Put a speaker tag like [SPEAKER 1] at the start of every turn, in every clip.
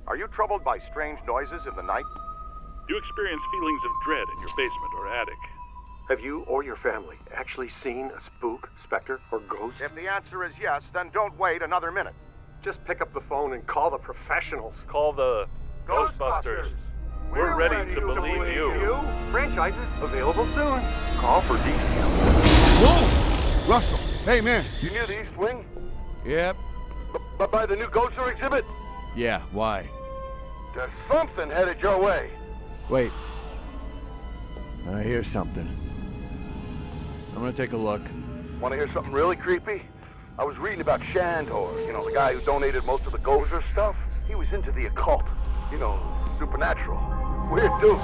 [SPEAKER 1] Are you troubled by strange noises in the night?
[SPEAKER 2] Do you experience feelings of dread in your basement or attic?
[SPEAKER 3] Have you or your family actually seen a spook, specter, or ghost?
[SPEAKER 1] If the answer is yes, then don't wait another minute.
[SPEAKER 3] Just pick up the phone and call the professionals.
[SPEAKER 2] Call the Ghostbusters. We're ready to believe you.
[SPEAKER 3] Franchises available soon. Call for details.
[SPEAKER 4] Whoa! Russell, hey man.
[SPEAKER 3] You near the East Wing?
[SPEAKER 4] Yep.
[SPEAKER 3] But by the new Ghoster exhibit?
[SPEAKER 4] Yeah, why?
[SPEAKER 3] There's something headed your way.
[SPEAKER 4] Wait. I hear something. I'm gonna take a look.
[SPEAKER 3] Want to hear something really creepy? I was reading about Shandor, the guy who donated most of the Gozer stuff. He was into the occult, supernatural. Weird dude.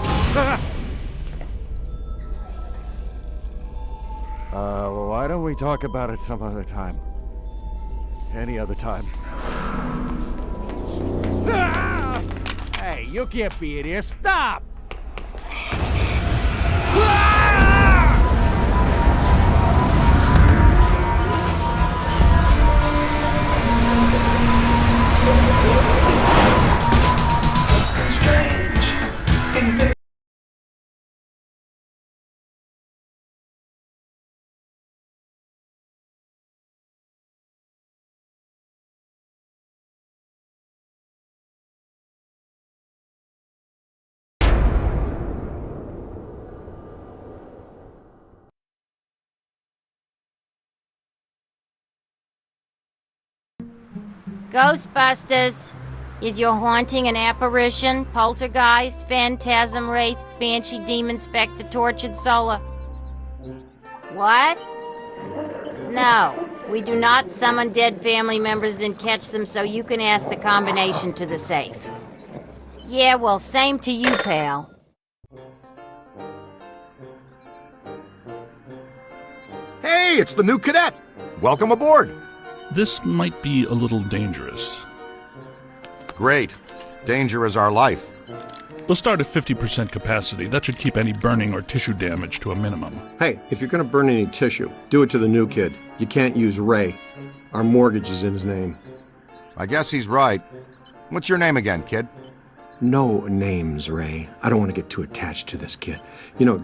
[SPEAKER 4] Well, why don't we talk about it some other time? Any other time. Hey, you can't be in here. Stop!
[SPEAKER 5] Ghostbusters! Is your haunting an apparition, poltergeist, phantasm, wraith, banshee, demon, specter, tortured soul? What? No, we do not summon dead family members and catch them, so you can ask the combination to the safe. Yeah, well, same to you, pal.
[SPEAKER 1] Hey, it's the new cadet! Welcome aboard!
[SPEAKER 2] This might be a little dangerous.
[SPEAKER 1] Great. Danger is our life.
[SPEAKER 2] We'll start at 50% capacity. That should keep any burning or tissue damage to a minimum.
[SPEAKER 6] Hey, if you're gonna burn any tissue, do it to the new kid. You can't use Ray. Our mortgage is in his name.
[SPEAKER 1] I guess he's right. What's your name again, kid?
[SPEAKER 6] No names, Ray. I don't want to get too attached to this kid.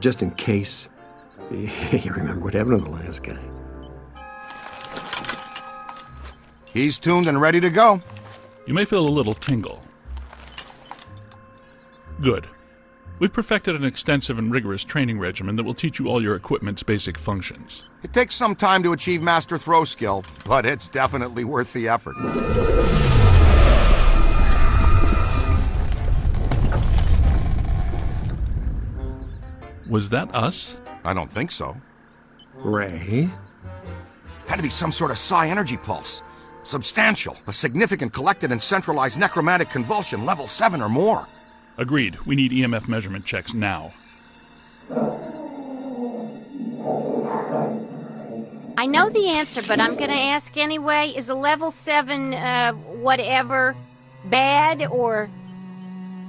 [SPEAKER 6] Just in case. You remember what happened to the last guy.
[SPEAKER 1] He's tuned and ready to go.
[SPEAKER 2] You may feel a little tingle. Good. We've perfected an extensive and rigorous training regimen that will teach you all your equipment's basic functions.
[SPEAKER 1] It takes some time to achieve master throw skill, but it's definitely worth the effort.
[SPEAKER 2] Was that us?
[SPEAKER 1] I don't think so.
[SPEAKER 6] Ray?
[SPEAKER 1] Had to be some sort of psi energy pulse. Substantial. A significant collected and centralized necromantic convulsion, level 7 or more.
[SPEAKER 2] Agreed. We need EMF measurement checks now.
[SPEAKER 5] I know the answer, but I'm gonna ask anyway. Is a level 7, whatever, bad or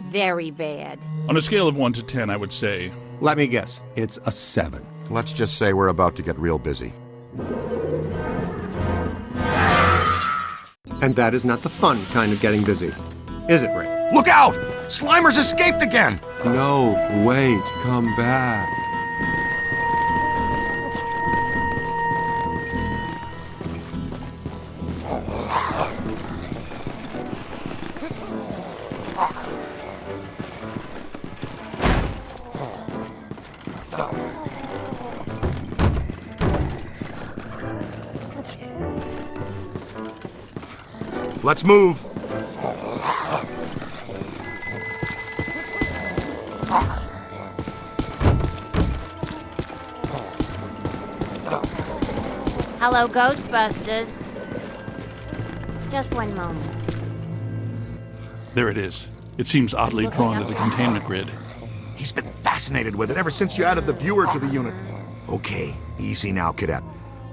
[SPEAKER 5] very bad?
[SPEAKER 2] On a scale of 1 to 10, I would say...
[SPEAKER 6] Let me guess. It's a 7.
[SPEAKER 1] Let's just say we're about to get real busy.
[SPEAKER 6] And that is not the fun kind of getting busy. Is it, Ray?
[SPEAKER 1] Look out! Slimer's escaped again!
[SPEAKER 6] No, wait. Come back.
[SPEAKER 1] Let's move.
[SPEAKER 5] Hello, Ghostbusters. Just one moment.
[SPEAKER 2] There it is. It seems oddly drawn to the containment grid.
[SPEAKER 1] He's been fascinated with it ever since you added the viewer to the unit. Okay, easy now, cadet.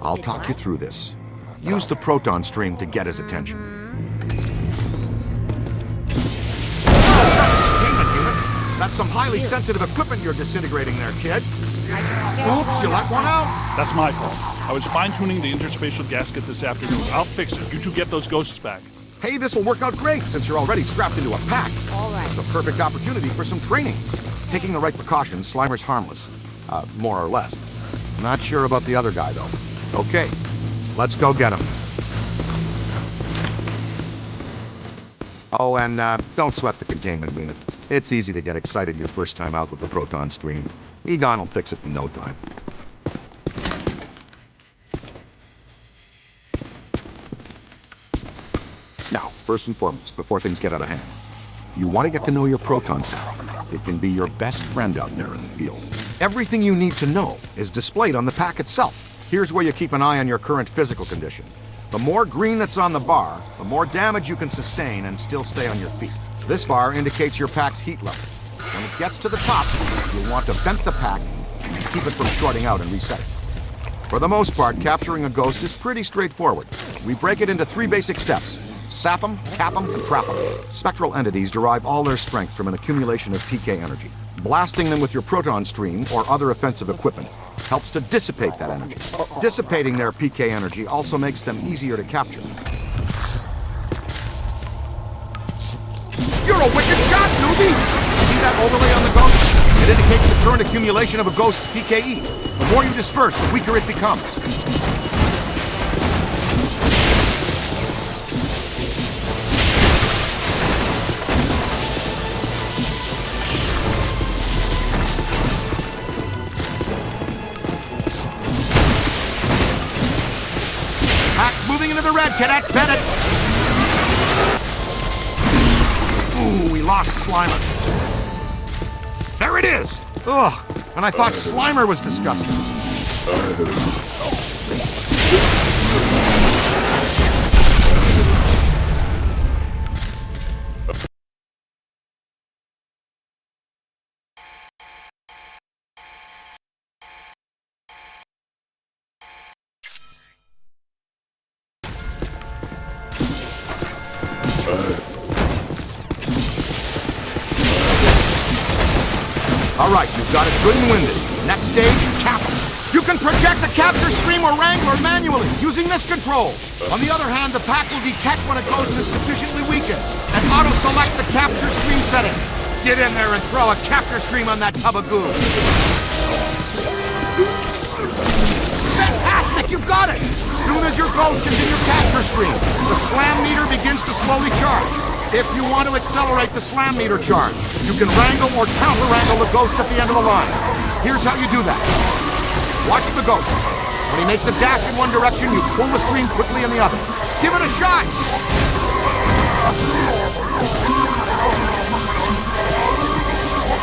[SPEAKER 1] I'll talk you through this. Use the Proton stream to get his attention. That's some highly sensitive equipment you're disintegrating there, kid. Oops, you let one out?
[SPEAKER 2] That's my fault. I was fine-tuning the interspatial gasket this afternoon. I'll fix it. You two get those ghosts back.
[SPEAKER 1] Hey, this'll work out great since you're already strapped into a pack.
[SPEAKER 5] All right.
[SPEAKER 1] It's a perfect opportunity for some training. Taking the right precautions, Slimer's harmless. More or less. Not sure about the other guy, though. Okay, let's go get him. Oh, and don't sweat the containment unit. It's easy to get excited your first time out with the Proton stream. Egon will fix it in no time. Now, first and foremost, before things get out of hand, you want to get to know your Proton pack. It can be your best friend out there in the field. Everything you need to know is displayed on the pack itself. Here's where you keep an eye on your current physical condition. The more green that's on the bar, the more damage you can sustain and still stay on your feet. This bar indicates your pack's heat level. When it gets to the top, you'll want to vent the pack and keep it from shorting out and resetting. For the most part, capturing a ghost is pretty straightforward. We break it into 3 basic steps. Sap them, cap them, and trap them. Spectral entities derive all their strength from an accumulation of PK energy. Blasting them with your Proton stream or other offensive equipment helps to dissipate that energy. Dissipating their PK energy also makes them easier to capture. You're a wicked shot, newbie! See that overlay on the ghost? It indicates the current accumulation of a ghost's PKE. The more you disperse, the weaker it becomes. Moving into the red, cadet. Bennett. Ooh, we lost Slimer. There it is. Ugh, and I thought Slimer was disgusting. All right, you've got it good and winded. Next stage, cap them. You can project the capture stream or wrangler manually using this control. On the other hand, the pack will detect when a ghost is sufficiently weakened and auto-select the capture stream setting. Get in there and throw a capture stream on that tub of goo. Fantastic, you've got it! As soon as your ghost is in your capture stream, the slam meter begins to slowly charge. If you want to accelerate the slam meter charge, you can wrangle or counter-wrangle the ghost at the end of the line. Here's how you do that. Watch the ghost. When he makes a dash in one direction, you pull the stream quickly in the other. Give it a shot!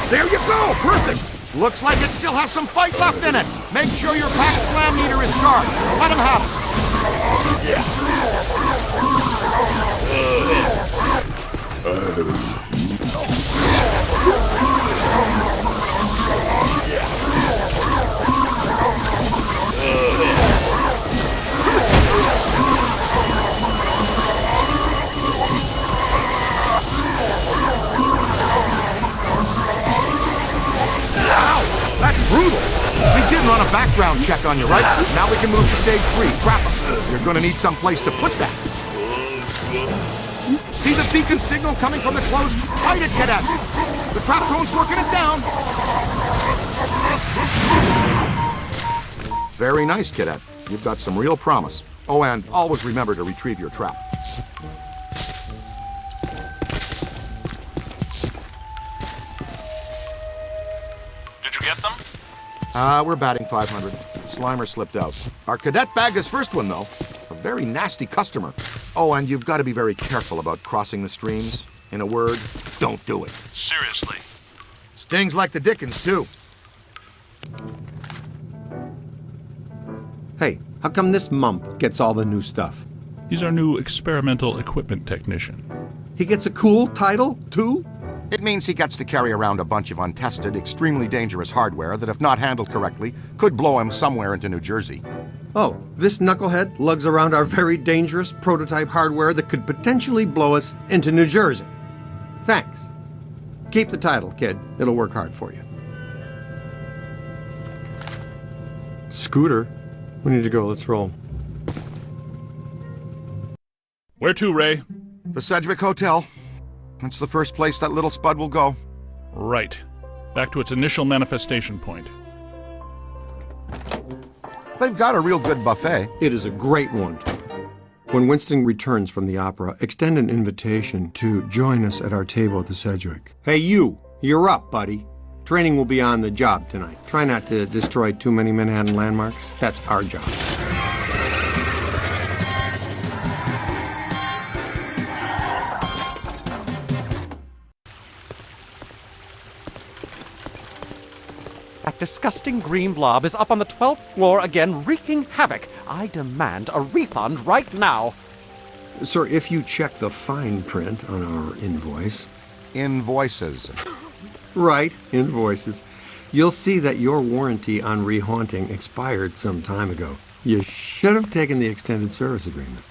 [SPEAKER 1] There you go! Perfect! Looks like it still has some fight left in it. Make sure your pack slam meter is charged. Let him have Ow! That's brutal! We did run a background check on you, right? Now we can move to stage 3, trap him. You're gonna need some place to put that. See the beacon signal coming from the closed? Fight it, cadet! The trap drone's working it down. Very nice, cadet. You've got some real promise. Oh, and always remember to retrieve your trap.
[SPEAKER 7] Did you get them?
[SPEAKER 1] We're batting 500. Slimer slipped out. Our cadet bagged his first one, though. A very nasty customer. Oh, and you've got to be very careful about crossing the streams. In a word, don't do it.
[SPEAKER 7] Seriously.
[SPEAKER 1] Stings like the dickens, too.
[SPEAKER 6] Hey, how come this mump gets all the new stuff?
[SPEAKER 2] He's our new experimental equipment technician.
[SPEAKER 6] He gets a cool title, too?
[SPEAKER 1] It means he gets to carry around a bunch of untested, extremely dangerous hardware that, if not handled correctly, could blow him somewhere into New Jersey.
[SPEAKER 6] Oh, this knucklehead lugs around our very dangerous prototype hardware that could potentially blow us into New Jersey. Thanks. Keep the title, kid. It'll work hard for you. Scooter, we need to go. Let's roll.
[SPEAKER 2] Where to, Ray?
[SPEAKER 1] The Sedgwick Hotel. That's the first place that little spud will go.
[SPEAKER 2] Right. Back to its initial manifestation point.
[SPEAKER 1] They've got a real good buffet.
[SPEAKER 6] It is a great one. When Winston returns from the opera, extend an invitation to join us at our table at the Sedgwick. Hey, you're up, buddy. Training will be on the job tonight. Try not to destroy too many Manhattan landmarks. That's our job.
[SPEAKER 8] That disgusting green blob is up on the 12th floor again, wreaking havoc. I demand a refund right now.
[SPEAKER 6] Sir, if you check the fine print on our invoice...
[SPEAKER 1] Invoices.
[SPEAKER 6] Right, invoices. You'll see that your warranty on rehaunting expired some time ago. You should have taken the extended service agreement.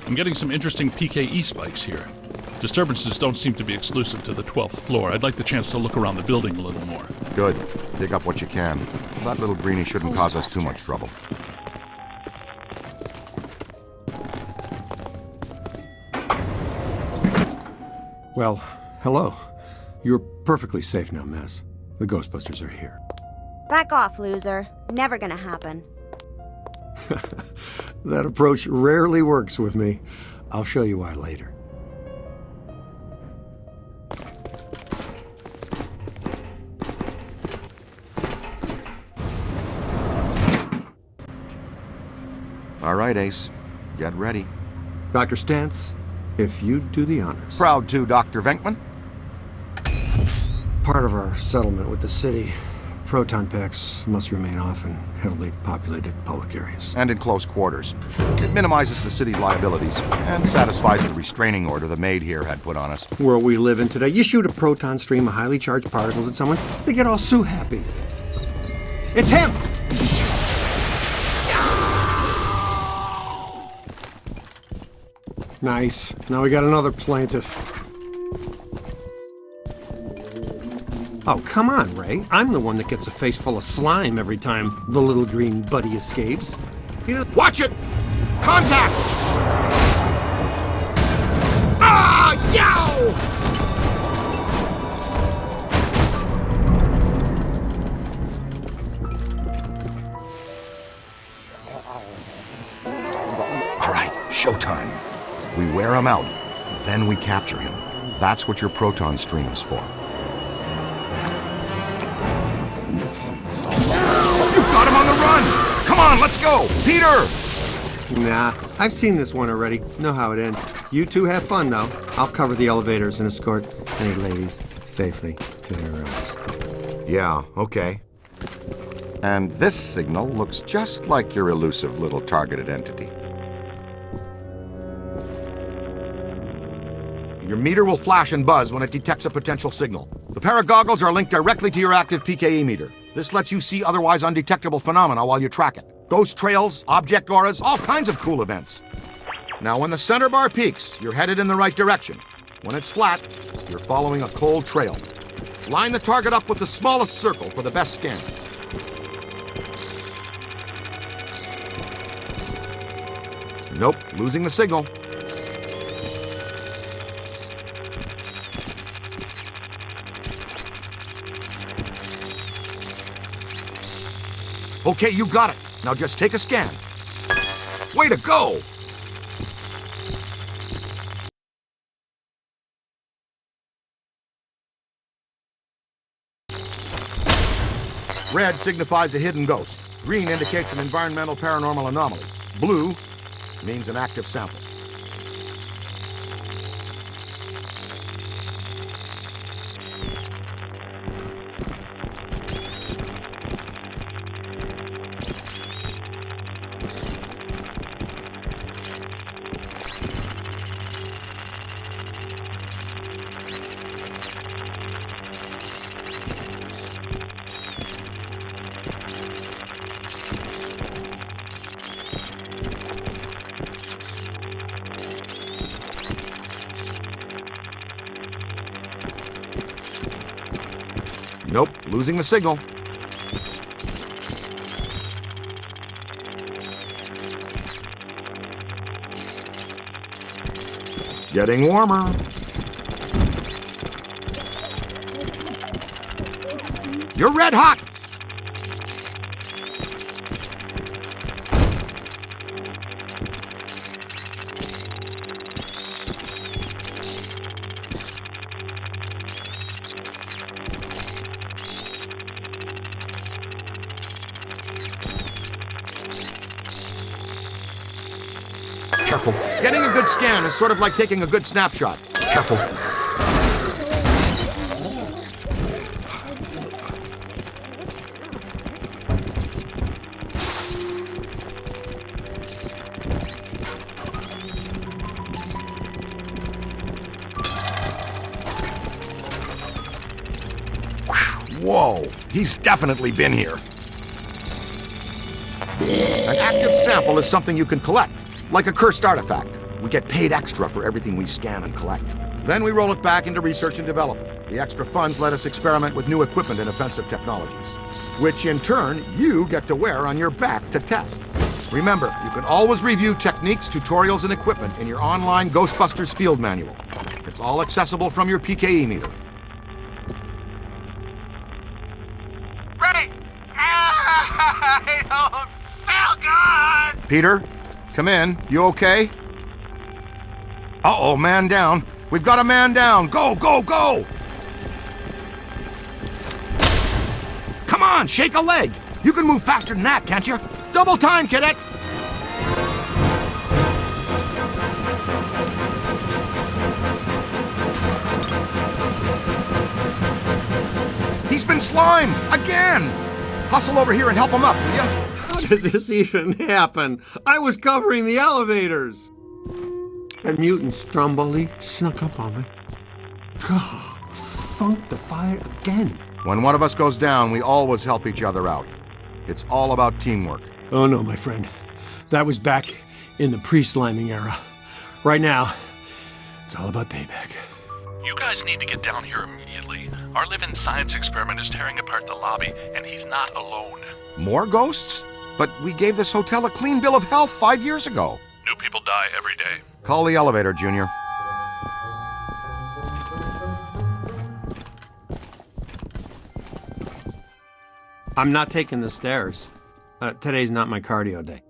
[SPEAKER 2] I'm getting some interesting PKE spikes here. Disturbances don't seem to be exclusive to the 12th floor. I'd like the chance to look around the building a little more.
[SPEAKER 1] Good. Dig up what you can. That little greenie shouldn't cause us too much trouble.
[SPEAKER 6] Well, hello. You're perfectly safe now, miss. The Ghostbusters are here.
[SPEAKER 9] Back off, loser. Never gonna happen.
[SPEAKER 6] That approach rarely works with me. I'll show you why later.
[SPEAKER 1] All right, Ace. Get ready.
[SPEAKER 6] Dr. Stantz, if you'd do the honors.
[SPEAKER 1] Proud to, Dr. Venkman.
[SPEAKER 6] Part of our settlement with the city, proton packs must remain off in heavily populated public areas.
[SPEAKER 1] And in close quarters. It minimizes the city's liabilities and satisfies the restraining order the maid here had put on us.
[SPEAKER 6] World we live in today, you shoot a proton stream of highly charged particles at someone, they get all so happy. It's him! Nice. Now we got another plaintiff. Oh, come on, Ray. I'm the one that gets a face full of slime every time the little green buddy escapes.
[SPEAKER 1] Watch it! Contact! Ah! Yow! All right, showtime. We wear him out, then we capture him. That's what your proton stream is for. You've got him on the run! Come on, let's go! Peter!
[SPEAKER 6] Nah, I've seen this one already. Know how it ends. You two have fun, though. I'll cover the elevators and escort any ladies safely to their rooms.
[SPEAKER 1] Yeah, okay. And this signal looks just like your elusive little targeted entity. Your meter will flash and buzz when it detects a potential signal. The pair of goggles are linked directly to your active PKE meter. This lets you see otherwise undetectable phenomena while you track it. Ghost trails, object auras, all kinds of cool events. Now, when the center bar peaks, you're headed in the right direction. When it's flat, you're following a cold trail. Line the target up with the smallest circle for the best scan. Nope, losing the signal. Okay, you got it. Now just take a scan. Way to go! Red signifies a hidden ghost. Green indicates an environmental paranormal anomaly. Blue means an active sample. Nope, losing the signal. Getting warmer. You're red hot! Careful. Getting a good scan is sort of like taking a good snapshot. Careful. Whoa, he's definitely been here. An active sample is something you can collect, like a cursed artifact. We get paid extra for everything we scan and collect. Then we roll it back into research and development. The extra funds let us experiment with new equipment and offensive technologies, which in turn you get to wear on your back to test. Remember, you can always review techniques, tutorials, and equipment in your online Ghostbusters field manual. It's all accessible from your PKE meter.
[SPEAKER 7] Ready! I don't feel good!
[SPEAKER 1] Peter, come in. You okay? Uh-oh, man down. We've got a man down. Go, go, go! Come on, shake a leg. You can move faster than that, can't you? Double time, cadet! He's been slimed! Again! Hustle over here and help him up, will ya?
[SPEAKER 6] How did this even happen? I was covering the elevators. That mutant Stromboli snuck up on me. Funked the fire again.
[SPEAKER 1] When one of us goes down, we always help each other out. It's all about teamwork.
[SPEAKER 6] Oh no, my friend. That was back in the pre-sliming era. Right now, it's all about payback.
[SPEAKER 7] You guys need to get down here immediately. Our living science experiment is tearing apart the lobby, and he's not alone.
[SPEAKER 1] More ghosts? But we gave this hotel a clean bill of health 5 years ago.
[SPEAKER 7] New people die every day.
[SPEAKER 1] Call the elevator, Junior.
[SPEAKER 6] I'm not taking the stairs. Today's not my cardio day.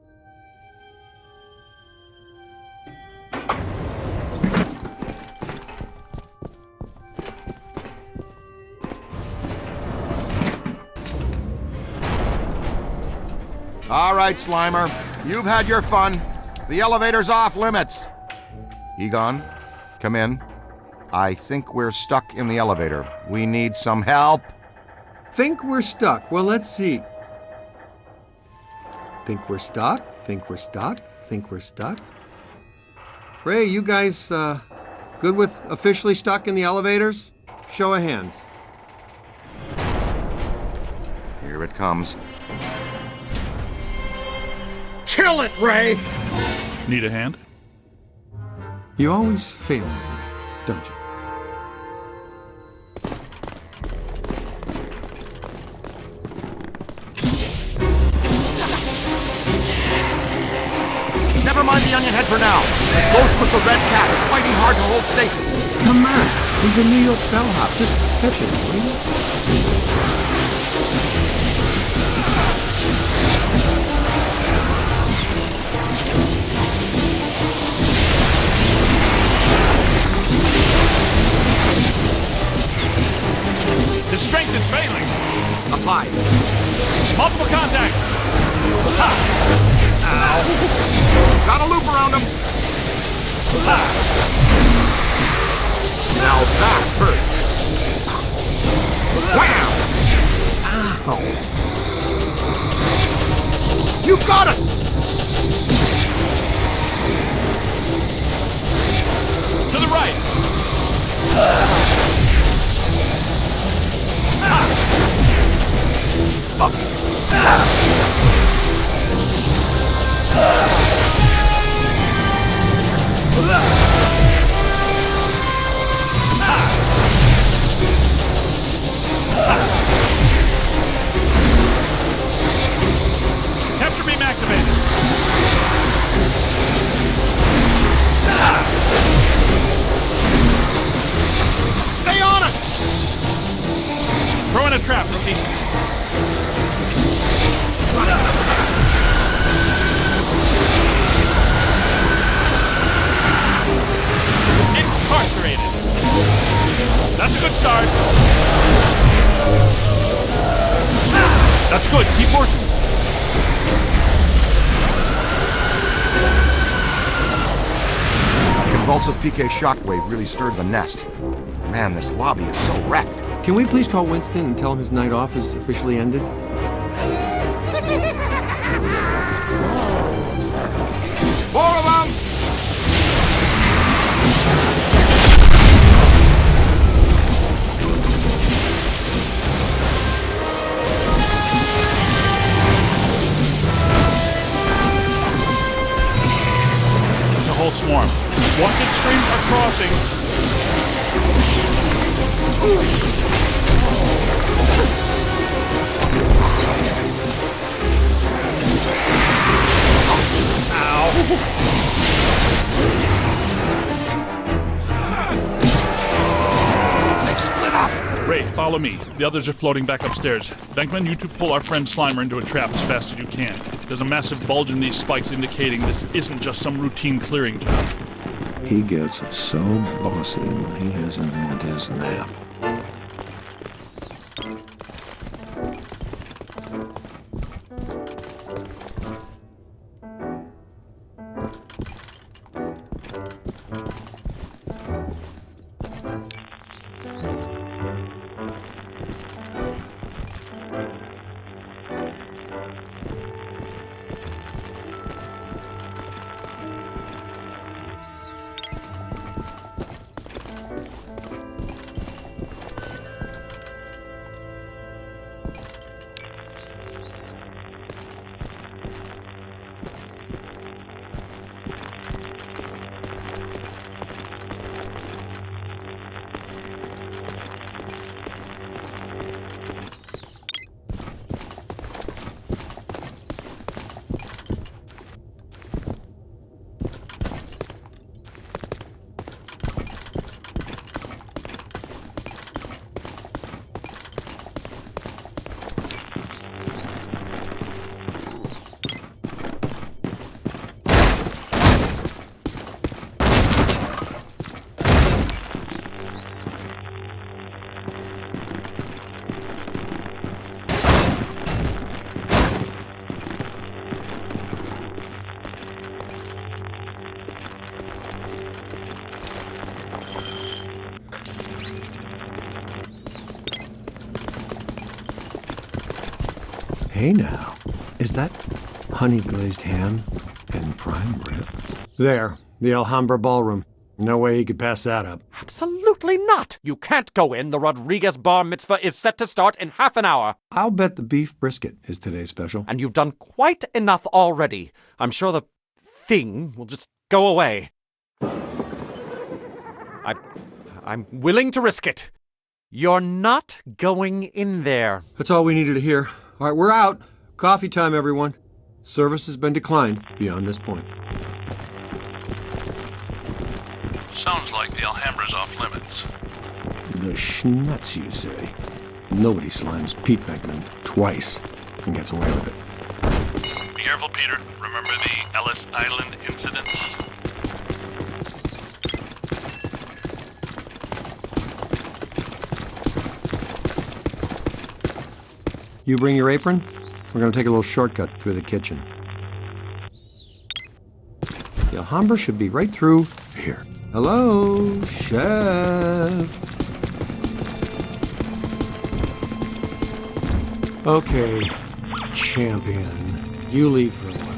[SPEAKER 1] All right, Slimer. You've had your fun. The elevator's off limits. Egon, come in. I think we're stuck in the elevator. We need some help.
[SPEAKER 6] Think we're stuck. Well, let's see. Think we're stuck? Think we're stuck? Think we're stuck? Ray, you guys good with officially stuck in the elevators? Show of hands.
[SPEAKER 1] Here it comes.
[SPEAKER 6] Kill it, Ray!
[SPEAKER 2] Need a hand?
[SPEAKER 6] You always fail me, don't you?
[SPEAKER 1] Never mind the onion head for now. The ghost with the red cap is fighting hard to hold stasis.
[SPEAKER 6] Come on, he's a New York bellhop. Just hit him, will you?
[SPEAKER 2] His strength is failing.
[SPEAKER 1] Apply.
[SPEAKER 2] Multiple contact. Ha!
[SPEAKER 1] Ow. Got a loop around him.
[SPEAKER 2] Ha!
[SPEAKER 1] Now that hurt. Wham! Ow. You've got it!
[SPEAKER 2] To the right. Capture beam activated.
[SPEAKER 1] repulsive PK shockwave really stirred the nest. Man, this lobby is so wrecked.
[SPEAKER 6] Can we please call Winston and tell him his night off is officially ended?
[SPEAKER 1] More of them!
[SPEAKER 2] It's a whole swarm. Wanted streams are crossing.
[SPEAKER 1] They've split up!
[SPEAKER 2] Ray, follow me. The others are floating back upstairs. Venkman, you two pull our friend Slimer into a trap as fast as you can. There's a massive bulge in these spikes indicating this isn't just some routine clearing job.
[SPEAKER 4] He gets so bossy when he hasn't had his nap. Hey now, is that honey glazed ham and prime rib?
[SPEAKER 6] There, the Alhambra Ballroom. No way he could pass that up.
[SPEAKER 8] Absolutely not! You can't go in. The Rodriguez bar mitzvah is set to start in half an hour.
[SPEAKER 6] I'll bet the beef brisket is today's special.
[SPEAKER 8] And you've done quite enough already. I'm sure the thing will just go away. I'm willing to risk it. You're not going in there.
[SPEAKER 6] That's all we needed to hear. All right, we're out. Coffee time, everyone. Service has been declined beyond this point.
[SPEAKER 7] Sounds like the Alhambra's off limits.
[SPEAKER 4] The schnutz, you say? Nobody slimes Pete Venkman twice and gets away with it.
[SPEAKER 7] Be careful, Peter. Remember the Ellis Island incident?
[SPEAKER 6] You bring your apron? We're going to take a little shortcut through the kitchen. The Alhambra should be right through here. Hello, chef. Okay, champion. You lead for a while.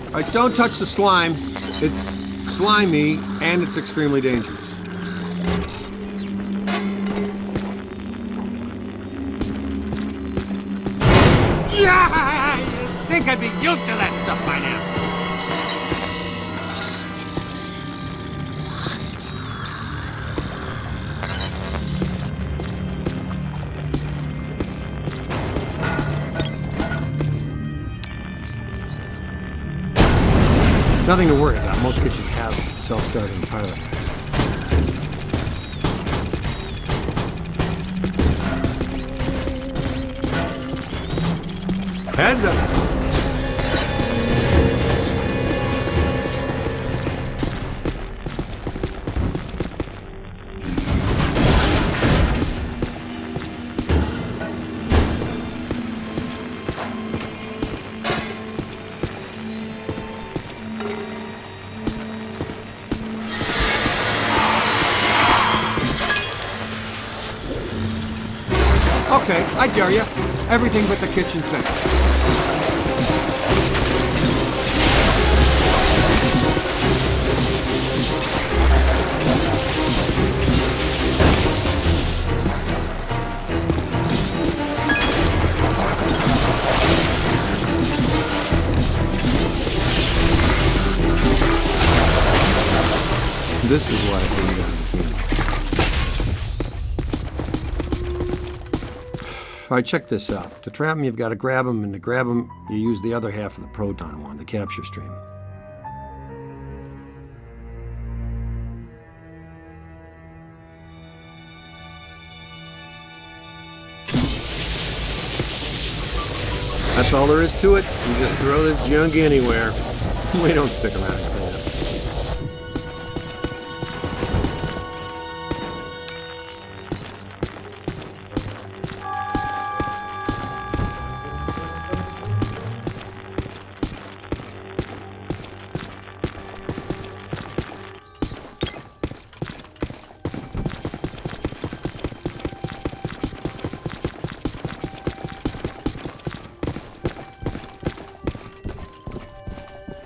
[SPEAKER 6] All right, don't touch the slime. It's slimy and it's extremely dangerous.
[SPEAKER 10] Yeah! I think I'd be used to that stuff by now.
[SPEAKER 6] Nothing to worry about. Most kitchens have self-starting pilot. Heads up. Okay, I dare you. Everything but the kitchen sink. This is why I bring down the camera. All right, check this out. To trap them, you've got to grab them, and to grab them, you use the other half of the Proton one, the capture stream. That's all there is to it. You just throw this junk anywhere. We don't stick around and clean it.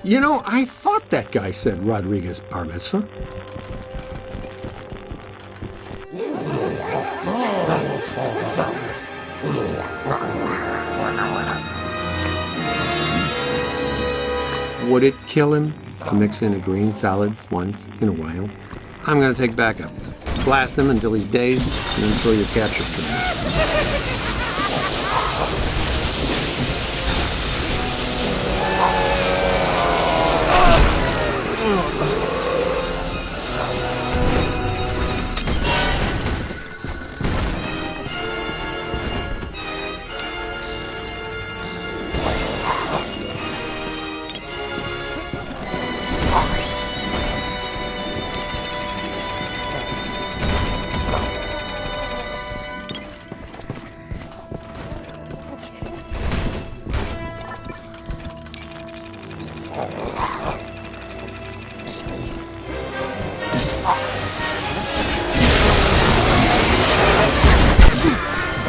[SPEAKER 6] You know, I thought that guy said Rodriguez Bar Mitzvah. Would it kill him to mix in a green salad once in a while? I'm gonna take backup. Blast him until he's dazed, and then throw your capture stream.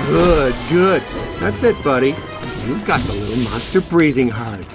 [SPEAKER 6] Good, good. That's it, buddy. You've got the little monster breathing hard.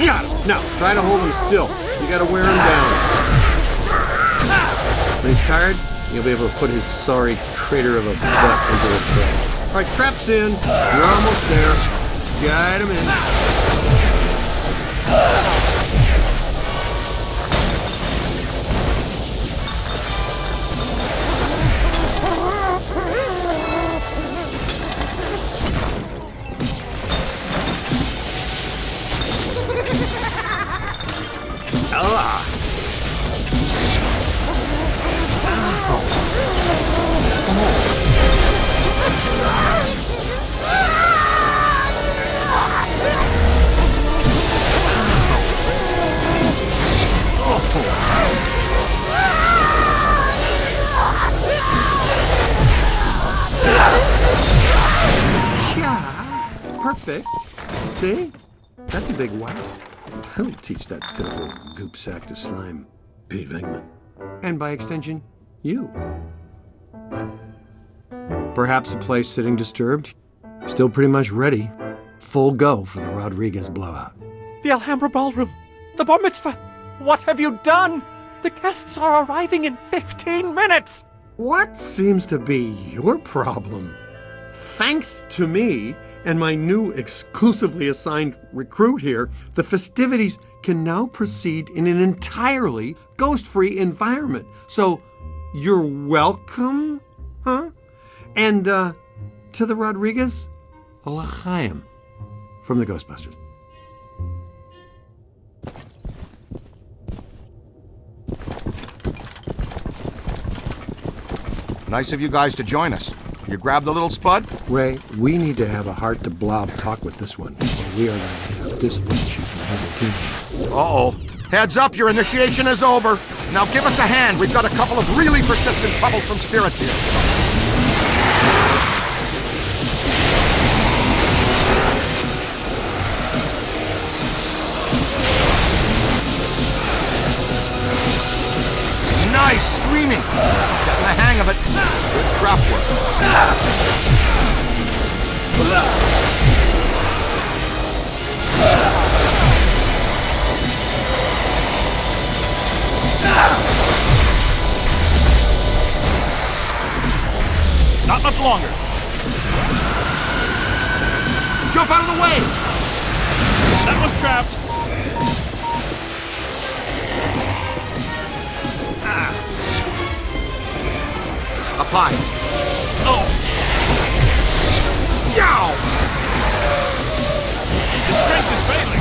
[SPEAKER 6] Got him! Now, try to hold him still. You gotta wear him down. When he's tired, you'll be able to put his sorry crater of a butt into a trap. Alright, trap's in. You're almost there. Guide him in. Perfect. See? That's a big wow. I would teach that pitiful goop sack to slime Pete Venkman. And by extension, you. Perhaps the place sitting disturbed, still pretty much ready. Full go for the Rodriguez blowout.
[SPEAKER 8] The Alhambra Ballroom! The bar mitzvah! What have you done? The guests are arriving in 15 minutes!
[SPEAKER 6] What seems to be your problem? Thanks to me and my new exclusively assigned recruit here, the festivities can now proceed in an entirely ghost-free environment. So, you're welcome, huh? And, to the Rodriguez, a l'chaim from the Ghostbusters.
[SPEAKER 1] Nice of you guys to join us. You grab the little spud?
[SPEAKER 6] Ray, we need to have a heart-to-blob talk with this one, or we are going to have discipline issues from the whole team.
[SPEAKER 1] Uh-oh. Heads up, your initiation is over. Now give us a hand. We've got a couple of really persistent troublesome spirits here. Nice screaming. Getting the hang of it. Good trap work.
[SPEAKER 2] Not much longer.
[SPEAKER 1] Jump out of the way.
[SPEAKER 2] That was trapped.
[SPEAKER 1] Up high.
[SPEAKER 2] Oh.
[SPEAKER 1] Yow!
[SPEAKER 2] His strength is failing.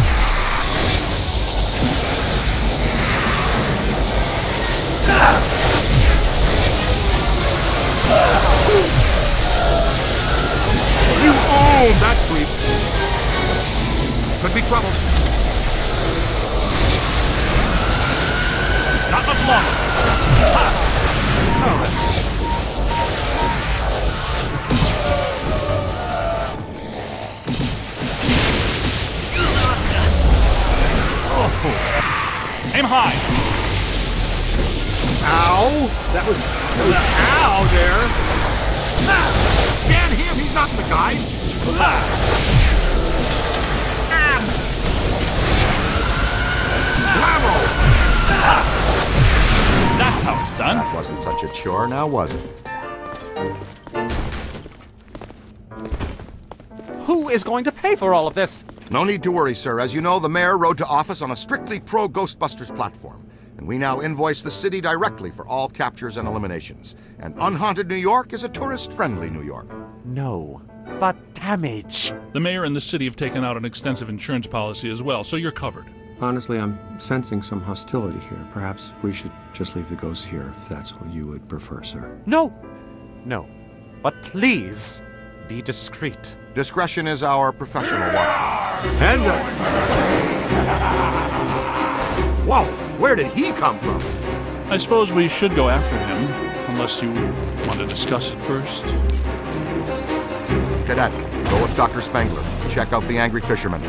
[SPEAKER 1] You own that creep. Could be trouble.
[SPEAKER 2] Not much longer. Ha!
[SPEAKER 1] Oh, that's...
[SPEAKER 2] Aim high.
[SPEAKER 1] Ow! That was ow there. Scan him. He's not in the guide. Blammo!
[SPEAKER 2] That's how it's done.
[SPEAKER 1] That wasn't such a chore, now was it?
[SPEAKER 8] Who is going to pay for all of this?
[SPEAKER 1] No need to worry, sir. As you know, the mayor rode to office on a strictly pro-Ghostbusters platform. And we now invoice the city directly for all captures and eliminations. And unhaunted New York is a tourist-friendly New York.
[SPEAKER 8] No. The damage.
[SPEAKER 2] The mayor and the city have taken out an extensive insurance policy as well, so you're covered.
[SPEAKER 6] Honestly, I'm sensing some hostility here. Perhaps we should just leave the ghosts here if that's what you would prefer, sir.
[SPEAKER 8] No. No. But please, be discreet.
[SPEAKER 1] Discretion is our professional watch.
[SPEAKER 6] Heads up!
[SPEAKER 1] Whoa! Where did he come from?
[SPEAKER 2] I suppose we should go after him, unless you want to discuss it first.
[SPEAKER 1] Cadet, go with Dr. Spangler. Check out the angry fisherman.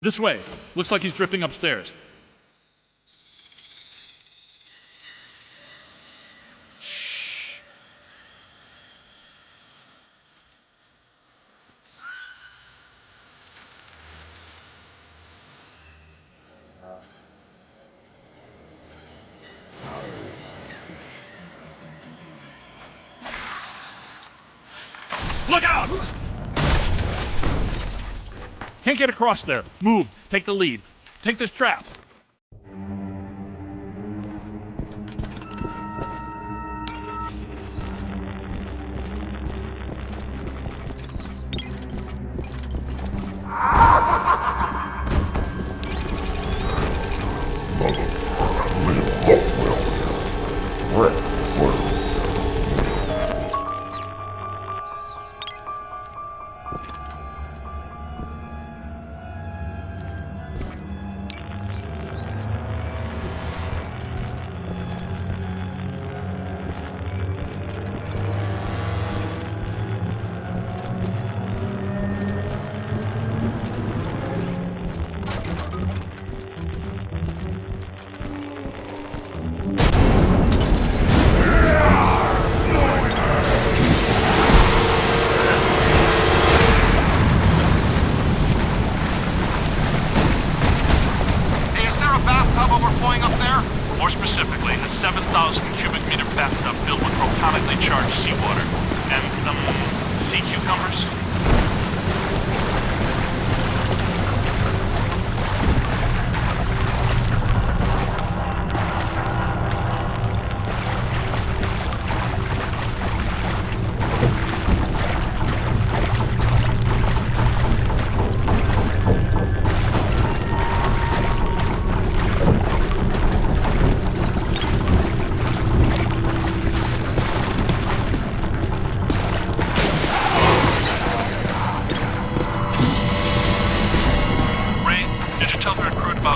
[SPEAKER 2] This way. Looks like he's drifting upstairs. Shh. Look out! Can't get across there. Move. Take the lead. Take this trap.
[SPEAKER 11] Follow our will.
[SPEAKER 7] More specifically, a 7,000 cubic meter bathtub filled with protonically charged seawater. And, sea cucumbers?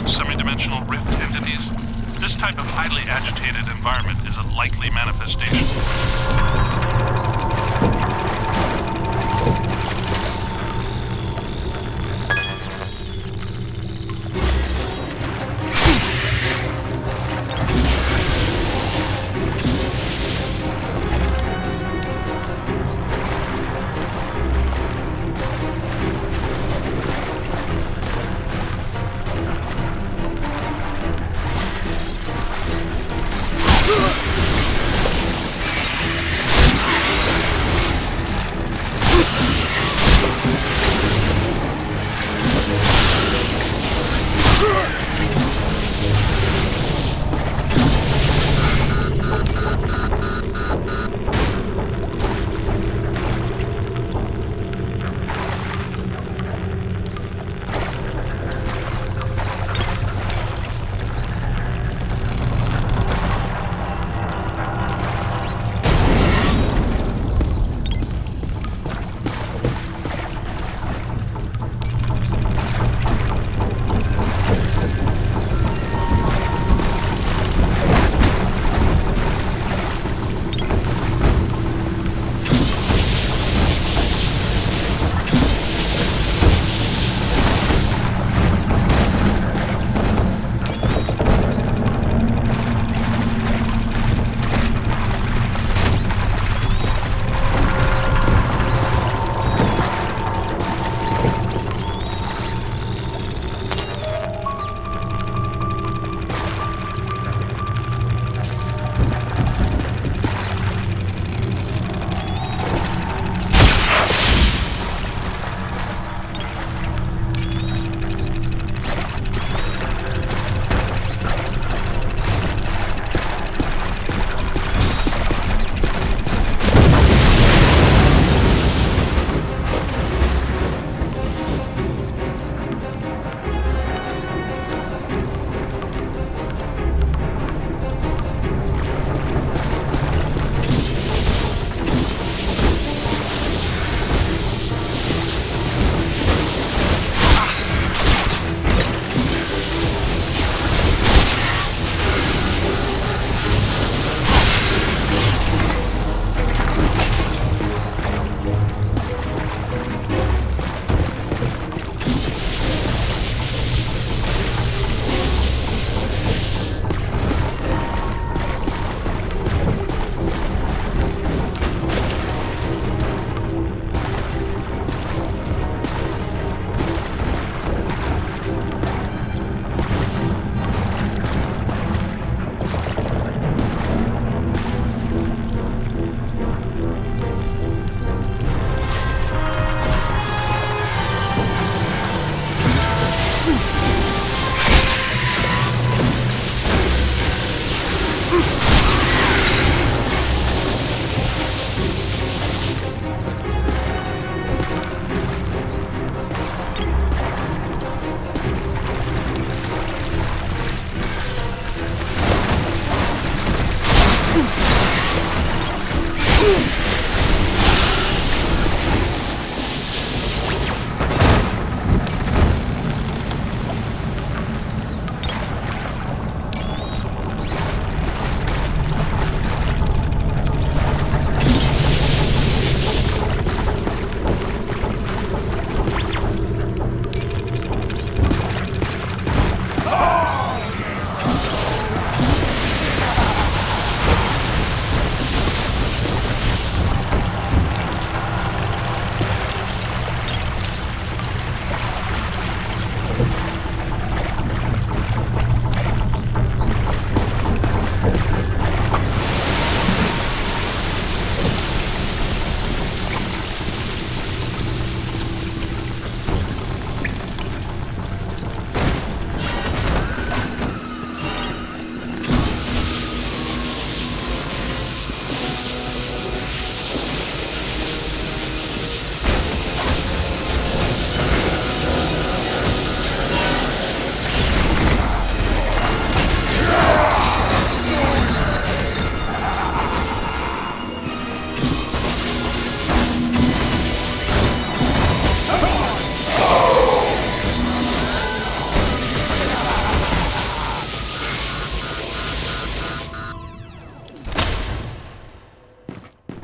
[SPEAKER 7] Semi-dimensional rift entities. This type of highly agitated environment is a likely manifestation.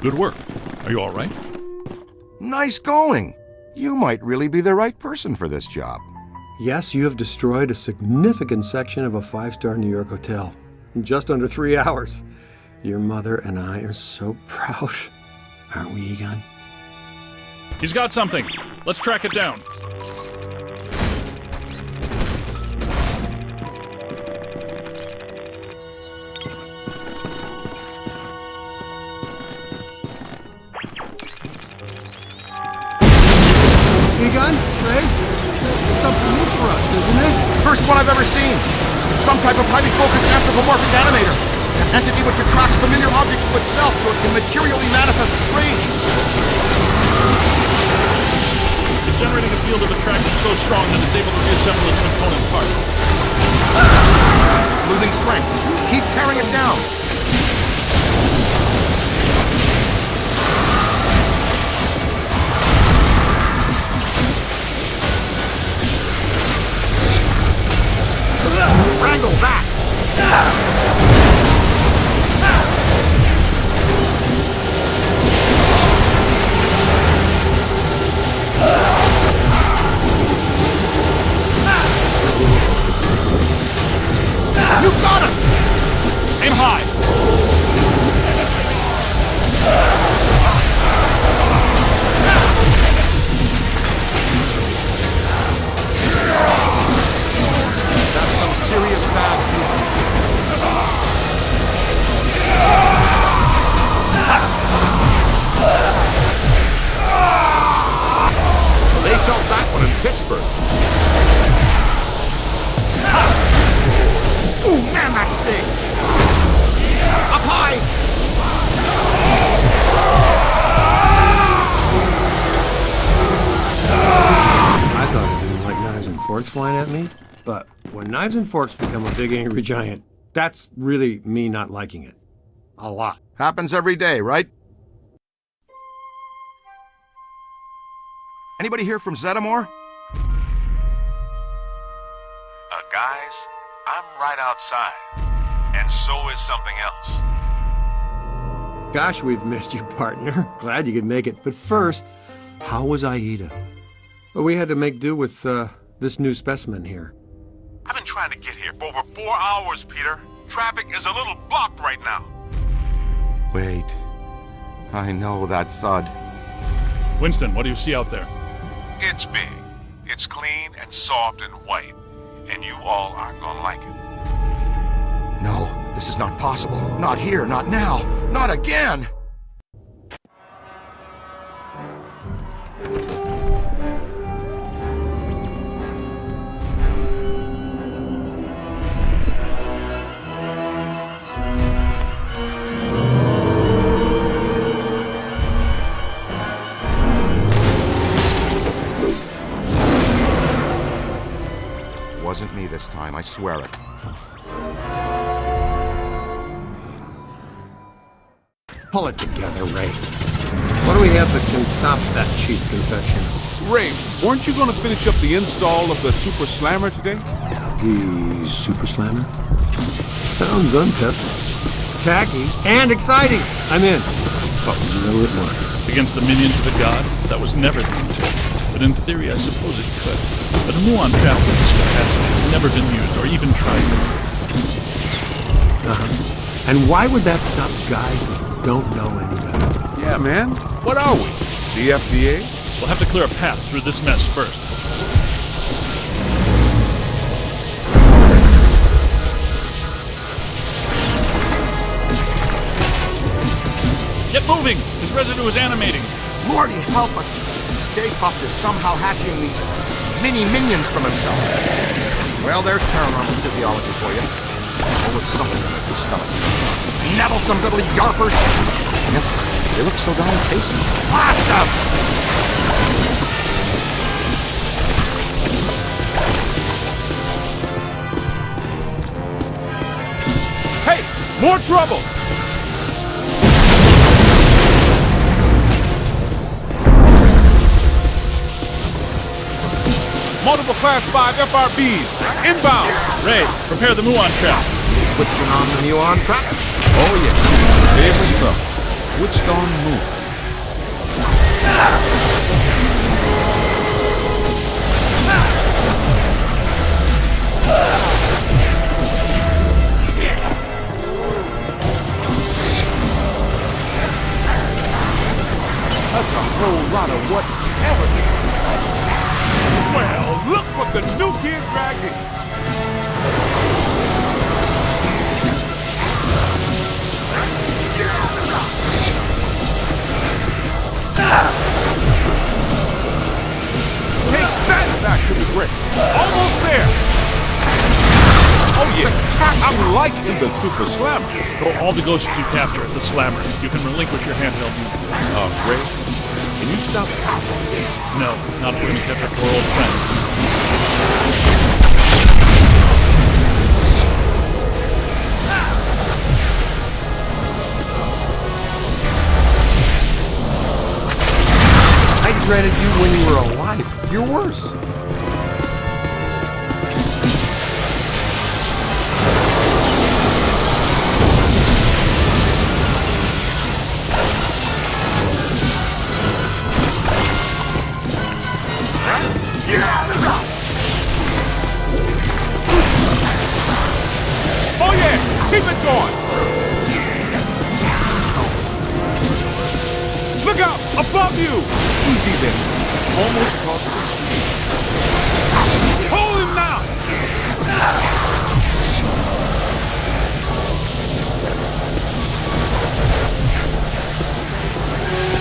[SPEAKER 2] Good work. Are you all right?
[SPEAKER 1] Nice going. You might really be the right person for this job.
[SPEAKER 6] Yes, you have destroyed a significant section of a 5-star New York hotel in just under 3 hours. Your mother and I are so proud. Aren't we, Egon?
[SPEAKER 2] He's got something. Let's track it down.
[SPEAKER 6] Egon? Ray? This is something new for us, isn't it?
[SPEAKER 1] First one I've ever seen. Some type of highly focused anthropomorphic animator. An entity which attracts familiar objects to itself so it can materially manifest its rage.
[SPEAKER 2] It's generating a field of attraction so strong that it's able to reassemble its component parts.
[SPEAKER 1] It's losing strength. Keep tearing it down. Wrangle that! You got him!
[SPEAKER 2] Aim high!
[SPEAKER 1] That's some serious bad future. They felt that one in Pittsburgh. Ooh, man, that stings! Up high!
[SPEAKER 6] I thought it didn't like knives and forks flying at me, but when knives and forks become a big angry giant, that's really me not liking it. A lot.
[SPEAKER 1] Happens every day, right? Anybody here from Zetamore?
[SPEAKER 11] Guys, I'm right outside. And so is something else.
[SPEAKER 6] Gosh, we've missed you, partner. Glad you could make it. But first, how was Aida? Well, we had to make do with this new specimen here.
[SPEAKER 11] I've been trying to get here for over 4 hours, Peter. Traffic is a little blocked right now.
[SPEAKER 1] Wait. I know that thud.
[SPEAKER 2] Winston, what do you see out there?
[SPEAKER 11] It's big. It's clean and soft and white. And you all aren't gonna like it.
[SPEAKER 1] No, this is not possible. Not here, not now, not again! Wasn't me this time, I swear it.
[SPEAKER 6] Pull it together, Ray. What do we have that can stop that cheap confection?
[SPEAKER 12] Ray, weren't you going to finish up the install of the Super Slammer today?
[SPEAKER 6] The Super Slammer? Sounds untested. Tacky and exciting. I'm in. But will it work?
[SPEAKER 2] Against the minions of a god? That was never the intent. But in theory, I suppose it could. But a muon trap with this capacity has never been used or even tried before.
[SPEAKER 6] And why would that stop guys that don't know any better?
[SPEAKER 12] Yeah, man. What are we? The FDA?
[SPEAKER 2] We'll have to clear a path through this mess first. Get moving! This residue is animating.
[SPEAKER 1] Morty, help us! Stay Puft is somehow hatching these mini-minions from himself. Well, there's paranormal physiology for you. Always something to make your stomach. Nettlesome little yarpers! Yep, they look so darn tasty. Blast them!
[SPEAKER 12] Hey! More trouble! Multiple Class 5 FRBs. Inbound!
[SPEAKER 2] Ray, prepare the muon trap.
[SPEAKER 1] Switching on the muon trap?
[SPEAKER 12] Oh, yeah. Favorite stuff. switched on moon.
[SPEAKER 3] That's a whole lot of whatever.
[SPEAKER 12] Well, look what the new kid dragged in.
[SPEAKER 3] Take that back to the grip. Almost there.
[SPEAKER 12] Oh yeah, I'm liking the Super Slammer.
[SPEAKER 2] Throw all the ghosts you capture at the slammer. You can relinquish your handheld unit.
[SPEAKER 12] Ray, can you stop?
[SPEAKER 2] No, not if we're gonna catch up to our old friends.
[SPEAKER 6] I dreaded you when you were alive. You're worse.
[SPEAKER 3] Oh yeah, keep it going. Look out, above you. Easy there. Almost crossed it. Hold him now.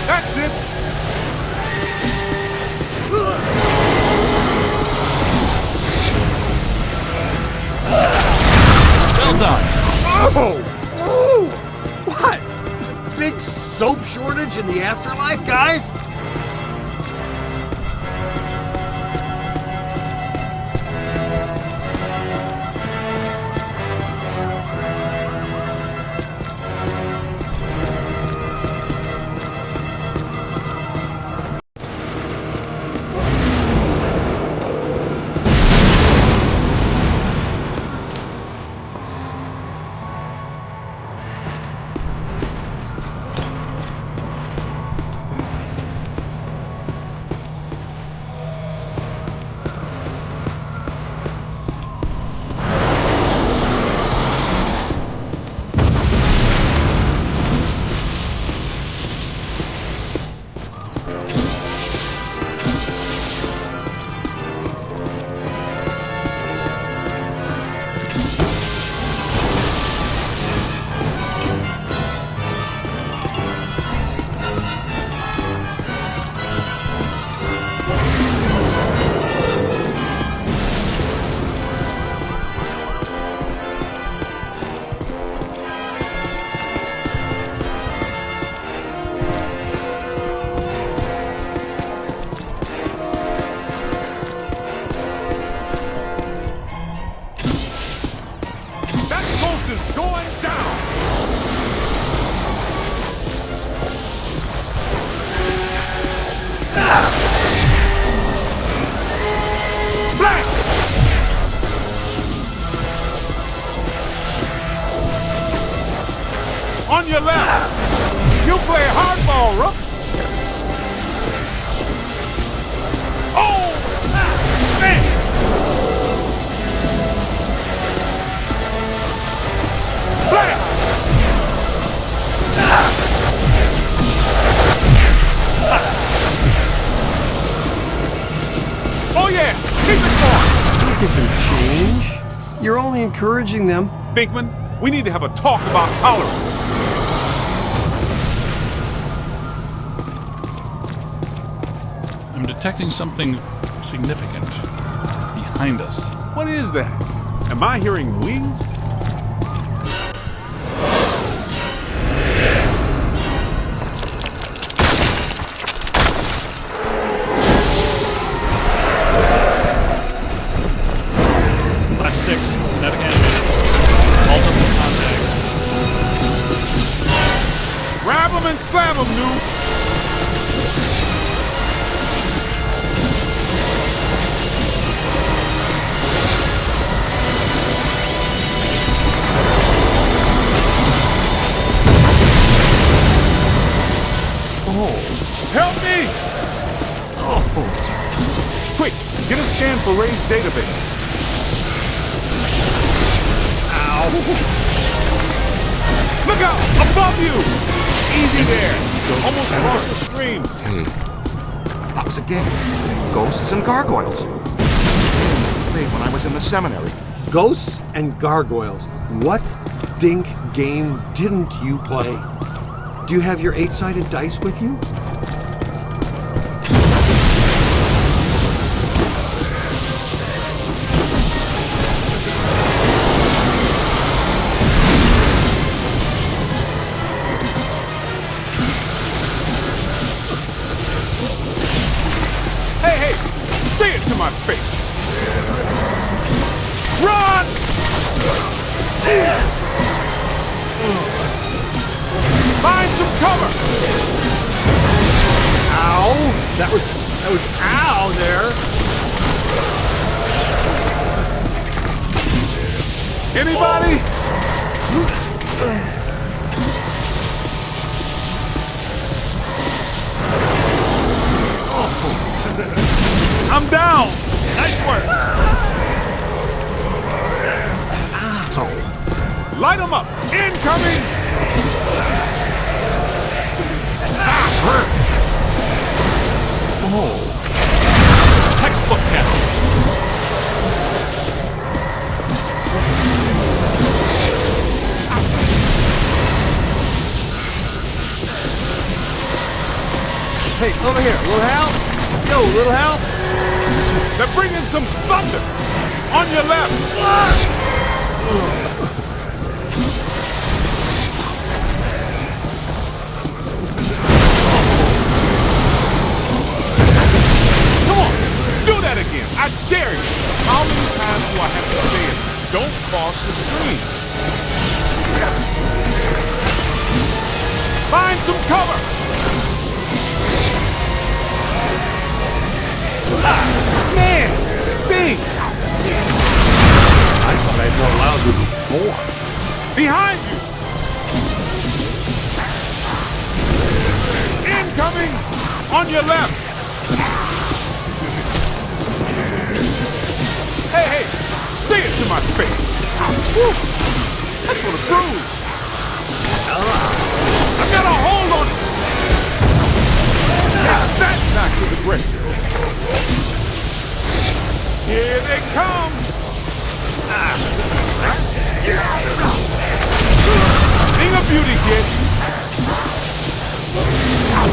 [SPEAKER 3] That's it.
[SPEAKER 2] Well done.
[SPEAKER 6] Oh! What? Big soap shortage in the afterlife, guys?
[SPEAKER 3] On your left. You play hardball, Rook. Oh! Man! Play! Oh yeah! Keep it going!
[SPEAKER 6] Look at them change. You're only encouraging them.
[SPEAKER 3] Binkman, we need to have a talk about tolerance.
[SPEAKER 2] I'm detecting something significant behind us.
[SPEAKER 3] What is that? Am I hearing wings?
[SPEAKER 2] Last 6, kinetic animated. Multiple contacts.
[SPEAKER 3] Grab them and slam them, Noob.
[SPEAKER 12] scan for Ray's database. Ow! Look out! Above you! Easy there! Almost crossed the stream.
[SPEAKER 1] Hey, that was a game. Ghosts and gargoyles. Played when I was in the seminary.
[SPEAKER 6] Ghosts and gargoyles. What dink game didn't you play? Do you have your 8-sided dice with you?
[SPEAKER 12] Hey! Say it to my face! Run! Find some cover!
[SPEAKER 6] Ow! That was ow there!
[SPEAKER 12] Anybody? I'm down! Nice work! Light them up! Incoming!
[SPEAKER 1] Oh.
[SPEAKER 2] Textbook captain.
[SPEAKER 12] Hey, over here, little help? Yo, little help? They're bringing some thunder! On your left! Come on! Do that again! I dare you! How many times do I have to say it? Don't cross the stream! Find some cover! Man! Sting!
[SPEAKER 4] I thought I'd know louder before.
[SPEAKER 12] Behind you! Incoming! On your left! Hey! Say it to my face! Woo. That's for the bruise! I got a hold on it! That's not to the grave! Here they come! Sing a beauty, kid!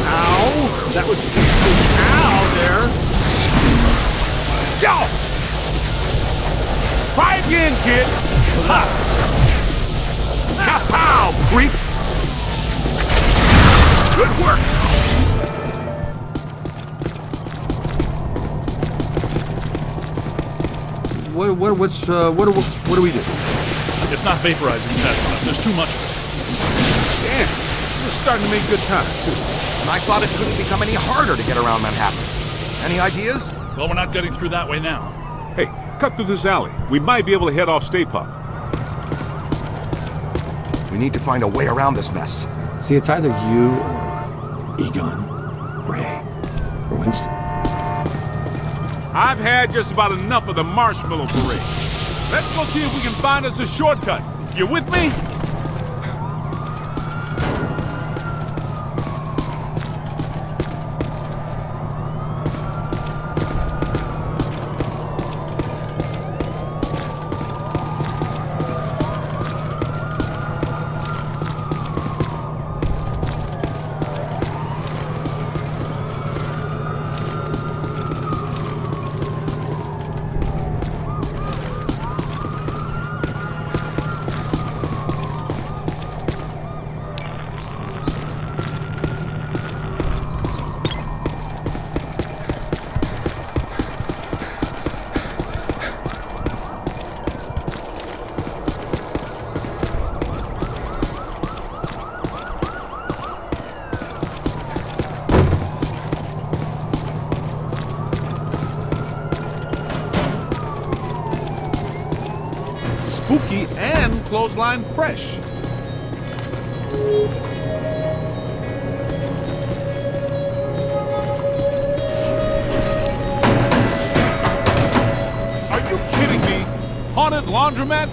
[SPEAKER 6] Ow! That was ow there!
[SPEAKER 12] Yo! Try again, kid! Ha! Kapow, creep! Good work!
[SPEAKER 6] What do we do?
[SPEAKER 2] It's not vaporizing fast enough. There's too much of it.
[SPEAKER 12] Damn, we're starting to make good time.
[SPEAKER 1] And I thought it couldn't become any harder to get around Manhattan. Any ideas?
[SPEAKER 2] Well, we're not getting through that way now.
[SPEAKER 12] Hey, cut through this alley. We might be able to head off Stay Puft.
[SPEAKER 1] We need to find a way around this mess.
[SPEAKER 6] See, it's either you or Egon, Ray, or Winston.
[SPEAKER 12] I've had just about enough of the Marshmallow parade. Let's go see if we can find us a shortcut. You with me? Spooky and clothesline fresh. haunted laundromat?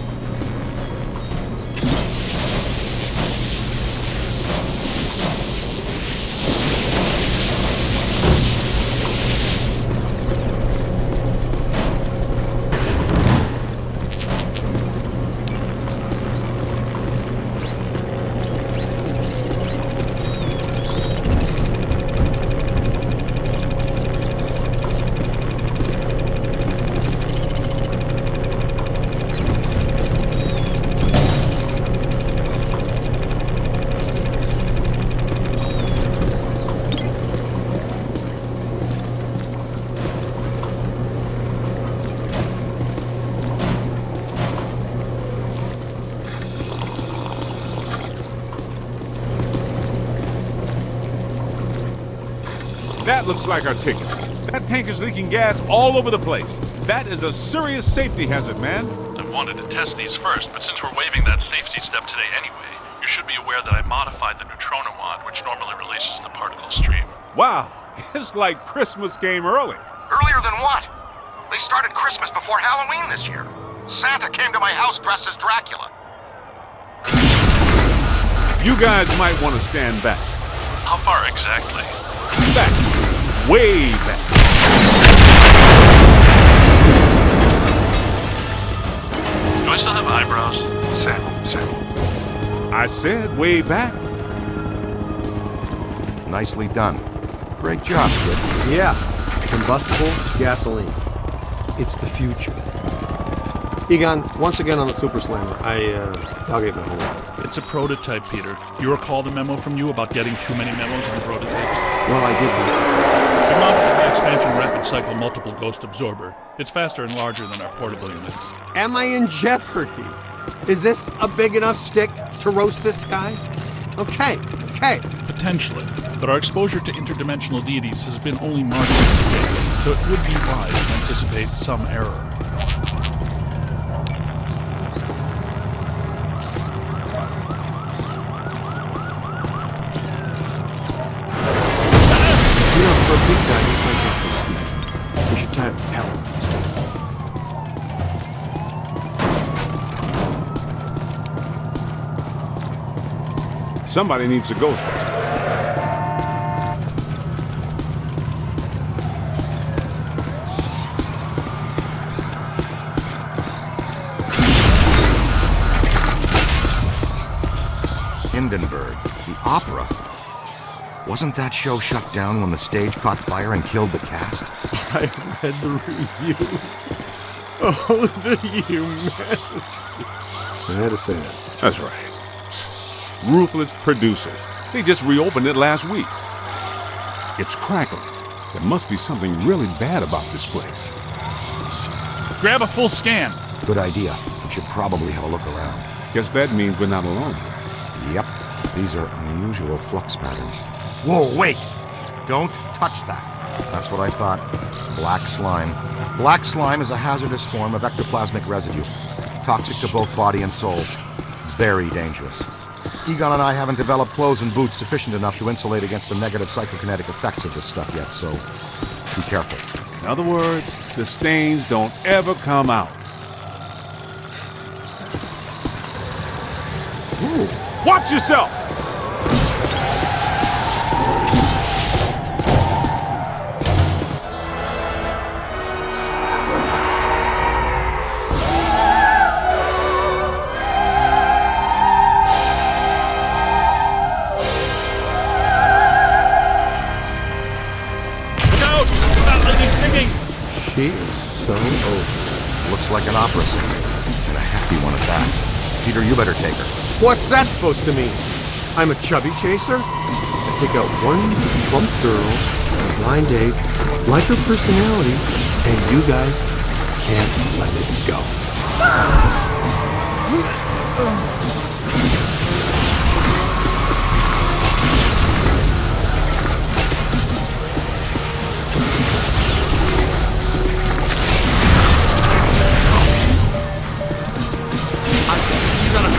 [SPEAKER 12] That looks like our ticket. That tank is leaking gas all over the place. That is a serious safety hazard, man.
[SPEAKER 7] I wanted to test these first, but since we're waiving that safety step today anyway, you should be aware that I modified the neutrino wand, which normally releases the particle stream.
[SPEAKER 12] Wow, it's like Christmas came early.
[SPEAKER 1] Earlier than what? They started Christmas before Halloween this year. Santa came to my house dressed as Dracula.
[SPEAKER 12] You guys might want to stand back.
[SPEAKER 7] How far exactly?
[SPEAKER 12] Back. Way back.
[SPEAKER 7] Do I still have eyebrows?
[SPEAKER 1] Sam.
[SPEAKER 12] I said way back.
[SPEAKER 1] Nicely done. Great job, kid.
[SPEAKER 6] Yeah, combustible gasoline. It's the future. Egon, once again on the Super Slammer. I'll get my hole.
[SPEAKER 2] It's a prototype, Peter. You recall the memo from you about getting too many memos on prototypes?
[SPEAKER 6] Well, I did.
[SPEAKER 2] We mounted the expansion rapid cycle multiple ghost absorber. It's faster and larger than our portable units.
[SPEAKER 6] Am I in jeopardy? Is this a big enough stick to roast this guy? Okay.
[SPEAKER 2] Potentially, but our exposure to interdimensional deities has been only marginal today, so it would be wise to anticipate some error.
[SPEAKER 6] For a big guy, he finds out for sneaky. We should tie a pellet.
[SPEAKER 12] Somebody needs a Ghostbuster.
[SPEAKER 1] Hindenburg, the opera. Wasn't that show shut down when the stage caught fire and killed the cast?
[SPEAKER 6] I read the reviews. Oh, the humanity. I had to say that.
[SPEAKER 12] That's right. Ruthless producers. They just reopened it last week. It's crackling. There must be something really bad about this place.
[SPEAKER 2] Grab a full scan.
[SPEAKER 1] Good idea. Should probably have a look around.
[SPEAKER 12] Guess that means we're not alone.
[SPEAKER 1] Yep. These are unusual flux patterns. Whoa, wait! Don't touch that. That's what I thought. Black slime. Black slime is a hazardous form of ectoplasmic residue. Toxic to both body and soul. Very dangerous. Egon and I haven't developed clothes and boots sufficient enough to insulate against the negative psychokinetic effects of this stuff yet, so be careful.
[SPEAKER 12] In other words, the stains don't ever come out. Ooh. Watch yourself!
[SPEAKER 6] She is so over.
[SPEAKER 1] Looks like an opera singer, and a hefty one at that. Peter, you better take her.
[SPEAKER 6] What's that supposed to mean? I'm a chubby chaser? I take out one plump girl on a blind date, like her personality, and you guys can't let it go.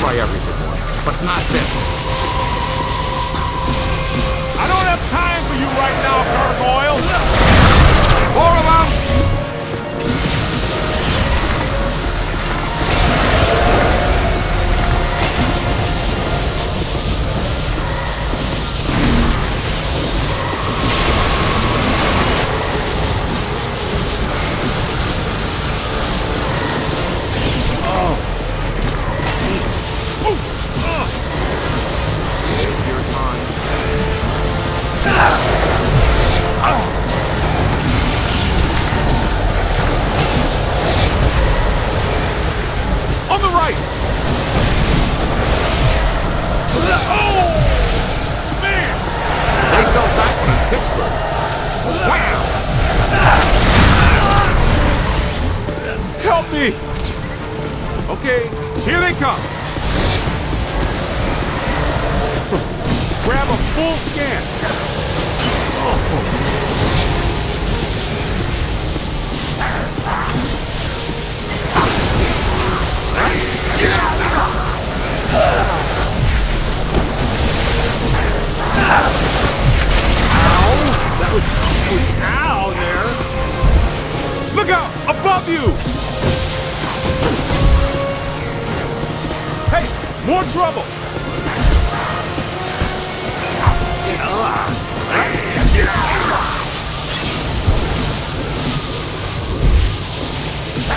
[SPEAKER 1] Try everything once, but not this.
[SPEAKER 12] I don't have time for you right now, gargoyle!
[SPEAKER 1] Four of them!
[SPEAKER 12] Pittsburgh. Wham! Help me! Okay, here they come. Grab a full scan.
[SPEAKER 10] Ow there!
[SPEAKER 12] Look out! Above you! Hey! More trouble!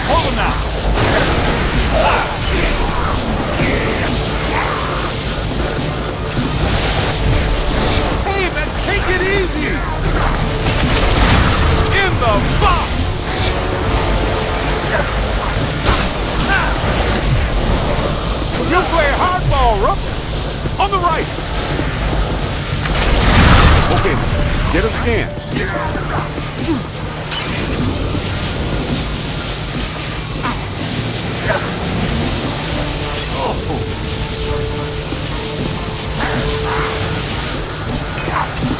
[SPEAKER 2] Hold him now!
[SPEAKER 12] Hey, man, take it easy! In the box! You play hardball, Rook! On the right! Okay, get a stand.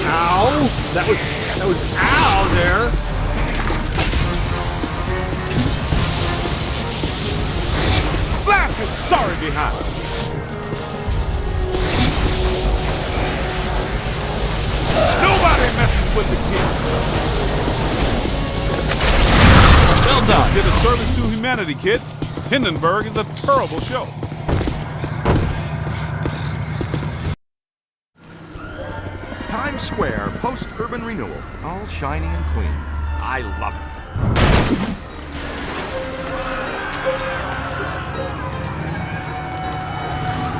[SPEAKER 10] Ow! That was ow there!
[SPEAKER 12] Blast it! Sorry behind. Nobody messes with the kid.
[SPEAKER 2] Well done.
[SPEAKER 12] Did a service to humanity, kid. Hindenburg is a terrible show.
[SPEAKER 1] Times Square post-urban renewal. All shiny and clean. I love it.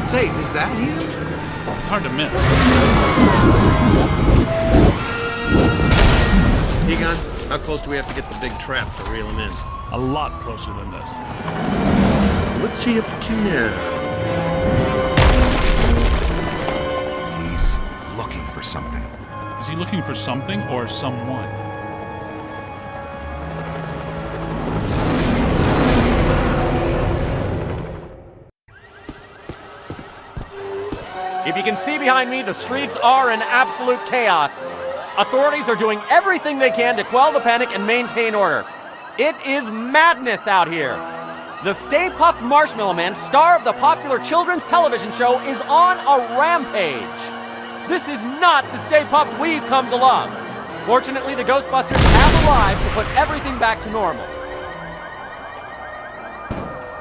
[SPEAKER 6] Say, is that him?
[SPEAKER 2] It's hard to miss.
[SPEAKER 6] Egon, how close do we have to get the big trap to reel him in?
[SPEAKER 2] A lot closer than this.
[SPEAKER 6] What's he up to now?
[SPEAKER 1] He's looking for something.
[SPEAKER 2] Is he looking for something or someone?
[SPEAKER 8] If you can see behind me, the streets are in absolute chaos. Authorities are doing everything they can to quell the panic and maintain order. It is madness out here. The Stay Puft Marshmallow Man, star of the popular children's television show, is on a rampage. This is not the Stay Puft we've come to love. Fortunately, the Ghostbusters have arrived to put everything back to normal.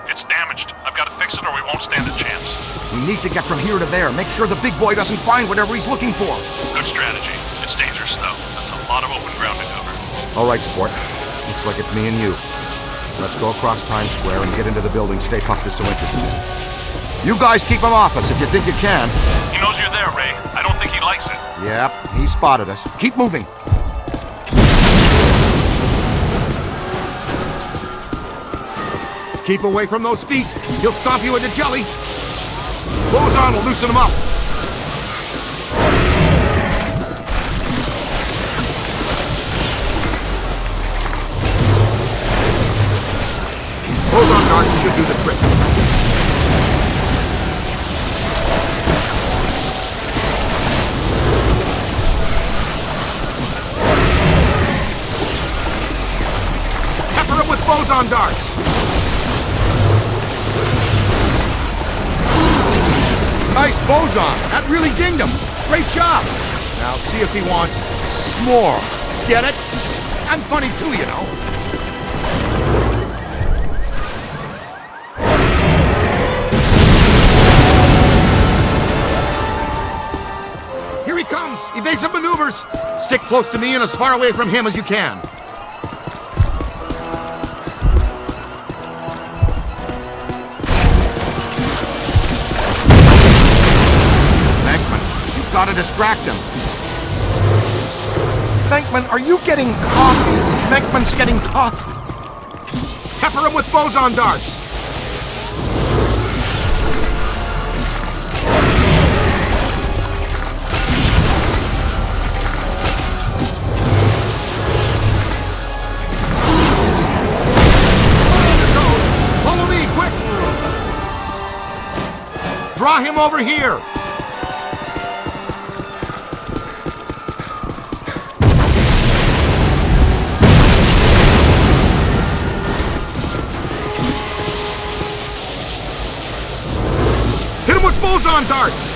[SPEAKER 7] It's damaged. I've got to fix it or we won't stand a chance.
[SPEAKER 1] We need to get from here to there. Make sure the big boy doesn't find whatever he's looking for.
[SPEAKER 7] Good strategy. It's dangerous, though. That's a lot of open ground to cover.
[SPEAKER 1] All right, sport. Looks like it's me and you. Let's go across Times Square and get into the building Stay Puft is so interested in. You guys keep him off us if you think you can.
[SPEAKER 7] He knows you're there, Ray. I don't think he likes it.
[SPEAKER 1] Yep, he spotted us. Keep moving. Keep away from those feet. He'll stomp you into jelly. Boson will loosen him up. Boson darts should do the trick. Pepper him with boson darts. Nice boson. That really dinged him. Great job. Now see if he wants s'more. Get it? I'm funny too, you know. Here he comes. Evasive maneuvers. Stick close to me and as far away from him as you can. Gotta distract him. Venkman, are you getting coffee? Venkman's getting coffee. Pepper him with boson darts. Draw him over here! Hit him with boson darts!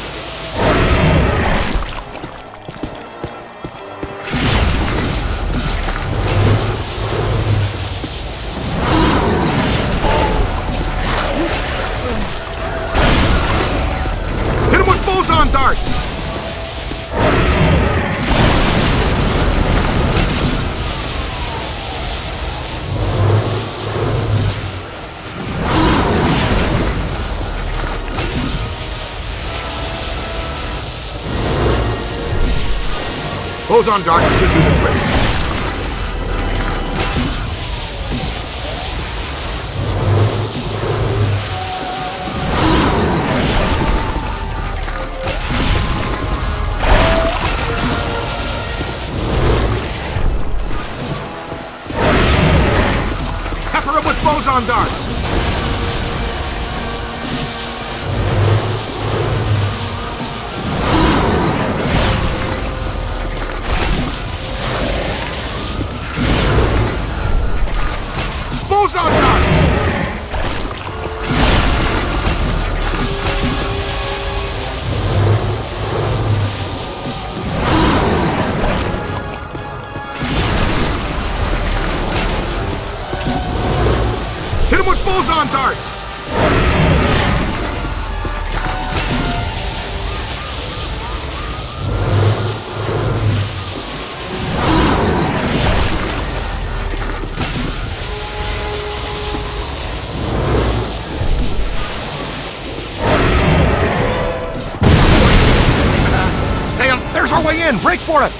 [SPEAKER 1] Boson darts! Boson darts should do the trick. Boson darts! Boson darts! Boson darts! Stay on. There's our way in. Break for it.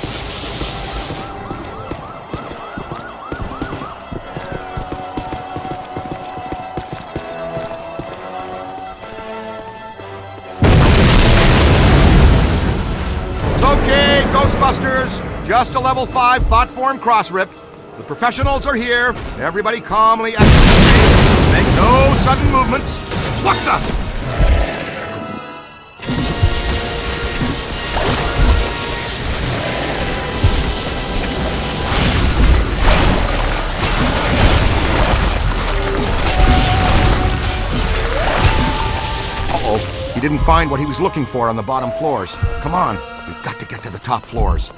[SPEAKER 1] Okay, Ghostbusters, just a level 5 thought form cross rip. The professionals are here. Everybody calmly exit the stage. Make no sudden movements. What the? Uh-oh, he didn't find what he was looking for on the bottom floors. Come on. We've got to get to the top floors.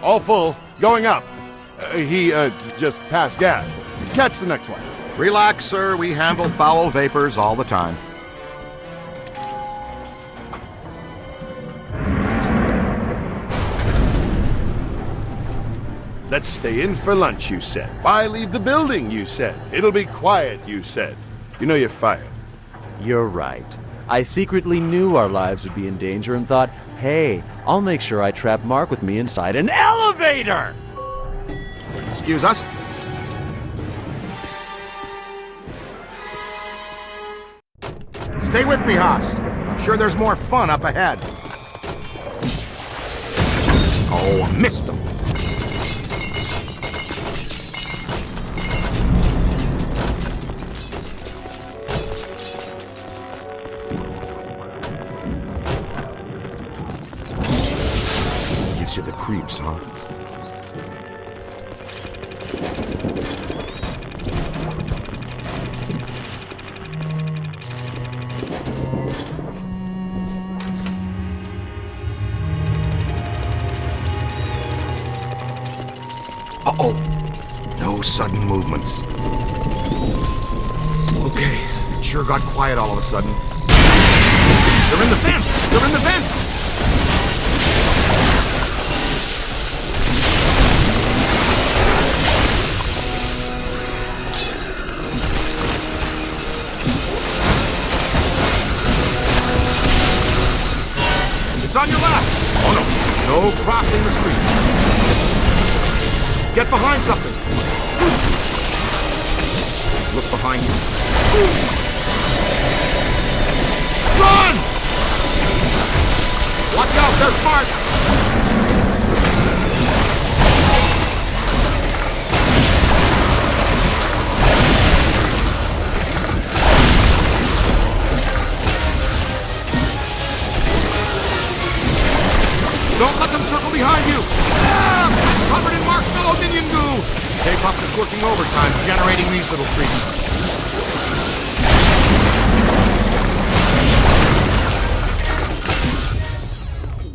[SPEAKER 13] All full. Going up. He just passed gas. Catch the next one.
[SPEAKER 1] Relax, sir. We handle foul vapors all the time.
[SPEAKER 13] Let's stay in for lunch, you said. Why leave the building, you said. It'll be quiet, you said. You know you're fired.
[SPEAKER 14] You're right. I secretly knew our lives would be in danger and thought, hey, I'll make sure I trap Mark with me inside an elevator!
[SPEAKER 1] Excuse us? Stay with me, Haas. I'm sure there's more fun up ahead. Oh, I missed him. Gives you the creeps, huh? Uh-oh. No sudden movements. Okay. It sure got quiet all of a sudden. They're in the vents! They're in the vents! It's on your left! Oh no, no crossing the street. Get behind something. Look behind you. Run! Watch out, they're smart! Don't let them circle behind you! Ah! Covered in marshmallow minion goo! Puft is working overtime, generating these little treats.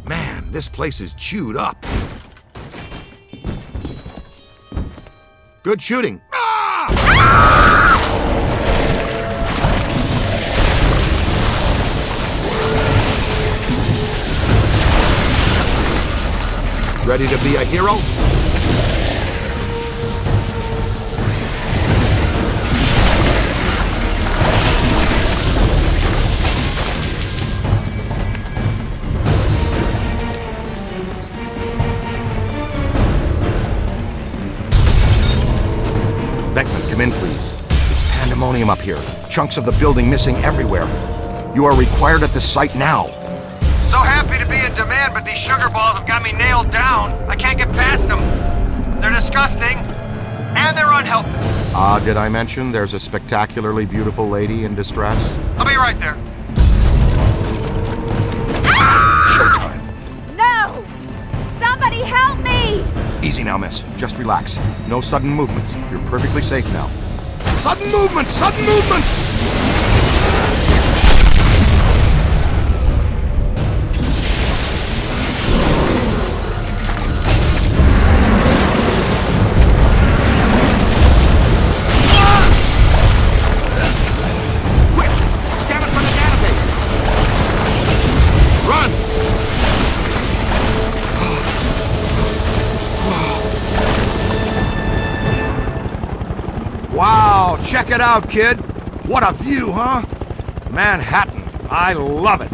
[SPEAKER 1] Man, this place is chewed up. Good shooting. Ah! Ready to be a hero? Beckman, come in, please. It's pandemonium up here. Chunks of the building missing everywhere. You are required at the site now.
[SPEAKER 6] So happy to be in demand, but these sugar balls have got me nailed down. I can't get past them. They're disgusting, and they're unhealthy.
[SPEAKER 1] Did I mention there's a spectacularly beautiful lady in distress?
[SPEAKER 6] I'll be right there.
[SPEAKER 1] Showtime.
[SPEAKER 9] No! Somebody help me!
[SPEAKER 1] Easy now, miss. Just relax. No sudden movements. You're perfectly safe now. Sudden movements! Sudden movements! Wow, check it out, kid. What a view, huh? Manhattan. I love it.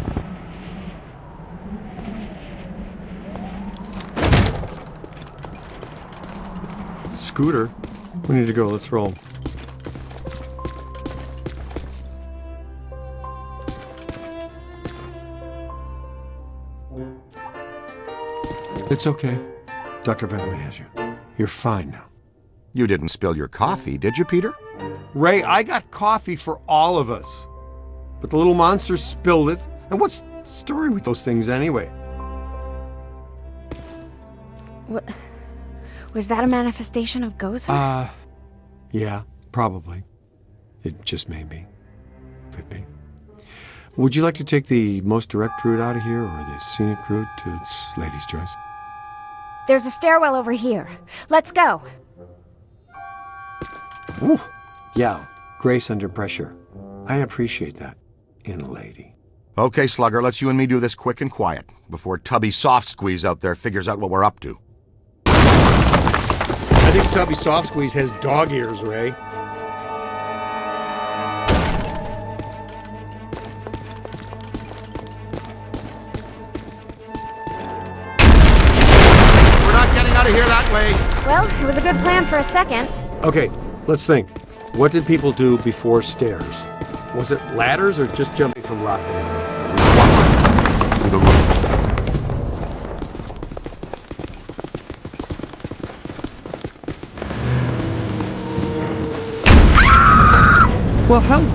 [SPEAKER 6] Scooter? We need to go. Let's roll. It's okay. Dr. Venkman has you. You're fine now.
[SPEAKER 1] You didn't spill your coffee, did you, Peter?
[SPEAKER 6] Ray, I got coffee for all of us. But the little monster spilled it. And what's the story with those things anyway?
[SPEAKER 9] What? Was that a manifestation of Ghoster?
[SPEAKER 6] Yeah, probably. It just may be. Could be. Would you like to take the most direct route out of here or the scenic route? It's lady's choice.
[SPEAKER 9] There's a stairwell over here. Let's go.
[SPEAKER 6] Ooh. Yeah, grace under pressure. I appreciate that in a lady.
[SPEAKER 1] Okay, Slugger, let's you and me do this quick and quiet before Tubby Soft Squeeze out there figures out what we're up to.
[SPEAKER 6] I think Tubby Soft Squeeze has dog ears, Ray.
[SPEAKER 1] We're not getting out of here that way.
[SPEAKER 9] Well, it was a good plan for a second.
[SPEAKER 6] Okay, let's think. What did people do before stairs? Was it ladders or just jumping from rock to rock?
[SPEAKER 1] To the roof.
[SPEAKER 6] Well, hello.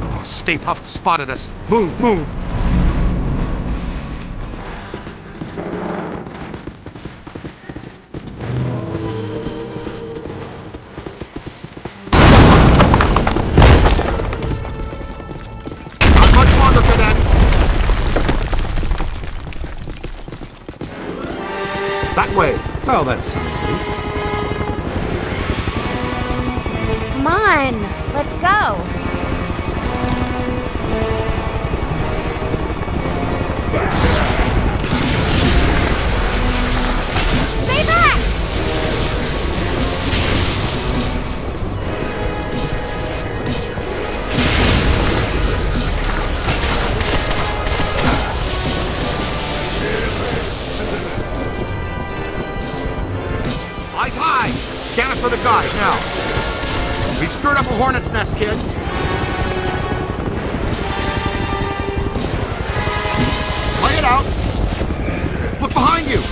[SPEAKER 1] Oh, Stay Puft spotted us. Move, move. That way.
[SPEAKER 6] Well, that's safe.
[SPEAKER 9] Come on, let's go. Stay back!
[SPEAKER 1] for the guys now. We've stirred up a hornet's nest, kid. Play it out. Look behind you.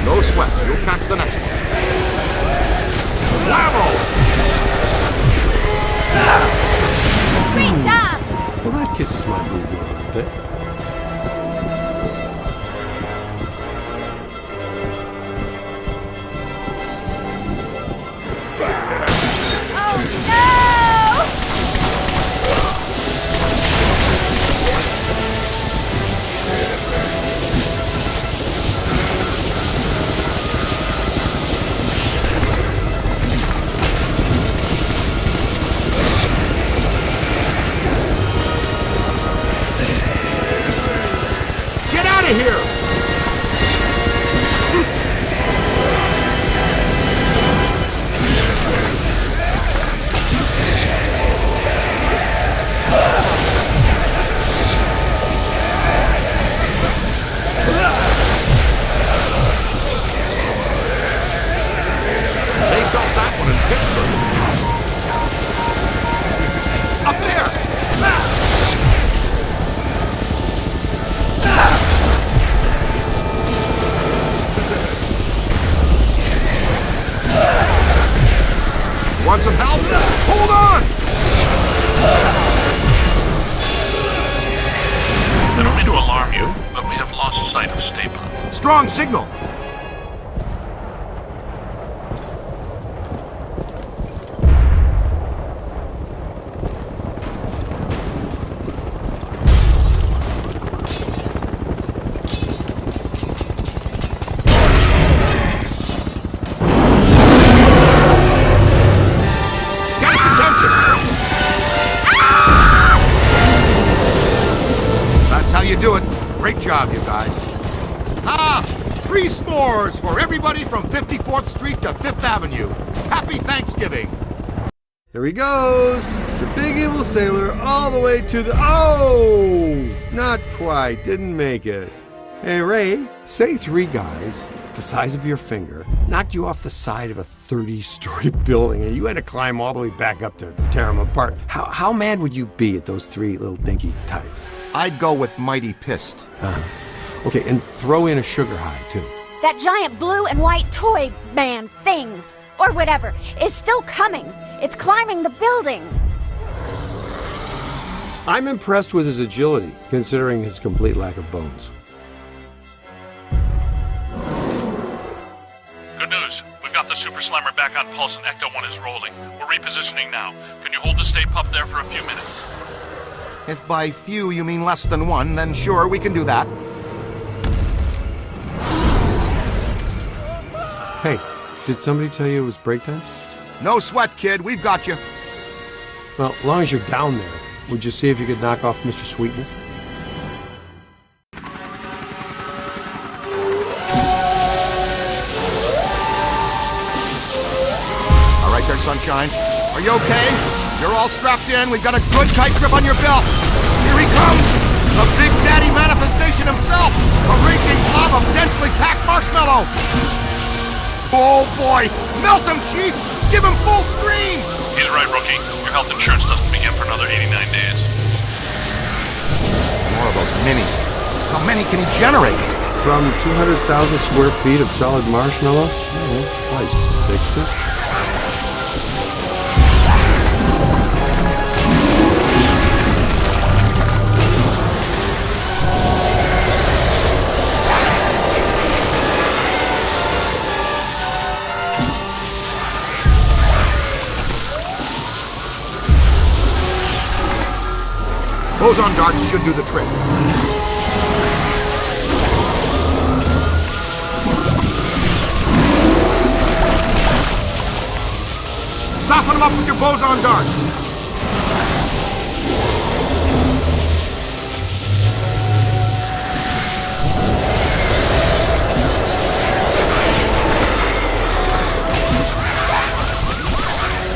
[SPEAKER 1] No sweat. You'll catch the next one. Level!
[SPEAKER 5] Great job!
[SPEAKER 6] Well, that kisses my booty a little bit.
[SPEAKER 1] Here! They built that one in Pittsburgh. Up there! Want some help? Hold on!
[SPEAKER 7] I don't mean to alarm you, but we have lost sight of Saber.
[SPEAKER 1] Strong signal! Do it. Great job, you guys. Free s'mores for everybody from 54th Street to 5th Avenue. Happy Thanksgiving.
[SPEAKER 6] There he goes. The big evil sailor all the way to the... Oh! Not quite. Didn't make it. Hey, Ray, say 3 guys the size of your finger knocked you off the side of a 30-story building and you had to climb all the way back up to tear them apart. How mad would you be at those 3 little dinky types?
[SPEAKER 1] I'd go with mighty pissed.
[SPEAKER 6] Okay, and throw in a sugar high, too.
[SPEAKER 9] That giant blue and white toy man thing, or whatever, is still coming. It's climbing the building.
[SPEAKER 6] I'm impressed with his agility, considering his complete lack of bones.
[SPEAKER 7] Good news. We've got the Super Slammer back on pulse and Ecto-1 is rolling. We're repositioning now. Can you hold the stay puff there for a few minutes?
[SPEAKER 1] If by few you mean less than 1, then sure, we can do that.
[SPEAKER 6] Hey, did somebody tell you it was break time?
[SPEAKER 1] No sweat, kid. We've got you.
[SPEAKER 6] Well, as long as you're down there, would you see if you could knock off Mr. Sweetness?
[SPEAKER 1] All right there, Sunshine. Are you okay? You're all strapped in. We've got a good tight grip on your belt. Here he comes! The Big Daddy manifestation himself! A raging blob of densely packed marshmallow! Oh boy! Melt him, Chief! Give him full screen!
[SPEAKER 7] He's right, Rookie. Your health insurance doesn't begin for another 89 days.
[SPEAKER 1] More of those minis. How many can he generate?
[SPEAKER 6] From 200,000 square feet of solid marshmallow? Probably 60.
[SPEAKER 1] Boson darts should do the trick. Loosen them up with your boson darts.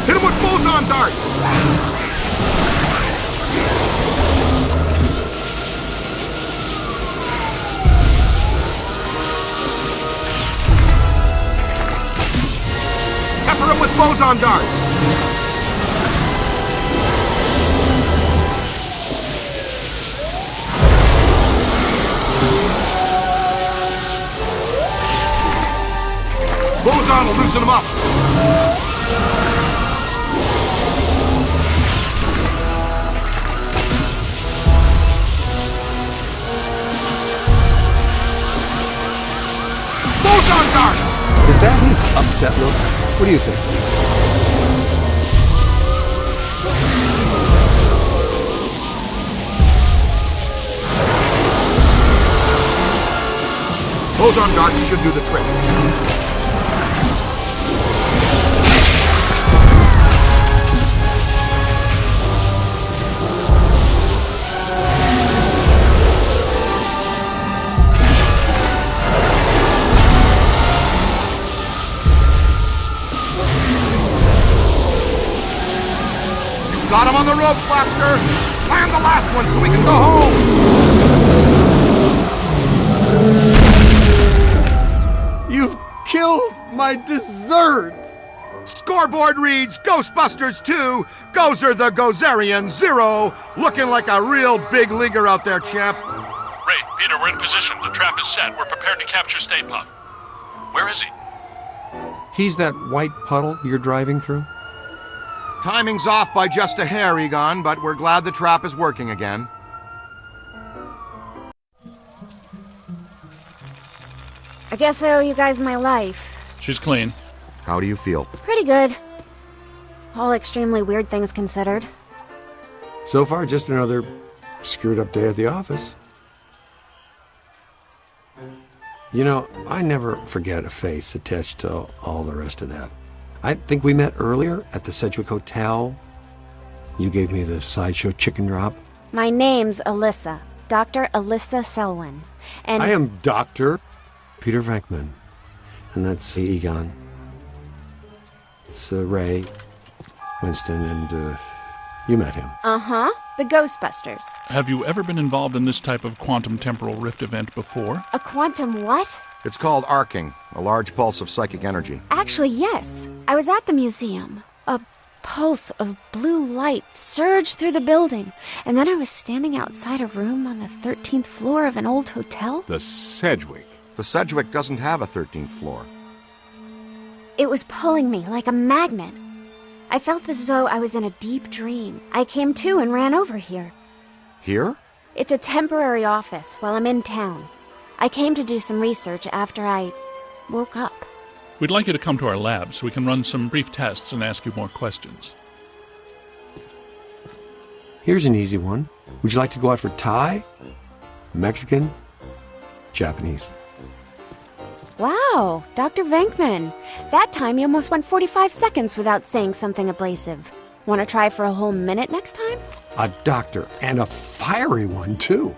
[SPEAKER 1] Hit him with boson darts. Pepper him with boson darts. Boson will loosen him up. Boson darts!
[SPEAKER 6] Is that his upset look? What do you think?
[SPEAKER 1] Boson darts should do the trick. Got him on the ropes, Lobster! Plan the last one so we can go home!
[SPEAKER 6] You've killed my dessert!
[SPEAKER 1] Scoreboard reads Ghostbusters 2, Gozer the Gozerian 0. Looking like a real big leaguer out there, champ.
[SPEAKER 7] Great, Peter, we're in position. The trap is set. We're prepared to capture Stay Puft. Where is he?
[SPEAKER 6] He's that white puddle you're driving through?
[SPEAKER 1] Timing's off by just a hair, Egon, but we're glad the trap is working again.
[SPEAKER 9] I guess I owe you guys my life.
[SPEAKER 2] She's clean.
[SPEAKER 1] How do you feel?
[SPEAKER 9] Pretty good. All extremely weird things considered.
[SPEAKER 6] So far, just another screwed up day at the office. You know, I never forget a face attached to all the rest of that. I think we met earlier at the Sedgwick Hotel. You gave me the sideshow chicken drop.
[SPEAKER 9] My name's Alyssa. Dr. Alyssa Selwyn. And
[SPEAKER 6] I am Dr. Peter Venkman. And that's Egon. It's Ray, Winston, and you met him.
[SPEAKER 9] Uh-huh. The Ghostbusters.
[SPEAKER 2] Have you ever been involved in this type of quantum temporal rift event before?
[SPEAKER 9] A quantum what?
[SPEAKER 1] It's called arcing, a large pulse of psychic energy.
[SPEAKER 9] Actually, yes. I was at the museum. A pulse of blue light surged through the building, and then I was standing outside a room on the 13th floor of an old hotel.
[SPEAKER 12] The Sedgwick.
[SPEAKER 1] The Sedgwick doesn't have a 13th floor.
[SPEAKER 9] It was pulling me like a magnet. I felt as though I was in a deep dream. I came to and ran over here.
[SPEAKER 1] Here?
[SPEAKER 9] It's a temporary office while I'm in town. I came to do some research after I woke up.
[SPEAKER 2] We'd like you to come to our lab so we can run some brief tests and ask you more questions.
[SPEAKER 6] Here's an easy one. Would you like to go out for Thai? Mexican? Japanese?
[SPEAKER 9] Wow, Dr. Venkman. That time you almost went 45 seconds without saying something abrasive. Want to try for a whole minute next time?
[SPEAKER 6] A doctor, and a fiery one, too.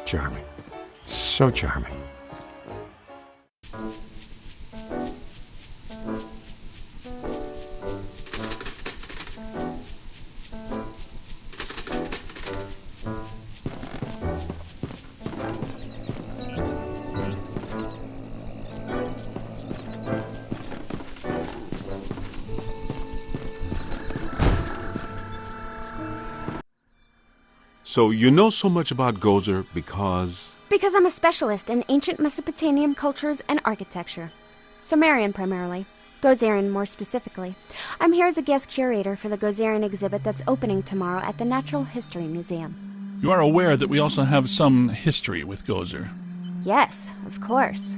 [SPEAKER 6] Charming. So charming.
[SPEAKER 12] So you know so much about Gozer because...
[SPEAKER 9] Because I'm a specialist in ancient Mesopotamian cultures and architecture. Sumerian primarily. Gozerian more specifically. I'm here as a guest curator for the Gozerian exhibit that's opening tomorrow at the Natural History Museum.
[SPEAKER 2] You are aware that we also have some history with Gozer.
[SPEAKER 9] Yes, of course.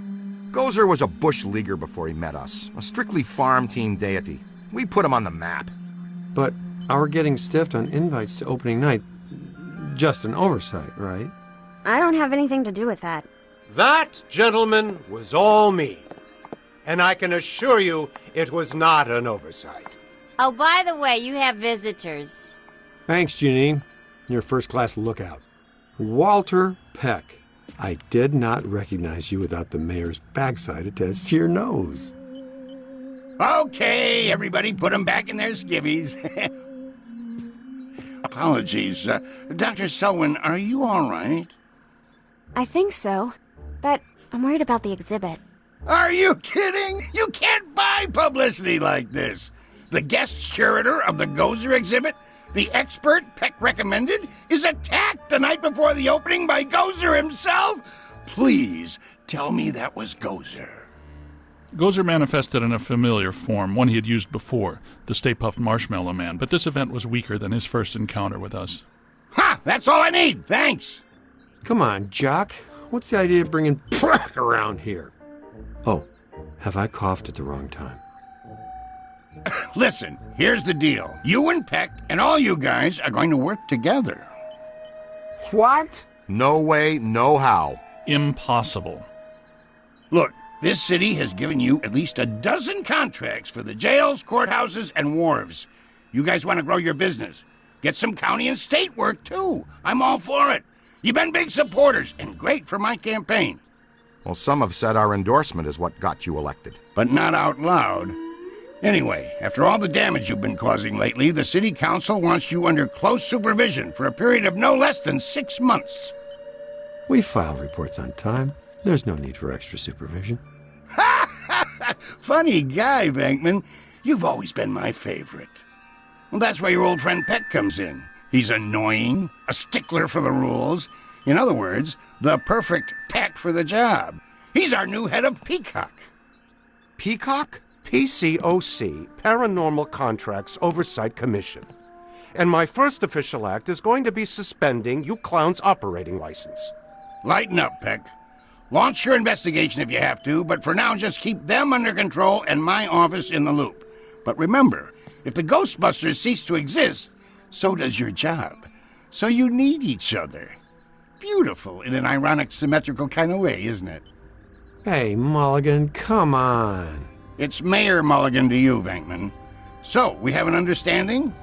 [SPEAKER 1] Gozer was a bush leaguer before he met us. A strictly farm team deity. We put him on the map.
[SPEAKER 6] But our getting stiffed on invites to opening night, just an oversight, right?
[SPEAKER 9] I don't have anything to do with that.
[SPEAKER 10] That, gentlemen, was all me. And I can assure you it was not an oversight.
[SPEAKER 5] Oh, by the way, you have visitors.
[SPEAKER 6] Thanks, Janine. You're a first-class lookout. Walter Peck. I did not recognize you without the mayor's backside attached to your nose.
[SPEAKER 10] Okay, everybody put them back in their skivvies. Apologies. Dr. Selwyn, are you all right?
[SPEAKER 9] I think so, but I'm worried about the exhibit.
[SPEAKER 10] Are you kidding? You can't buy publicity like this. The guest curator of the Gozer exhibit, the expert Peck recommended, is attacked the night before the opening by Gozer himself? Please tell me that was Gozer.
[SPEAKER 2] Gozer manifested in a familiar form, one he had used before, the Stay Puft Marshmallow Man, but this event was weaker than his first encounter with us.
[SPEAKER 10] Ha! That's all I need, thanks!
[SPEAKER 6] Come on, Jock. What's the idea of bringing Peck around here? Oh, have I coughed at the wrong time?
[SPEAKER 10] Listen, here's the deal. You and Peck and all you guys are going to work together.
[SPEAKER 6] What?
[SPEAKER 1] No way, no how.
[SPEAKER 2] Impossible.
[SPEAKER 10] Look, this city has given you at least a dozen contracts for the jails, courthouses, and wharves. You guys want to grow your business. Get some county and state work, too. I'm all for it. You've been big supporters, and great for my campaign.
[SPEAKER 1] Well, some have said our endorsement is what got you elected.
[SPEAKER 10] But not out loud. Anyway, after all the damage you've been causing lately, the city council wants you under close supervision for a period of no less than 6 months.
[SPEAKER 6] We file reports on time. There's no need for extra supervision.
[SPEAKER 10] Funny guy, Venkman. You've always been my favorite. Well, that's where your old friend Peck comes in. He's annoying, a stickler for the rules. In other words, the perfect Peck for the job. He's our new head of Peacock.
[SPEAKER 1] Peacock?
[SPEAKER 15] PCOC, Paranormal Contracts Oversight Commission. And my first official act is going to be suspending you clowns' operating license.
[SPEAKER 10] Lighten up, Peck. Launch your investigation if you have to, but for now just keep them under control and my office in the loop. But remember, if the Ghostbusters cease to exist, so does your job. So you need each other. Beautiful in an ironic, symmetrical kind of way, isn't it?
[SPEAKER 6] Hey, Mulligan, come on.
[SPEAKER 10] It's Mayor Mulligan to you, Venkman. So, we have an understanding?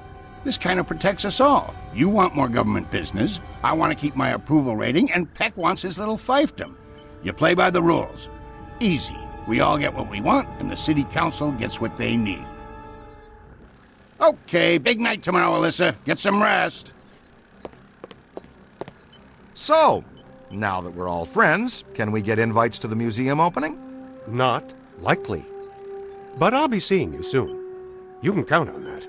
[SPEAKER 10] This kind of protects us all. You want more government business, I want to keep my approval rating, and Peck wants his little fiefdom. You play by the rules. Easy. We all get what we want, and the city council gets what they need. Okay, big night tomorrow, Alyssa. Get some rest.
[SPEAKER 1] So, now that we're all friends, can we get invites to the museum opening?
[SPEAKER 15] Not likely. But I'll be seeing you soon. You can count on that.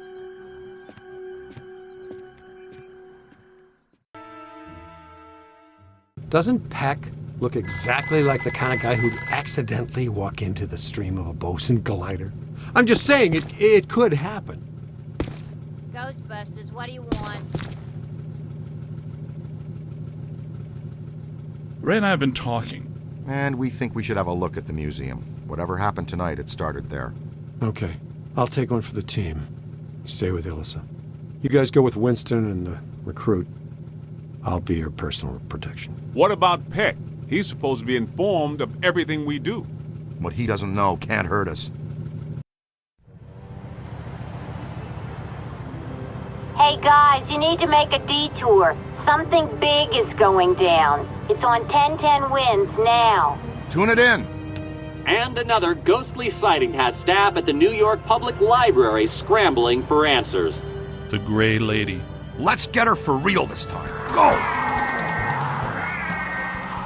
[SPEAKER 6] Doesn't Peck look exactly like the kind of guy who'd accidentally walk into the stream of a bosun glider? I'm just saying, it could happen.
[SPEAKER 5] Ghostbusters, what do you want?
[SPEAKER 2] Ray and I have been talking.
[SPEAKER 1] And we think we should have a look at the museum. Whatever happened tonight, it started there.
[SPEAKER 6] Okay. I'll take one for the team. Stay with Alyssa. You guys go with Winston and the recruit. I'll be your personal protection.
[SPEAKER 12] What about Peck? He's supposed to be informed of everything we do.
[SPEAKER 1] What he doesn't know can't hurt us.
[SPEAKER 5] Hey guys, you need to make a detour. Something big is going down. It's on 1010 Winds now.
[SPEAKER 1] Tune it in.
[SPEAKER 8] And another ghostly sighting has staff at the New York Public Library scrambling for answers.
[SPEAKER 2] The Gray Lady.
[SPEAKER 1] Let's get her for real this time. Go!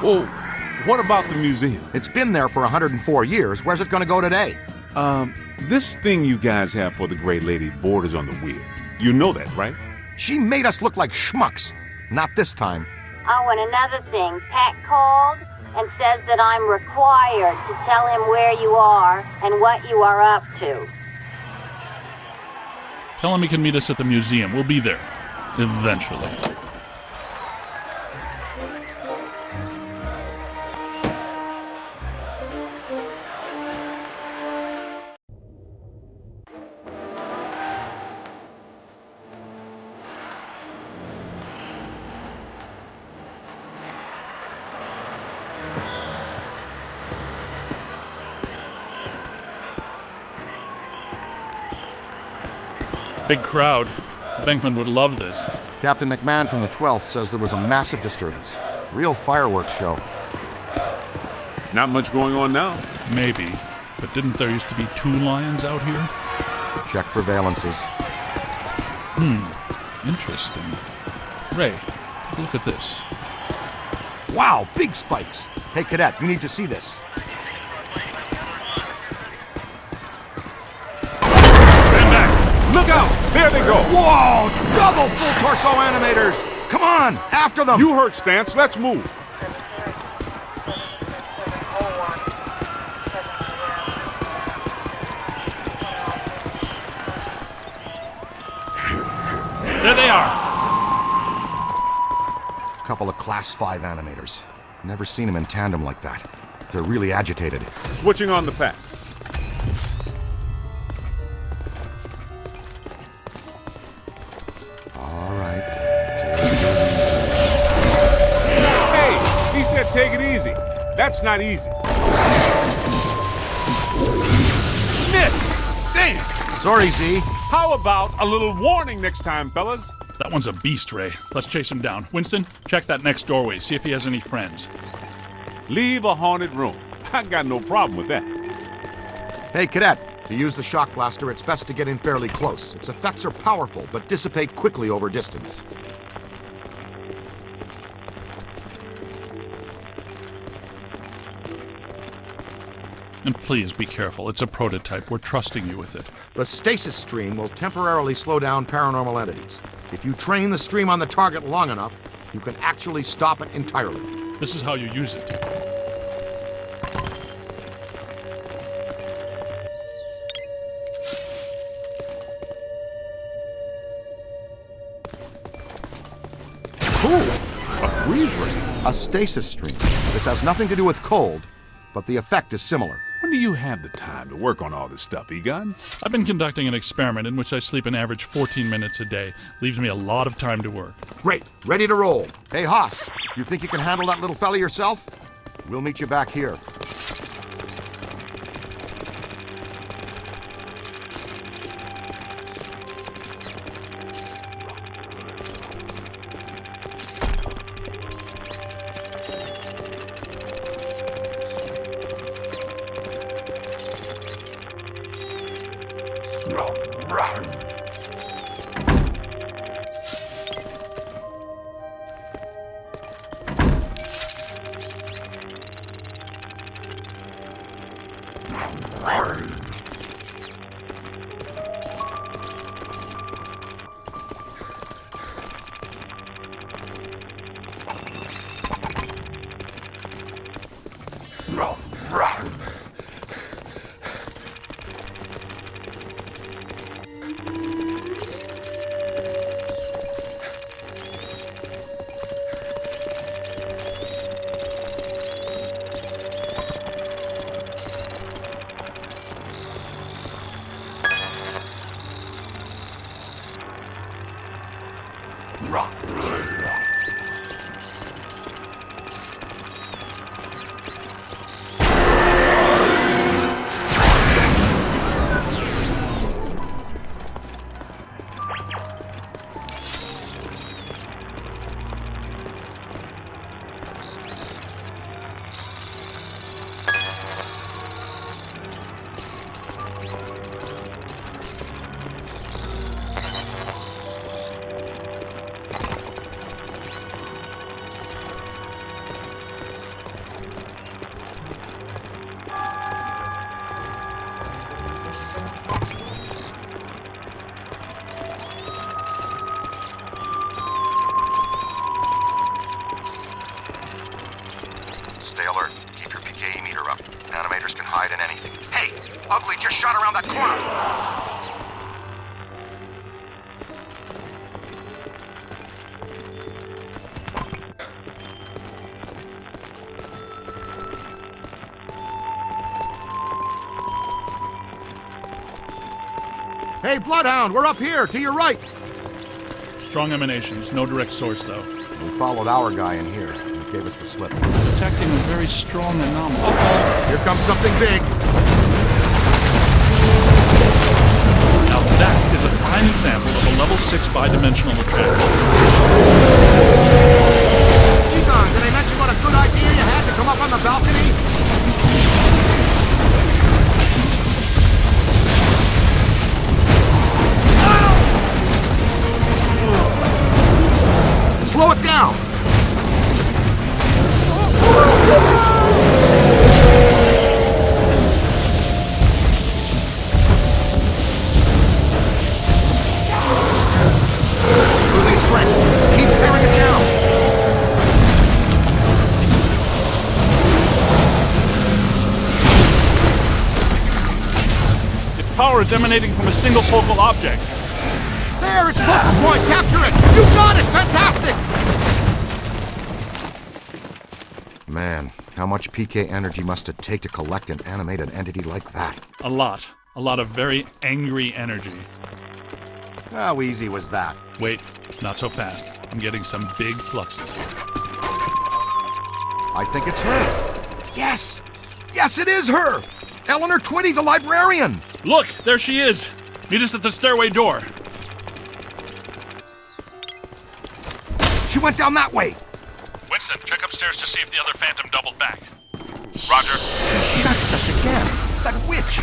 [SPEAKER 12] Whoa, what about the museum?
[SPEAKER 1] It's been there for 104 years. Where's it gonna go today?
[SPEAKER 12] This thing you guys have for the Gray Lady borders on the weird. You know that, right?
[SPEAKER 1] She made us look like schmucks. Not this time.
[SPEAKER 5] Oh, and another thing. Pat called and says that I'm required to tell him where you are and what you are up to.
[SPEAKER 2] Tell him he can meet us at the museum. We'll be there. Eventually. Big crowd. Venkman would love this.
[SPEAKER 1] Captain McMahon from the 12th says there was a massive disturbance. Real fireworks show.
[SPEAKER 12] Not much going on now.
[SPEAKER 2] Maybe. But didn't there used to be 2 lions out here?
[SPEAKER 1] Check for valences.
[SPEAKER 2] Interesting. Ray, take a look at this.
[SPEAKER 1] Wow, big spikes. Hey, Cadet, you need to see this.
[SPEAKER 12] Stand back! Look out! There they go!
[SPEAKER 1] Whoa! Double full torso animators! Come on, after them!
[SPEAKER 12] You heard Stance, let's move.
[SPEAKER 2] There they are!
[SPEAKER 1] Couple of Class 5 animators. Never seen them in tandem like that. They're really agitated.
[SPEAKER 12] Switching on the pack.
[SPEAKER 1] All right.
[SPEAKER 12] Hey, he said take it easy. That's not easy. Miss! Damn!
[SPEAKER 1] Sorry, Z.
[SPEAKER 12] How about a little warning next time, fellas?
[SPEAKER 2] That one's a beast, Ray. Let's chase him down. Winston, check that next doorway. See if he has any friends.
[SPEAKER 12] Leave a haunted room. I got no problem with that.
[SPEAKER 1] Hey, Cadet. To use the shock blaster, it's best to get in fairly close. Its effects are powerful, but dissipate quickly over distance.
[SPEAKER 2] And please be careful. It's a prototype. We're trusting you with it.
[SPEAKER 1] The stasis stream will temporarily slow down paranormal entities. If you train the stream on the target long enough, you can actually stop it entirely.
[SPEAKER 2] This is how you use it.
[SPEAKER 1] Cool! A freeze ray. A stasis stream. This has nothing to do with cold, but the effect is similar.
[SPEAKER 12] When do you have the time to work on all this stuff, Egon?
[SPEAKER 2] I've been conducting an experiment in which I sleep an average 14 minutes a day. Leaves me a lot of time to work.
[SPEAKER 1] Great. Ready to roll. Hey, Haas, you think you can handle that little fella yourself? We'll meet you back here. Stay alert. Keep your PKE meter up. Animators can hide in anything. Hey! Ugly just shot around that corner! Hey, Bloodhound, we're up here, to your right!
[SPEAKER 2] Strong emanations, no direct source, though.
[SPEAKER 1] We followed our guy in here. He gave us the slip.
[SPEAKER 2] Detecting a very strong anomaly.
[SPEAKER 1] Uh-oh! Here comes something big!
[SPEAKER 2] Now That is a fine example of a level 6 bidimensional attraction.
[SPEAKER 1] Egon, did I mention what a good idea you had to come up on the balcony? Slow it down! Losing strength. Keep tearing it down.
[SPEAKER 2] Its power is emanating from a single focal object.
[SPEAKER 1] There, it's focal point! Capture it! You got it! Fantastic! Man, how much PK energy must it take to collect and animate an entity like that?
[SPEAKER 2] A lot. A lot of very angry energy.
[SPEAKER 1] How easy was that?
[SPEAKER 2] Wait, not so fast. I'm getting some big fluxes here.
[SPEAKER 1] I think it's her. Yes! Yes, it is her! Eleanor Twitty, the librarian!
[SPEAKER 2] Look, there she is! Meet us at the stairway door.
[SPEAKER 1] She went down that way!
[SPEAKER 7] Winston, check upstairs to see if the other phantom doubled back. Roger.
[SPEAKER 1] She touched us again! That witch!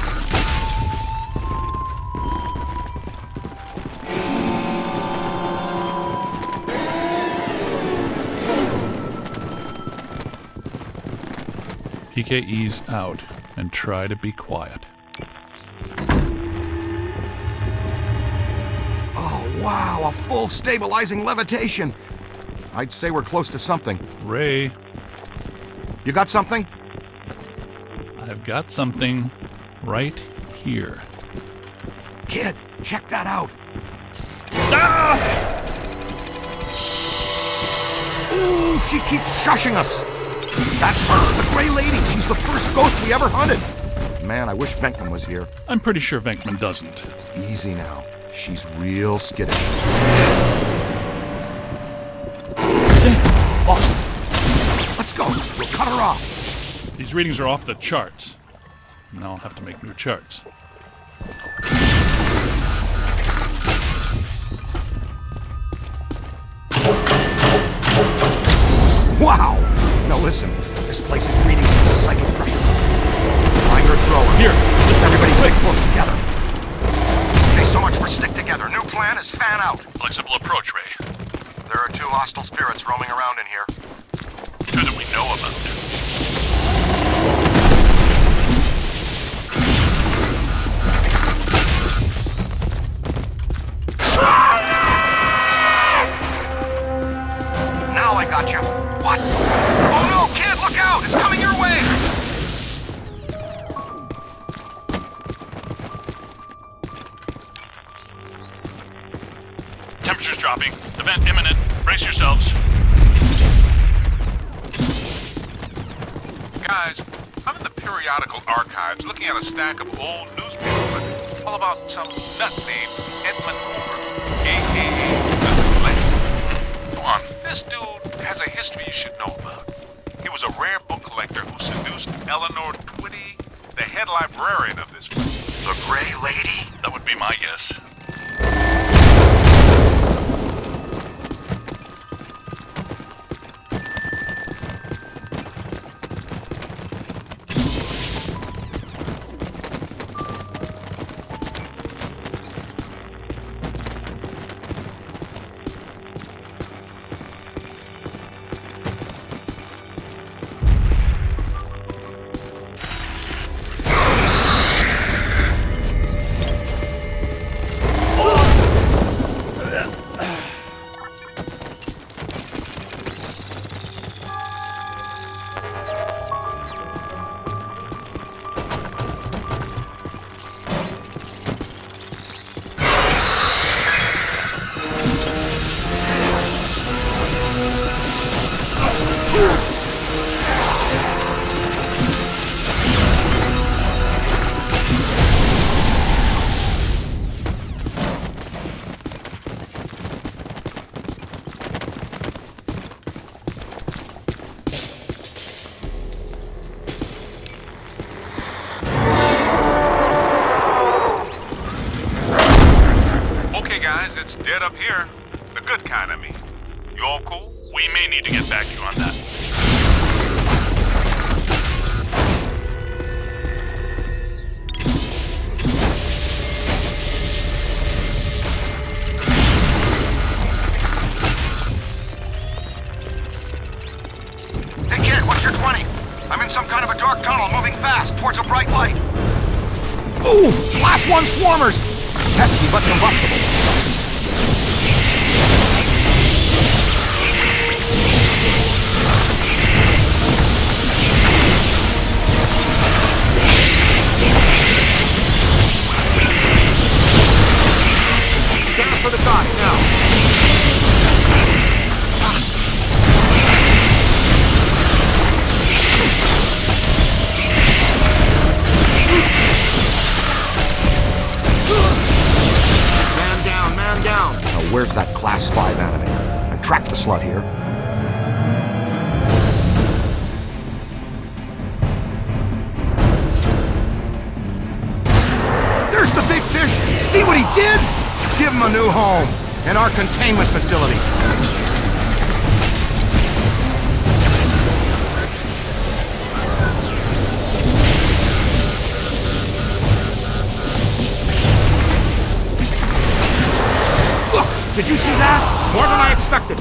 [SPEAKER 2] PK, ease out and try to be quiet.
[SPEAKER 1] Oh, wow, a full stabilizing levitation! I'd say we're close to something.
[SPEAKER 2] Ray.
[SPEAKER 1] You got something?
[SPEAKER 2] I've got something right here.
[SPEAKER 1] Kid, check that out.
[SPEAKER 2] Ah!
[SPEAKER 1] Ooh, she keeps shushing us. That's her, the Gray Lady. She's the first ghost we ever hunted. Man, I wish Venkman was here.
[SPEAKER 2] I'm pretty sure Venkman doesn't.
[SPEAKER 1] Easy now. She's real skittish.
[SPEAKER 2] Damn, lost her.
[SPEAKER 1] Let's go. We'll cut her off.
[SPEAKER 2] These readings are off the charts. Now I'll have to make new charts.
[SPEAKER 1] Wow! Now listen, this place is reading some psychic pressure. Find her thrower.
[SPEAKER 2] Here,
[SPEAKER 1] just everybody stay close together. Okay, so much for stick together. New plan is fan out.
[SPEAKER 7] Flexible approach, Ray.
[SPEAKER 1] There are 2 hostile spirits roaming around in here.
[SPEAKER 7] Two that we know about.
[SPEAKER 1] Now I got you. What? Oh no, kid, look out! It's coming your way!
[SPEAKER 7] Temperature's dropping. Event imminent. Brace yourselves. Guys, I'm in the periodical archives looking at a stack of old newspaper clippings all about some nut named Edmund Hoover, a.k.a. the Collector. Go on. This dude has a history you should know about. He was a rare book collector who seduced Eleanor Twitty, the head librarian of this place.
[SPEAKER 1] The Gray Lady?
[SPEAKER 7] That would be my guess.
[SPEAKER 11] Dead up here. The good kind of me. You all cool?
[SPEAKER 2] We may need to get back to you on that.
[SPEAKER 1] Hey kid, what's your 20? I'm in some kind of a dark tunnel moving fast towards a bright light. Ooh! Class 1 swarmers! Pesky but combustible. Scanner for the guy, now. Man down. Now where's that Class 5 animator? I tracked the slut here. There's the big fish! See what he did? Give him a new home. In our containment facility. Did you see that? More than I expected.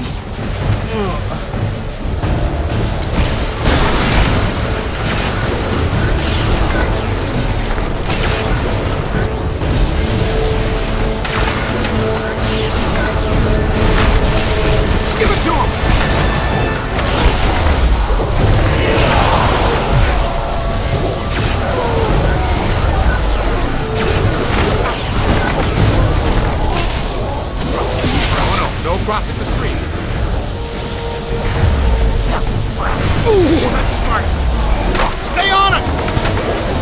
[SPEAKER 1] Give it to him! No crossing the street. Ooh, that smarts. Stay on it!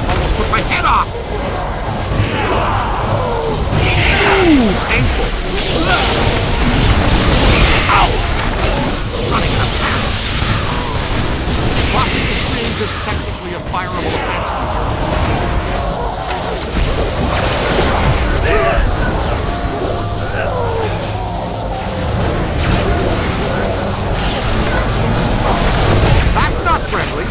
[SPEAKER 1] Almost took my head off. Ooh, painful. Ow! Running out of path. Crossing the streams is technically a fireable offense. That's not friendly.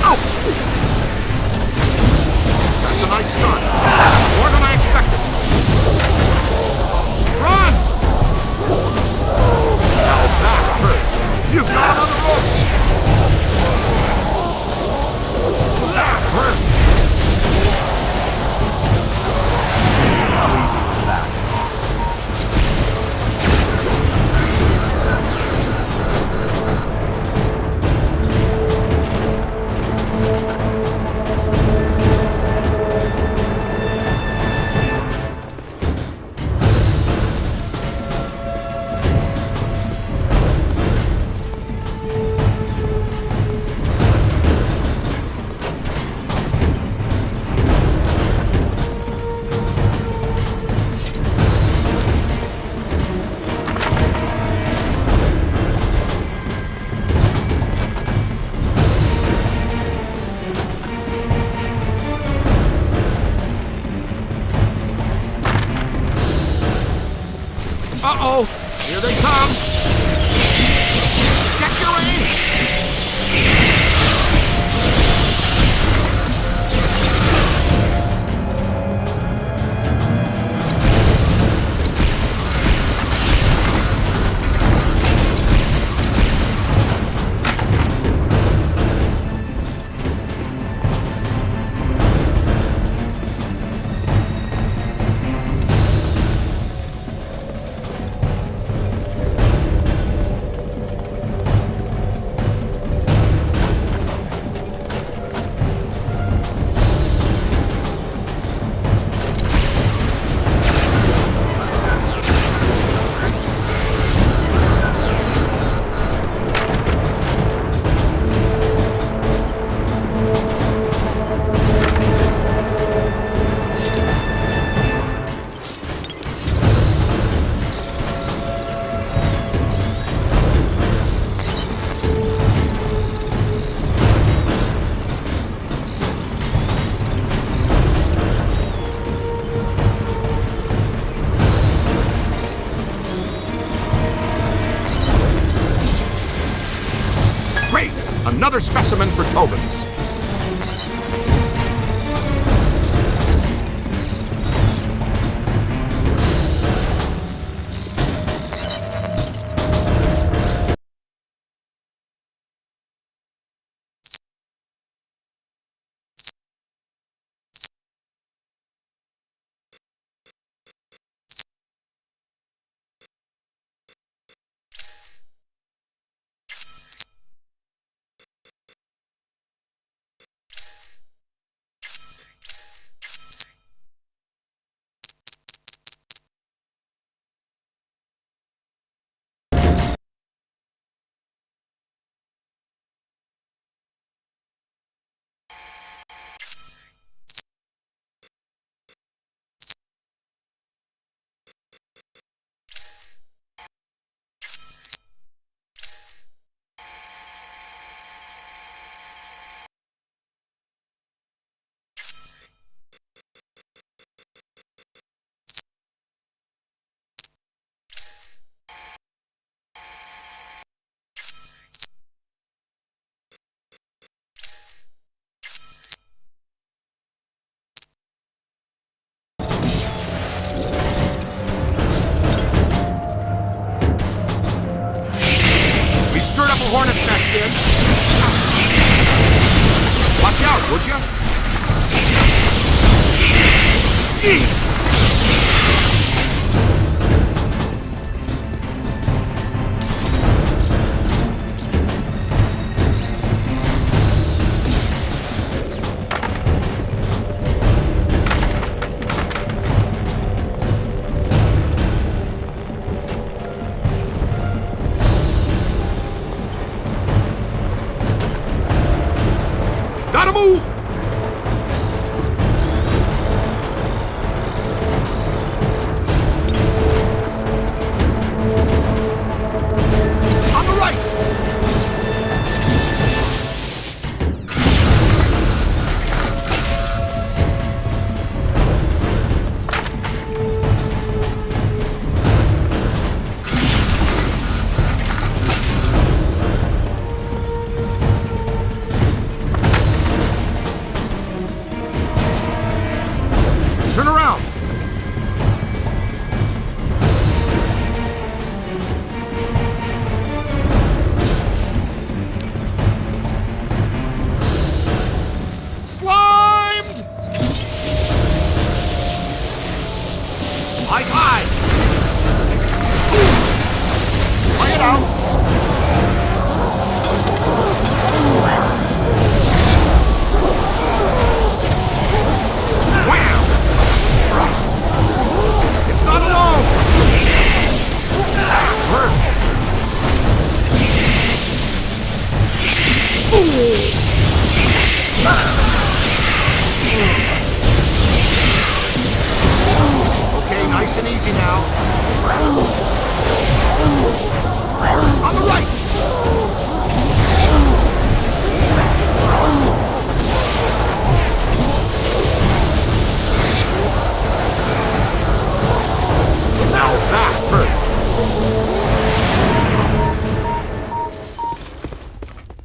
[SPEAKER 1] Ow! That's a nice start. More than I expected. Run! Now that hurt. You've got another rope. That hurt. How easy was that? Uh-oh! Here they come! Check your aim! Another specimen for Tobin's. Hornet's nest, kid. Watch out, would you? Gotta move! On the right! Turn around! Slimed! Eyes high! Lay it out! Wham! It's not alone! Okay, nice and easy now. On the right! Now that hurt.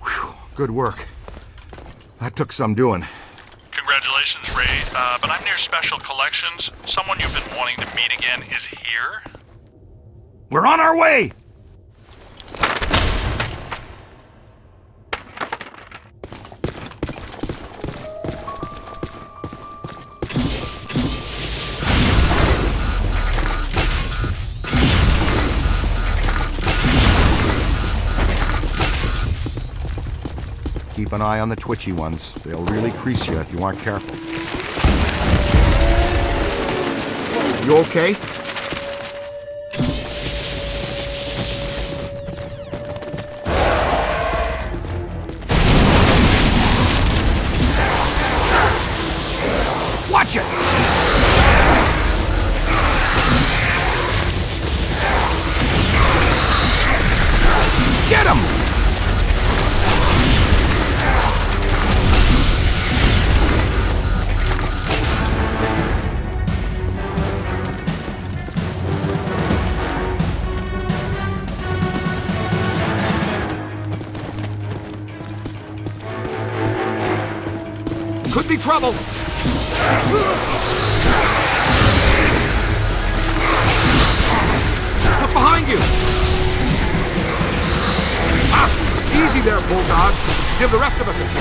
[SPEAKER 1] Whew, good work. That took some doing.
[SPEAKER 2] Congratulations, Ray. But I'm near Special Collections. Someone you've been wanting to meet again is here.
[SPEAKER 1] We're on our way! Keep an eye on the twitchy ones. They'll really crease you if you aren't careful. You okay? Watch it! Get him! be trouble! Look behind you! Ah! Easy there, Bulldog. Give the rest of us a chance.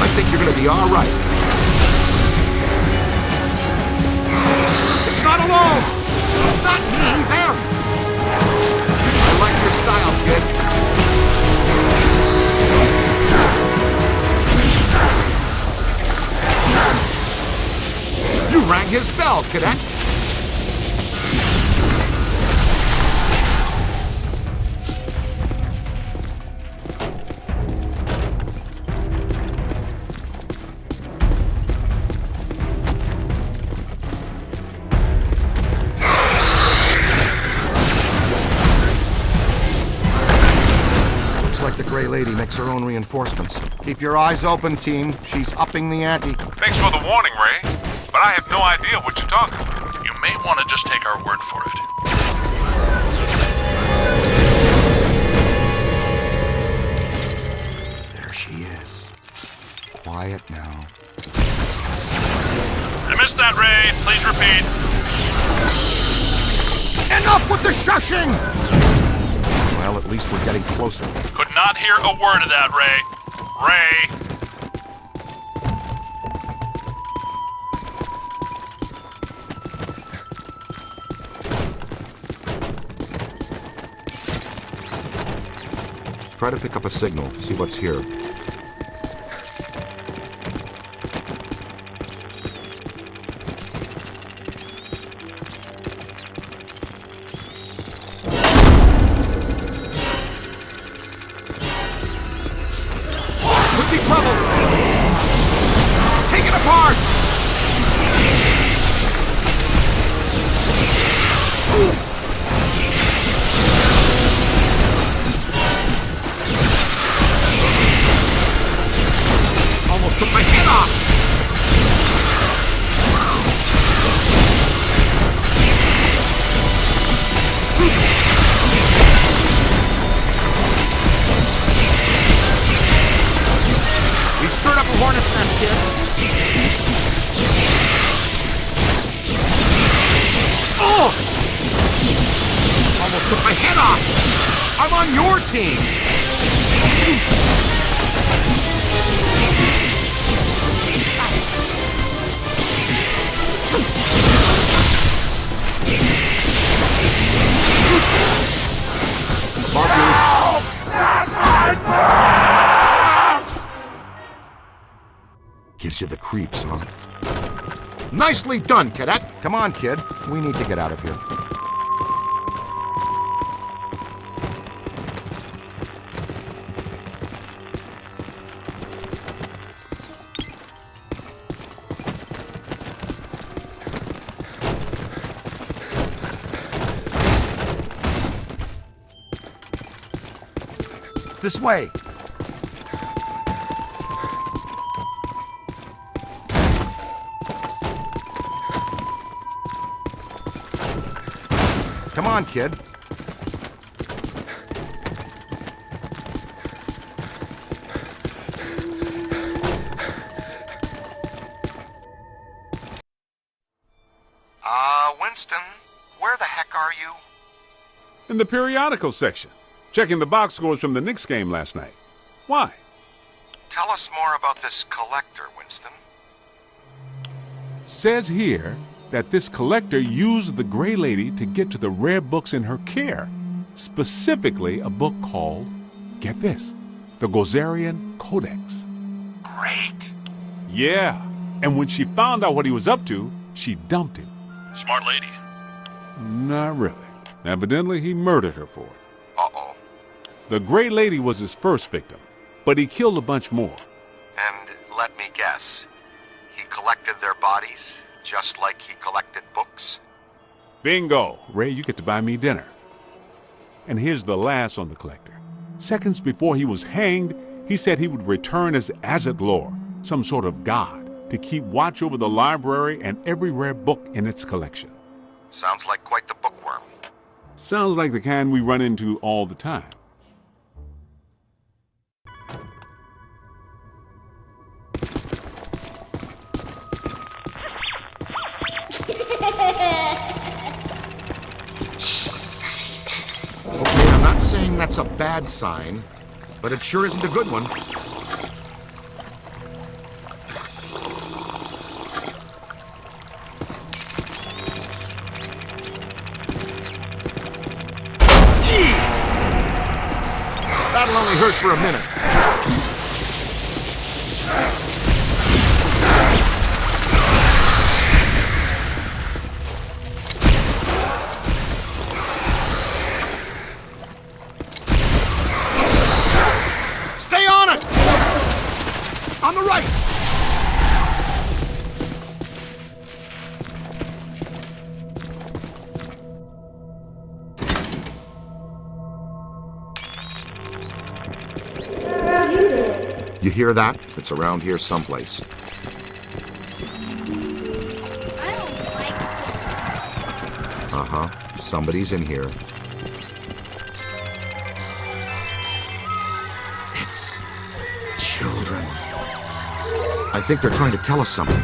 [SPEAKER 1] I think you're gonna be all right. It's not alone! Not me, them! I like your style, kid. You rang his bell, cadet. Gray Lady makes her own reinforcements. Keep your eyes open, team. She's upping the ante.
[SPEAKER 11] Thanks for the warning, Ray. But I have no idea what you're talking about.
[SPEAKER 2] You may want to just take our word for it.
[SPEAKER 1] There she is. Quiet now.
[SPEAKER 2] I missed that, Ray. Please repeat.
[SPEAKER 1] Enough with the shushing! Well, at least we're getting closer.
[SPEAKER 2] Could not hear a word of that, Ray. Ray!
[SPEAKER 1] Try to pick up a signal, see what's here. Gives you the creeps, huh? Nicely done, cadet. Come on, kid. We need to get out of here. This way. Come on, kid.
[SPEAKER 11] Winston, where the heck are you?
[SPEAKER 12] In the periodical section, checking the box scores from the Knicks game last night. Why?
[SPEAKER 11] Tell us more about this collector, Winston.
[SPEAKER 12] Says here that this collector used the Gray Lady to get to the rare books in her care, specifically a book called, get this, the Gozerian Codex.
[SPEAKER 11] Great.
[SPEAKER 12] Yeah, and when she found out what he was up to, she dumped him.
[SPEAKER 2] Smart lady.
[SPEAKER 12] Not really. Evidently, he murdered her for it.
[SPEAKER 11] Uh-oh.
[SPEAKER 12] The Gray Lady was his first victim, but he killed a bunch more.
[SPEAKER 11] And let me guess, he collected their bodies just like he collected books?
[SPEAKER 12] Bingo! Ray, you get to buy me dinner. And here's the last on the collector. Seconds before he was hanged, he said he would return as Azathlor, some sort of god, to keep watch over the library and every rare book in its collection.
[SPEAKER 11] Sounds like quite the bookworm.
[SPEAKER 12] Sounds like the kind we run into all the time.
[SPEAKER 1] Okay, I'm not saying that's a bad sign, but it sure isn't a good one. That'll only hurt for a minute. Stay on it! On the right! You hear that? It's around here someplace. Uh-huh. Somebody's in here. It's children. I think they're trying to tell us something.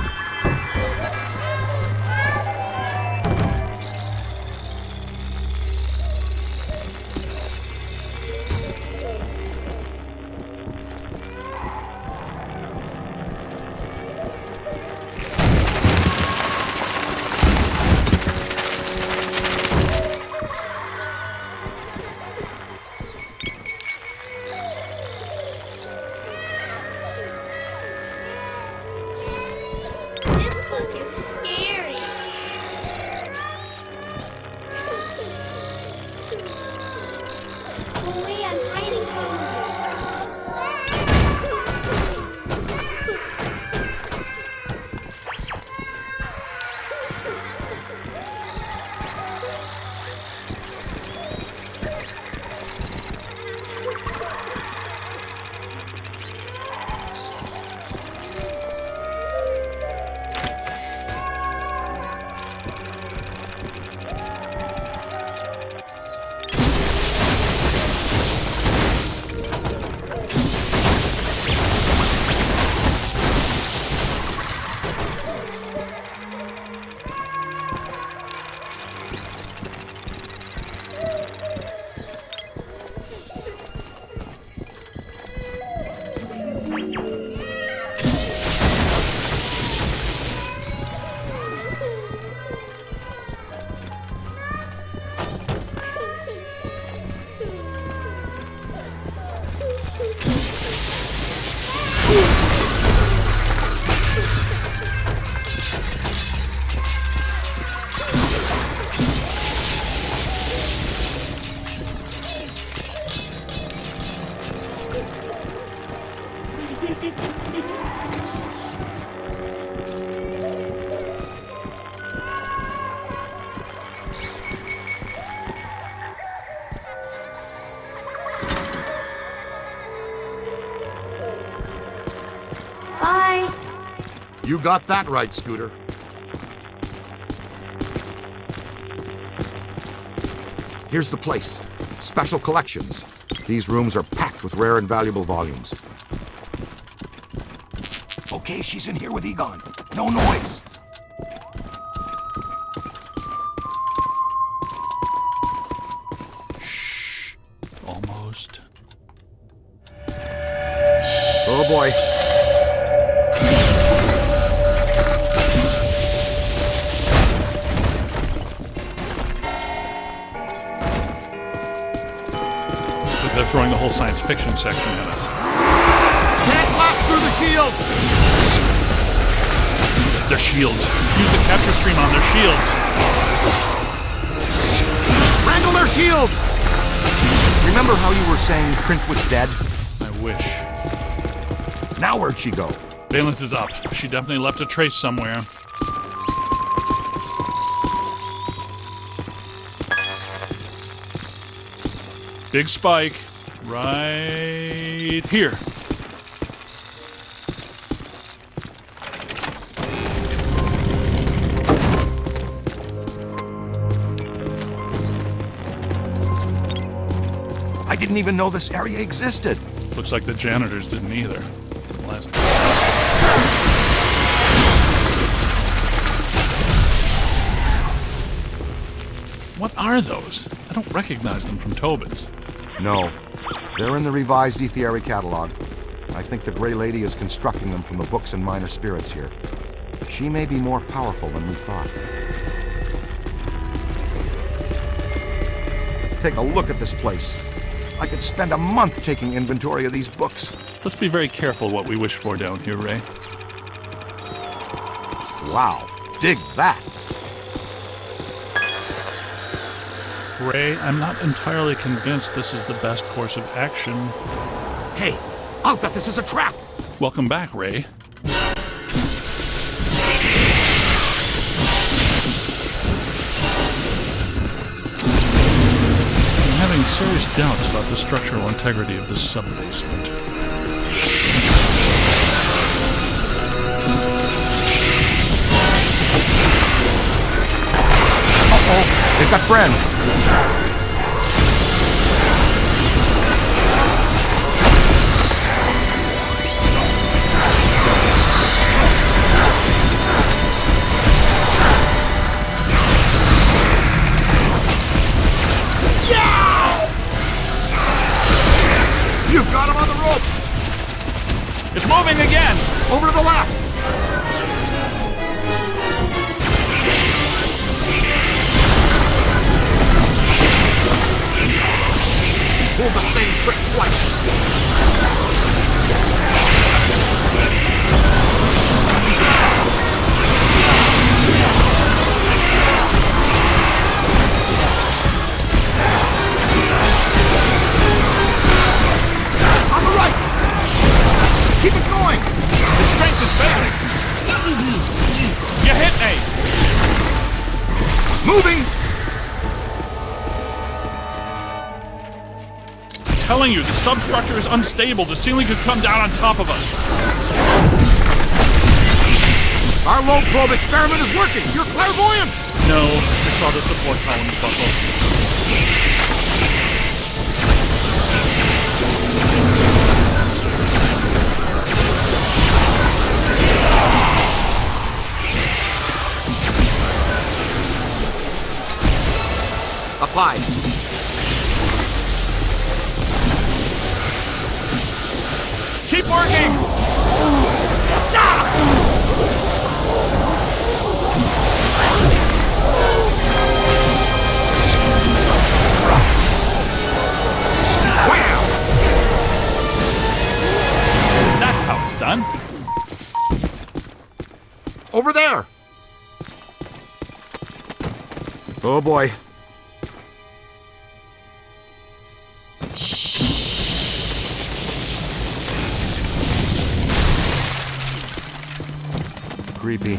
[SPEAKER 9] Bye.
[SPEAKER 1] You got that right, Scooter. Here's the place. Special collections. These rooms are packed with rare and valuable volumes. Okay, she's in here with Egon. No noise.
[SPEAKER 2] Shh. Almost.
[SPEAKER 1] Oh boy.
[SPEAKER 2] They're throwing the whole science fiction section at us.
[SPEAKER 1] Can't blast through the shield!
[SPEAKER 2] Their shields. Use the capture stream on their shields.
[SPEAKER 1] Wrangle their shields! Remember how you were saying Print was dead?
[SPEAKER 2] I wish.
[SPEAKER 1] Now where'd she go?
[SPEAKER 2] Valence is up. She definitely left a trace somewhere. Big spike. Right here.
[SPEAKER 1] I didn't even know this area existed.
[SPEAKER 2] Looks like the janitors didn't either. What are those? I don't recognize them from Tobin's.
[SPEAKER 1] No. They're in the revised Ethieri catalog. I think the Grey Lady is constructing them from the books and minor spirits here. She may be more powerful than we thought. Take a look at this place. I could spend a month taking inventory of these books.
[SPEAKER 2] Let's be very careful what we wish for down here, Ray.
[SPEAKER 1] Wow, dig that.
[SPEAKER 2] Ray, I'm not entirely convinced this is the best course of action.
[SPEAKER 1] Hey, I'll bet this is a trap.
[SPEAKER 2] Welcome back, Ray. I'm having serious doubts about the structural integrity of this sub-basement.
[SPEAKER 1] Uh-oh, they've got friends. You've got him on the rope!
[SPEAKER 2] It's moving again!
[SPEAKER 1] Over to the left! Pull the same trick twice! Keep it going!
[SPEAKER 2] The strength is failing! You hit me!
[SPEAKER 1] Moving!
[SPEAKER 2] I'm telling you, the substructure is unstable. The ceiling could come down on top of us.
[SPEAKER 1] Our low probe experiment is working! You're clairvoyant!
[SPEAKER 2] No, I saw the support columns buckle.
[SPEAKER 1] Applied.
[SPEAKER 2] Keep working! That's how it's done.
[SPEAKER 1] Over there! Oh boy. Creepy.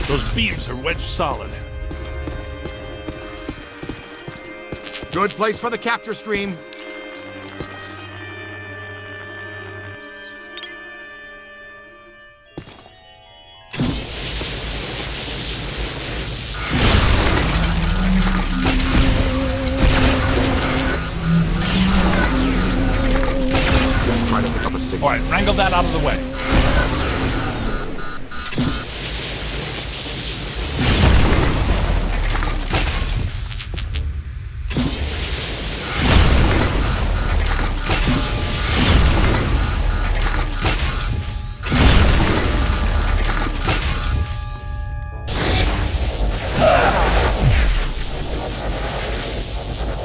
[SPEAKER 2] Those beams are wedged solid.
[SPEAKER 1] Good place for the capture stream. Try to pick up a signal.
[SPEAKER 2] All right, wrangle that out of the way.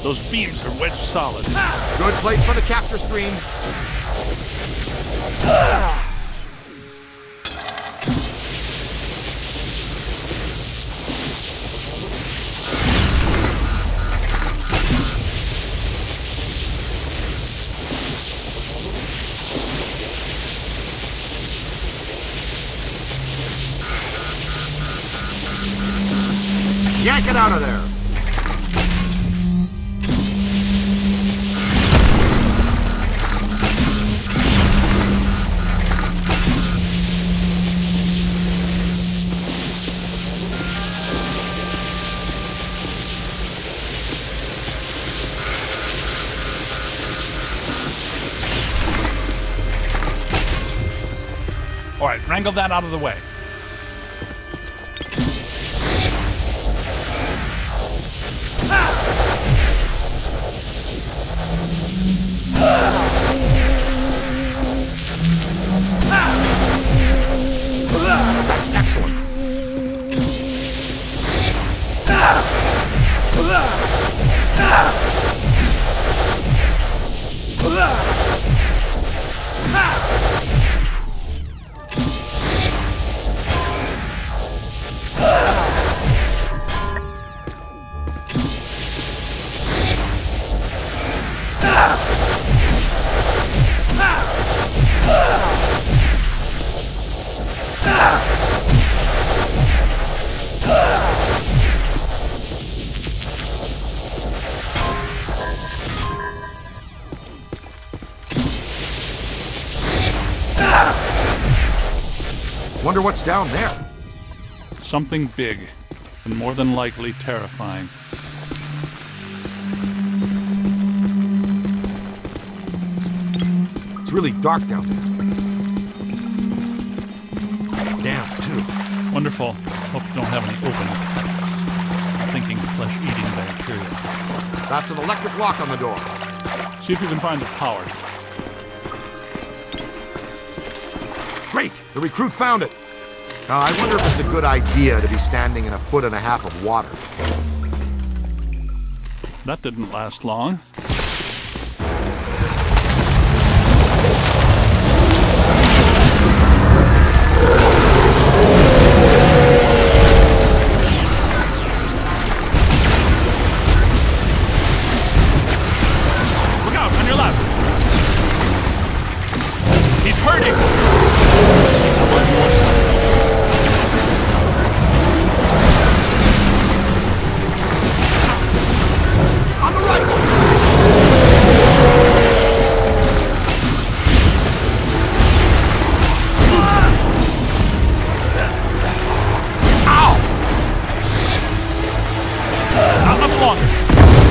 [SPEAKER 2] Those beams are wedged solid.
[SPEAKER 1] Good place for the capture stream. Yank it out of there.
[SPEAKER 2] All right, wrangle that out of the way.
[SPEAKER 1] That's excellent. Wonder what's down there.
[SPEAKER 2] Something big, and more than likely terrifying.
[SPEAKER 1] It's really dark down there. Damp, too.
[SPEAKER 2] Wonderful. Hope you don't have any open cuts. Thinking flesh-eating bacteria.
[SPEAKER 1] That's an electric lock on the door.
[SPEAKER 2] See if you can find the power.
[SPEAKER 1] Great! The recruit found it. Now, I wonder if it's a good idea to be standing in 1.5 feet of water.
[SPEAKER 2] That didn't last long. Look out, on your left! He's hurting! One more second.
[SPEAKER 1] On the right! Ow!
[SPEAKER 2] Not much longer.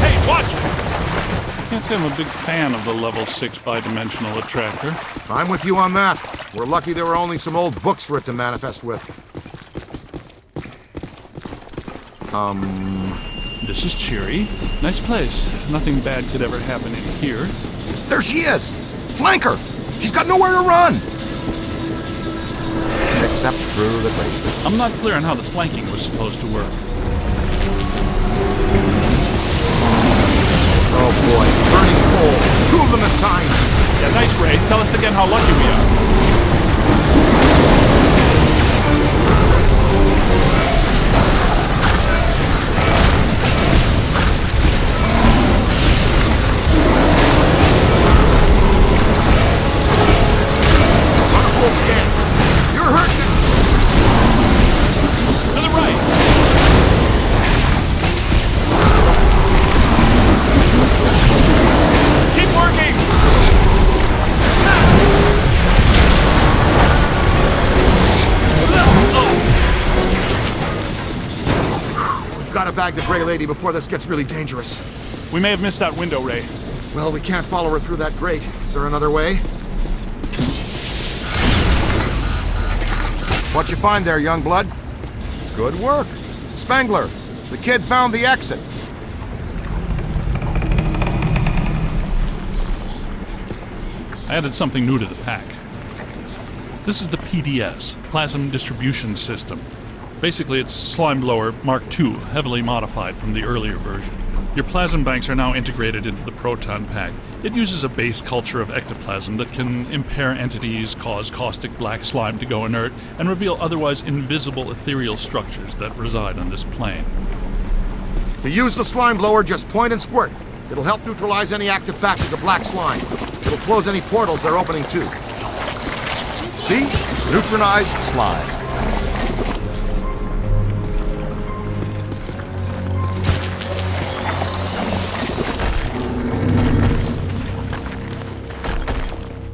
[SPEAKER 2] Hey, watch it! I can't say I'm a big fan of the level 6 bidimensional attractor.
[SPEAKER 1] I'm with you on that. We're lucky there were only some old books for it to manifest with.
[SPEAKER 2] This is cheery. Nice place. Nothing bad could ever happen in here.
[SPEAKER 1] There she is! Flank her! She's got nowhere to run! Except through the grate.
[SPEAKER 2] I'm not clear on how the flanking was supposed to work.
[SPEAKER 1] Oh boy, burning coal. 2 of them this time!
[SPEAKER 2] Yeah, nice, Ray. Tell us again how lucky we are.
[SPEAKER 1] You're hurting!
[SPEAKER 2] To the right! Keep working!
[SPEAKER 1] We've got to bag the Gray Lady before this gets really dangerous.
[SPEAKER 2] We may have missed that window, Ray.
[SPEAKER 1] Well, we can't follow her through that grate. Is there another way? What you find there, young blood? Good work. Spangler, the kid found the exit.
[SPEAKER 2] I added something new to the pack. This is the PDS, Plasm Distribution System. Basically, it's Slime Blower Mark II, heavily modified from the earlier version. Your plasm banks are now integrated into the Proton pack. It uses a base culture of ectoplasm that can impair entities, cause caustic black slime to go inert, and reveal otherwise invisible ethereal structures that reside on this plane.
[SPEAKER 1] To use the slime blower, just point and squirt. It'll help neutralize any active batches of black slime. It'll close any portals they're opening too. See? Neutralized slime.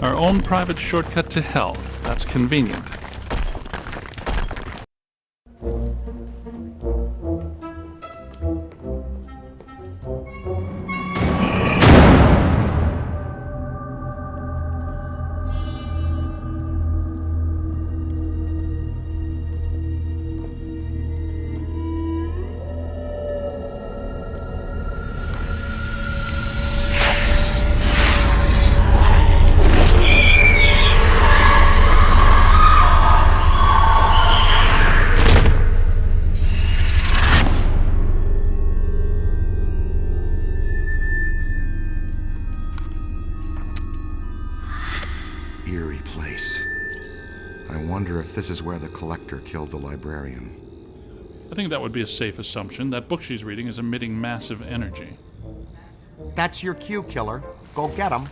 [SPEAKER 2] Our own private shortcut to hell. That's convenient.
[SPEAKER 1] wonder if this is where the collector killed the librarian.
[SPEAKER 2] I think that would be a safe assumption. That book she's reading is emitting massive energy.
[SPEAKER 1] That's your cue, killer. Go get him.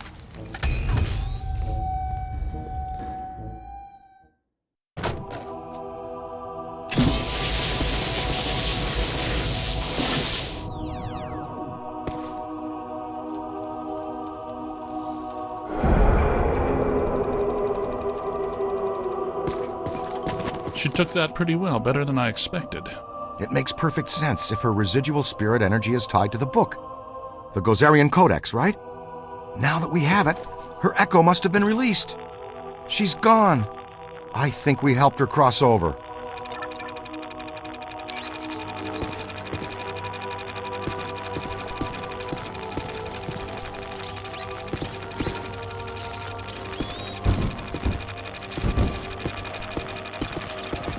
[SPEAKER 2] She took that pretty well, better than I expected.
[SPEAKER 1] It makes perfect sense if her residual spirit energy is tied to the book. The Gozerian Codex, right? Now that we have it, her echo must have been released. She's gone. I think we helped her cross over.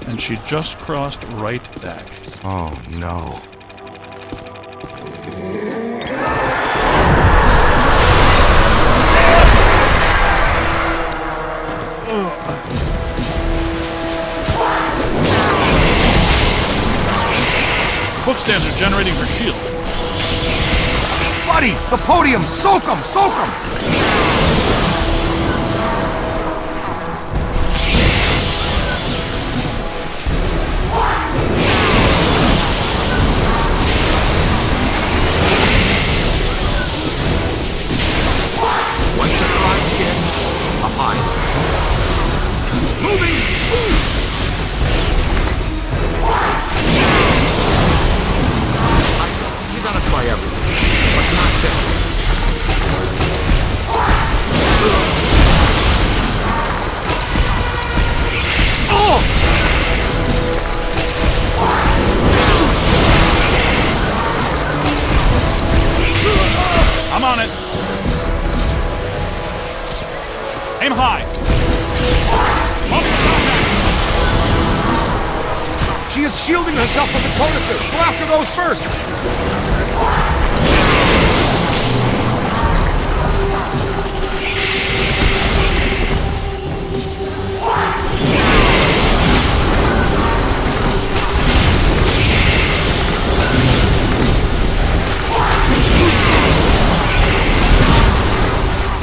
[SPEAKER 2] And she just crossed right back.
[SPEAKER 1] Oh, no.
[SPEAKER 2] Book stands are generating her shield.
[SPEAKER 1] Buddy, the podium! Soak him! Soak him!
[SPEAKER 2] I'm on it. Aim high.
[SPEAKER 1] She is shielding herself with the codices. Go after those first.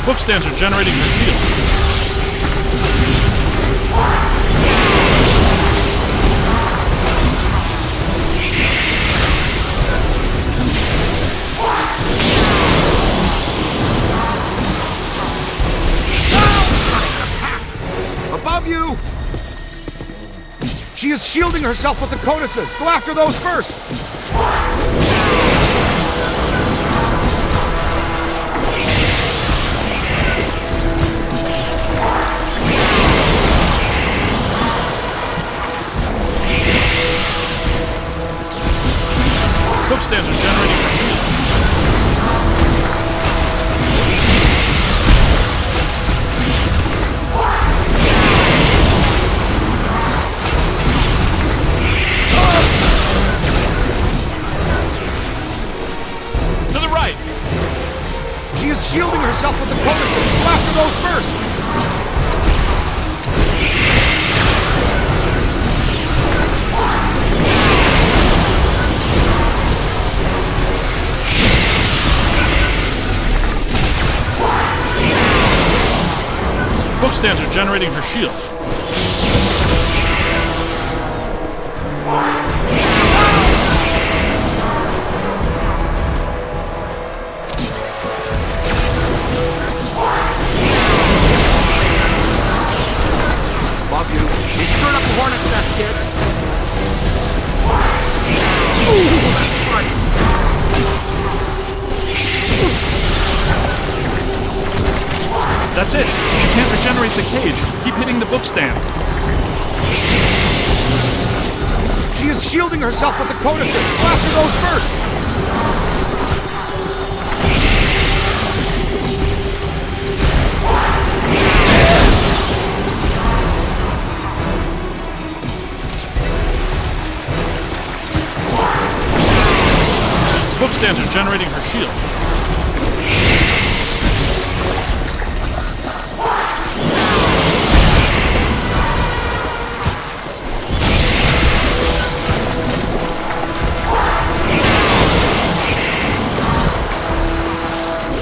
[SPEAKER 2] Book stands are generating her shield.
[SPEAKER 1] Above you! She is shielding herself with the codices. Go after those first.
[SPEAKER 2] Book stands are generating her shield. To the right!
[SPEAKER 1] She is shielding herself with the codices. Go after those first.
[SPEAKER 2] Book stands are generating her shield.
[SPEAKER 1] Love you. You screwed up the hornet's nest, kid. Ooh, that's right.
[SPEAKER 2] That's it. She can't regenerate the cage. Keep hitting the book stands.
[SPEAKER 1] She is shielding herself with the codices. Go after those first.
[SPEAKER 2] Book stands are generating her shield.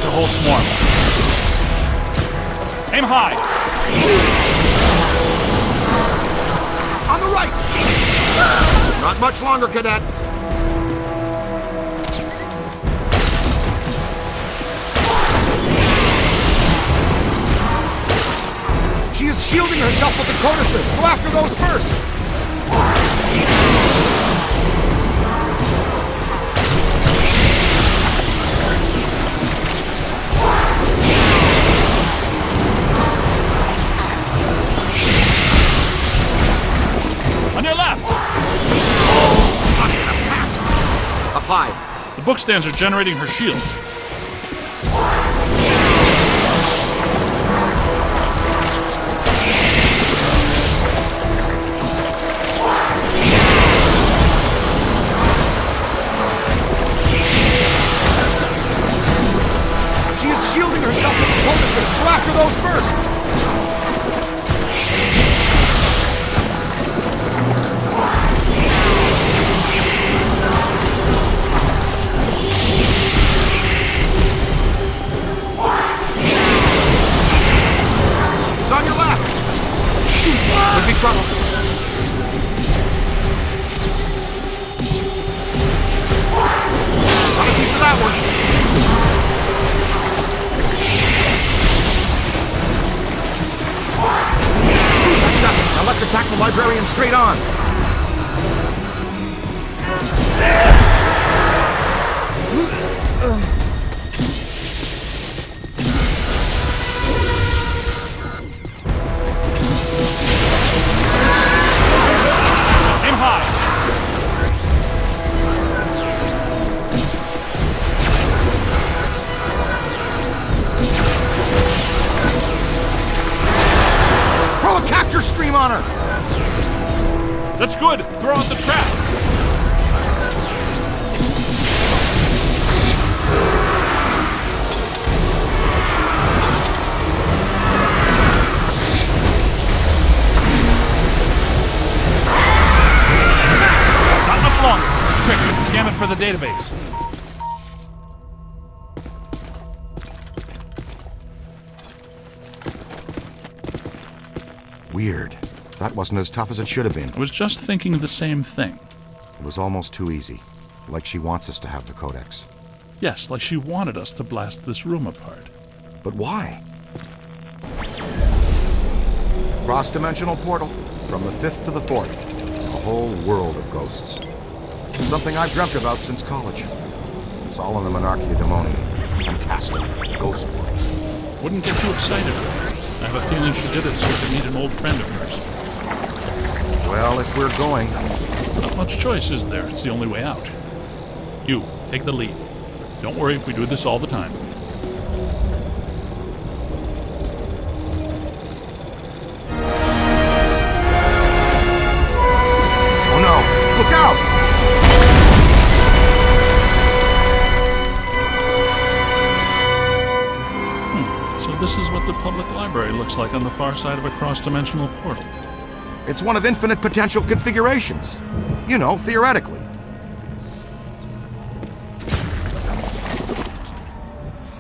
[SPEAKER 2] a whole swarm. Aim high!
[SPEAKER 1] On the right! Not much longer, Cadet. She is shielding herself with the codices. Go after those first.
[SPEAKER 2] On your left!
[SPEAKER 1] Up high.
[SPEAKER 2] The book stands are generating her shield.
[SPEAKER 1] She is shielding herself with the codices. Go after those first. It's on your left. Could be trouble. Got a piece of that one. Now let's attack the librarian straight on.
[SPEAKER 2] Aim high!
[SPEAKER 1] Throw a capture stream on her.
[SPEAKER 2] That's good! Throw out the trap! Not much longer. Quick, scan it for the database.
[SPEAKER 1] Weird. That wasn't as tough as it should have been.
[SPEAKER 2] I was just thinking the same thing.
[SPEAKER 1] It was almost too easy. Like she wants us to have the codex.
[SPEAKER 2] Yes, like she wanted us to blast this room apart.
[SPEAKER 1] But why? Cross-dimensional portal. From the 5th to the 4th. A whole world of ghosts. Something I've dreamt about since college. It's all in the Monarchia Demoni. Fantastic. Ghost worlds.
[SPEAKER 2] Wouldn't get too excited. I have a feeling she did it so we could meet an old friend of hers.
[SPEAKER 1] Well, if we're going...
[SPEAKER 2] Not much choice, is there? It's the only way out. You, take the lead. Don't worry, we do this all the time.
[SPEAKER 1] Oh no! Look out!
[SPEAKER 2] So this is what the public library looks like on the far side of a cross-dimensional portal.
[SPEAKER 1] It's one of infinite potential configurations. You know, theoretically.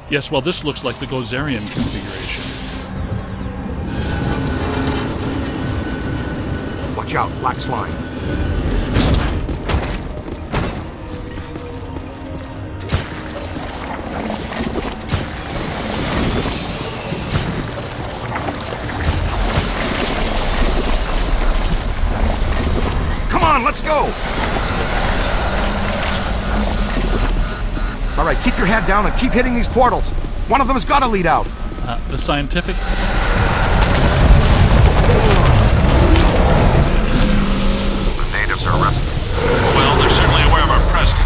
[SPEAKER 2] Yes, well, this looks like the Gozerian configuration.
[SPEAKER 1] Watch out, black slime. Come on, let's go! All right, keep your head down and keep hitting these portals. One of them has got to lead out.
[SPEAKER 2] The scientific?
[SPEAKER 11] The natives are restless.
[SPEAKER 7] Well, they're certainly aware of our presence.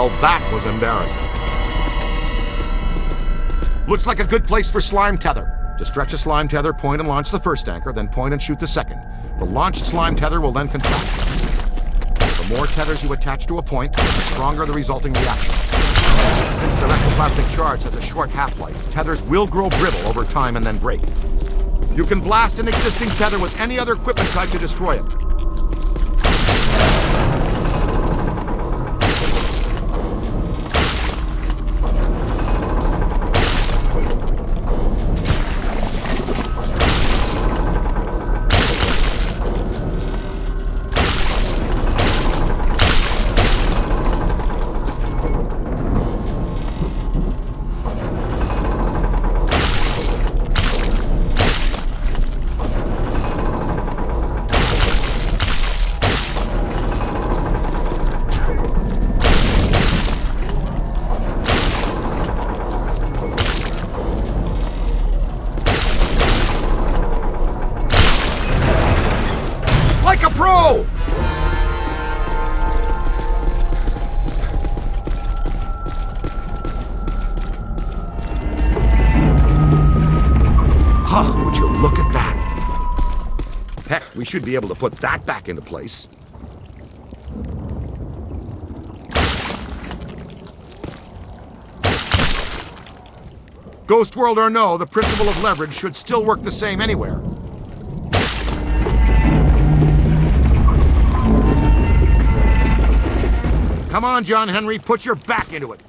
[SPEAKER 1] Well, that was embarrassing. Looks like a good place for slime tether. To stretch a slime tether, point and launch the first anchor, then point and shoot the second. The launched slime tether will then contract. The more tethers you attach to a point, the stronger the resulting reaction. Since the ectoplasmic charge has a short half-life, tethers will grow brittle over time and then break. You can blast an existing tether with any other equipment type to destroy it. Like a pro! Huh, would you look at that? Heck, we should be able to put that back into place. Ghost world or no, the principle of leverage should still work the same anywhere. Come on, John Henry, put your back into it.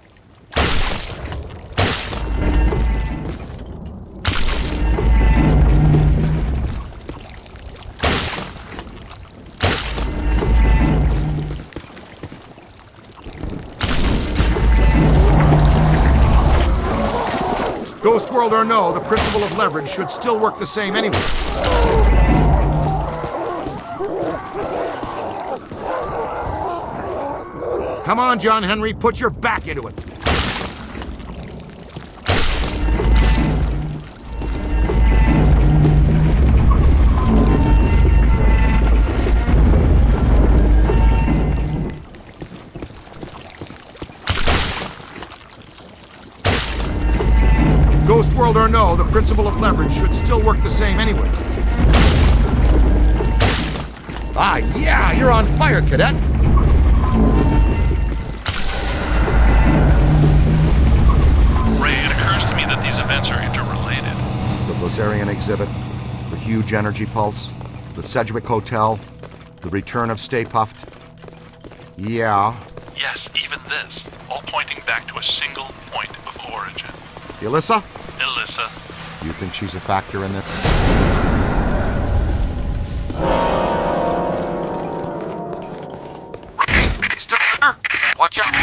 [SPEAKER 1] Ghost world or no, the principle of leverage should still work the same anyway. Come on, John Henry, put your back into it. Ghost world or no, the principle of leverage should still work the same anyway. Ah, yeah, you're on fire, cadet.
[SPEAKER 2] Ray, it occurs to me that these events are interrelated.
[SPEAKER 1] The Gozerian exhibit, the huge energy pulse, the Sedgwick Hotel, the return of Stay Puft. Yeah.
[SPEAKER 2] Yes, even this, all pointing back to a single point of origin.
[SPEAKER 1] Elissa?
[SPEAKER 2] Elissa.
[SPEAKER 1] You think she's a factor in this? Still there? Watch out.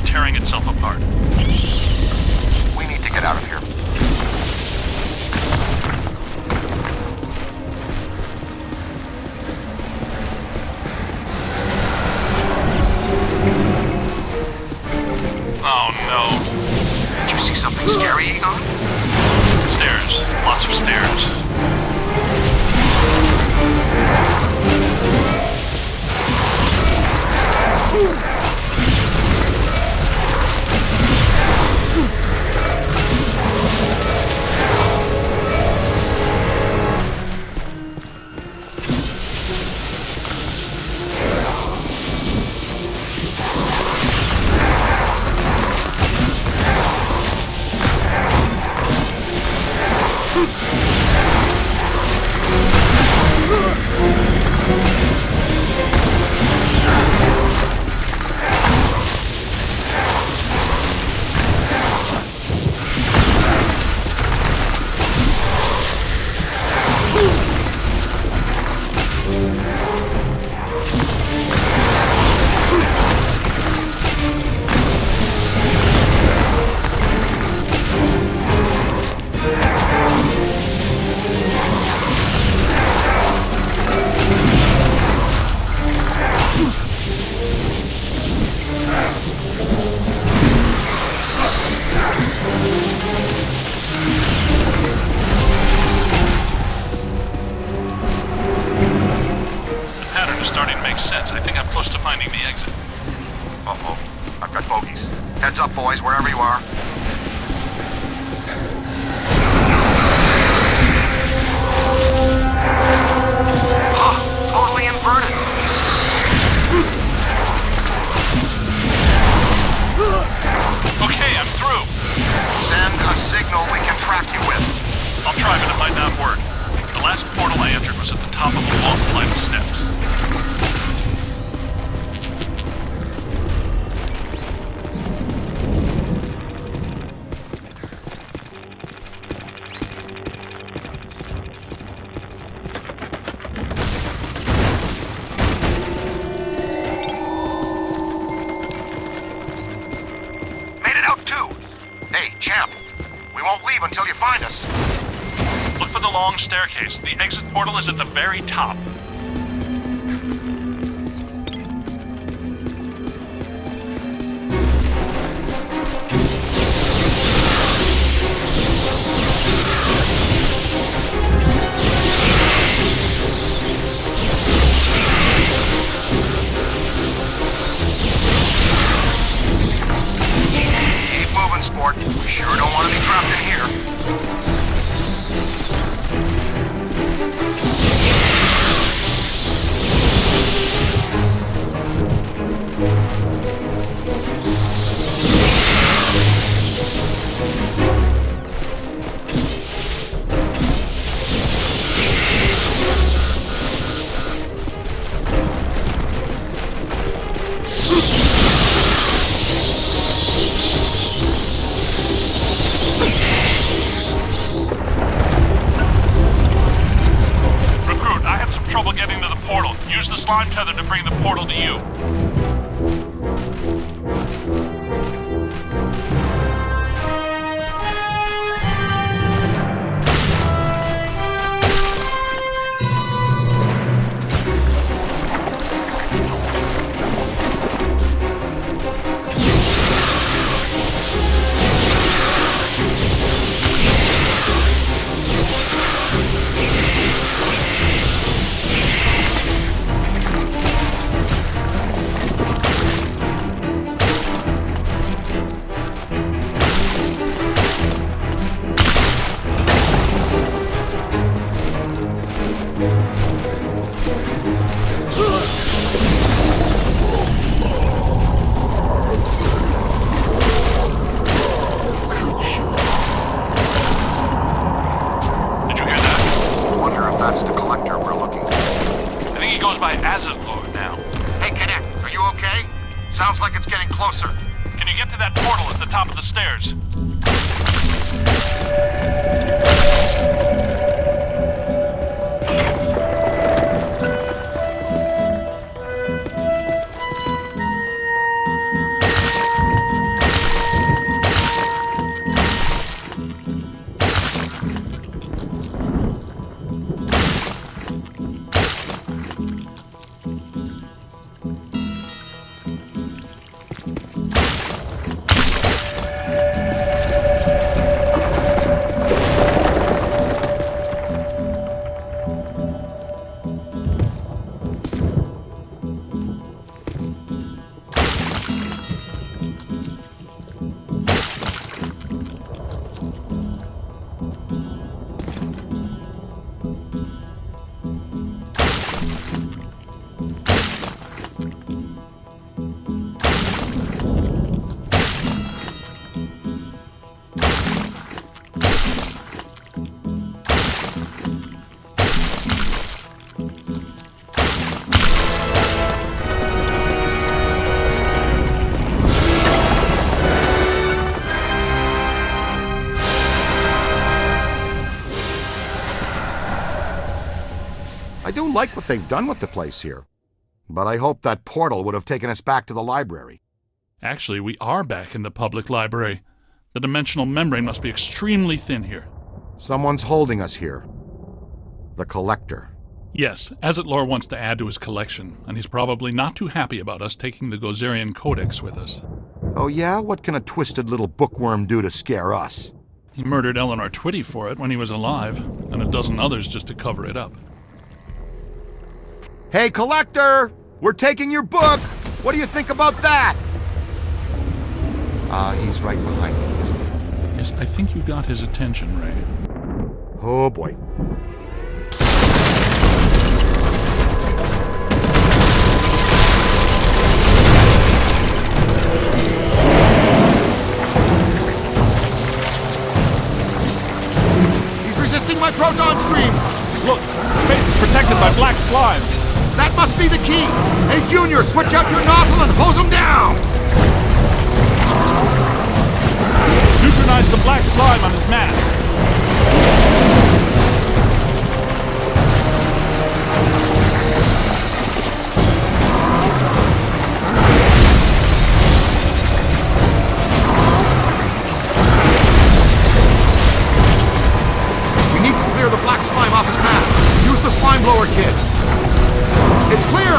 [SPEAKER 2] tearing itself apart.
[SPEAKER 11] We need to get out of here.
[SPEAKER 2] Oh no.
[SPEAKER 11] Did you see something scary, Egon?
[SPEAKER 2] Stairs. Lots of stairs. I think I'm close to finding the exit.
[SPEAKER 11] Uh-oh. I've got bogeys. Heads up, boys, wherever you are. Totally inverted.
[SPEAKER 2] Okay, I'm through.
[SPEAKER 11] Send a signal we can track you with.
[SPEAKER 2] I'll try, but it might not work. The last portal I entered was at the top of a long flight of steps.
[SPEAKER 11] Until you find us.
[SPEAKER 2] Look for the long staircase. The exit portal is at the very top.
[SPEAKER 11] Keep moving, sport. We sure don't want to be trapped in here.
[SPEAKER 2] Use the slime tether to bring the portal to you.
[SPEAKER 11] Sounds like it's getting closer.
[SPEAKER 2] Can you get to that portal at the top of the stairs?
[SPEAKER 1] I do like what they've done with the place here. But I hope that portal would have taken us back to the library.
[SPEAKER 2] Actually, we are back in the public library. The dimensional membrane must be extremely thin here.
[SPEAKER 1] Someone's holding us here. The Collector.
[SPEAKER 2] Yes, Azetlor wants to add to his collection, and he's probably not too happy about us taking the Gozerian Codex with us.
[SPEAKER 1] Oh yeah? What can a twisted little bookworm do to scare us?
[SPEAKER 2] He murdered Eleanor Twitty for it when he was alive, and a dozen others just to cover it up.
[SPEAKER 1] Hey, Collector! We're taking your book! What do you think about that? He's right behind me, isn't he?
[SPEAKER 2] Yes, I think you got his attention, Ray.
[SPEAKER 1] Oh boy.
[SPEAKER 3] He's resisting my proton stream!
[SPEAKER 2] Look, space is protected by black slime!
[SPEAKER 3] That must be the key! Hey, Junior, switch out your nozzle and hose him down!
[SPEAKER 2] Neutronize the black slime on his mask!
[SPEAKER 3] We need to clear the black slime off his mask. Use the slime blower kit. It's clear!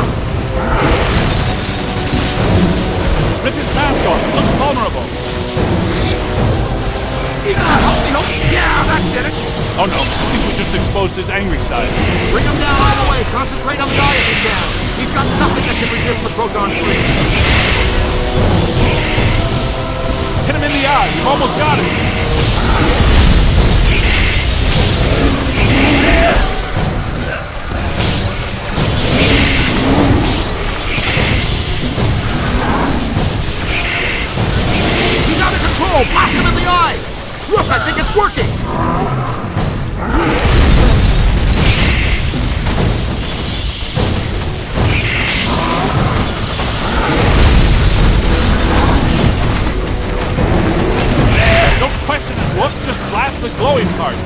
[SPEAKER 2] Rip his mask off. It looks vulnerable.
[SPEAKER 3] Help me. Yeah, that did it.
[SPEAKER 2] Oh no, I think we just exposed his angry side.
[SPEAKER 3] Bring him down all the way. Concentrate on the diaphragm down. He's got nothing that can resist the proton stream.
[SPEAKER 2] Hit him in the eye. You've almost got him.
[SPEAKER 3] He's out of control. Blast him in the eye. Look, I think it's working.
[SPEAKER 2] Don't question his looks, just blast the glowing part.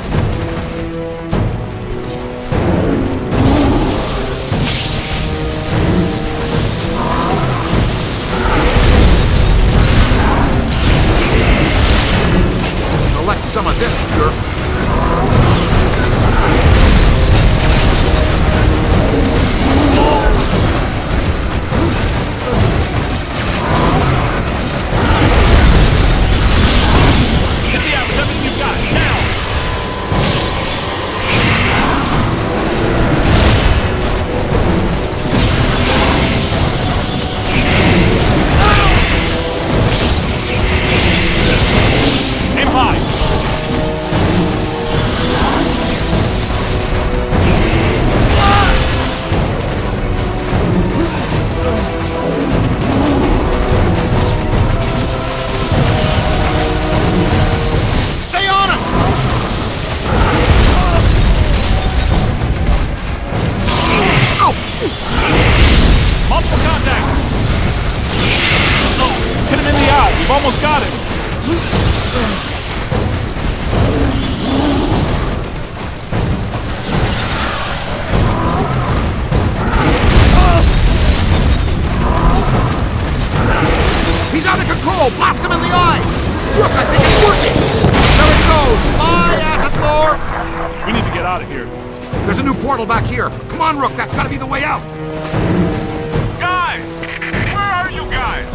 [SPEAKER 3] Collect some of this, jerk.
[SPEAKER 2] Get the out with everything you've got, now! Aim high!
[SPEAKER 3] Stay on him!
[SPEAKER 2] Multiple contact! Oh, hit him in the eye. We've almost got him.
[SPEAKER 3] He's out of control! Blast him in the eye! Look, I think it's working! There it goes! Fly, Azetlor!
[SPEAKER 2] We need to get out of here.
[SPEAKER 3] There's a new portal back here. Come on, Rook, that's gotta be the way out!
[SPEAKER 7] Guys! Where are you guys?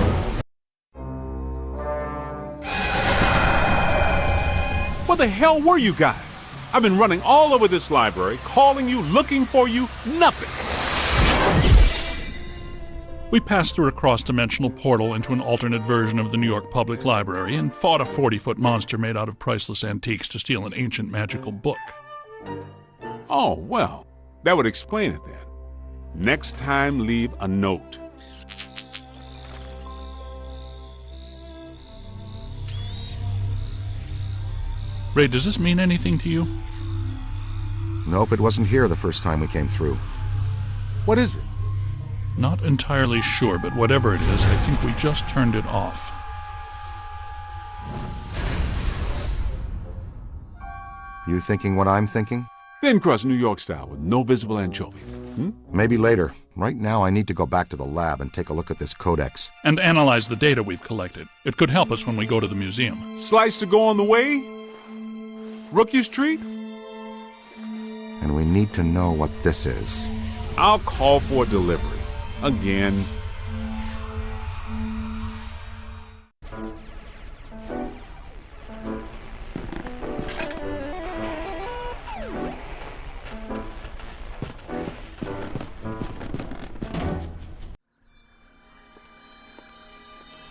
[SPEAKER 12] Where the hell were you guys? I've been running all over this library, calling you, looking for you, nothing.
[SPEAKER 2] We passed through a cross-dimensional portal into an alternate version of the New York Public Library and fought a 40-foot monster made out of priceless antiques to steal an ancient magical book.
[SPEAKER 12] Oh, well, that would explain it then. Next time, leave a note.
[SPEAKER 2] Ray, does this mean anything to you?
[SPEAKER 1] Nope, it wasn't here the first time we came through.
[SPEAKER 12] What is it?
[SPEAKER 2] Not entirely sure, but whatever it is, I think we just turned it off.
[SPEAKER 1] You thinking what I'm thinking?
[SPEAKER 12] Thin crust New York style with no visible anchovy.
[SPEAKER 1] Maybe later. Right now, I need to go back to the lab and take a look at this codex.
[SPEAKER 2] And analyze the data we've collected. It could help us when we go to the museum.
[SPEAKER 12] Slice to go on the way? Rookie Street?
[SPEAKER 1] And we need to know what this is.
[SPEAKER 12] I'll call for delivery. Again.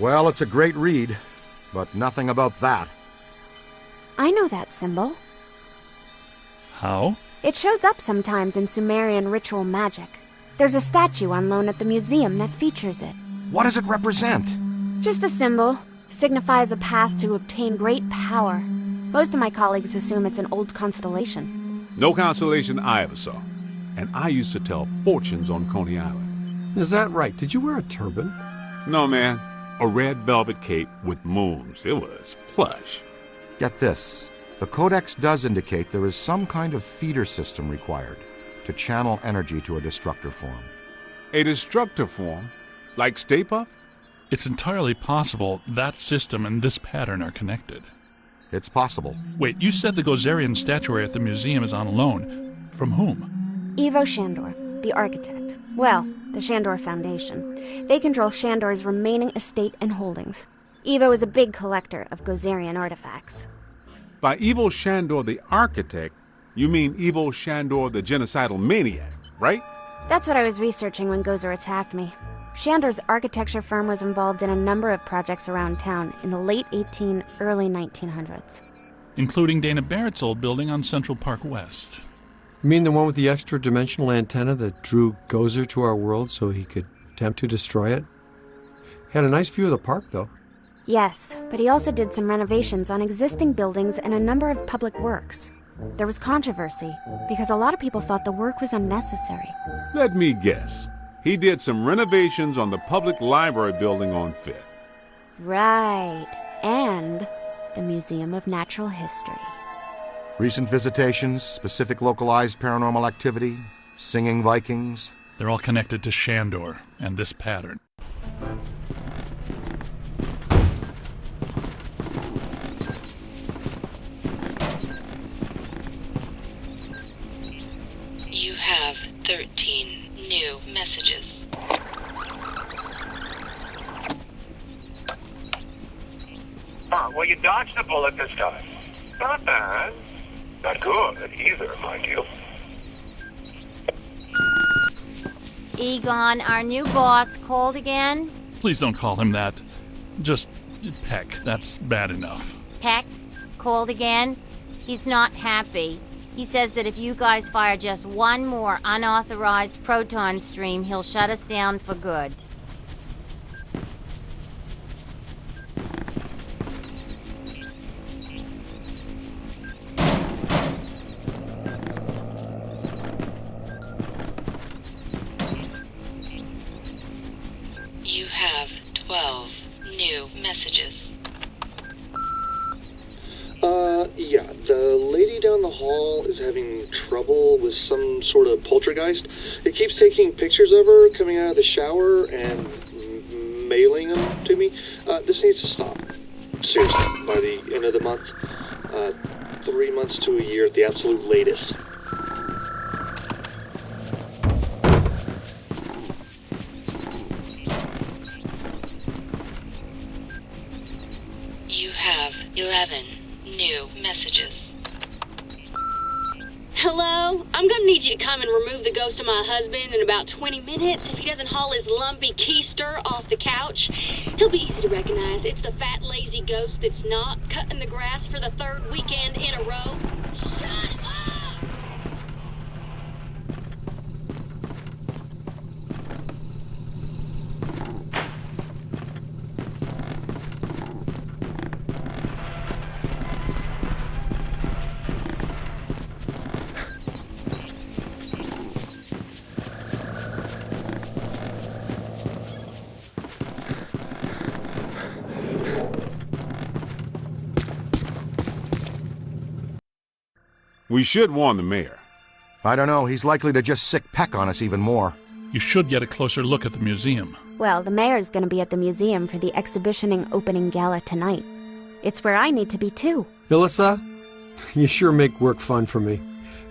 [SPEAKER 1] Well, it's a great read, but nothing about that.
[SPEAKER 9] I know that symbol.
[SPEAKER 2] How?
[SPEAKER 9] It shows up sometimes in Sumerian ritual magic. There's a statue on loan at the museum that features it.
[SPEAKER 1] What does it represent?
[SPEAKER 9] Just a symbol. Signifies a path to obtain great power. Most of my colleagues assume it's an old constellation.
[SPEAKER 12] No constellation I ever saw. And I used to tell fortunes on Coney Island.
[SPEAKER 6] Is that right? Did you wear a turban?
[SPEAKER 12] No, man. A red velvet cape with moons. It was plush.
[SPEAKER 1] Get this. The codex does indicate there is some kind of feeder system required to channel energy to a destructor form.
[SPEAKER 12] A destructor form? Like Stay Puft?
[SPEAKER 2] It's entirely possible that system and this pattern are connected.
[SPEAKER 1] It's possible.
[SPEAKER 2] Wait, you said the Gozerian statuary at the museum is on loan. From whom?
[SPEAKER 9] Ivo Shandor, the architect. Well, the Shandor Foundation. They control Shandor's remaining estate and holdings. Ivo is a big collector of Gozerian artifacts.
[SPEAKER 12] By Ivo Shandor the architect, you mean Ivo Shandor the genocidal maniac, right?
[SPEAKER 9] That's what I was researching when Gozer attacked me. Shandor's architecture firm was involved in a number of projects around town in the late early 1900s.
[SPEAKER 2] Including Dana Barrett's old building on Central Park West.
[SPEAKER 6] You mean the one with the extra-dimensional antenna that drew Gozer to our world so he could attempt to destroy it? Had a nice view of the park, though.
[SPEAKER 9] Yes, but he also did some renovations on existing buildings and a number of public works. There was controversy, because a lot of people thought the work was unnecessary.
[SPEAKER 12] Let me guess. He did some renovations on the public library building on Fifth.
[SPEAKER 9] Right. And the Museum of Natural History.
[SPEAKER 1] Recent visitations, specific localized paranormal activity, singing Vikings.
[SPEAKER 2] They're all connected to Shandor and this pattern.
[SPEAKER 16] You have 13 new messages.
[SPEAKER 17] Well, you dodged the bullet this time. Not bad. Not good either, mind you.
[SPEAKER 5] Egon, our new boss, called again?
[SPEAKER 2] Please don't call him that. Just Peck. That's bad enough.
[SPEAKER 5] Peck called again? He's not happy. He says that if you guys fire just one more unauthorized Proton stream, he'll shut us down for good.
[SPEAKER 16] You have 12 new messages.
[SPEAKER 18] Yeah, the lady down the hall is having trouble with some sort of poltergeist. It keeps taking pictures of her coming out of the shower and mailing them to me. This needs to stop. Seriously, by the end of the month. 3 months to a year at the absolute latest.
[SPEAKER 16] You have 11 new messages.
[SPEAKER 19] Hello? I'm gonna need you to come and remove the ghost of my husband in about 20 minutes if he doesn't haul his lumpy keister off the couch. He'll be easy to recognize. It's the fat, lazy ghost that's not cutting the grass for the 3rd weekend in a row.
[SPEAKER 12] We should warn the mayor.
[SPEAKER 1] I don't know. He's likely to just sick Peck on us even more.
[SPEAKER 2] You should get a closer look at the museum.
[SPEAKER 9] Well, the mayor's gonna be at the museum for the exhibitioning opening gala tonight. It's where I need to be too.
[SPEAKER 6] Ilissa, you sure make work fun for me.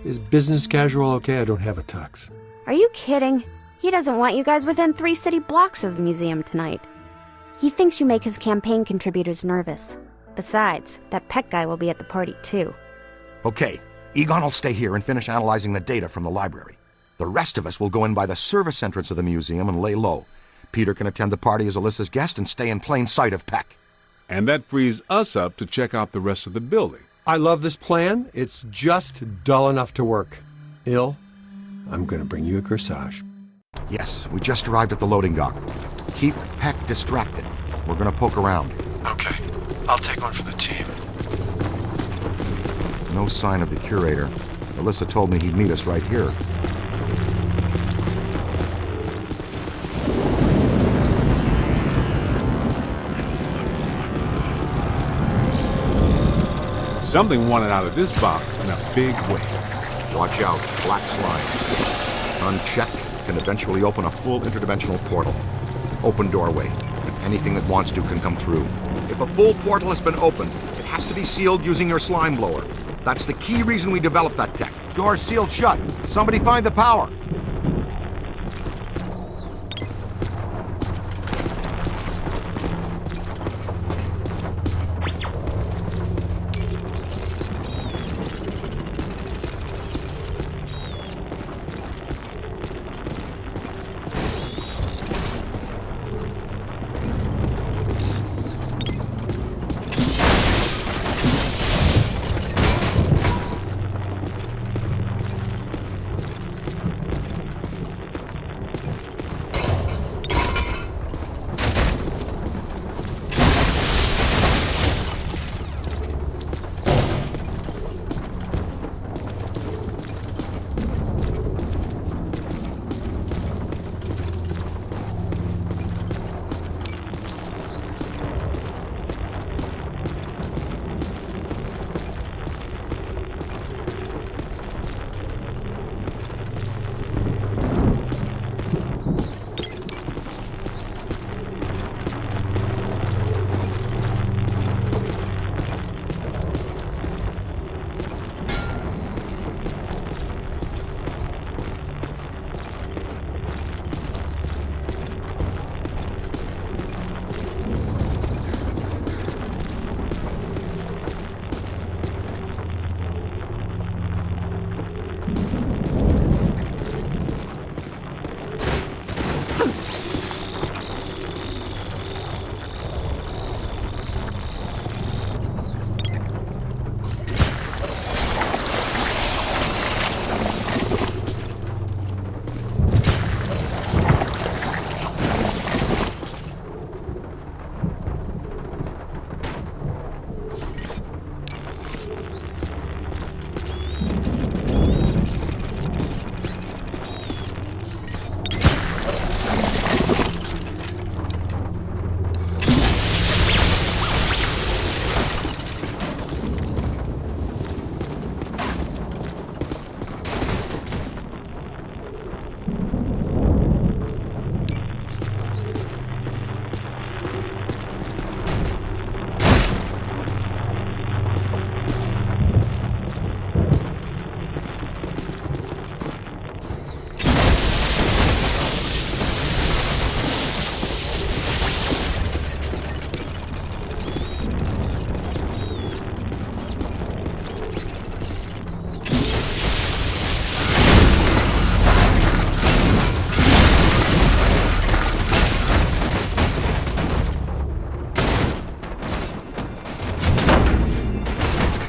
[SPEAKER 6] Is business casual okay? I don't have a tux.
[SPEAKER 9] Are you kidding? He doesn't want you guys within 3 city blocks of the museum tonight. He thinks you make his campaign contributors nervous. Besides, that Peck guy will be at the party too.
[SPEAKER 1] Okay, Egon will stay here and finish analyzing the data from the library. The rest of us will go in by the service entrance of the museum and lay low. Peter can attend the party as Alyssa's guest and stay in plain sight of Peck.
[SPEAKER 12] And that frees us up to check out the rest of the building.
[SPEAKER 6] I love this plan. It's just dull enough to work. Il, I'm gonna bring you a corsage.
[SPEAKER 1] Yes, we just arrived at the loading dock. Keep Peck distracted. We're gonna poke around.
[SPEAKER 4] Okay, I'll take one for the team.
[SPEAKER 1] No sign of the curator. Alyssa told me he'd meet us right here.
[SPEAKER 12] Something wanted out of this box in a big way.
[SPEAKER 1] Watch out, black slime. Unchecked, can eventually open a full interdimensional portal. Open doorway. Anything that wants to can come through. If a full portal has been opened, it has to be sealed using your slime blower. That's the key reason we developed that tech. Door's sealed shut. Somebody find the power.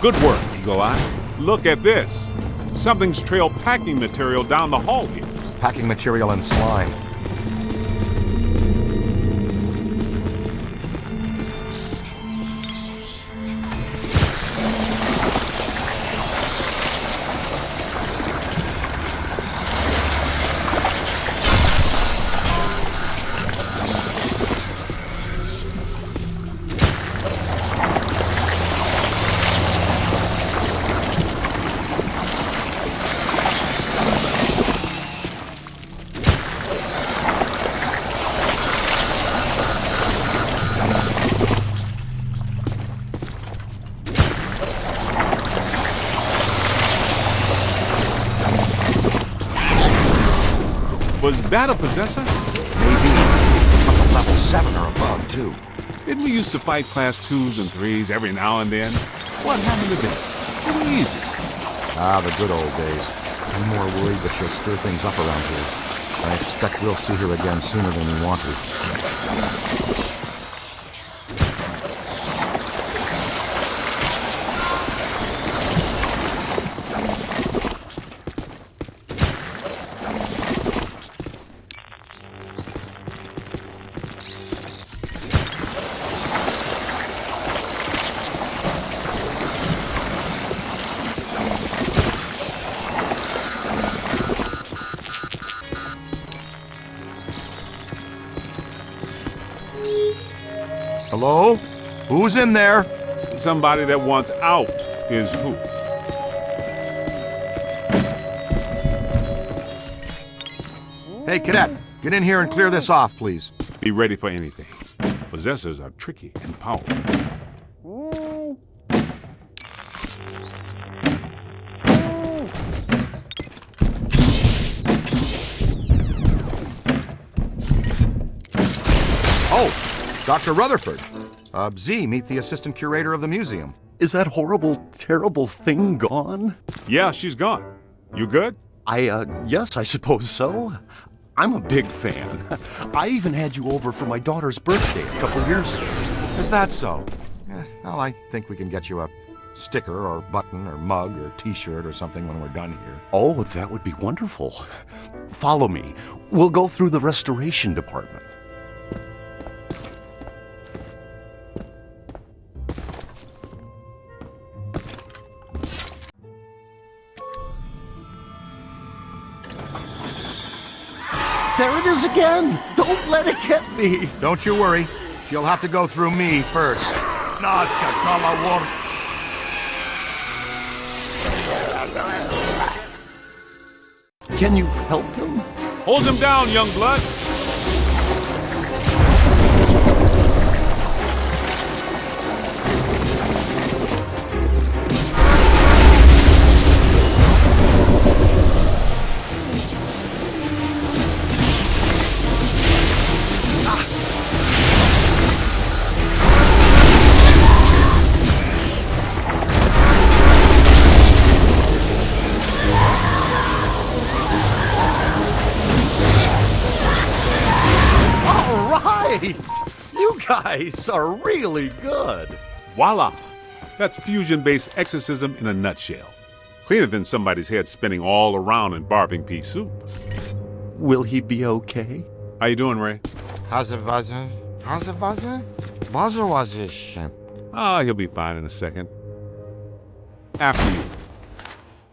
[SPEAKER 12] Good work, Eagle Eye. Look at this. Something's trailed packing material down the hall here.
[SPEAKER 1] Packing material and slime.
[SPEAKER 12] Was that a possessor?
[SPEAKER 1] Maybe. But a level 7 or above, too.
[SPEAKER 12] Didn't we used to fight class 2s and 3s every now and then? What happened to them? They were easy.
[SPEAKER 1] Ah, the good old days. I'm more worried that she'll stir things up around here. I expect we'll see her again sooner than we want to. Hello? Who's in there?
[SPEAKER 12] Somebody that wants out is who?
[SPEAKER 1] Hey, cadet, get in here and clear this off, please.
[SPEAKER 12] Be ready for anything. Possessors are tricky and powerful.
[SPEAKER 1] Oh, Dr. Rutherford. Z, meet the assistant curator of the museum.
[SPEAKER 20] Is that horrible, terrible thing gone?
[SPEAKER 12] Yeah, she's gone. You good?
[SPEAKER 20] Yes, I suppose so. I'm a big fan. I even had you over for my daughter's birthday a couple years ago.
[SPEAKER 1] Is that so? Well, I think we can get you a sticker or button or mug or t-shirt or something when we're done here.
[SPEAKER 20] Oh, that would be wonderful. Follow me. We'll go through the restoration department. There it is again! Don't let it get me!
[SPEAKER 1] Don't you worry. She'll have to go through me first.
[SPEAKER 20] Can you help him?
[SPEAKER 12] Hold him down, young blood!
[SPEAKER 20] You guys are really good.
[SPEAKER 12] Voila! That's fusion-based exorcism in a nutshell. Cleaner than somebody's head spinning all around in barbing pea soup.
[SPEAKER 20] Will he be okay?
[SPEAKER 12] How you doing, Ray?
[SPEAKER 21] How's it?
[SPEAKER 12] Ah, he'll be fine in a second. After you.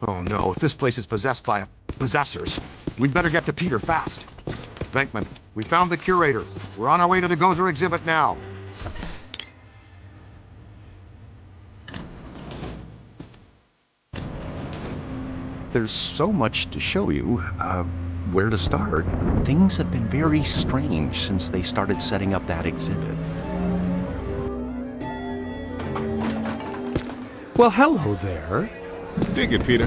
[SPEAKER 1] Oh no, if this place is possessed by possessors, we'd better get to Peter fast. Venkman, we found the curator. We're on our way to the Gozer exhibit now.
[SPEAKER 20] There's so much to show you. Where to start? Things have been very strange since they started setting up that exhibit.
[SPEAKER 6] Well, hello there.
[SPEAKER 12] Dig it, Peter.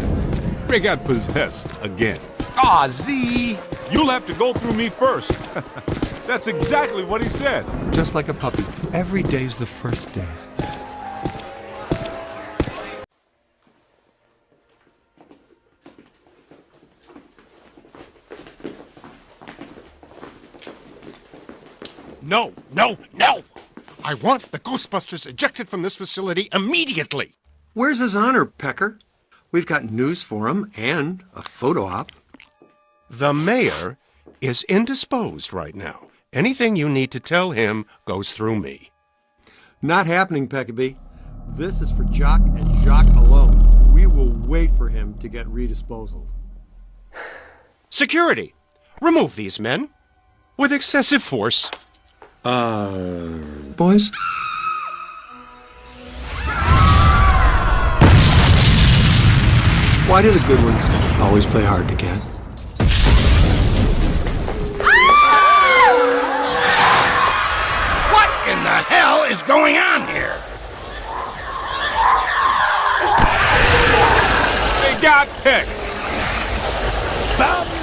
[SPEAKER 12] Ray got possessed again.
[SPEAKER 1] Aw, Z!
[SPEAKER 12] You'll have to go through me first. That's exactly what he said.
[SPEAKER 6] Just like a puppy. Every day's the first day.
[SPEAKER 10] No, no, no! I want the Ghostbusters ejected from this facility immediately!
[SPEAKER 6] Where's his honor, Pecker? We've got news for him and a photo op.
[SPEAKER 15] The mayor is indisposed right now. Anything you need to tell him goes through me.
[SPEAKER 6] Not happening, Peckaby. This is for Jock and Jock alone. We will wait for him to get redisposal.
[SPEAKER 15] Security! Remove these men. With excessive force.
[SPEAKER 6] Boys? Why do the good ones always play hard to get?
[SPEAKER 10] What in the hell is going on here?
[SPEAKER 12] They got picked.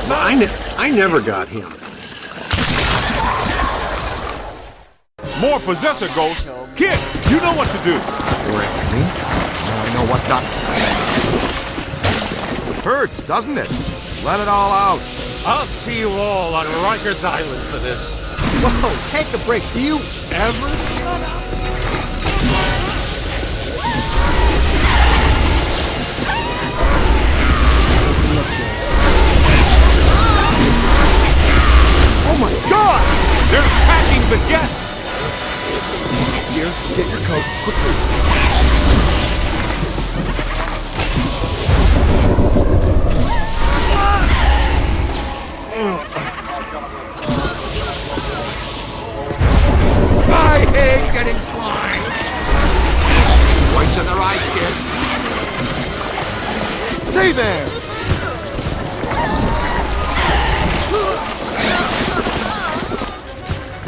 [SPEAKER 6] Mind it. I never got him.
[SPEAKER 12] More possessor ghosts. Kid, you know what to do.
[SPEAKER 1] Really? Now I know what not. Hurts, doesn't it? Let it all out.
[SPEAKER 15] I'll see you all on Rikers Island for this.
[SPEAKER 6] Whoa, take a break. Do you ever shut up?
[SPEAKER 12] Oh my God! They're attacking the guests!
[SPEAKER 6] Dear, get your coat, quickly.
[SPEAKER 1] I hate getting slime. Whites in their eyes, kid. Stay there.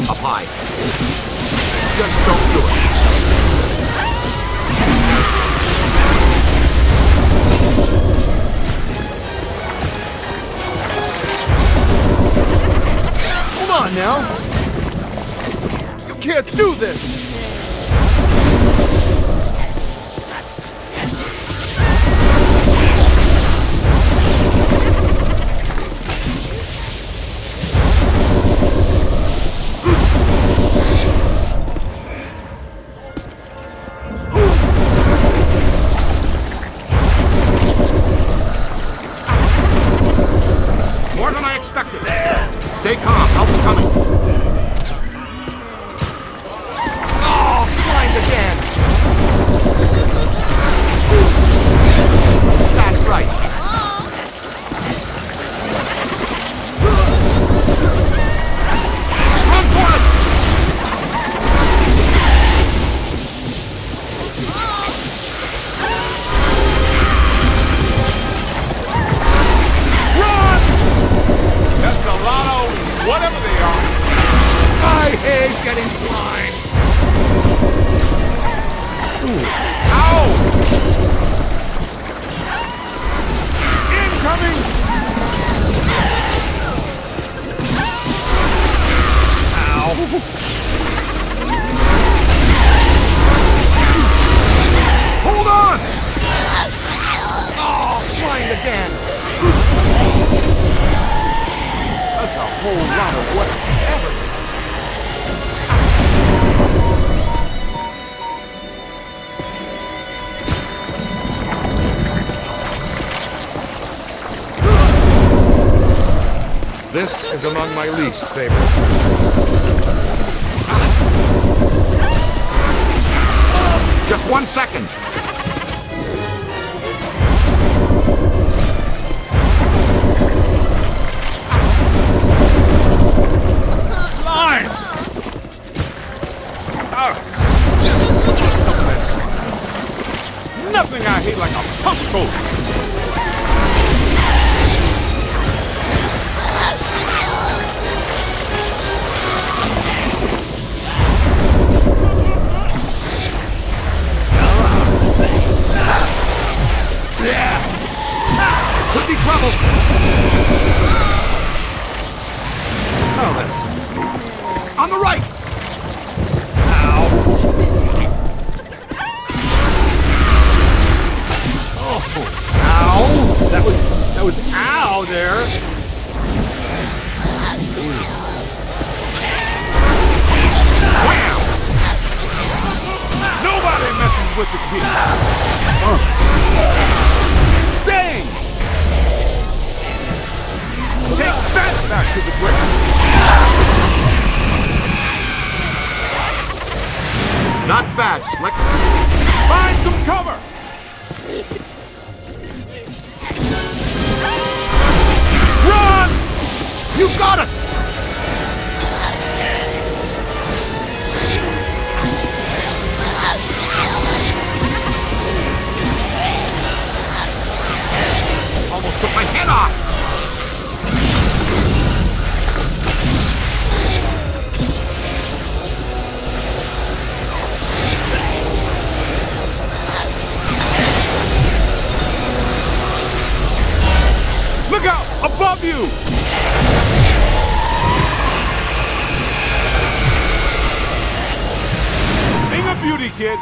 [SPEAKER 1] Up high. Just don't do it.
[SPEAKER 6] Come on now. You can't do this.
[SPEAKER 1] More than I expected. Stay calm. Help's coming.
[SPEAKER 6] Oh, slimed again.
[SPEAKER 1] Stand right. Run for it!
[SPEAKER 12] Run! That's a lot of whatever they are.
[SPEAKER 1] I hate getting slime. Ow!
[SPEAKER 12] Incoming!
[SPEAKER 1] Ow! Hold on!
[SPEAKER 6] Oh, slimed again.
[SPEAKER 12] That's a whole lot of whatever.
[SPEAKER 1] This is among my least favorites. Just 1 second.
[SPEAKER 12] Line! Just want some of that stuff. Nothing I hate like a pump coat.
[SPEAKER 1] Could be trouble. Oh, that's on the right. Ow. Oh, ow.
[SPEAKER 6] That was ow there.
[SPEAKER 1] Wham!
[SPEAKER 12] Nobody messes with the kid. Dang! Take that back to the ground.
[SPEAKER 1] Not bad, Slick.
[SPEAKER 12] Find some cover. Run!
[SPEAKER 1] You got it! Almost took my head off!
[SPEAKER 12] Look out! Above you! kid.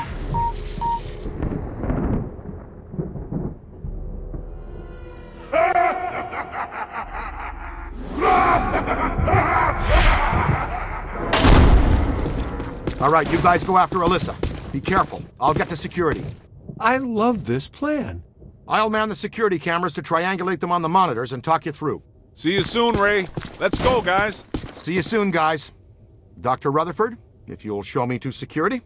[SPEAKER 1] All right, you guys go after Alyssa. Be careful. I'll get to security.
[SPEAKER 6] I love this plan.
[SPEAKER 1] I'll man the security cameras to triangulate them on the monitors and talk you through.
[SPEAKER 12] See you soon, Ray. Let's go, guys.
[SPEAKER 1] See you soon, guys. Dr. Rutherford, if you'll show me to security.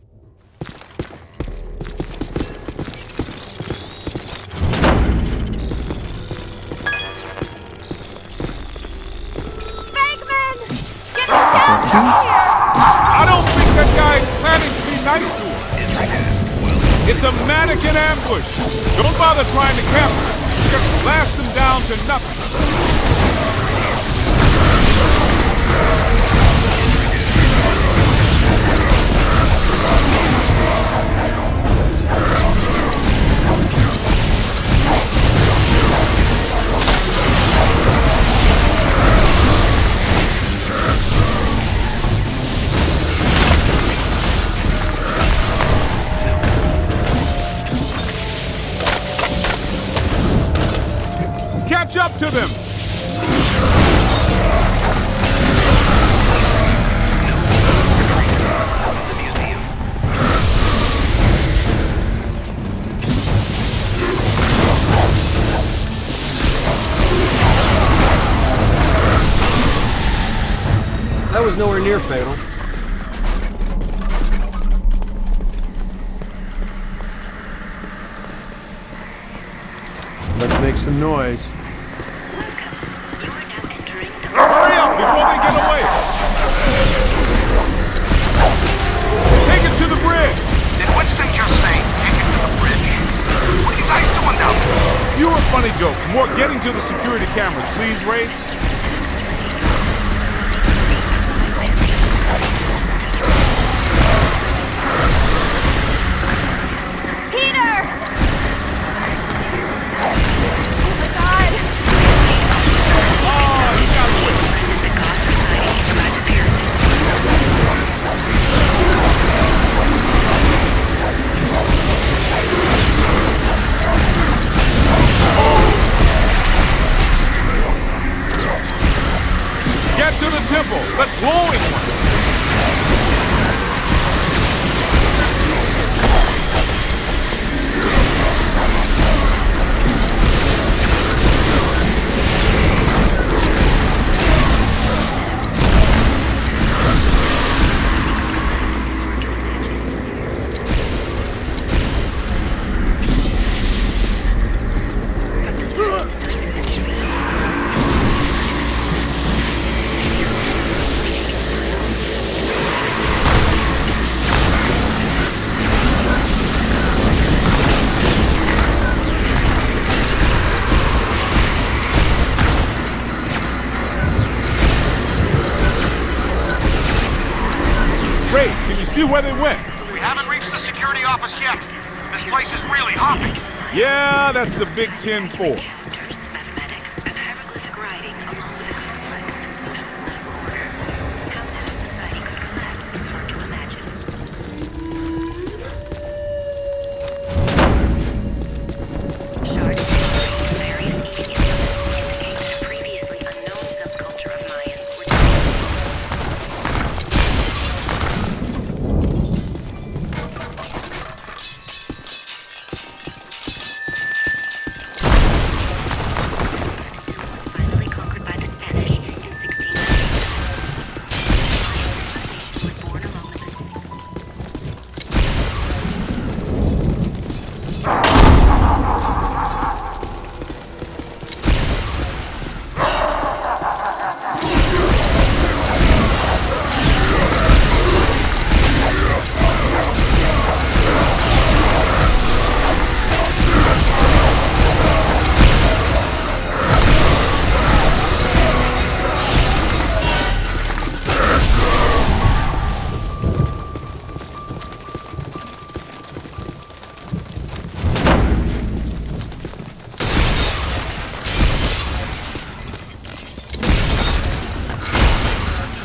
[SPEAKER 12] I don't think that guy is planning to be nice to her. It's a mannequin ambush. Don't bother trying to capture it. Just blast them down to nothing. Catch up to them!
[SPEAKER 6] That was nowhere near fatal. Let's make some noise.
[SPEAKER 12] Hurry up before they get away! Take it to the bridge!
[SPEAKER 11] Did Winston just say, take it to the bridge? What are you guys doing down there?
[SPEAKER 12] Fewer funny jokes, more getting to the security cameras, please, Ray. Get to the temple, the glowing one! Ray, can you see where they went?
[SPEAKER 11] We haven't reached the security office yet. This place is really hopping.
[SPEAKER 12] Yeah, that's the Big 10-4.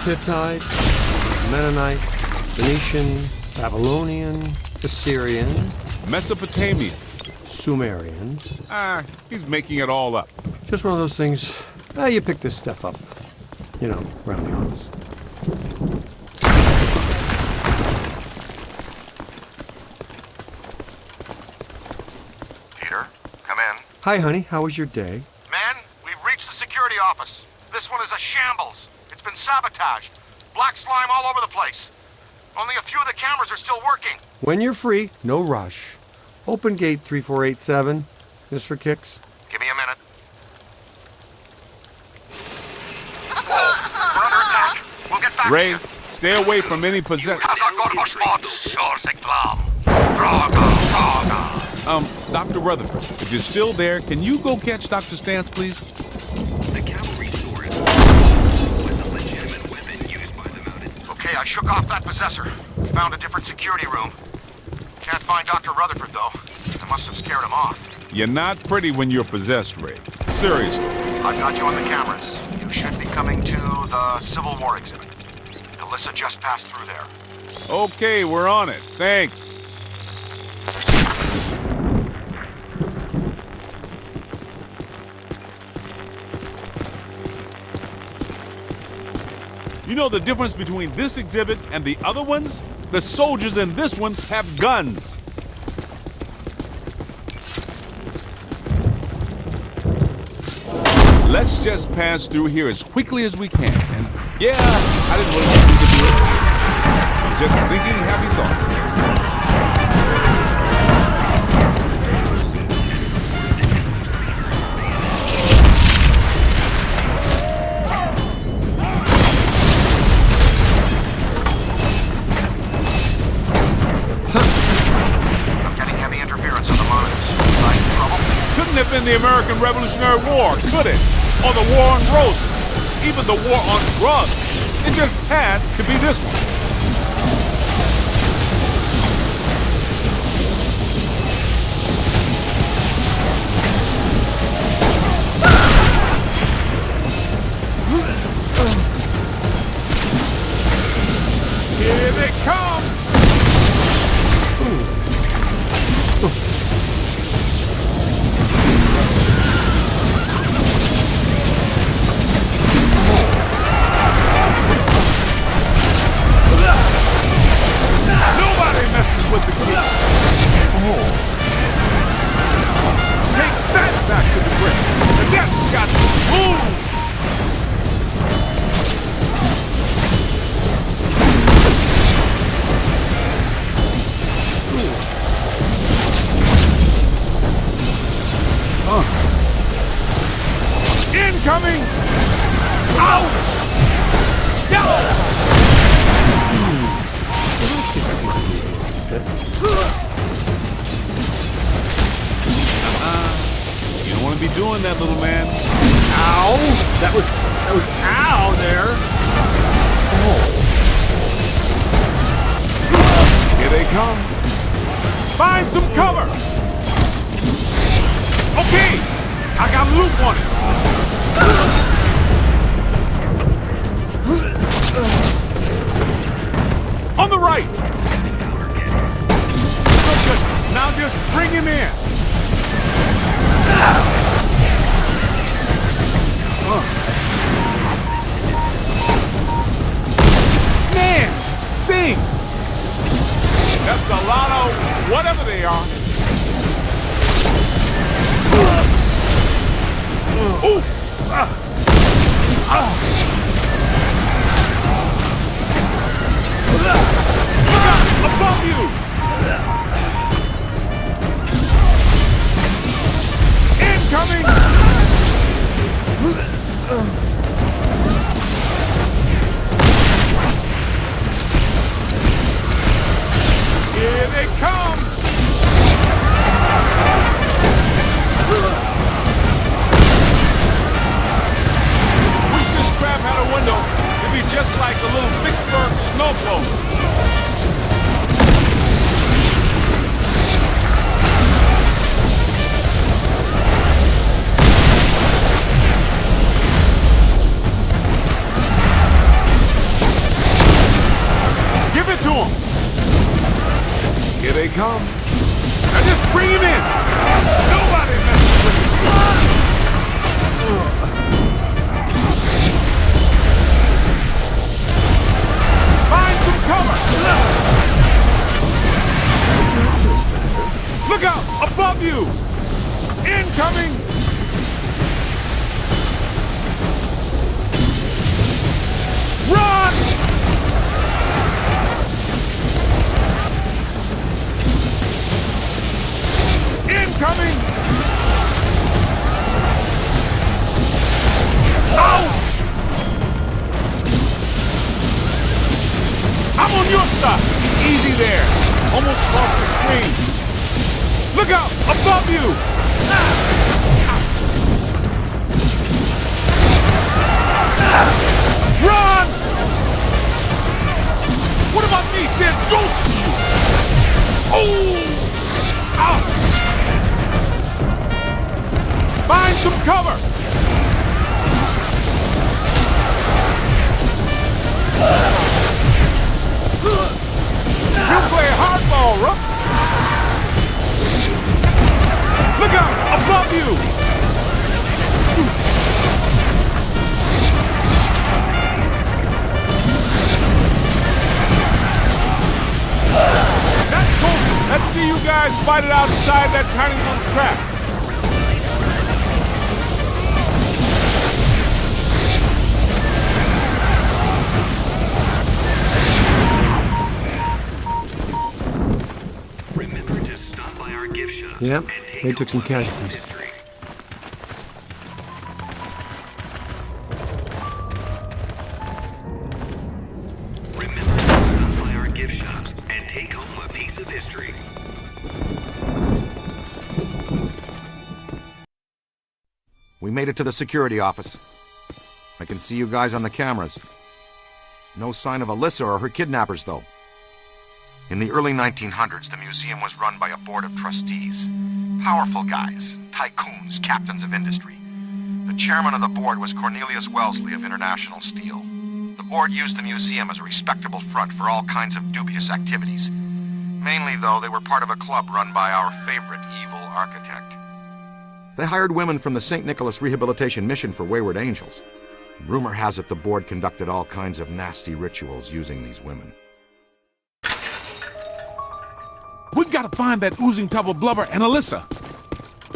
[SPEAKER 6] Hittite, Mennonite, Phoenician, Babylonian, Assyrian.
[SPEAKER 12] Mesopotamian.
[SPEAKER 6] Sumerian.
[SPEAKER 12] He's making it all up.
[SPEAKER 6] Just one of those things. You pick this stuff up. You know, around the office.
[SPEAKER 11] Peter, come in.
[SPEAKER 6] Hi, honey. How was your day?
[SPEAKER 11] Man, we've reached the security office. This one is a shambles. It's been sabotaged. Black slime all over the place. Only a few of the cameras are still working.
[SPEAKER 6] When you're free, no rush. Open gate 3487. Just for kicks.
[SPEAKER 11] Give me a minute. Whoa, we're under attack. We'll get back
[SPEAKER 12] Ray,
[SPEAKER 11] to you.
[SPEAKER 12] stay away from any possession. Dr. Rutherford, if you're still there, can you go catch Dr. Stantz, please?
[SPEAKER 11] The cavalry store is with a legitimate weapon used by the mounted. Okay, I shook off that possessor. Found a different security room. Can't find Dr. Rutherford, though. I must have scared him off.
[SPEAKER 12] You're not pretty when you're possessed, Ray. Seriously.
[SPEAKER 11] I've got you on the cameras. You should be coming to the Civil War exhibit. Alyssa just passed through there.
[SPEAKER 12] Okay, we're on it. Thanks. You know the difference between this exhibit and the other ones? The soldiers in this one have guns. Let's just pass through here as quickly as we can. And yeah, I didn't really want you to do it. I'm just thinking happy thoughts. Couldn't have been the American Revolutionary War, could it? Or the War on Roses, even the War on Drugs. It just had to be this one. Here they come! Nobody messes with the kid. Take that back to the grip. And that's got to move. Incoming! Out! Go! You don't want to be doing that, little man.
[SPEAKER 6] Ow! That was ow there.
[SPEAKER 12] Here they come. Find some cover. Okay, I got loot on it. On the right. Now just bring him in. Man, sting. That's a lot of whatever they are. Ooh. Above you! Incoming! Here they come! Wish this crap had a window. It'd be just like a little Vicksburg snowblower. Give it to him. Here they they come. Now just bring him in. Nobody messes with him. Find some cover. Look out! Above you! Incoming! Run! Incoming! Ow! I'm on your side! Easy there! Almost crossed the screen! Look out! Above you! Run! What about me? Said ghost to you! Oh! Ow! Find some cover! You play hardball, Rook! Look out! Above you! That's cool! Let's see you guys fight it outside that tiny little trap.
[SPEAKER 21] Remember to stop by our gift shop.
[SPEAKER 6] Yep, they took some casualties.
[SPEAKER 21] Remember to stop by our gift shops and take home a piece of history.
[SPEAKER 1] We made it to the security office. I can see you guys on the cameras. No sign of Alyssa or her kidnappers, though. In the early 1900s, the museum was run by a board of trustees. Powerful guys, tycoons, captains of industry. The chairman of the board was Cornelius Wellesley of International Steel. The board used the museum as a respectable front for all kinds of dubious activities. Mainly, though, they were part of a club run by our favorite evil architect. They hired women from the St. Nicholas Rehabilitation Mission for Wayward Angels. Rumor has it the board conducted all kinds of nasty rituals using these women.
[SPEAKER 12] We've got to find that oozing tub of blubber and Alyssa.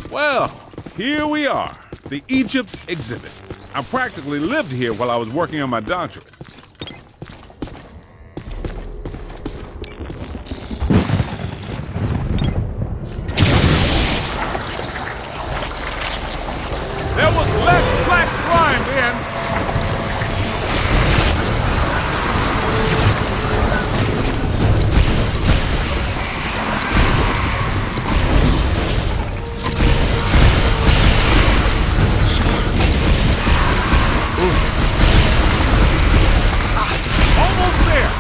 [SPEAKER 12] Well, here we are, the Egypt exhibit. I practically lived here while I was working on my doctorate. There was less black slime then. Almost there.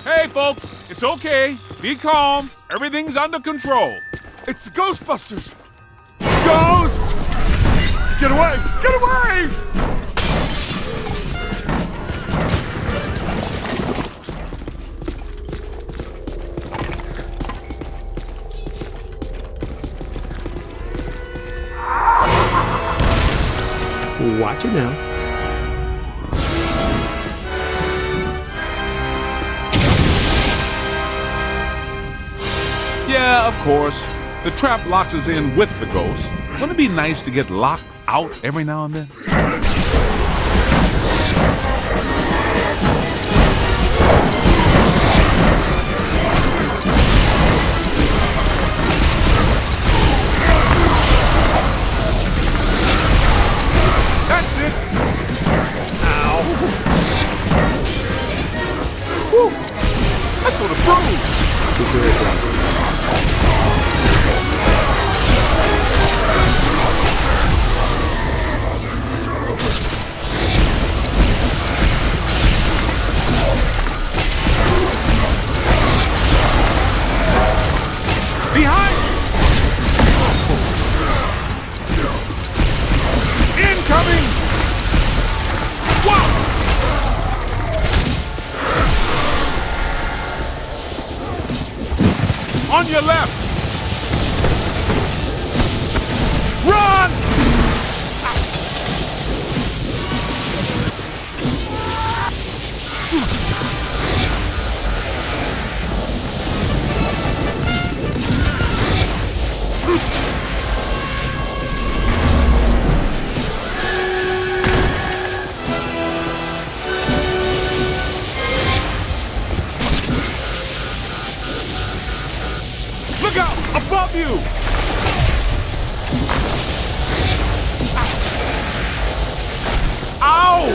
[SPEAKER 12] Hey, folks, it's okay. Be calm. Everything's under control.
[SPEAKER 13] It's the Ghostbusters! Ghost! Get away! Get away!
[SPEAKER 6] Watch it now.
[SPEAKER 12] Yeah, of course. The trap locks us in with the ghost. Wouldn't it be nice to get locked out every now and then?
[SPEAKER 13] That's it!
[SPEAKER 12] Behind you! Incoming! Wow! On your left! Run! Look out! Above you! Ow!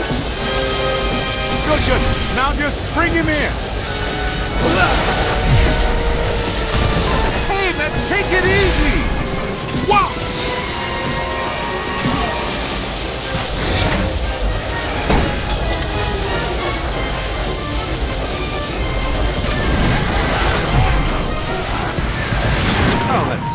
[SPEAKER 12] Good, good. Now just bring him in. Hey, man, take it easy! Wow!
[SPEAKER 4] Oh, that's...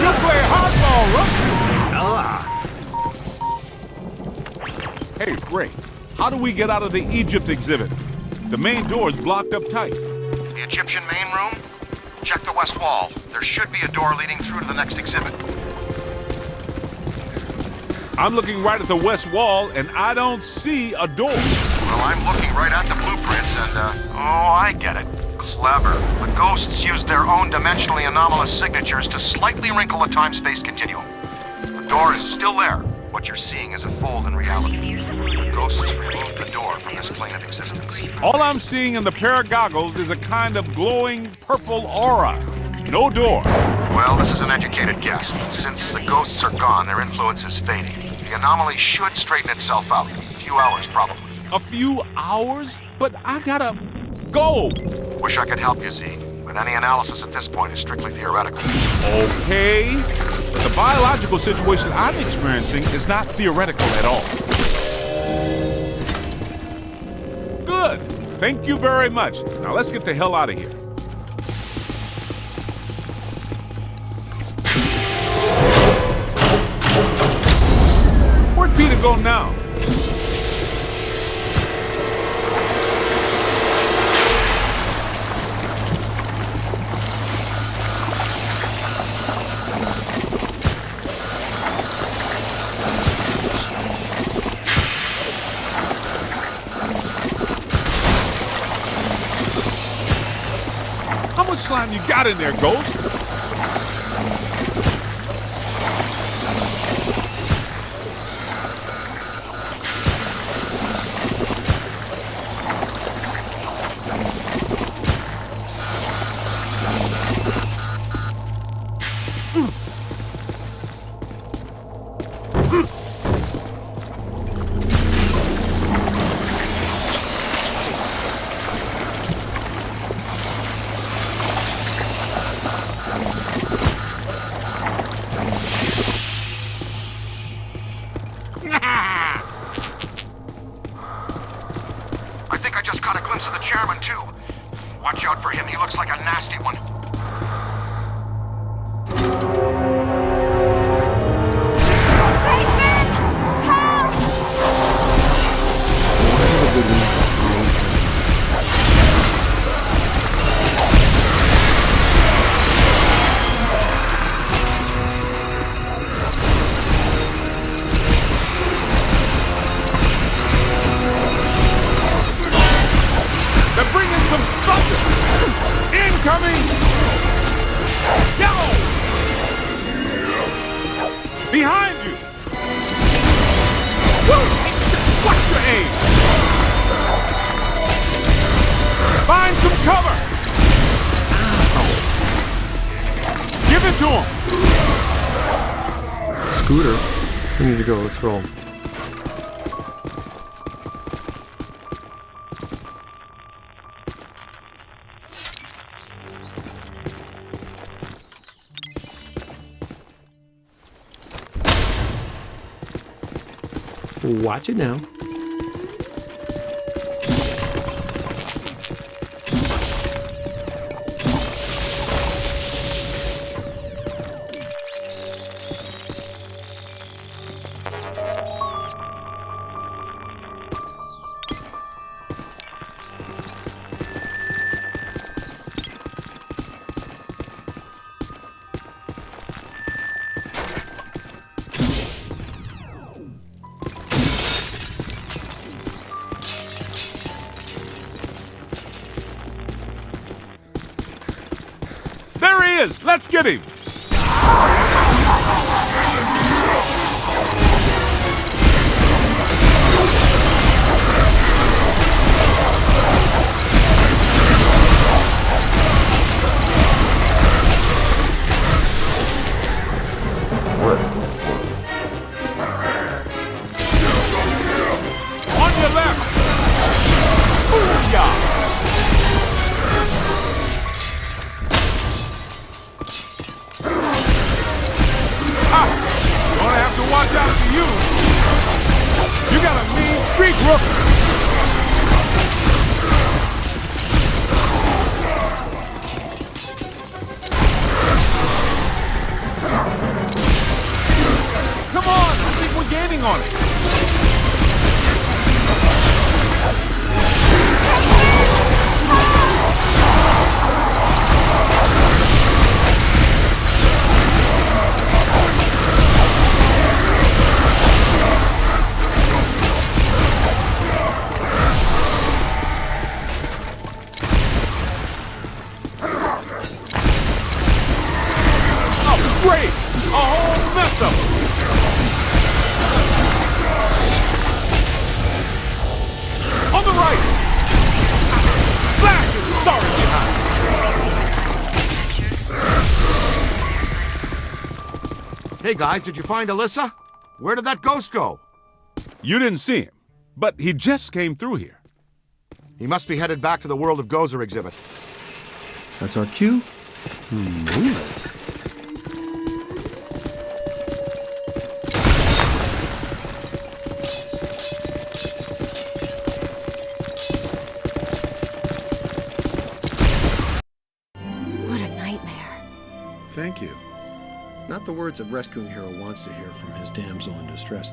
[SPEAKER 12] You play hardball, Russ! Hey, Ray, how do we get out of the Egypt exhibit? The main door is blocked up tight.
[SPEAKER 11] The Egyptian main room? Check the west wall. There should be a door leading through to the next exhibit.
[SPEAKER 12] I'm looking right at the west wall, and I don't see a door.
[SPEAKER 11] Well, I'm looking right at the blueprints, and, oh, I get it. Clever. The ghosts used their own dimensionally anomalous signatures to slightly wrinkle the time-space continuum. The door is still there. What you're seeing is a fold in reality. The ghosts removed the door from this plane of existence.
[SPEAKER 12] All I'm seeing in the pair of goggles is a kind of glowing purple aura. No door.
[SPEAKER 11] Well, this is an educated guess, but since the ghosts are gone, their influence is fading. The anomaly should straighten itself out. A few hours, probably.
[SPEAKER 12] A few hours? But I gotta go.
[SPEAKER 11] Wish I could help you, Z, but any analysis at this point is strictly theoretical.
[SPEAKER 12] Okay, but the biological situation I'm experiencing is not theoretical at all. Good. Thank you very much. Now let's get the hell out of here. Where'd Peter go now? How much slime you got in there, Ghost?
[SPEAKER 11] I think I just caught a glimpse of the chairman, too. Watch out for him, he looks like a nasty one.
[SPEAKER 12] They're bringing some thunder! Incoming! Yo! Behind you! Woo! Watch your aim! Find some cover! Give it to him!
[SPEAKER 6] Scooter. We need to go. Let's roll. Watch it now.
[SPEAKER 12] Let's get him! On your left! Booyah! Watch out for you! You got a mean streak, rookie! Come on! I think we're gaining on it! Great! A whole mess of them! On the right! Flash is sorry behind!
[SPEAKER 1] Hey guys, did you find Alyssa? Where did that ghost go?
[SPEAKER 12] You didn't see him, but he just came through here.
[SPEAKER 1] He must be headed back to the World of Gozer exhibit.
[SPEAKER 6] That's our cue. Move it. Thank you. Not the words a rescuing hero wants to hear from his damsel in distress.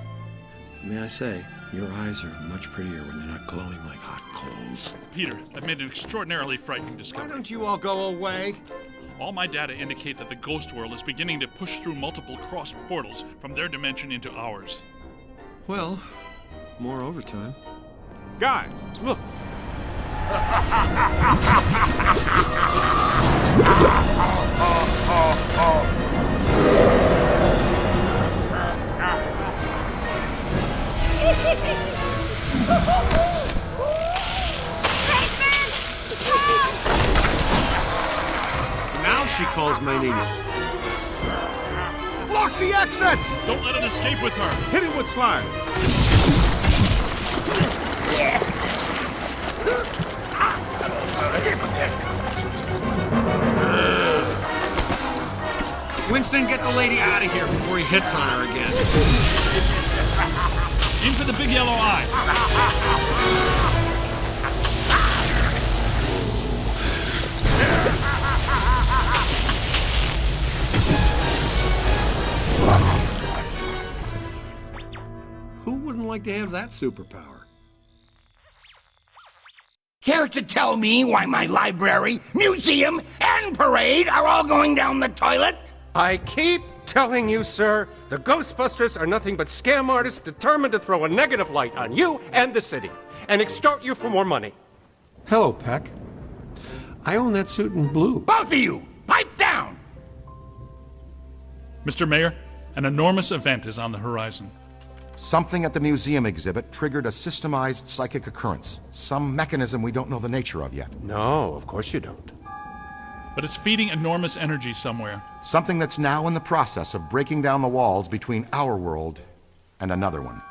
[SPEAKER 6] May I say, your eyes are much prettier when they're not glowing like hot coals.
[SPEAKER 2] Peter, I've made an extraordinarily frightening discovery.
[SPEAKER 6] Why don't you all go away?
[SPEAKER 2] All my data indicate that the ghost world is beginning to push through multiple cross portals from their dimension into ours.
[SPEAKER 6] Well, more overtime.
[SPEAKER 12] Guys, look.
[SPEAKER 6] Now she calls my name.
[SPEAKER 1] Block the exits!
[SPEAKER 2] Don't let it escape with her.
[SPEAKER 12] Hit him with slime.
[SPEAKER 6] Winston, get the lady out of here before he hits on her again.
[SPEAKER 2] In for the big yellow eye.
[SPEAKER 6] Who wouldn't like to have that superpower?
[SPEAKER 10] Care to tell me why my library, museum, and parade are all going down the toilet?
[SPEAKER 15] I keep telling you, sir, the Ghostbusters are nothing but scam artists determined to throw a negative light on you and the city and extort you for more money.
[SPEAKER 6] Hello, Peck. I own that suit in blue.
[SPEAKER 10] Both of you, pipe down!
[SPEAKER 2] Mr. Mayor, an enormous event is on the horizon.
[SPEAKER 1] Something at the museum exhibit triggered a systemized psychic occurrence. Some mechanism we don't know the nature of yet.
[SPEAKER 15] No, of course you don't.
[SPEAKER 2] But it's feeding enormous energy somewhere.
[SPEAKER 1] Something that's now in the process of breaking down the walls between our world and another one.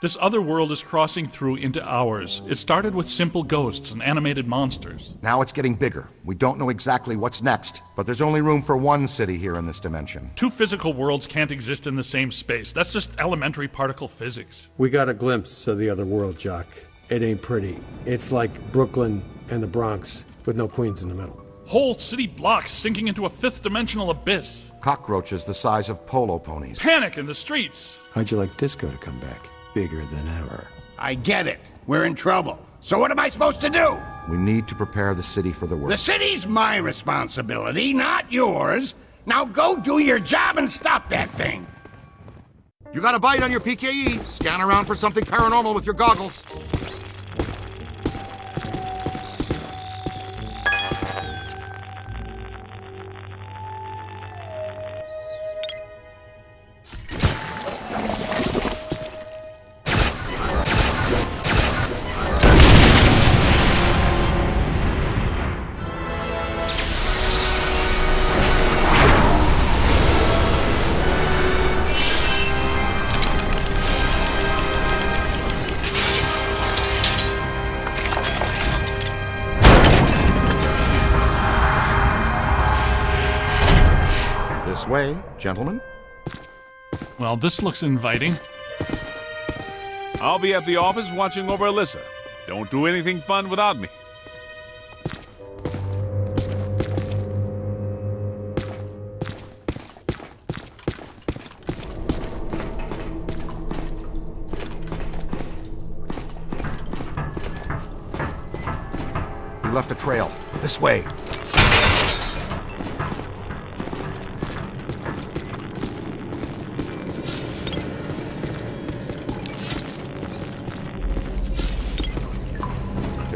[SPEAKER 2] This other world is crossing through into ours. It started with simple ghosts and animated monsters.
[SPEAKER 1] Now it's getting bigger. We don't know exactly what's next, but there's only room for one city here in this dimension.
[SPEAKER 2] Two physical worlds can't exist in the same space. That's just elementary particle physics.
[SPEAKER 6] We got a glimpse of the other world, Jock. It ain't pretty. It's like Brooklyn and the Bronx, with no Queens in the middle.
[SPEAKER 2] Whole city blocks sinking into a fifth-dimensional abyss.
[SPEAKER 1] Cockroaches the size of polo ponies.
[SPEAKER 2] Panic in the streets.
[SPEAKER 6] How'd you like disco to come back? Bigger than ever.
[SPEAKER 10] I get it. We're in trouble. So what am I supposed to do?
[SPEAKER 1] We need to prepare the city for the worst.
[SPEAKER 10] The city's my responsibility, not yours. Now go do your job and stop that thing.
[SPEAKER 1] You got a bite on your PKE. Scan around for something paranormal with your goggles. This way, gentlemen.
[SPEAKER 2] Well, this looks inviting.
[SPEAKER 12] I'll be at the office watching over Alyssa. Don't do anything fun without me.
[SPEAKER 1] We left a trail. This way.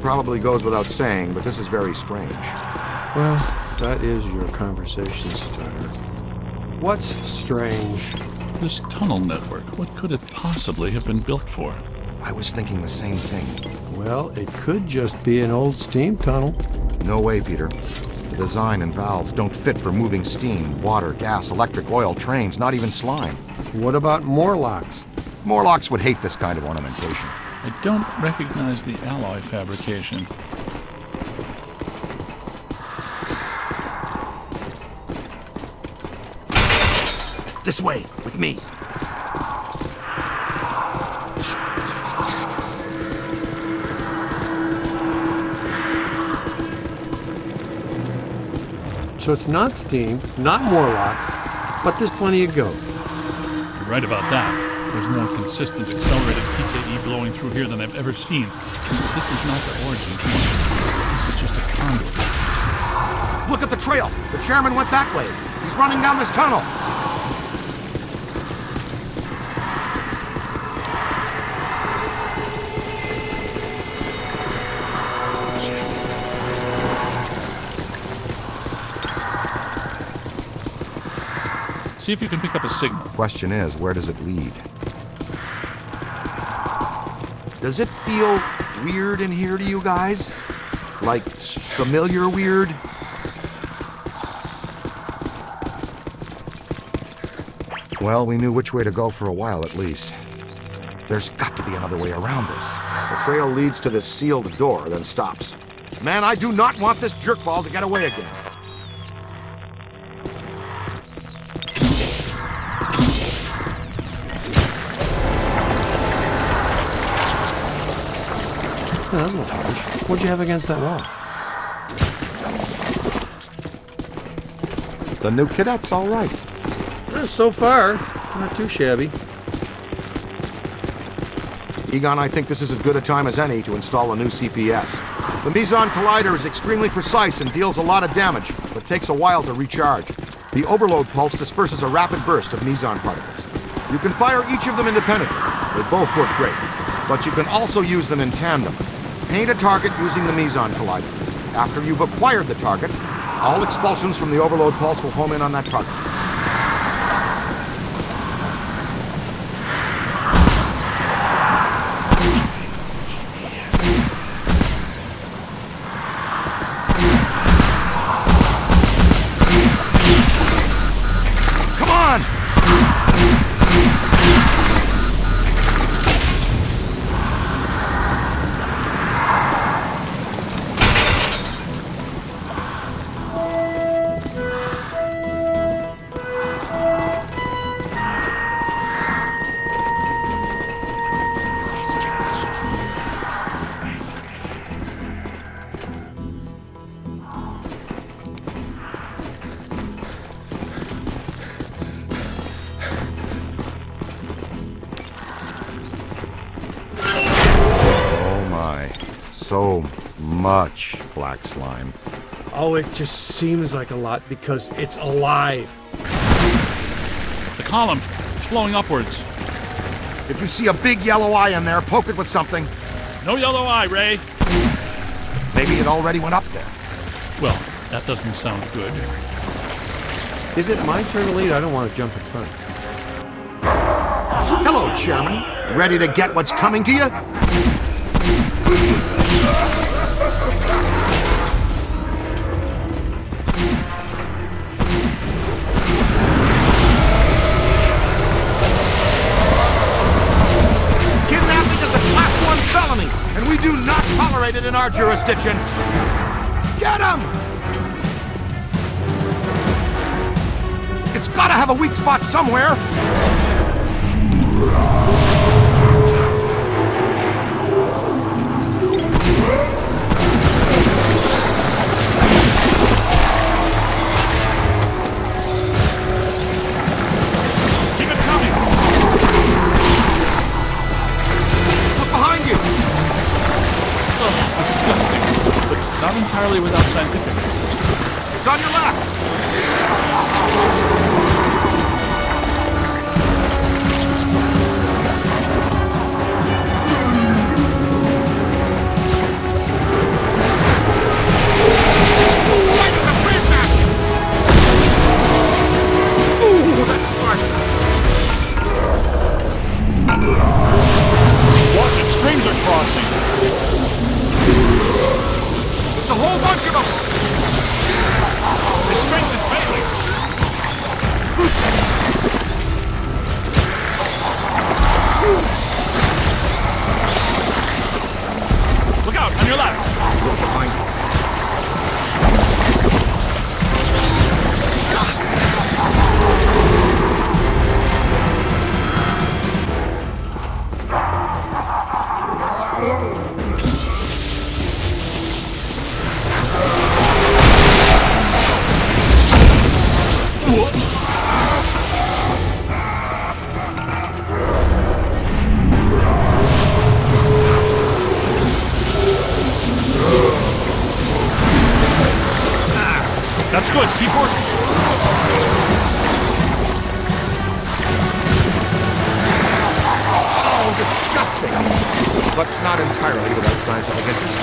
[SPEAKER 1] Probably goes without saying, but this is very strange.
[SPEAKER 6] Well, that is your conversation starter. What's strange?
[SPEAKER 2] This tunnel network, what could it possibly have been built for?
[SPEAKER 1] I was thinking the same thing.
[SPEAKER 6] Well, it could just be an old steam tunnel.
[SPEAKER 1] No way, Peter. The design and valves don't fit for moving steam, water, gas, electric, oil, trains, not even slime.
[SPEAKER 6] What about Morlocks?
[SPEAKER 1] Morlocks would hate this kind of ornamentation.
[SPEAKER 2] I don't recognize the alloy fabrication.
[SPEAKER 1] This way, with me.
[SPEAKER 6] So it's not steam, it's not Morlocks, but there's plenty of ghosts.
[SPEAKER 2] You're right about that. There's more consistent, accelerated PKE blowing through here than I've ever seen. This is not the origin point. This is just a conduit.
[SPEAKER 1] Look at the trail. The chairman went that way. He's running down this tunnel.
[SPEAKER 2] See if you can pick up a signal.
[SPEAKER 1] Question is, where does it lead? Does it feel weird in here to you guys? Like familiar weird? Well, we knew which way to go for a while at least. There's got to be another way around this. The trail leads to this sealed door, then stops. Man, I do not want this jerkball to get away again.
[SPEAKER 6] That's not harsh. What'd you have against that wall?
[SPEAKER 1] The new cadet's all right.
[SPEAKER 6] So far, not too shabby.
[SPEAKER 1] Egon, I think this is as good a time as any to install a new CPS. The Meson Collider is extremely precise and deals a lot of damage, but takes a while to recharge. The overload pulse disperses a rapid burst of Meson particles. You can fire each of them independently. They both work great, but you can also use them in tandem. Paint a target using the Meson Collider. After you've acquired the target, all expulsions from the overload pulse will home in on that target. so much black slime.
[SPEAKER 4] Oh, it just seems like a lot because it's alive.
[SPEAKER 2] The column, it's flowing upwards.
[SPEAKER 1] If you see a big yellow eye in there, poke it with something.
[SPEAKER 2] No yellow eye, Ray.
[SPEAKER 1] Maybe it already went up there.
[SPEAKER 2] Well, that doesn't sound good.
[SPEAKER 6] Is it my turn to lead? I don't want to jump in front.
[SPEAKER 1] Hello, Chairman. Ready to get what's coming to you? Kidnapping is a Class 1 felony, and we do not tolerate it in our jurisdiction. Get him! It's gotta have a weak spot somewhere.
[SPEAKER 2] Keep it coming.
[SPEAKER 1] Look behind you.
[SPEAKER 2] Oh, disgusting, but not entirely without scientific.
[SPEAKER 1] It's on your left.
[SPEAKER 2] Watch it, streams are crossing.
[SPEAKER 1] It's a whole bunch of them.
[SPEAKER 2] The strength is failing. Look out, on your left.
[SPEAKER 1] Look behind you.
[SPEAKER 2] That's good, keep working.
[SPEAKER 1] Oh, disgusting. But not entirely without scientific interest.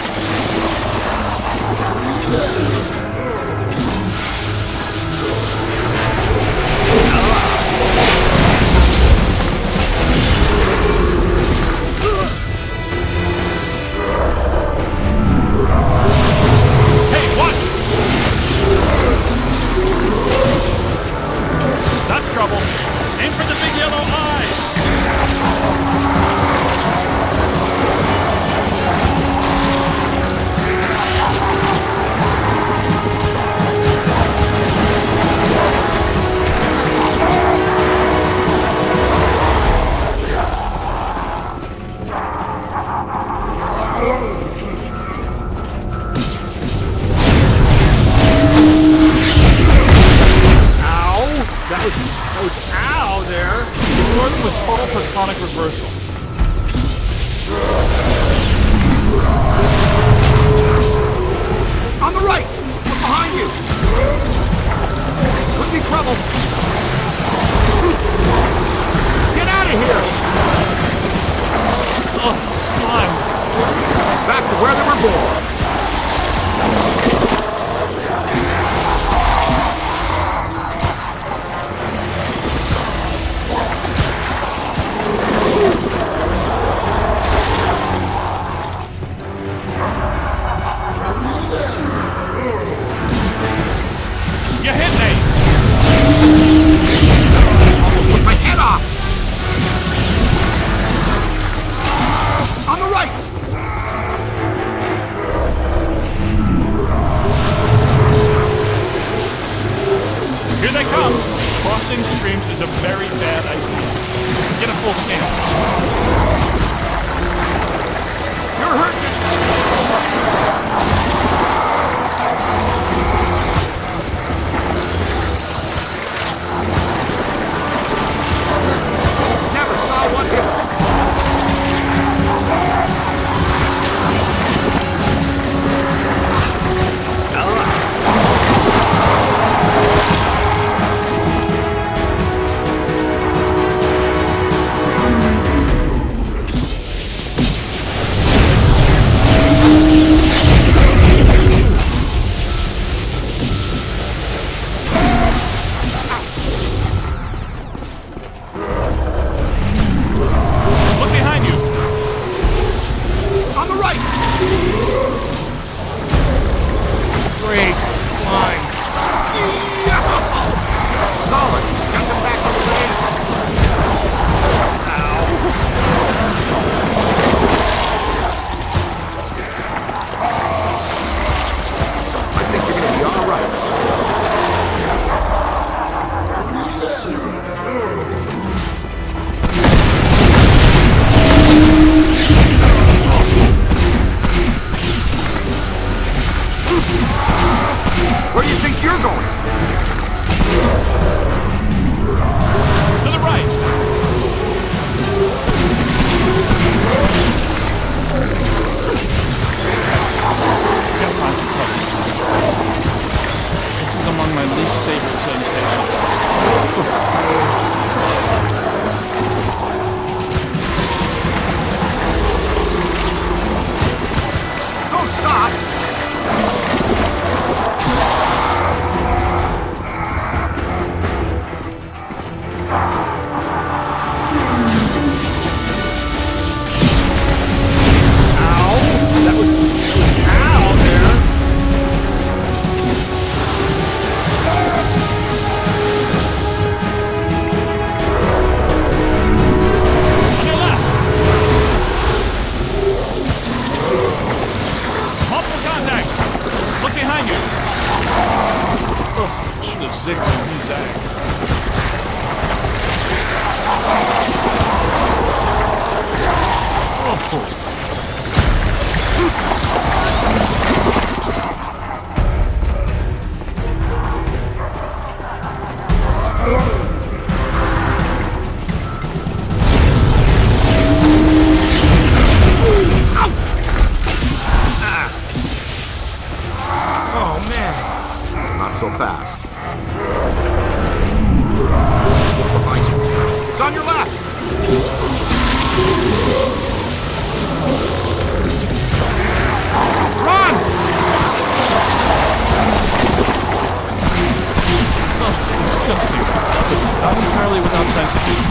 [SPEAKER 2] Hey, what? That's trouble. Aim for the big yellow eye.
[SPEAKER 4] That was ow there.
[SPEAKER 2] North with total protonic reversal.
[SPEAKER 1] On the right! Look behind you! Could be trouble. Get out of here!
[SPEAKER 2] Oh, slime.
[SPEAKER 1] Back to where they were born.
[SPEAKER 2] You hit me!
[SPEAKER 1] Took my head off! On the right!
[SPEAKER 2] Here they come! Crossing streams is a very bad idea. Get a full scan.
[SPEAKER 1] You're hurting it! Never saw one hit.
[SPEAKER 2] should have zigged when he zagged. Oh.
[SPEAKER 1] Oh, man. Not so fast. It's on your left. Run!
[SPEAKER 2] Oh, disgusting. Not entirely without sensitivity.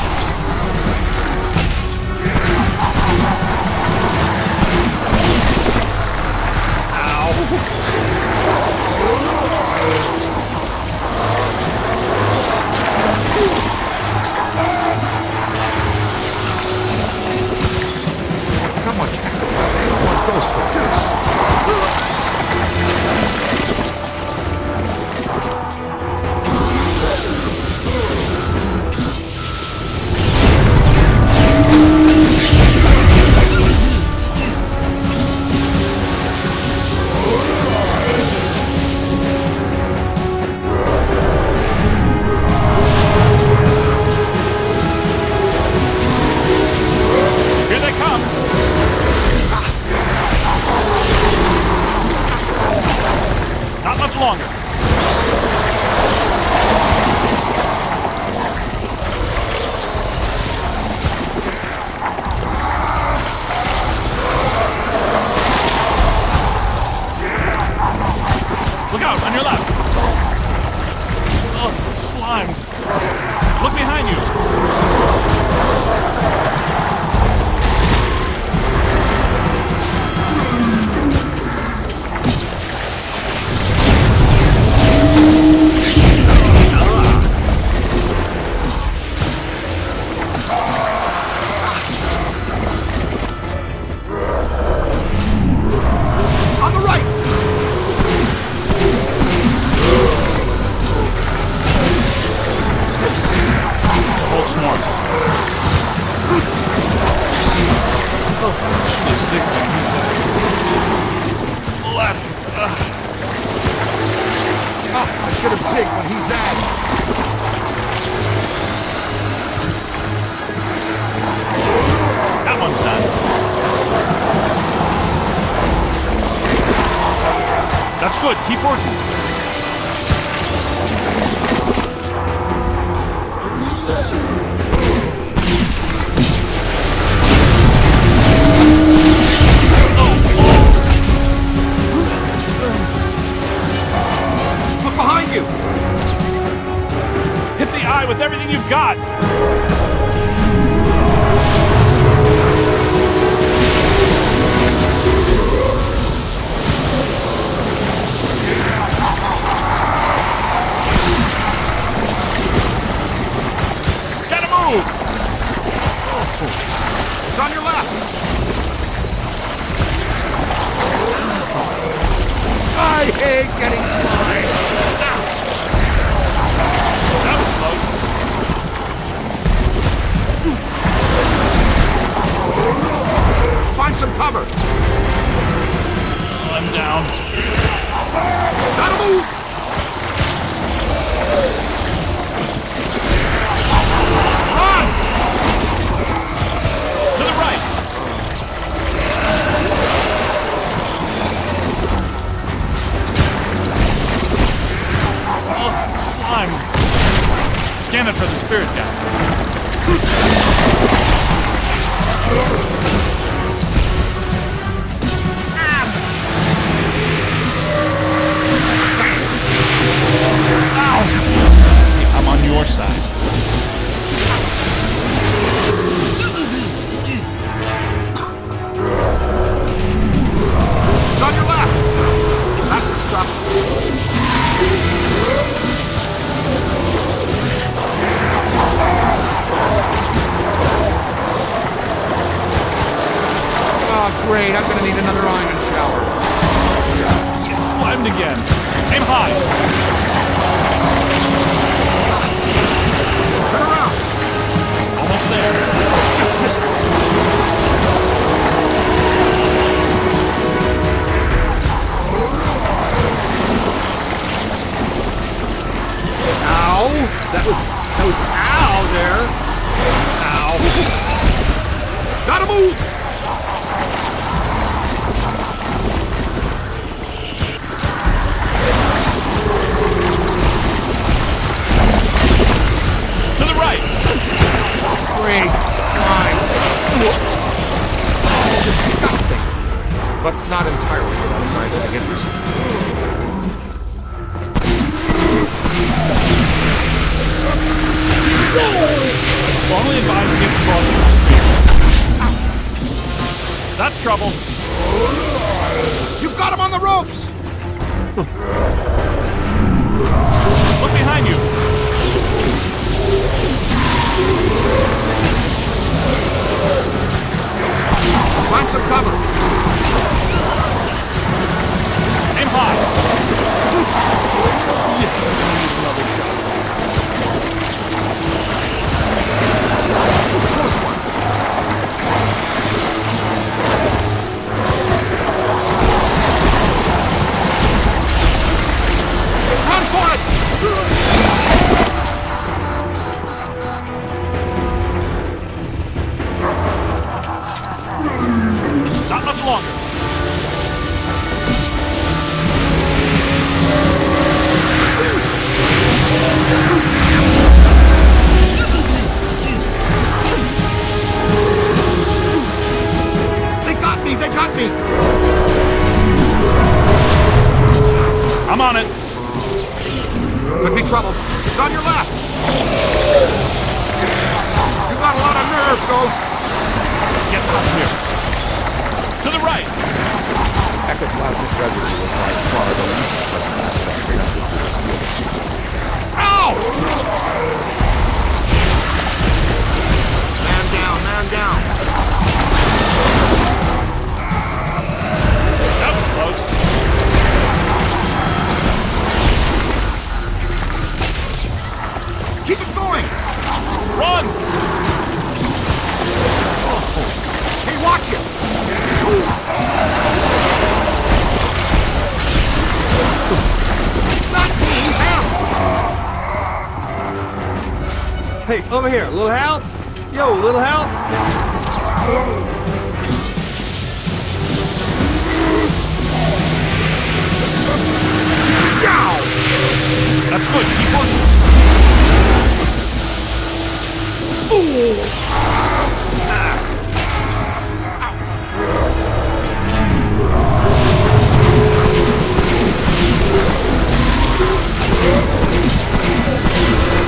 [SPEAKER 1] How much what those produce?
[SPEAKER 2] Here they come. Not much longer. Look out, on your left. Oh, slime. Look behind you.
[SPEAKER 1] On the right!
[SPEAKER 2] Whole swarm. Oh, should have zigged when he zagged. Left.
[SPEAKER 1] I should have zigged when he zagged.
[SPEAKER 2] That one's done. That's good. Keep working.
[SPEAKER 1] Look behind you!
[SPEAKER 2] Hit the eye with everything you've got. Gotta move.
[SPEAKER 1] It's on your left! I hate getting slime!
[SPEAKER 2] That was close.
[SPEAKER 1] Find some cover!
[SPEAKER 2] I'm down.
[SPEAKER 1] Gotta move! Run!
[SPEAKER 2] To the right. Oh, slime. Scan it for the spirit guy. Ow! I'm on your side.
[SPEAKER 1] It's on your left! That's the stuff. Oh, great. I'm gonna need another iron shower.
[SPEAKER 2] It's slimed again. Aim high.
[SPEAKER 6] That was ow there. Ow. Gotta move.
[SPEAKER 2] To the right.
[SPEAKER 1] Great. Fine. Oh, disgusting. But not entirely without scientific interest.
[SPEAKER 2] Strongly advised against crossing the street. That's trouble.
[SPEAKER 1] You've got him on the ropes!
[SPEAKER 2] Look behind you.
[SPEAKER 1] Find some cover.
[SPEAKER 2] Aim high.
[SPEAKER 1] Run for it!
[SPEAKER 2] Not much longer.
[SPEAKER 1] They got me! They got me!
[SPEAKER 2] I'm on it.
[SPEAKER 1] Could be trouble. It's on your left. You got a lot of nerve, Ghost.
[SPEAKER 2] Get out of here. To the right.
[SPEAKER 20] Ectoplasmic residue is by far the least pleasant aspect of this field.
[SPEAKER 1] Ow! Man down, man down.
[SPEAKER 2] That was close.
[SPEAKER 1] Keep it going!
[SPEAKER 2] Run!
[SPEAKER 1] Hey, watch it! Not me, him!
[SPEAKER 6] Hey, over here. Little help? Yo, little help?
[SPEAKER 2] That's good. Keep working.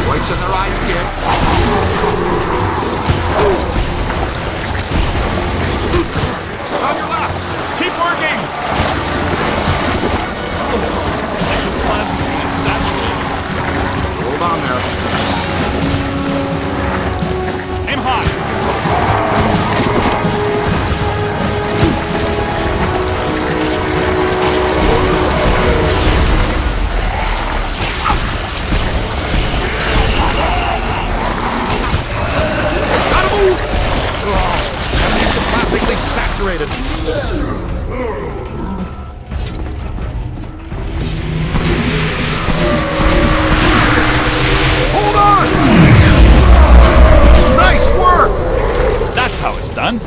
[SPEAKER 1] Lights in their eyes, kid. It's on your left.
[SPEAKER 2] Keep working.
[SPEAKER 1] Hold on there.
[SPEAKER 2] Aim high.
[SPEAKER 1] Gotta move! It's plastically saturated. Hold on! Nice work!
[SPEAKER 2] That's how it's done.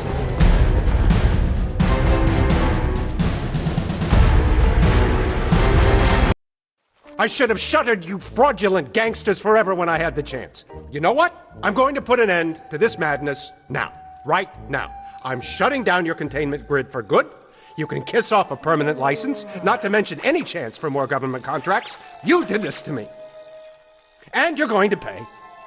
[SPEAKER 15] I should have shuttered you fraudulent gangsters forever when I had the chance. You know what? I'm going to put an end to this madness now. Right now. I'm shutting down your containment grid for good. You can kiss off a permanent license, not to mention any chance for more government contracts. You did this to me. And you're going to pay.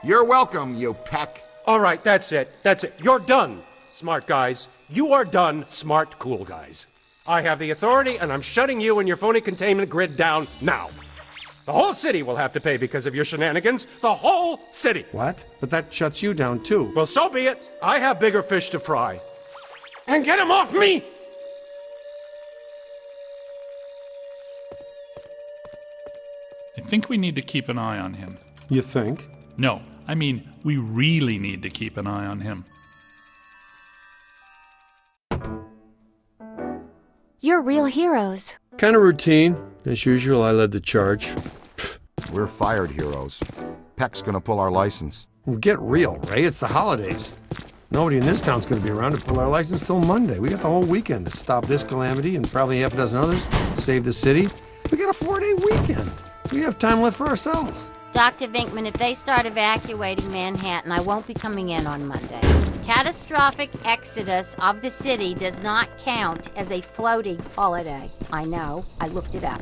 [SPEAKER 1] You're welcome, you peck.
[SPEAKER 15] All right, that's it. That's it. You're done, smart guys. You are done, smart, cool guys. I have the authority, and I'm shutting you and your phony containment grid down now. The whole city will have to pay because of your shenanigans. The whole city.
[SPEAKER 6] What? But that shuts you down, too.
[SPEAKER 15] Well, so be it. I have bigger fish to fry. And get him off me!
[SPEAKER 2] I think we need to keep an eye on him.
[SPEAKER 6] You think?
[SPEAKER 2] No, I mean, we really need to keep an eye on him.
[SPEAKER 9] You're real heroes.
[SPEAKER 6] Kind of routine. As usual, I led the charge.
[SPEAKER 1] We're fired heroes. Peck's gonna pull our license.
[SPEAKER 6] Well, get real, Ray. It's the holidays. Nobody in this town's gonna be around to pull our license till Monday. We got the whole weekend to stop this calamity and probably half a dozen others, save the city. We got a 4-day weekend. We have time left for ourselves.
[SPEAKER 5] Dr. Vinkman, if they start evacuating Manhattan, I won't be coming in on Monday. Catastrophic exodus of the city does not count as a floating holiday. I know. I looked it up.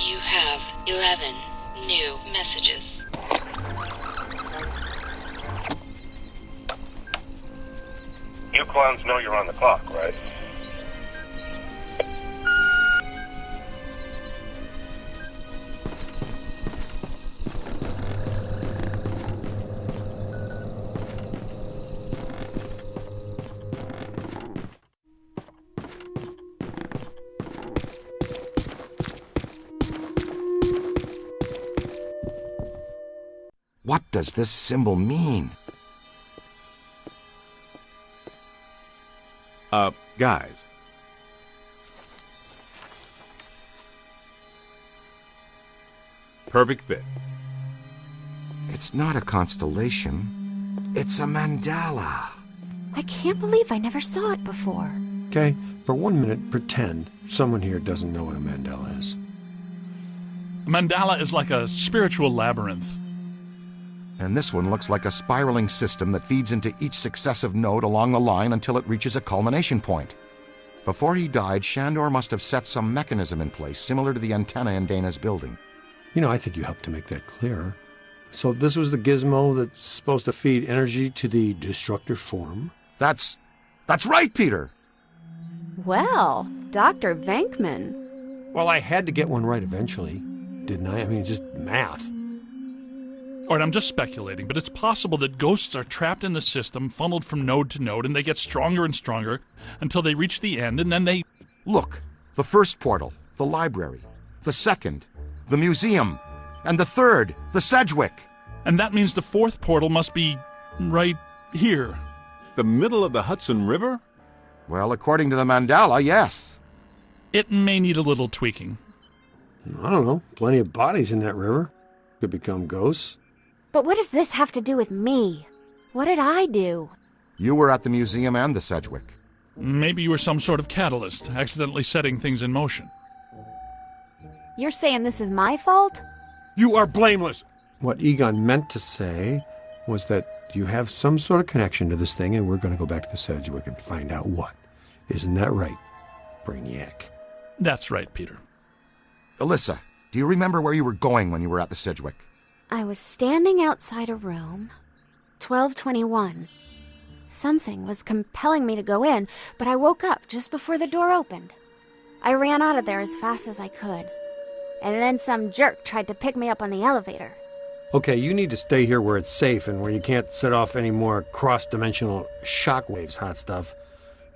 [SPEAKER 16] You have 11 new messages.
[SPEAKER 17] You clowns know you're on the clock, right?
[SPEAKER 1] What does this symbol mean?
[SPEAKER 12] Guys. Perfect fit.
[SPEAKER 1] It's not a constellation. It's a mandala.
[SPEAKER 9] I can't believe I never saw it before.
[SPEAKER 6] Okay, for 1 minute, pretend someone here doesn't know what a mandala is.
[SPEAKER 2] A mandala is like a spiritual labyrinth.
[SPEAKER 1] And this one looks like a spiraling system that feeds into each successive node along the line until it reaches a culmination point. Before he died, Shandor must have set some mechanism in place similar to the antenna in Dana's building.
[SPEAKER 6] You know, I think you helped to make that clearer. So this was the gizmo that's supposed to feed energy to the destructor form?
[SPEAKER 1] That's right, Peter!
[SPEAKER 9] Well, Dr. Venkman.
[SPEAKER 6] Well, I had to get one right eventually, didn't I? I mean, it's just math.
[SPEAKER 2] All right, I'm just speculating, but it's possible that ghosts are trapped in the system, funneled from node to node, and they get stronger and stronger until they reach the end, and then they...
[SPEAKER 1] Look, the first portal, the library. The second, the museum. And the third, the Sedgwick.
[SPEAKER 2] And that means the fourth portal must be right here.
[SPEAKER 12] The middle of the Hudson River?
[SPEAKER 1] Well, according to the mandala, yes.
[SPEAKER 2] It may need a little tweaking.
[SPEAKER 6] I don't know. Plenty of bodies in that river. Could become ghosts.
[SPEAKER 9] But what does this have to do with me? What did I do?
[SPEAKER 1] You were at the museum and the Sedgwick.
[SPEAKER 2] Maybe you were some sort of catalyst, accidentally setting things in motion.
[SPEAKER 9] You're saying this is my fault?
[SPEAKER 6] You are blameless! What Egon meant to say was that you have some sort of connection to this thing, and we're going to go back to the Sedgwick and find out what. Isn't that right, Brainiac?
[SPEAKER 2] That's right, Peter.
[SPEAKER 1] Alyssa, do you remember where you were going when you were at the Sedgwick?
[SPEAKER 9] I was standing outside a room, 1221. Something was compelling me to go in, but I woke up just before the door opened. I ran out of there as fast as I could. And then some jerk tried to pick me up on the elevator.
[SPEAKER 6] Okay, you need to stay here where it's safe and where you can't set off any more cross-dimensional shockwaves, hot stuff.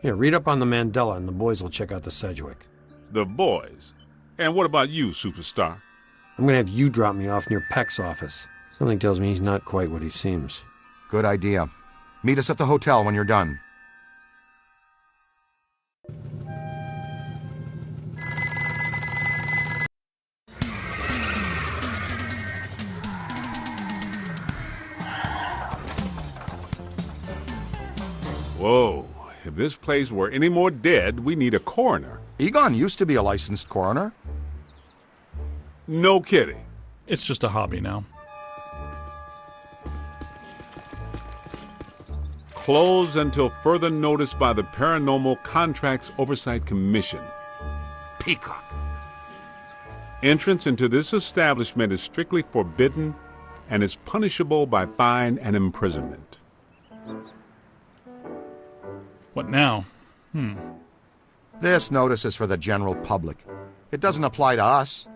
[SPEAKER 6] Here, read up on the mandala and the boys will check out the Sedgwick.
[SPEAKER 12] The boys? And what about you, superstar?
[SPEAKER 6] I'm going to have you drop me off near Peck's office. Something tells me he's not quite what he seems.
[SPEAKER 1] Good idea. Meet us at the hotel when you're done.
[SPEAKER 12] Whoa. If this place were any more dead, we need a coroner.
[SPEAKER 1] Egon used to be a licensed coroner.
[SPEAKER 12] No kidding.
[SPEAKER 2] It's just a hobby now.
[SPEAKER 12] Closed until further notice by the Paranormal Contracts Oversight Commission.
[SPEAKER 1] Peacock.
[SPEAKER 12] Entrance into this establishment is strictly forbidden and is punishable by fine and imprisonment.
[SPEAKER 2] What now?
[SPEAKER 1] This notice is for the general public. It doesn't apply to us.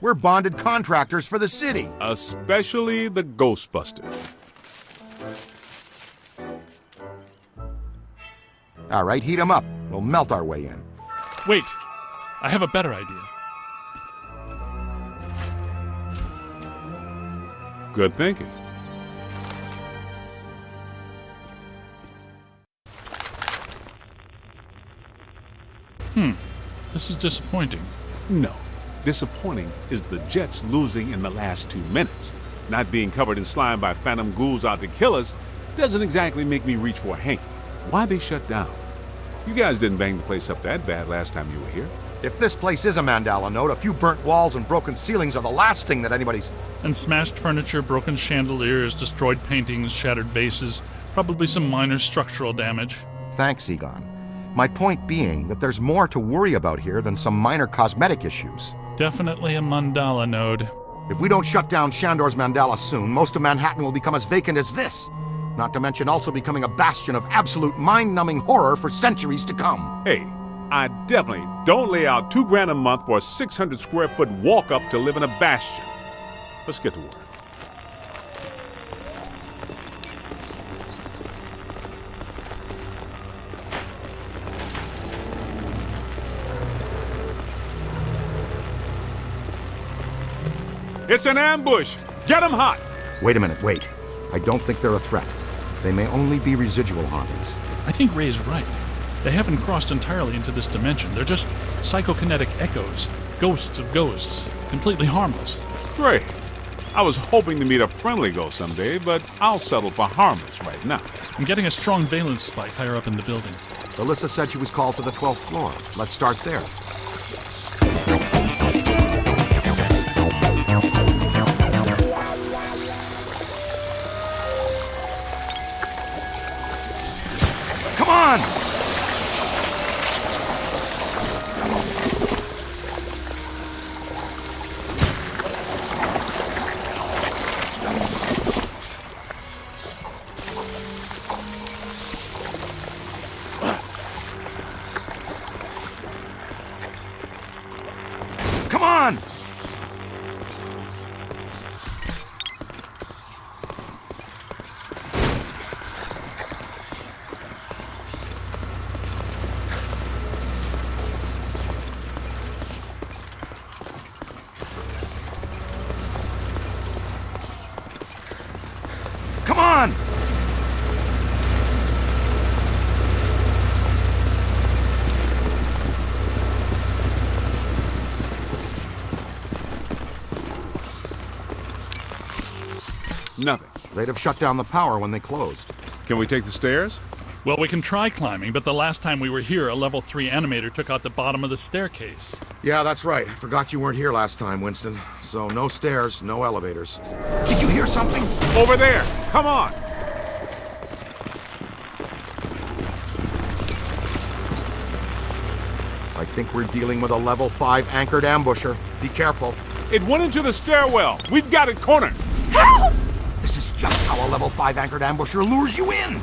[SPEAKER 1] We're bonded contractors for the city.
[SPEAKER 12] Especially the Ghostbusters.
[SPEAKER 1] All right, heat 'em up. We'll melt our way in.
[SPEAKER 2] Wait, I have a better idea.
[SPEAKER 12] Good thinking.
[SPEAKER 2] This is disappointing.
[SPEAKER 12] No. Disappointing is the Jets losing in the last 2 minutes. Not being covered in slime by phantom ghouls out to kill us doesn't exactly make me reach for a hanky. Why they shut down? You guys didn't bang the place up that bad last time you were here.
[SPEAKER 1] If this place is a Mandala note, a few burnt walls and broken ceilings are the last thing that anybody's...
[SPEAKER 2] And smashed furniture, broken chandeliers, destroyed paintings, shattered vases, probably some minor structural damage.
[SPEAKER 1] Thanks, Egon. My point being that there's more to worry about here than some minor cosmetic issues.
[SPEAKER 2] Definitely a mandala node.
[SPEAKER 1] If we don't shut down Shandor's Mandala soon, most of Manhattan will become as vacant as this. Not to mention also becoming a bastion of absolute mind-numbing horror for centuries to come.
[SPEAKER 12] Hey, I definitely don't lay out $2,000 a month for a 600 square foot walk-up to live in a bastion. Let's get to work. It's an ambush! Get 'em hot!
[SPEAKER 1] Wait a minute, wait. I don't think they're a threat. They may only be residual hauntings.
[SPEAKER 2] I think Ray's right. They haven't crossed entirely into this dimension. They're just psychokinetic echoes, ghosts of ghosts, completely harmless.
[SPEAKER 12] Great. I was hoping to meet a friendly ghost someday, but I'll settle for harmless right now.
[SPEAKER 2] I'm getting a strong valence spike higher up in the building.
[SPEAKER 1] Alyssa said she was called to the 12th floor. Let's start there. Come on! Come on! Come on!
[SPEAKER 12] Nothing.
[SPEAKER 1] They'd have shut down the power when they closed.
[SPEAKER 12] Can we take the stairs?
[SPEAKER 2] Well, we can try climbing, but the last time we were here, a level 3 animator took out the bottom of the staircase.
[SPEAKER 1] Yeah, that's right. I forgot you weren't here last time, Winston. So no stairs, no elevators. Did you hear something?
[SPEAKER 12] Over there! Come on!
[SPEAKER 1] I think we're dealing with a level 5 anchored ambusher. Be careful.
[SPEAKER 12] It went into the stairwell. We've got it cornered.
[SPEAKER 1] Help! This is just how a level 5 anchored ambusher lures you in.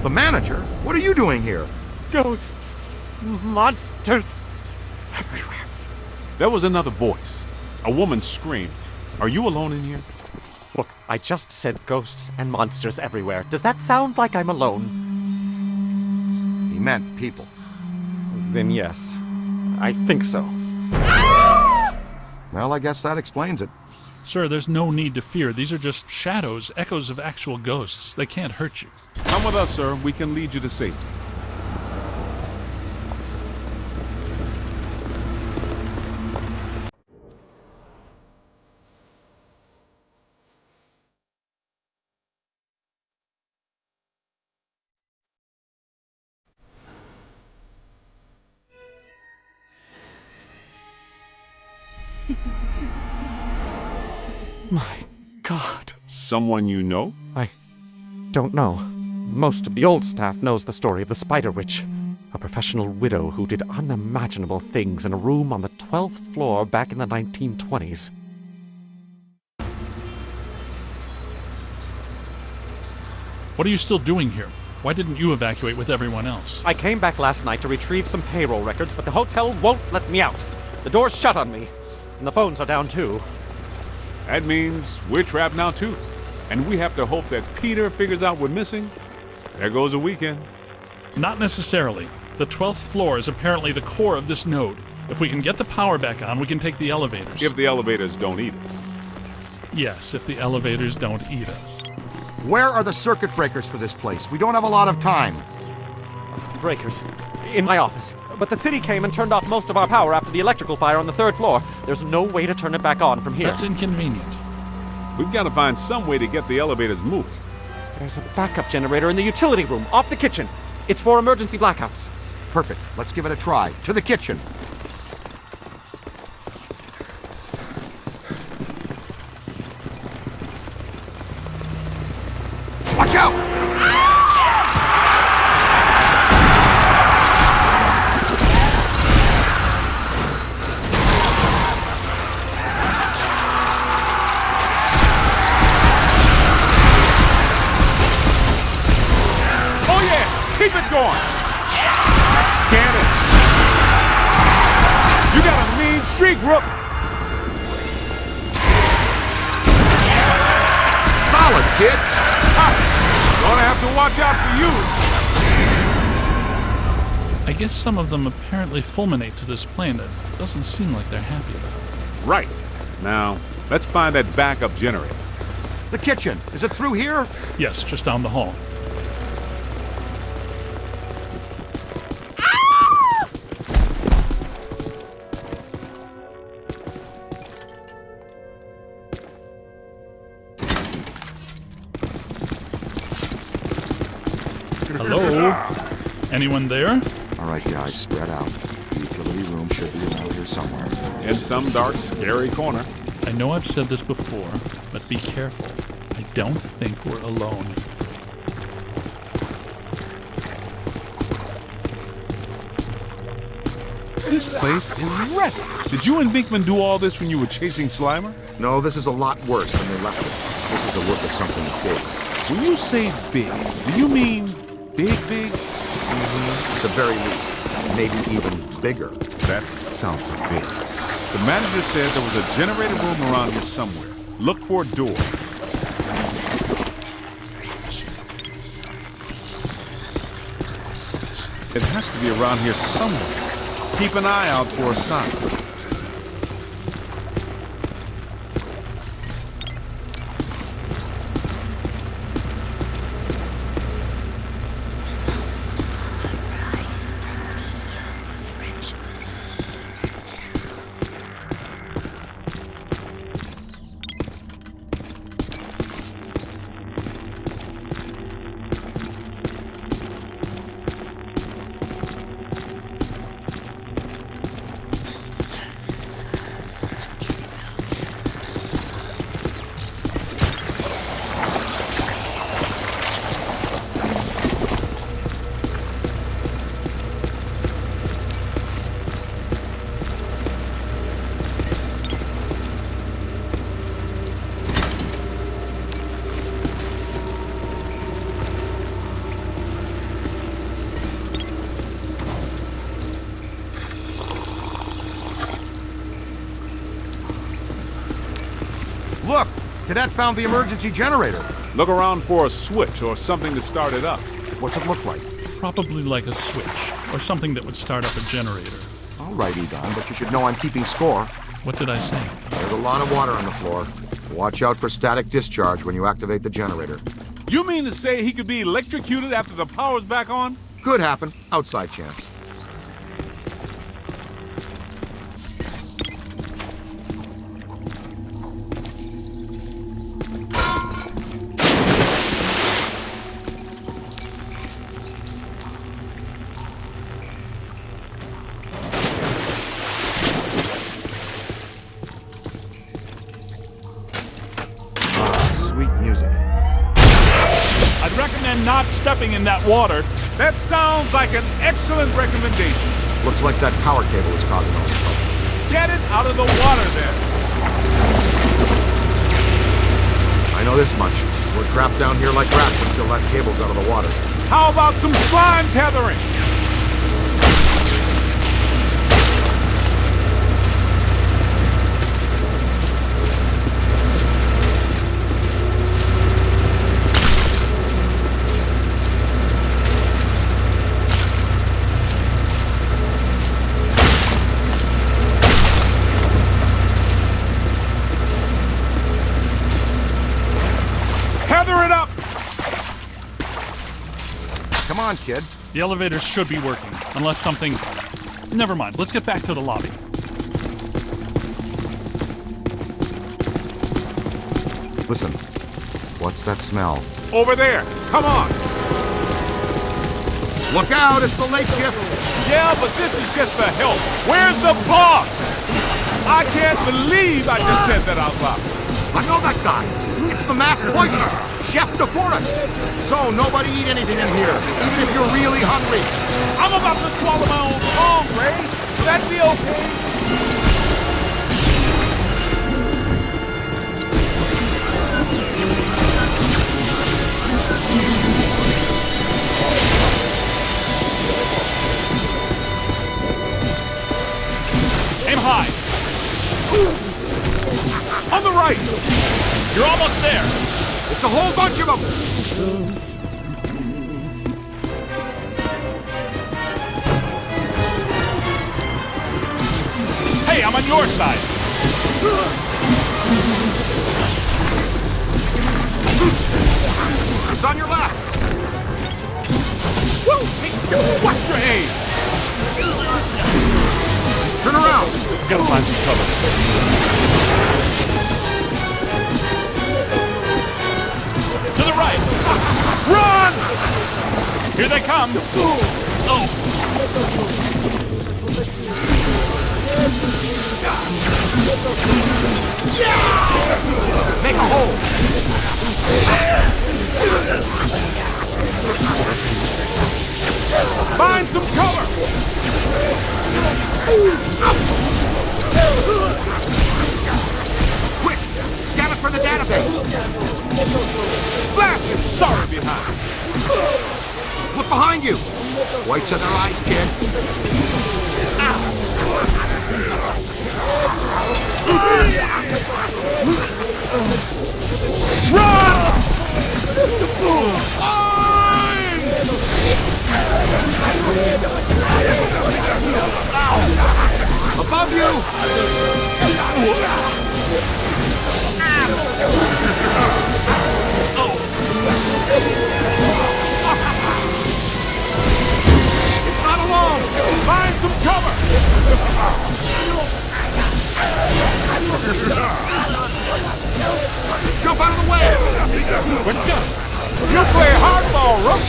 [SPEAKER 1] The manager? What are you doing here?
[SPEAKER 8] Ghosts, monsters, everywhere.
[SPEAKER 12] There was another voice. A woman screamed. Are you alone in here?
[SPEAKER 8] Look, I just said ghosts and monsters everywhere. Does that sound like I'm alone?
[SPEAKER 1] He meant people.
[SPEAKER 8] Then yes, I think so.
[SPEAKER 1] Well, I guess that explains it.
[SPEAKER 2] Sir, there's no need to fear. These are just shadows, echoes of actual ghosts. They can't hurt you.
[SPEAKER 12] Come with us, sir. We can lead you to safety.
[SPEAKER 8] My God.
[SPEAKER 12] Someone you know?
[SPEAKER 8] I don't know. Most of the old staff knows the story of the Spider Witch, a professional widow who did unimaginable things in a room on the 12th floor back in the 1920s.
[SPEAKER 2] What are you still doing here? Why didn't you evacuate with everyone else?
[SPEAKER 8] I came back last night to retrieve some payroll records, but the hotel won't let me out. The door's shut on me, and the phones are down too.
[SPEAKER 12] That means we're trapped now too. And we have to hope that Peter figures out we're missing. There goes a weekend.
[SPEAKER 2] Not necessarily. The 12th floor is apparently the core of this node. If we can get the power back on, we can take the elevators.
[SPEAKER 12] If the elevators don't eat us.
[SPEAKER 2] Yes, if the elevators don't eat us.
[SPEAKER 1] Where are the circuit breakers for this place? We don't have a lot of time.
[SPEAKER 8] Breakers. In my office. But the city came and turned off most of our power after the electrical fire on the 3rd floor. There's no way to turn it back on from here.
[SPEAKER 2] That's inconvenient.
[SPEAKER 12] We've got to find some way to get the elevators moving.
[SPEAKER 8] There's a backup generator in the utility room, off the kitchen. It's for emergency blackouts.
[SPEAKER 1] Perfect. Let's give it a try. To the kitchen. Watch out!
[SPEAKER 12] Oh yeah! Keep it going! Scan it! You got a mean streak, Rook!
[SPEAKER 1] Solid, kid!
[SPEAKER 12] Gonna have to watch out for you!
[SPEAKER 2] I guess some of them apparently fulminate to this plane. That doesn't seem like they're happy about it.
[SPEAKER 12] Right. Now, let's find that backup generator.
[SPEAKER 1] The kitchen. Is it through here?
[SPEAKER 2] Yes, just down the hall. Hello? Anyone there?
[SPEAKER 1] All right, guys, spread out. The utility room should be around here somewhere.
[SPEAKER 12] In some dark, scary corner.
[SPEAKER 2] I know I've said this before, but be careful. I don't think we're alone.
[SPEAKER 12] This place is wrecked. Did you and Binkman do all this when you were chasing Slimer?
[SPEAKER 1] No, this is a lot worse than they left it. This is the work of something big.
[SPEAKER 12] When you say big, do you mean big?
[SPEAKER 1] At the very least. Maybe even bigger.
[SPEAKER 12] That sounds big. The manager said there was a generator room around here somewhere. Look for a door. It has to be around here somewhere. Keep an eye out for a sign.
[SPEAKER 1] Look! Cadet found the emergency generator.
[SPEAKER 12] Look around for a switch or something to start it up.
[SPEAKER 1] What's it look like?
[SPEAKER 2] Probably like a switch, or something that would start up a generator.
[SPEAKER 1] All right, Egon, but you should know I'm keeping score.
[SPEAKER 2] What did I say?
[SPEAKER 1] There's a lot of water on the floor. Watch out for static discharge when you activate the generator.
[SPEAKER 12] You mean to say he could be electrocuted after the power's back on?
[SPEAKER 1] Could happen. Outside chance. Sweet music.
[SPEAKER 2] I'd recommend not stepping in that water.
[SPEAKER 12] That sounds like an excellent recommendation.
[SPEAKER 1] Looks like that power cable is causing all the trouble.
[SPEAKER 12] Get it out of the water then.
[SPEAKER 1] I know this much. We're trapped down here like rats until that cable's out of the water.
[SPEAKER 12] How about some slime tethering? Tether it up!
[SPEAKER 1] Come on, kid.
[SPEAKER 2] The elevators should be working, unless something... Never mind, let's get back to the lobby.
[SPEAKER 1] Listen, what's that smell?
[SPEAKER 12] Over there! Come on!
[SPEAKER 1] Look out, it's the late shift!
[SPEAKER 12] Yeah, but this is just for help. Where's the boss? I can't believe I just said that out loud.
[SPEAKER 1] I know that guy. It's the masked poisoner, Chef DeForest. So nobody eat anything in here, even if you're really hungry.
[SPEAKER 12] I'm about to swallow my own tongue, Ray. Would that be okay?
[SPEAKER 2] Aim high.
[SPEAKER 12] On the right.
[SPEAKER 2] You're almost there.
[SPEAKER 1] It's a whole bunch of them.
[SPEAKER 2] Hey, I'm on your side.
[SPEAKER 1] It's on your left.
[SPEAKER 12] Woo! Hey, watch your aim.
[SPEAKER 1] Turn around.
[SPEAKER 2] We gotta find some cover. To the right!
[SPEAKER 12] Run!
[SPEAKER 2] Here they come! Oh!
[SPEAKER 1] Yeah! Make a hole!
[SPEAKER 12] Find some cover!
[SPEAKER 1] Quick! Scan it for the database!
[SPEAKER 12] Flash him! Sorry behind!
[SPEAKER 1] Look behind you! Whites of their eyes, kid.
[SPEAKER 12] Run!
[SPEAKER 1] Above you! It's not alone!
[SPEAKER 12] Find some cover!
[SPEAKER 1] Jump out of the way!
[SPEAKER 12] You play hardball, Rook!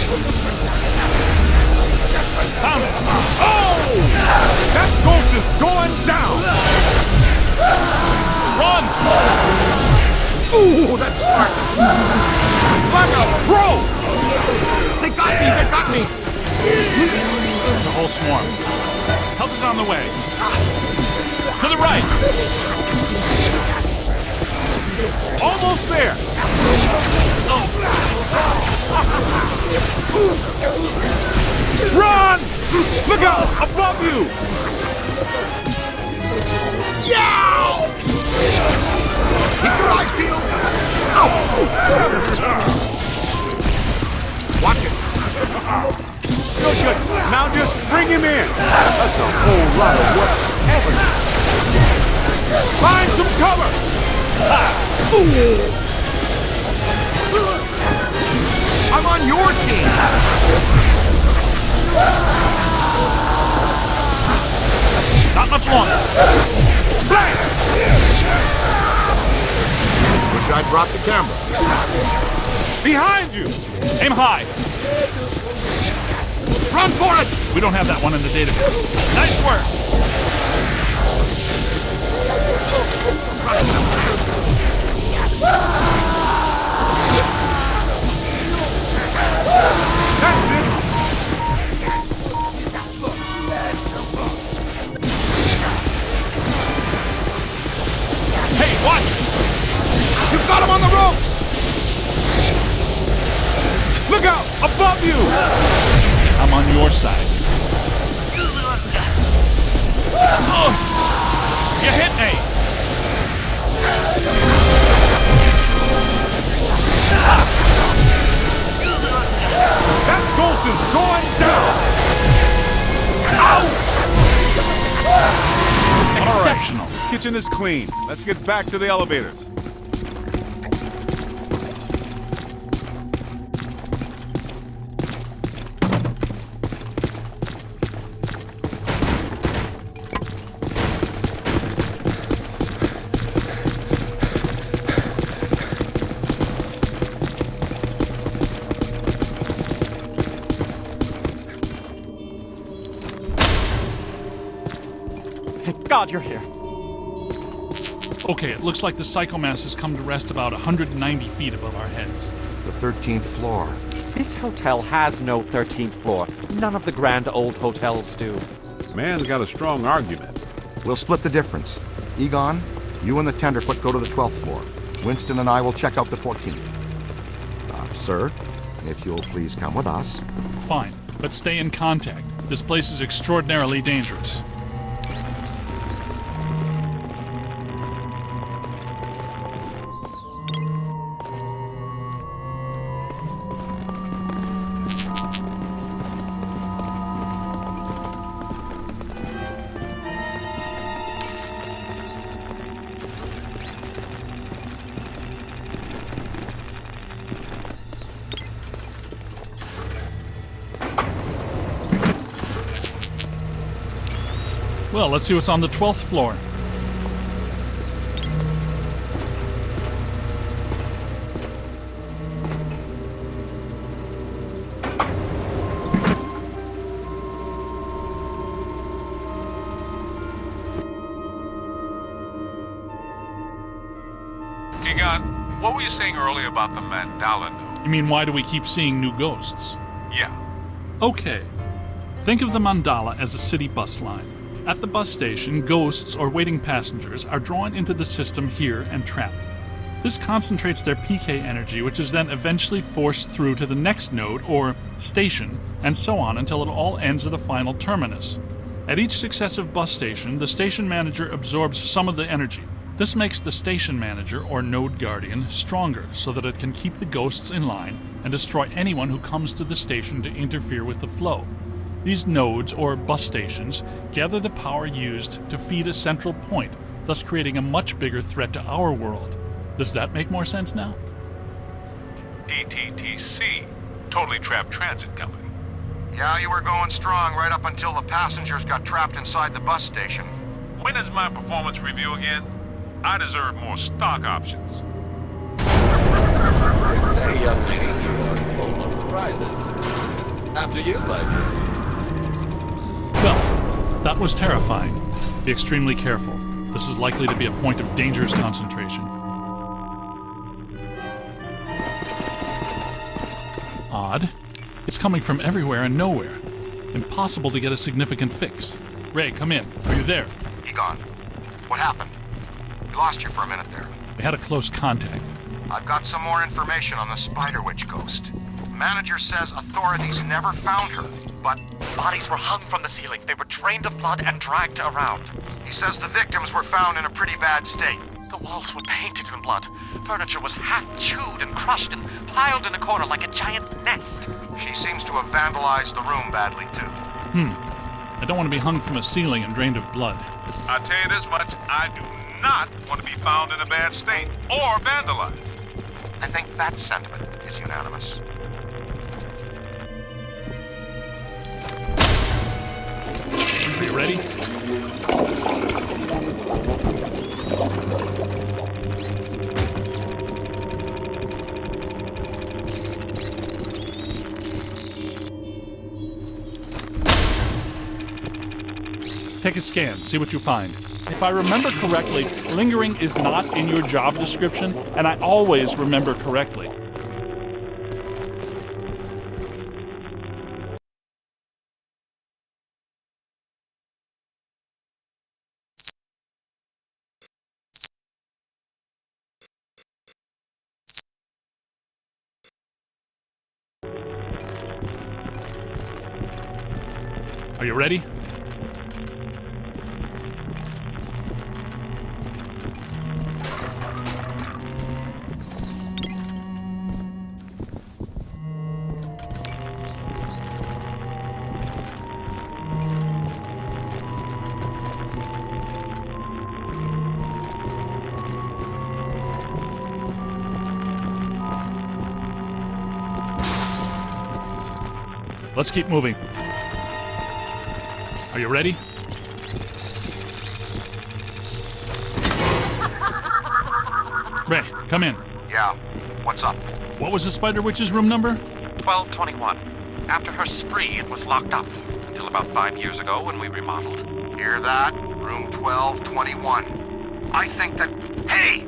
[SPEAKER 2] Found it!
[SPEAKER 12] Oh! That ghost is going down!
[SPEAKER 2] Run!
[SPEAKER 1] Ooh, that's smart!
[SPEAKER 12] Like a pro!
[SPEAKER 1] They got me! They got me!
[SPEAKER 2] It's a whole swarm. Help is on the way. To the right!
[SPEAKER 12] Almost there! Run! Look out! Above you!
[SPEAKER 1] Yeah! Keep your eyes peeled! Watch it!
[SPEAKER 12] Good. Now just bring him in. That's a whole lot of work. Find some cover!
[SPEAKER 1] I'm on your team!
[SPEAKER 2] Not much longer.
[SPEAKER 12] Bang!
[SPEAKER 1] Wish I'd brought the camera.
[SPEAKER 12] Behind you!
[SPEAKER 2] Aim high.
[SPEAKER 1] Run for it!
[SPEAKER 2] We don't have that one in the database. Nice work.
[SPEAKER 12] That's it!
[SPEAKER 2] Hey, watch!
[SPEAKER 1] You've got him on the ropes!
[SPEAKER 12] Look out! Above you!
[SPEAKER 2] I'm on your side. You hit me!
[SPEAKER 12] That ghost is going down!
[SPEAKER 2] Exceptional.
[SPEAKER 12] All right, this kitchen is clean. Let's get back to the elevators.
[SPEAKER 8] Thank God you're here.
[SPEAKER 2] Okay, it looks like the psychomass has come to rest about 190 feet above our heads.
[SPEAKER 1] The 13th floor.
[SPEAKER 8] This hotel has no 13th floor. None of the grand old hotels do.
[SPEAKER 12] Man's got a strong argument.
[SPEAKER 1] We'll split the difference. Egon, you and the Tenderfoot go to the 12th floor. Winston and I will check out the 14th. Sir, if you'll please come with us.
[SPEAKER 2] Fine, but stay in contact. This place is extraordinarily dangerous. Well, let's see what's on the 12th floor.
[SPEAKER 7] Egon, what were you saying earlier about the mandala note?
[SPEAKER 2] You mean, why do we keep seeing new ghosts?
[SPEAKER 7] Yeah.
[SPEAKER 2] Okay. Think of the mandala as a city bus line. At the bus station, ghosts or waiting passengers are drawn into the system here and trapped. This concentrates their PK energy, which is then eventually forced through to the next node or station, and so on until it all ends at a final terminus. At each successive bus station, the station manager absorbs some of the energy. This makes the station manager or node guardian stronger so that it can keep the ghosts in line and destroy anyone who comes to the station to interfere with the flow. These nodes, or bus stations, gather the power used to feed a central point, thus creating a much bigger threat to our world. Does that make more sense now?
[SPEAKER 7] DTTC, Totally Trapped Transit Company.
[SPEAKER 11] Yeah, you were going strong right up until the passengers got trapped inside the bus station.
[SPEAKER 7] When is my performance review again? I deserve more stock options.
[SPEAKER 14] Say, young lady, you are full of surprises. After you, my dear.
[SPEAKER 2] Well, that was terrifying. Be extremely careful. This is likely to be a point of dangerous concentration. Odd. It's coming from everywhere and nowhere. Impossible to get a significant fix. Ray, come in. Are you there?
[SPEAKER 11] Egon, what happened? We lost you for a minute there.
[SPEAKER 2] We had a close contact.
[SPEAKER 11] I've got some more information on the Spider Witch ghost. Manager says authorities never found her, but
[SPEAKER 8] Bodies were hung from the ceiling. They were drained of blood and dragged around.
[SPEAKER 11] he says the victims were found in a pretty bad state.
[SPEAKER 8] The walls were painted in blood. Furniture was half chewed and crushed and piled in a corner like a giant nest.
[SPEAKER 11] She seems to have vandalized the room badly, too.
[SPEAKER 2] I don't want to be hung from a ceiling and drained of blood.
[SPEAKER 7] I'll tell you this much, I do not want to be found in a bad state or vandalized.
[SPEAKER 11] I think that sentiment is unanimous.
[SPEAKER 2] Are you ready? Take a scan, see what you find. If I remember correctly, lingering is not in your job description, and I always remember correctly. Are you ready? Let's keep moving. Are you ready? Ray, come in.
[SPEAKER 11] Yeah, what's up?
[SPEAKER 2] What was the Spider Witch's room number?
[SPEAKER 3] 1221. After her spree, it was locked up until about 5 years ago when we remodeled.
[SPEAKER 11] Hear that? Room 1221. I think that... Hey!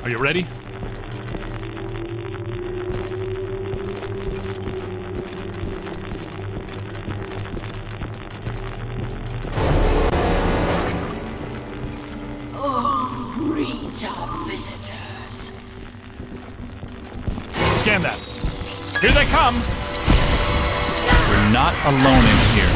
[SPEAKER 2] Are you ready?
[SPEAKER 22] Oh, greet our visitors.
[SPEAKER 2] Scan that. Here they come! We're not alone in here.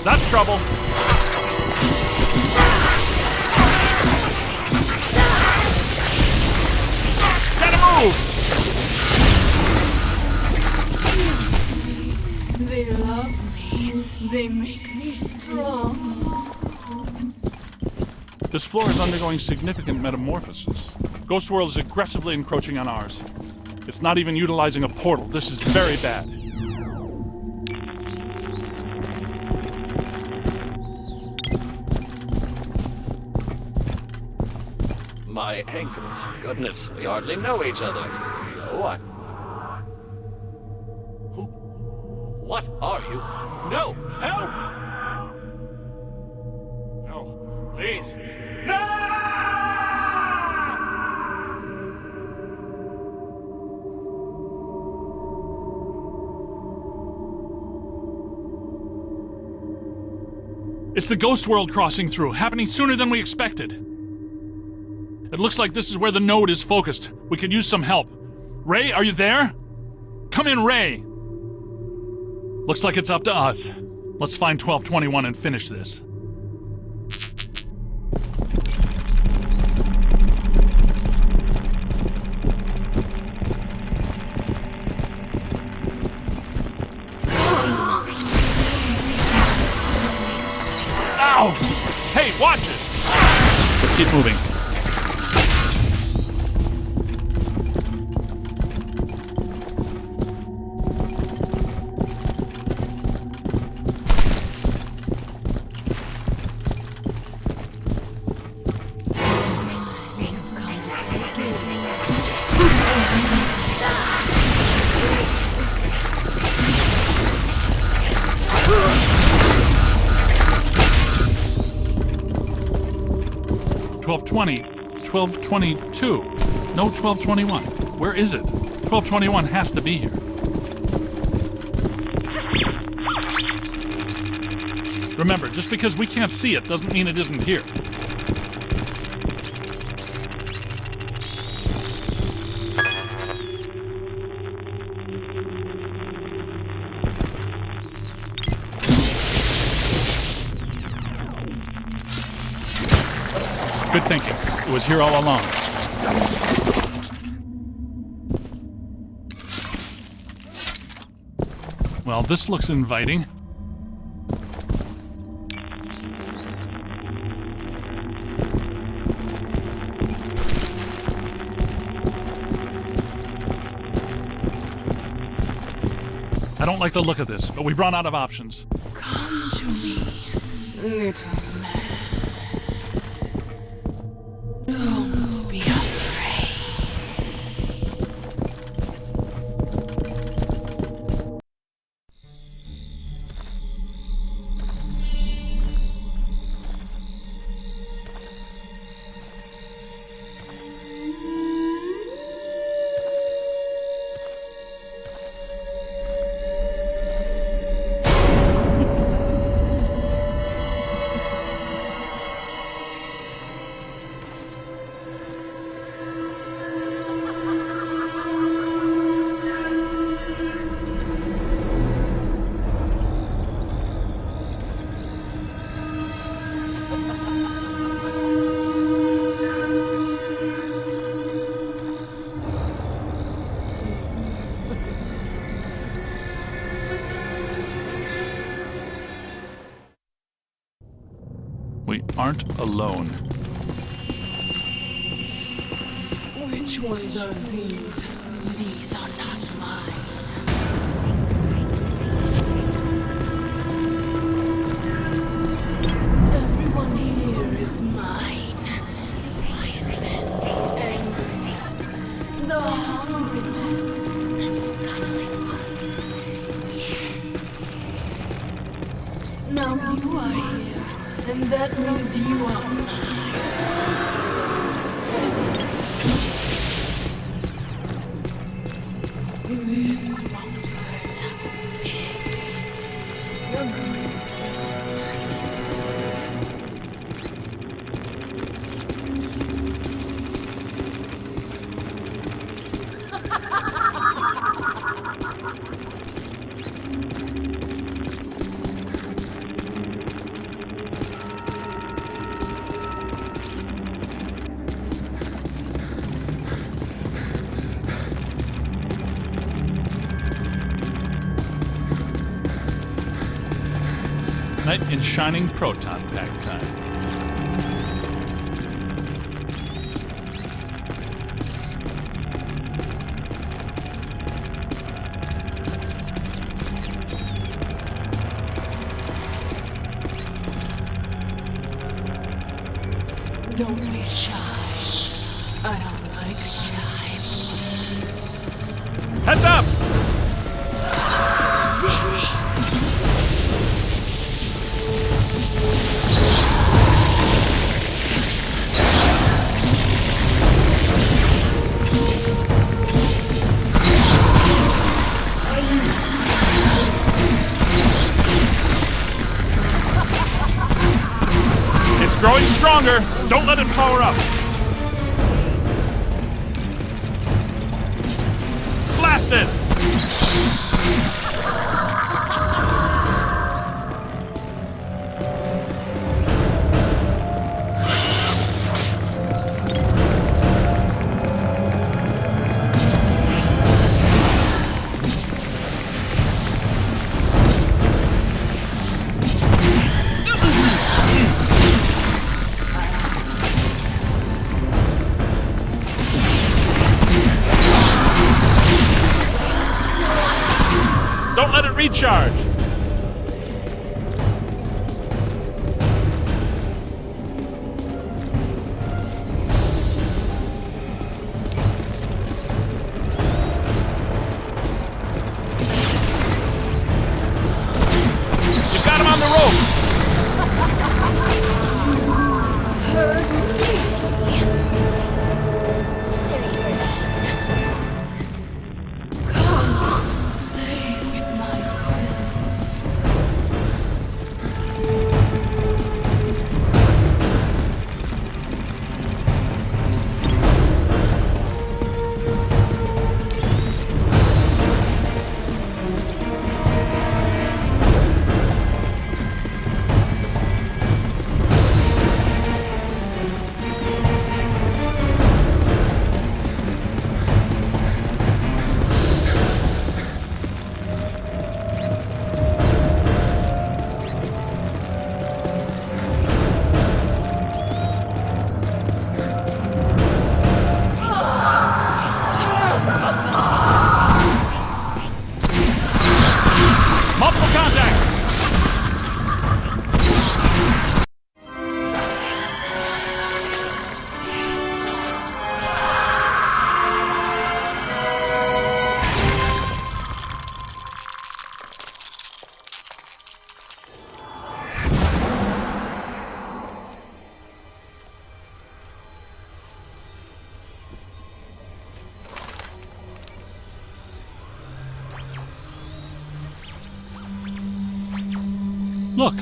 [SPEAKER 2] That's trouble. Gotta move!
[SPEAKER 22] They love me. They make me strong.
[SPEAKER 2] This floor is undergoing significant metamorphosis. Ghost World is aggressively encroaching on ours. It's not even utilizing a portal. This is very bad.
[SPEAKER 14] My ankles. Goodness, we hardly know each other. What? What are you? No! Help! No, please.
[SPEAKER 2] It's the Ghost World crossing through, happening sooner than we expected. It looks like this is where the node is focused. We could use some help. Ray, are you there? Come in, Ray! Looks like it's up to us. Let's find 1221 and finish this. Ow! Hey, watch it! Let's keep moving.
[SPEAKER 22] You've come to play games.
[SPEAKER 2] 1220, 1222. No 1221. Where is it? 1221 has to be here. Remember, just because we can't see it doesn't mean it isn't here. Good thinking. It was here all along. Well, this looks inviting. I don't like the look of this, but we've run out of options.
[SPEAKER 22] Come to me, little man. Don't be afraid.
[SPEAKER 2] We aren't alone.
[SPEAKER 22] Which ones are these? These are not mine. Everyone here is mine. The quiet men, the angry men, the hungry men, the scuttling ones. Yes. Now you are here, and that means you are mine. This won't hurt a bit. You're going to feel it.
[SPEAKER 2] Knight in shining proton pack time.
[SPEAKER 22] Don't be shy. I don't like shy boys.
[SPEAKER 2] Heads up! It's growing stronger. Don't let it power up. Blast it! Don't let it recharge. You've got him on the rope.
[SPEAKER 22] Come, play with my friends.
[SPEAKER 2] Look,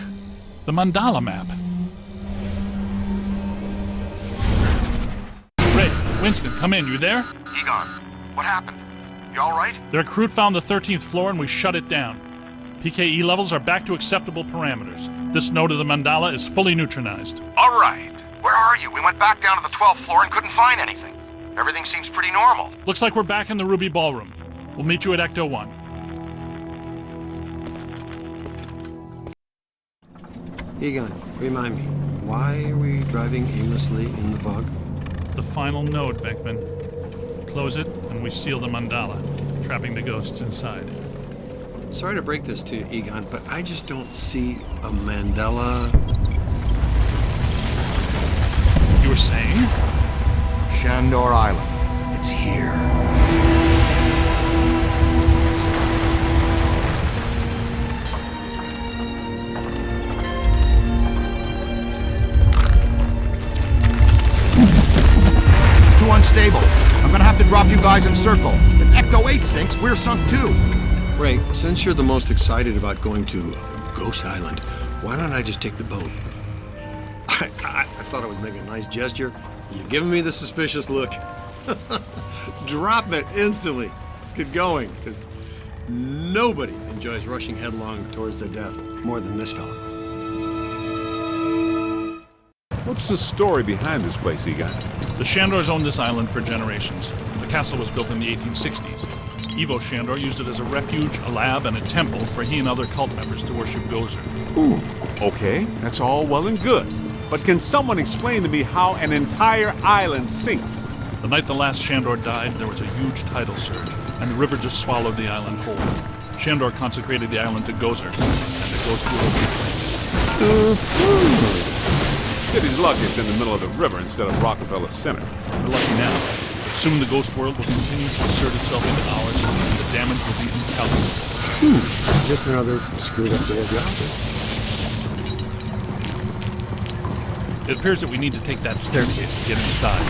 [SPEAKER 2] the mandala map. Ray, Winston, come in. You there?
[SPEAKER 11] Egon, what happened? You all right?
[SPEAKER 2] Their crew found the 13th floor and we shut it down. PKE levels are back to acceptable parameters. This node of the mandala is fully neutronized.
[SPEAKER 11] All right. Where are you? We went back down to the 12th floor and couldn't find anything. Everything seems pretty normal.
[SPEAKER 2] Looks like we're back in the Ruby Ballroom. We'll meet you at Ecto 1.
[SPEAKER 6] Egon, remind me, why are we driving aimlessly in the fog?
[SPEAKER 2] The final node, Venkman. Close it, and we seal the mandala, trapping the ghosts inside.
[SPEAKER 6] Sorry to break this to you, Egon, but I just don't see a mandala.
[SPEAKER 2] You were saying?
[SPEAKER 1] Shandor Island. It's here. It's too unstable. I'm gonna have to drop you guys in circle. If Ecto 8 sinks, we're sunk too.
[SPEAKER 6] Ray, since you're the most excited about going to Ghost Island, why don't I just take the boat? I thought I was making a nice gesture. You're giving me the suspicious look. Drop it instantly. Let's get going, because nobody enjoys rushing headlong towards their death more than this fella.
[SPEAKER 12] What's the story behind this place, Egon?
[SPEAKER 2] The Shandors owned this island for generations. The castle was built in the 1860s. Evo Shandor used it as a refuge, a lab, and a temple for he and other cult members to worship Gozer.
[SPEAKER 12] Ooh, okay, that's all well and good. But can someone explain to me how an entire island sinks?
[SPEAKER 2] The night the last Shandor died, there was a huge tidal surge, and the river just swallowed the island whole. Shandor consecrated the island to Gozer, and the ghost world.
[SPEAKER 12] City's luck it's in the middle of the river instead of Rockefeller Center.
[SPEAKER 2] We're lucky now. Soon the ghost world will continue to assert itself into ours, and the damage will be incalculable.
[SPEAKER 6] Just another screwed up little job.
[SPEAKER 2] It appears that we need to take that staircase to get inside.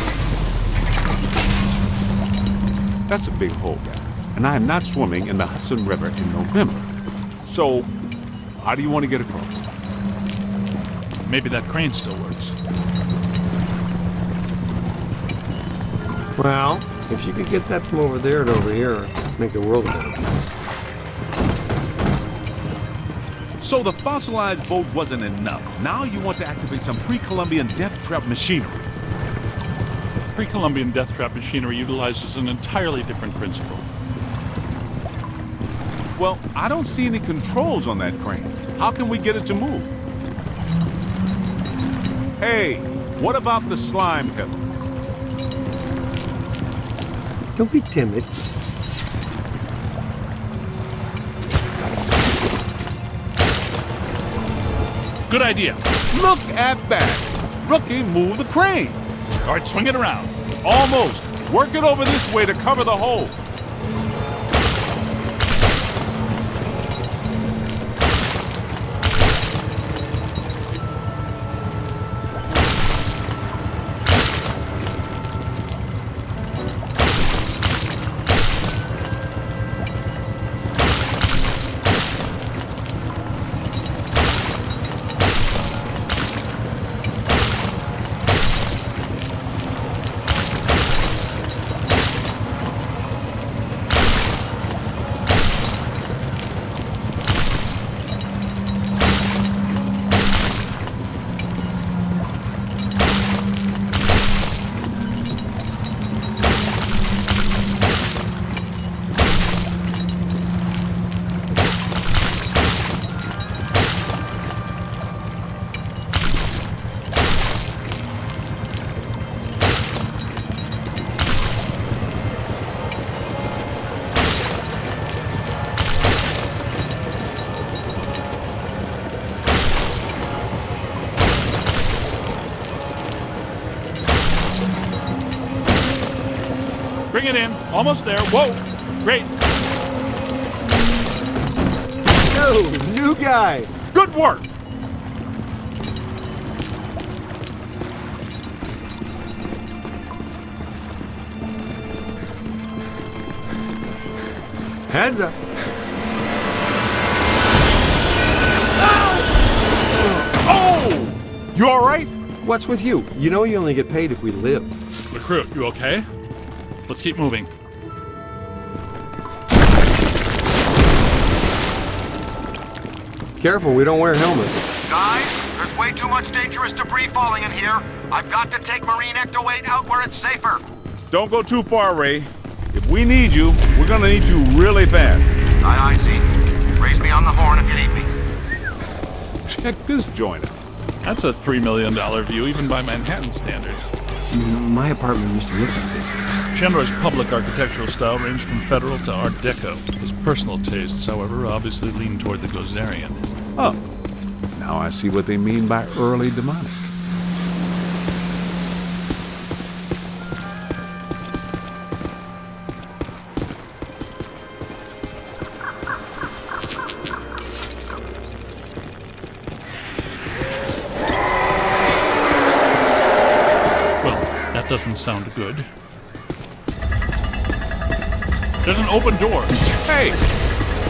[SPEAKER 12] That's a big hole, guys. And I am not swimming in the Hudson River in November. So, how do you want to get across?
[SPEAKER 2] Maybe that crane still works.
[SPEAKER 6] Well, if you could get that from over there to over here, it'd make the world a better place.
[SPEAKER 12] So the fossilized boat wasn't enough. Now you want to activate some pre-Columbian death trap machinery.
[SPEAKER 2] Pre-Columbian death trap machinery utilizes an entirely different principle.
[SPEAKER 12] Well, I don't see any controls on that crane. How can we get it to move? Hey, what about the slime tether?
[SPEAKER 6] Don't be timid.
[SPEAKER 2] Good idea.
[SPEAKER 12] Look at that. Rookie, move the crane.
[SPEAKER 2] All right, swing it around.
[SPEAKER 12] Almost. Work it over this way to cover the hole.
[SPEAKER 2] Bring it in. Almost there. Whoa. Great.
[SPEAKER 6] Oh, new guy.
[SPEAKER 12] Good work.
[SPEAKER 6] Heads up.
[SPEAKER 12] You all right?
[SPEAKER 6] What's with you? You know you only get paid if we live.
[SPEAKER 2] Recruit, you okay? Let's keep moving.
[SPEAKER 6] Careful, we don't wear helmets.
[SPEAKER 11] Guys, there's way too much dangerous debris falling in here. I've got to take Marine Ecto-8 out where it's safer.
[SPEAKER 12] Don't go too far, Ray. If we need you, we're gonna need you really fast.
[SPEAKER 11] Aye, aye, Z. Raise me on the horn if you need me.
[SPEAKER 12] Check this joint out.
[SPEAKER 2] That's a $3 million view, even by Manhattan standards.
[SPEAKER 4] My apartment used to look like this.
[SPEAKER 2] Chandler's public architectural style ranged from Federal to Art Deco. His personal tastes, however, obviously leaned toward the Gozerian.
[SPEAKER 12] Oh, now I see what they mean by early demonic.
[SPEAKER 2] Doesn't sound good. There's an open door.
[SPEAKER 12] Hey,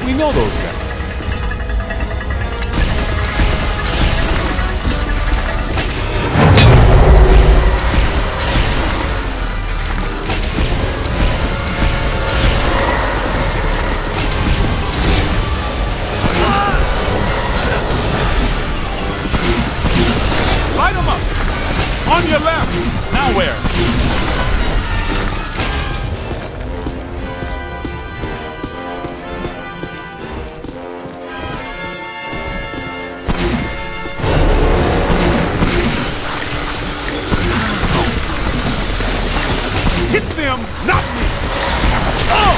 [SPEAKER 12] we know those guys. Light them up! On your left!
[SPEAKER 2] Now where?
[SPEAKER 12] Hit them, not me! Oh!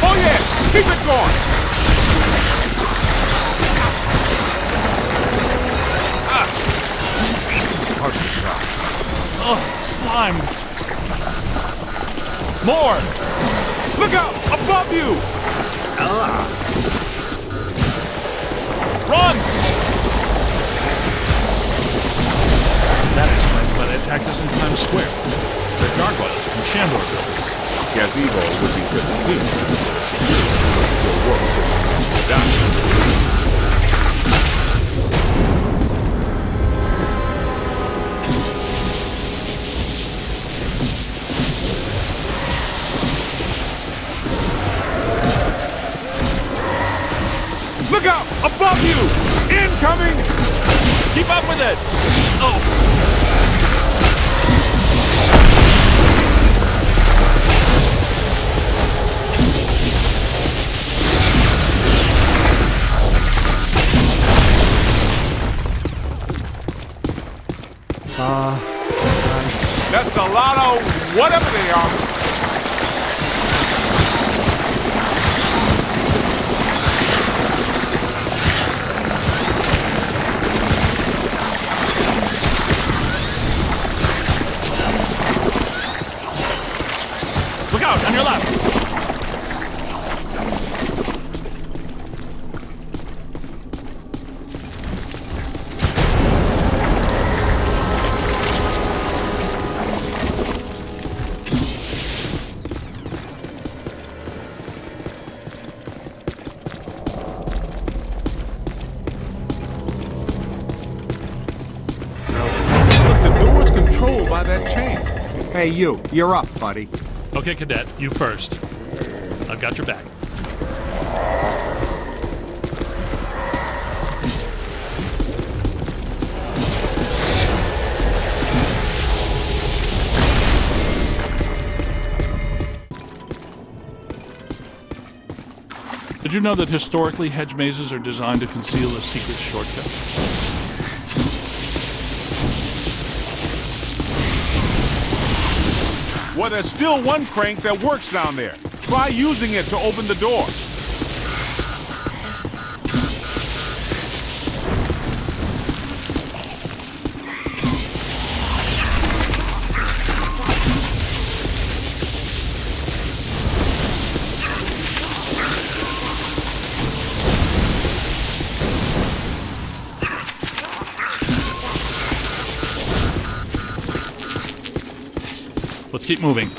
[SPEAKER 12] Oh yeah, keep it going!
[SPEAKER 2] Oh, slime! More!
[SPEAKER 12] Look out! Above you!
[SPEAKER 2] Run! That explains why they attacked us in Times Square. They're gargoyles from Shamrock buildings.
[SPEAKER 12] Gazebo would be good too. Your work is done. Look out! Above you! Incoming!
[SPEAKER 2] Keep up with it! Oh!
[SPEAKER 12] That's a lot of whatever they are.
[SPEAKER 2] Look out, on your left!
[SPEAKER 12] The door's controlled by that chain.
[SPEAKER 6] Hey, you're up, buddy.
[SPEAKER 2] Okay, Cadet, you first. I've got your back. Did you know that historically hedge mazes are designed to conceal a secret shortcut?
[SPEAKER 12] Well, there's still one crank that works down there. Try using it to open the door.
[SPEAKER 2] Let's keep moving.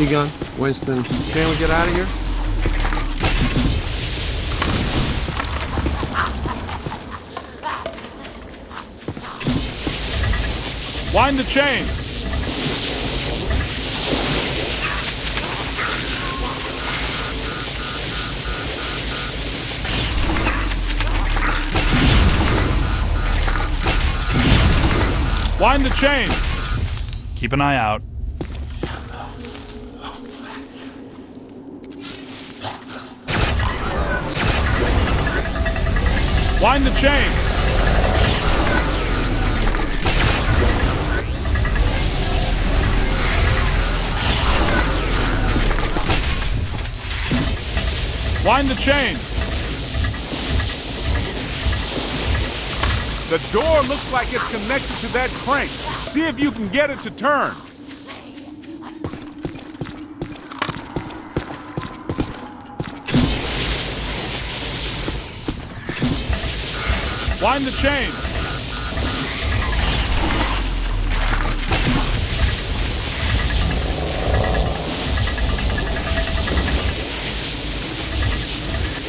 [SPEAKER 6] Egon, Winston, can we get out of here?
[SPEAKER 2] Wind the chain! Wind the chain! Keep an eye out. Wind the chain! Wind the chain!
[SPEAKER 12] The door looks like it's connected to that crank. See if you can get it to turn.
[SPEAKER 2] Wind the chain!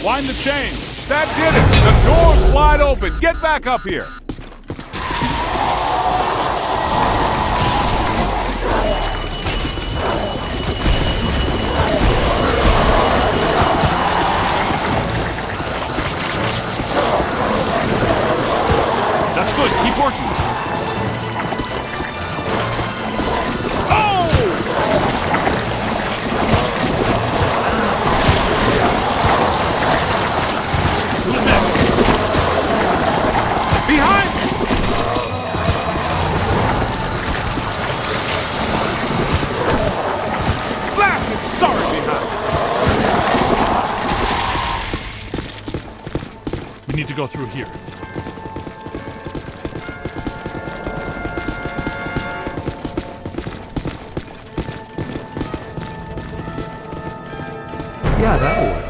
[SPEAKER 2] Wind the chain!
[SPEAKER 12] That did it! The door's wide open! Get back up here!
[SPEAKER 2] That's good. Keep working. Who's next?
[SPEAKER 12] Behind you! Blast it! Sorry, behind.
[SPEAKER 2] We need to go through here.
[SPEAKER 6] Yeah, that'll work.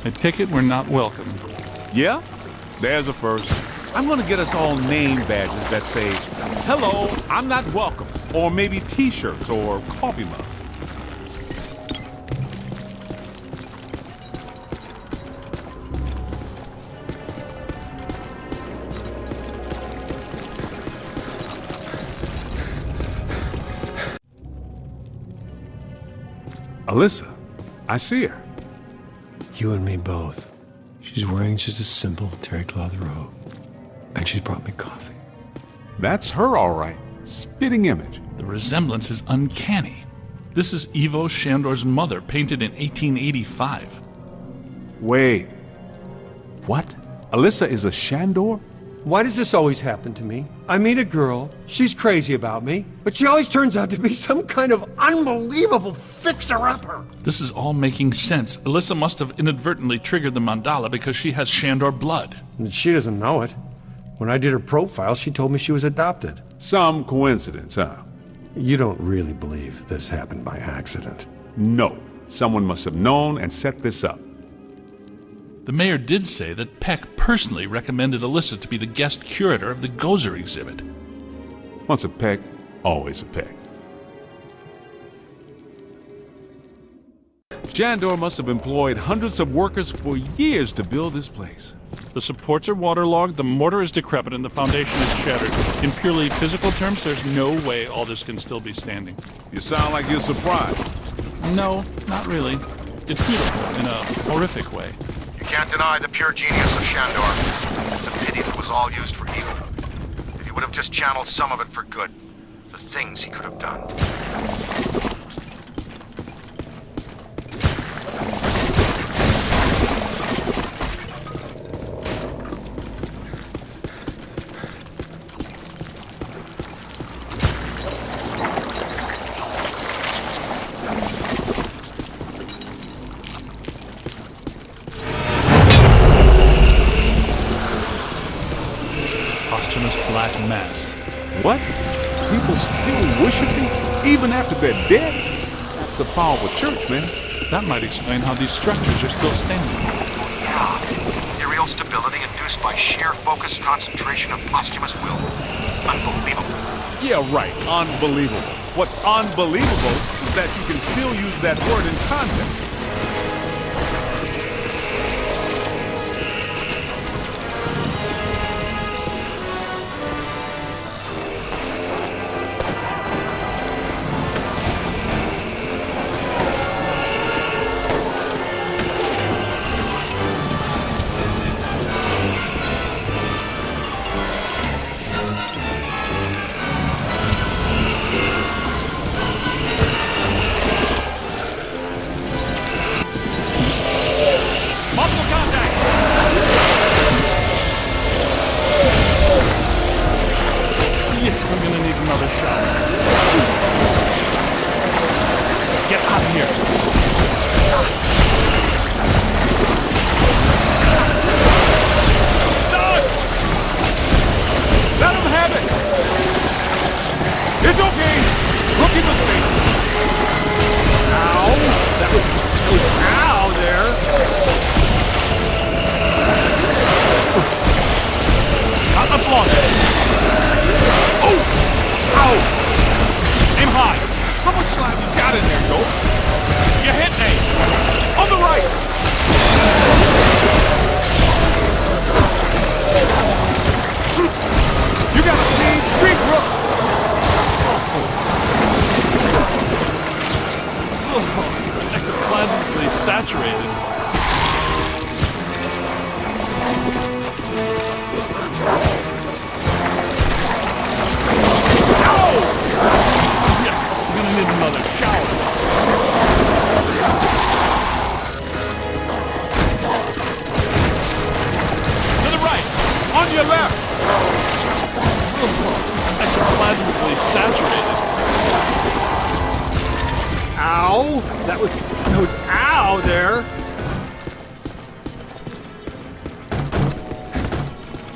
[SPEAKER 2] I take it we're not welcome.
[SPEAKER 12] Yeah? There's a first. I'm gonna get us all name badges that say, "Hello, I'm not welcome," or maybe t-shirts or coffee mugs. Alyssa, I see her.
[SPEAKER 6] You and me both. She's wearing just a simple terry cloth robe. And she's brought me coffee.
[SPEAKER 12] That's her, all right. Spitting image.
[SPEAKER 2] The resemblance is uncanny. This is Ivo Shandor's mother, painted in 1885.
[SPEAKER 12] Wait. What? Alyssa is a Shandor?
[SPEAKER 6] Why does this always happen to me? I meet a girl, she's crazy about me, but she always turns out to be some kind of unbelievable fixer-upper.
[SPEAKER 2] This is all making sense. Alyssa must have inadvertently triggered the mandala because she has Shandor blood.
[SPEAKER 6] And she doesn't know it. When I did her profile, she told me she was adopted.
[SPEAKER 12] Some coincidence, huh?
[SPEAKER 6] You don't really believe this happened by accident?
[SPEAKER 12] No. Someone must have known and set this up.
[SPEAKER 2] The mayor did say that Peck personally recommended Alyssa to be the guest curator of the Gozer exhibit.
[SPEAKER 12] Once a Peck, always a Peck. Shandor must have employed hundreds of workers for years to build this place.
[SPEAKER 2] The supports are waterlogged, the mortar is decrepit, and the foundation is shattered. In purely physical terms, there's no way all this can still be standing.
[SPEAKER 12] You sound like you're surprised.
[SPEAKER 2] No, not really. It's beautiful in a horrific way.
[SPEAKER 11] You can't deny the pure genius of Shandor. It's a pity that was all used for evil. If he would have just channeled some of it for good, the things he could have done.
[SPEAKER 2] Black mass.
[SPEAKER 12] What? People still worshiping even after they're dead? That's a powerful church, man.
[SPEAKER 2] That might explain how these structures are still standing.
[SPEAKER 11] Yeah. Ethereal stability induced by sheer focused concentration of posthumous will. Unbelievable.
[SPEAKER 12] Yeah, right. Unbelievable. What's unbelievable is that you can still use that word in context.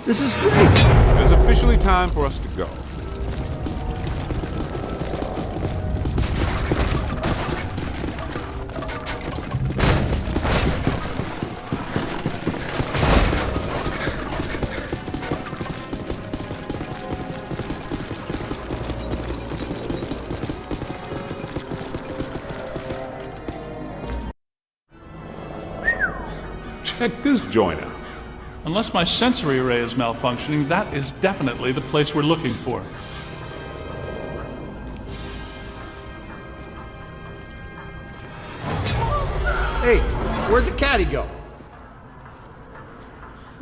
[SPEAKER 6] This is great.
[SPEAKER 12] It's officially time for us to go. Check this joint out.
[SPEAKER 2] Unless my sensory array is malfunctioning, that is definitely the place we're looking for.
[SPEAKER 6] Hey, where'd the caddy go?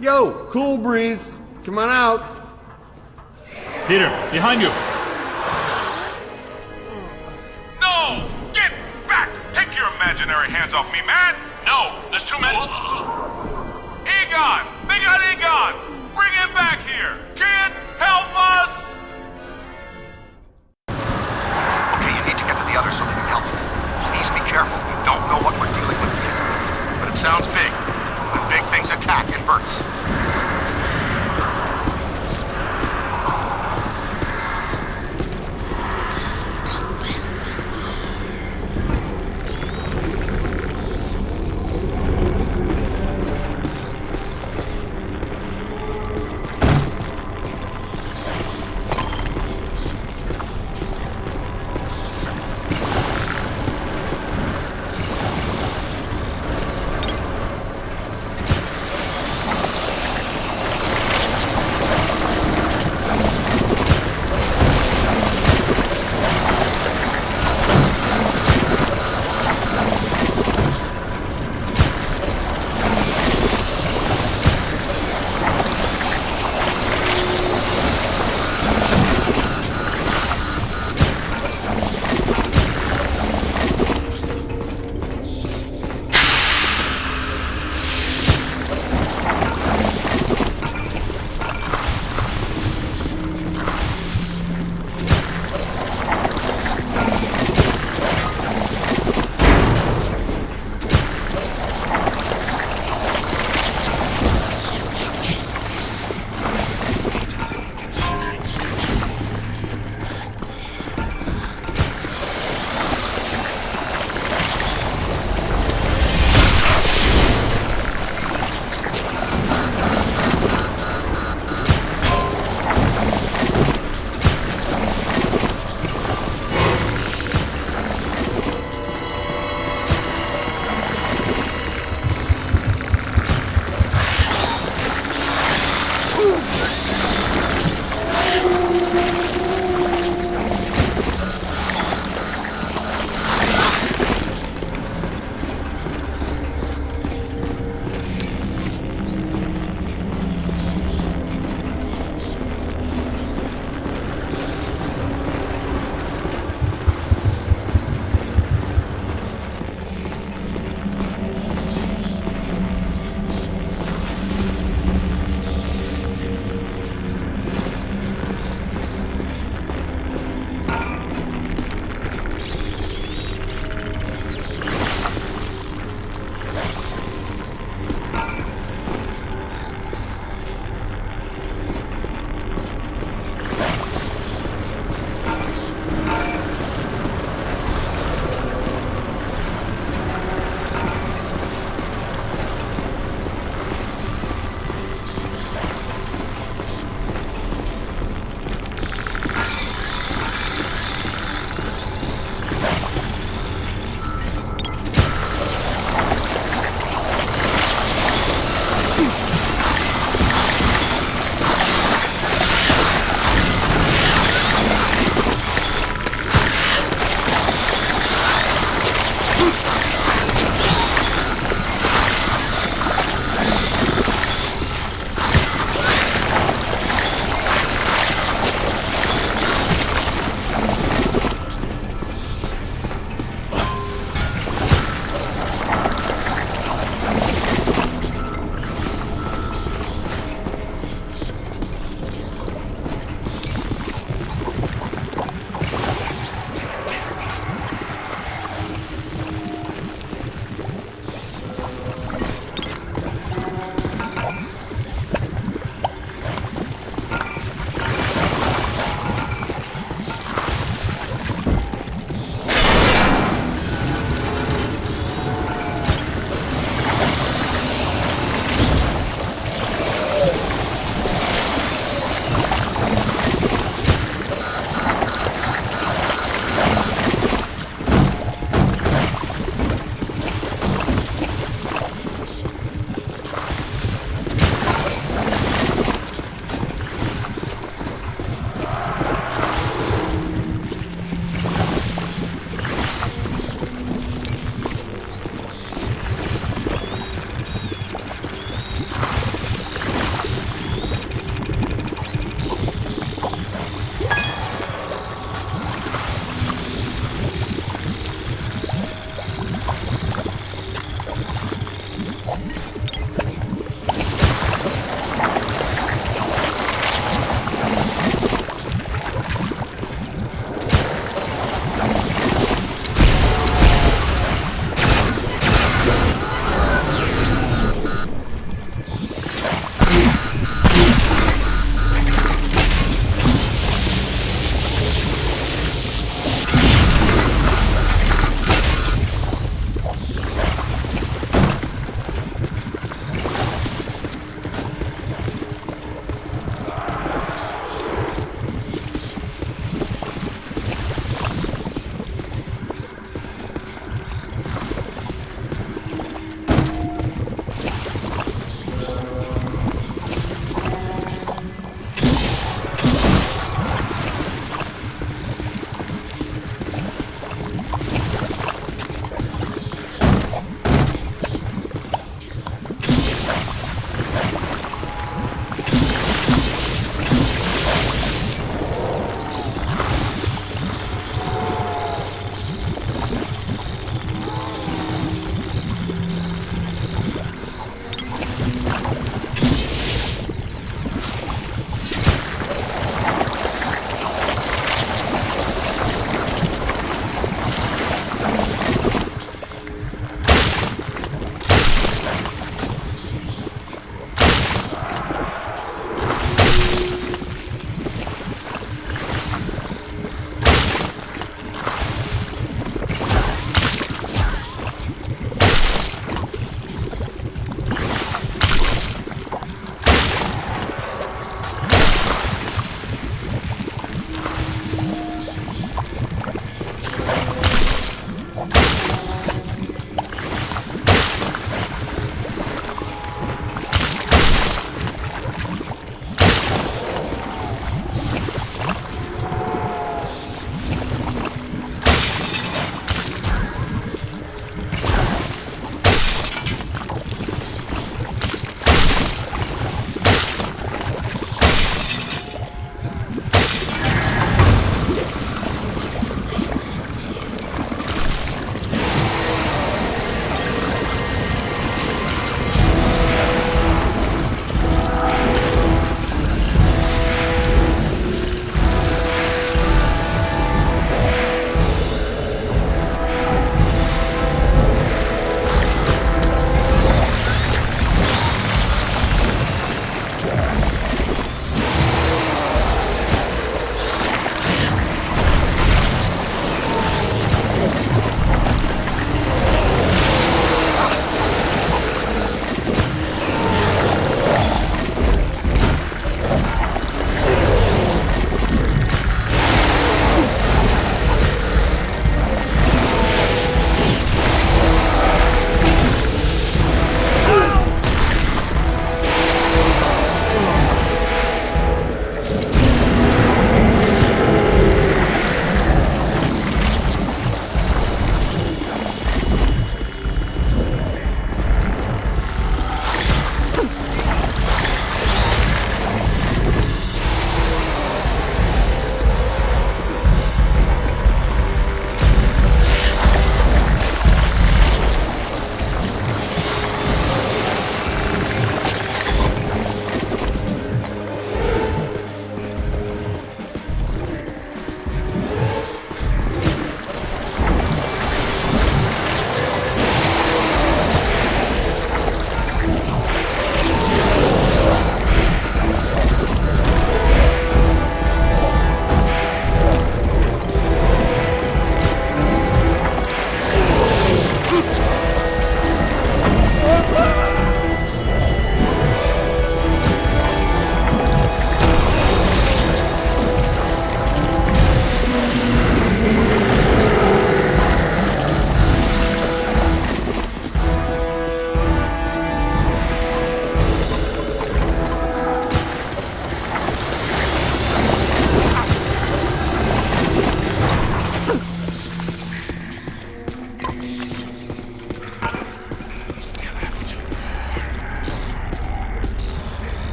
[SPEAKER 6] Yo, cool breeze. Come on out.
[SPEAKER 2] Peter, behind you.
[SPEAKER 7] No! Get back! Take your imaginary hands off me, man!
[SPEAKER 2] No, there's too many.
[SPEAKER 7] Egon! They got Egon! Bring him back here! Kid, help us!
[SPEAKER 11] Okay, you need to get to the others so they can help. Please be careful. We don't know what we're dealing with here. But it sounds big. When big things attack, it hurts.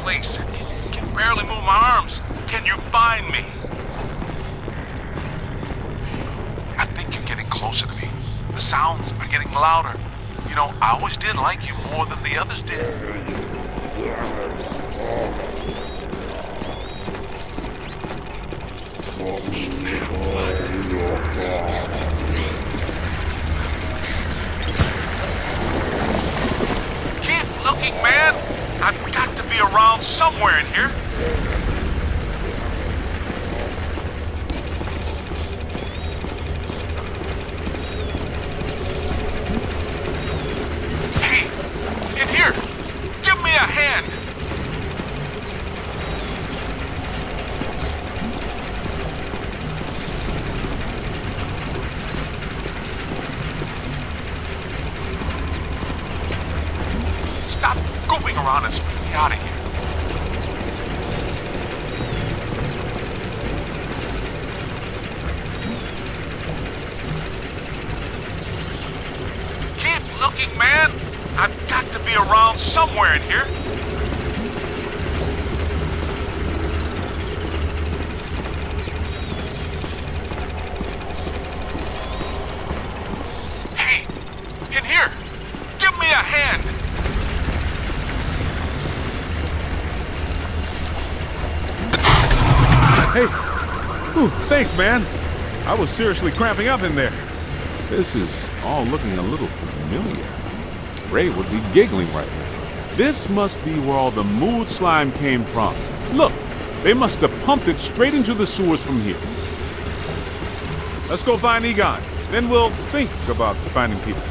[SPEAKER 7] place. Can barely move my arms. Can you find me? I think you're getting closer to me. The sounds are getting louder. You know, I always did like you more than the others did. Keep looking, man. I've got to be around somewhere in here. Hey, in here. Give me a hand. Stop goofing around and spit me out of here. Keep looking, man. I've got to be around somewhere in here. Hey, in here. Give me a hand.
[SPEAKER 12] Hey! Ooh, thanks, man. I was seriously cramping up in there. This is all looking a little familiar. Ray would be giggling right now. This must be where all the mood slime came from. Look, they must have pumped it straight into the sewers from here. Let's go find Egon. Then we'll think about finding people.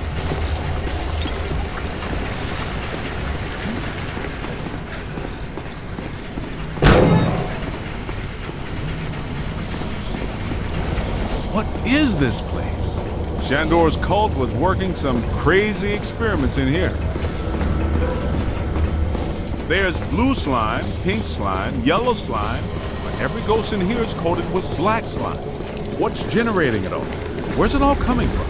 [SPEAKER 12] What is this place? Shandor's cult was working some crazy experiments in here. There's blue slime, pink slime, yellow slime, but every ghost in here is coated with black slime. What's generating it all? Where's it all coming from?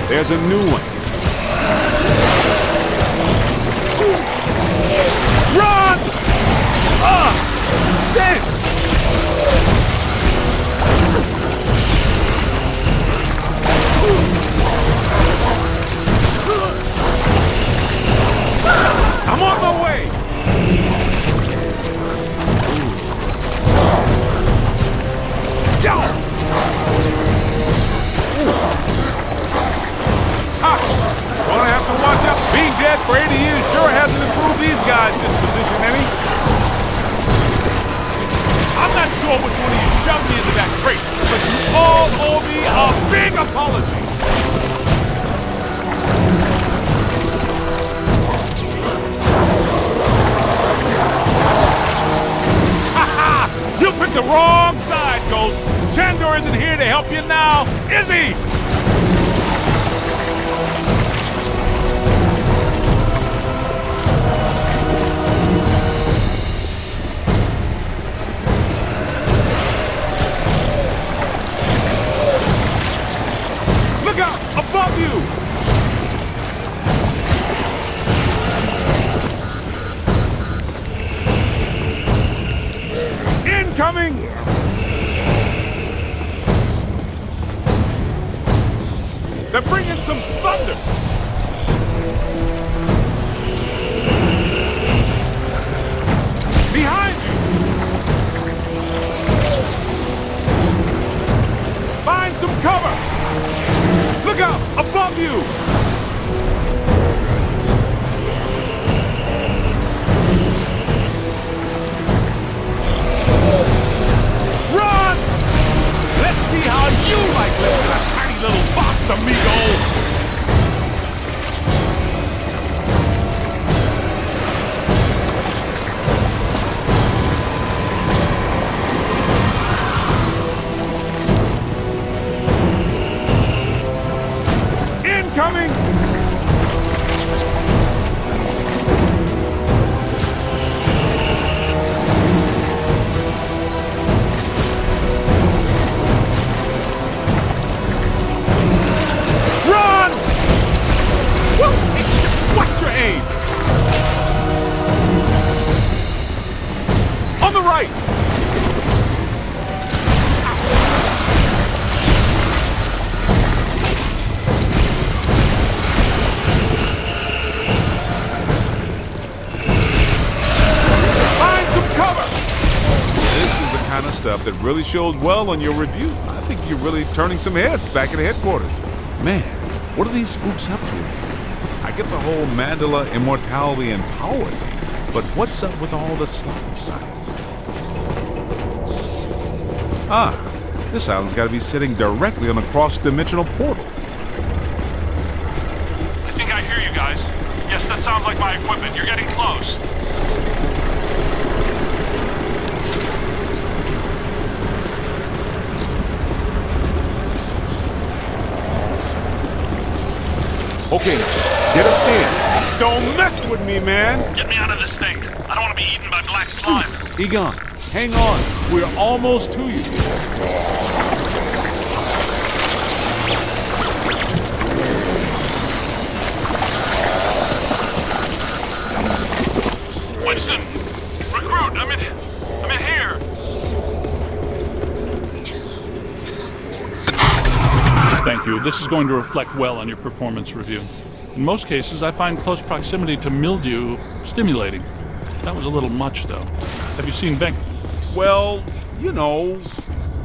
[SPEAKER 12] There's a new one. Run! Damn! I'm on my way! Go! Gonna have to watch out. Being dead for 80 years sure hasn't improved these guys' disposition any. I'm not sure which one of you shoved me into that crate, but you all owe me a big apology. Ha-ha! You picked the wrong side, Ghost. Shandor isn't here to help you now, is he? Above you! Incoming! They're bringing some thunder! Behind you! Find some cover! Look out! Above you! Run! Let's see how you like living in a tiny little box, amigo! Coming! that really shows well on your review. I think you're really turning some heads back at headquarters. Man, what are these spooks up to? I get the whole mandala, immortality, and power thing, but what's up with all the slime science? Ah, this island's got to be sitting directly on a cross-dimensional portal.
[SPEAKER 2] I think I hear you guys. Yes, that sounds like my equipment. You're getting close.
[SPEAKER 12] Okay, get a stand. Don't mess with me, man.
[SPEAKER 2] Get me out of this thing. I don't want to be eaten by black slime.
[SPEAKER 12] Egon, hang on. We're almost to you.
[SPEAKER 2] Winston! Recruit! I'm in here! Thank you. This is going to reflect well on your performance review. In most cases, I find close proximity to mildew stimulating. That was a little much, though. Have you seen Venk?
[SPEAKER 12] Well, you know.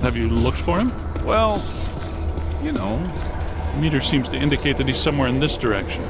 [SPEAKER 2] Have you looked for him?
[SPEAKER 12] Well, you know.
[SPEAKER 2] The meter seems to indicate that he's somewhere in this direction.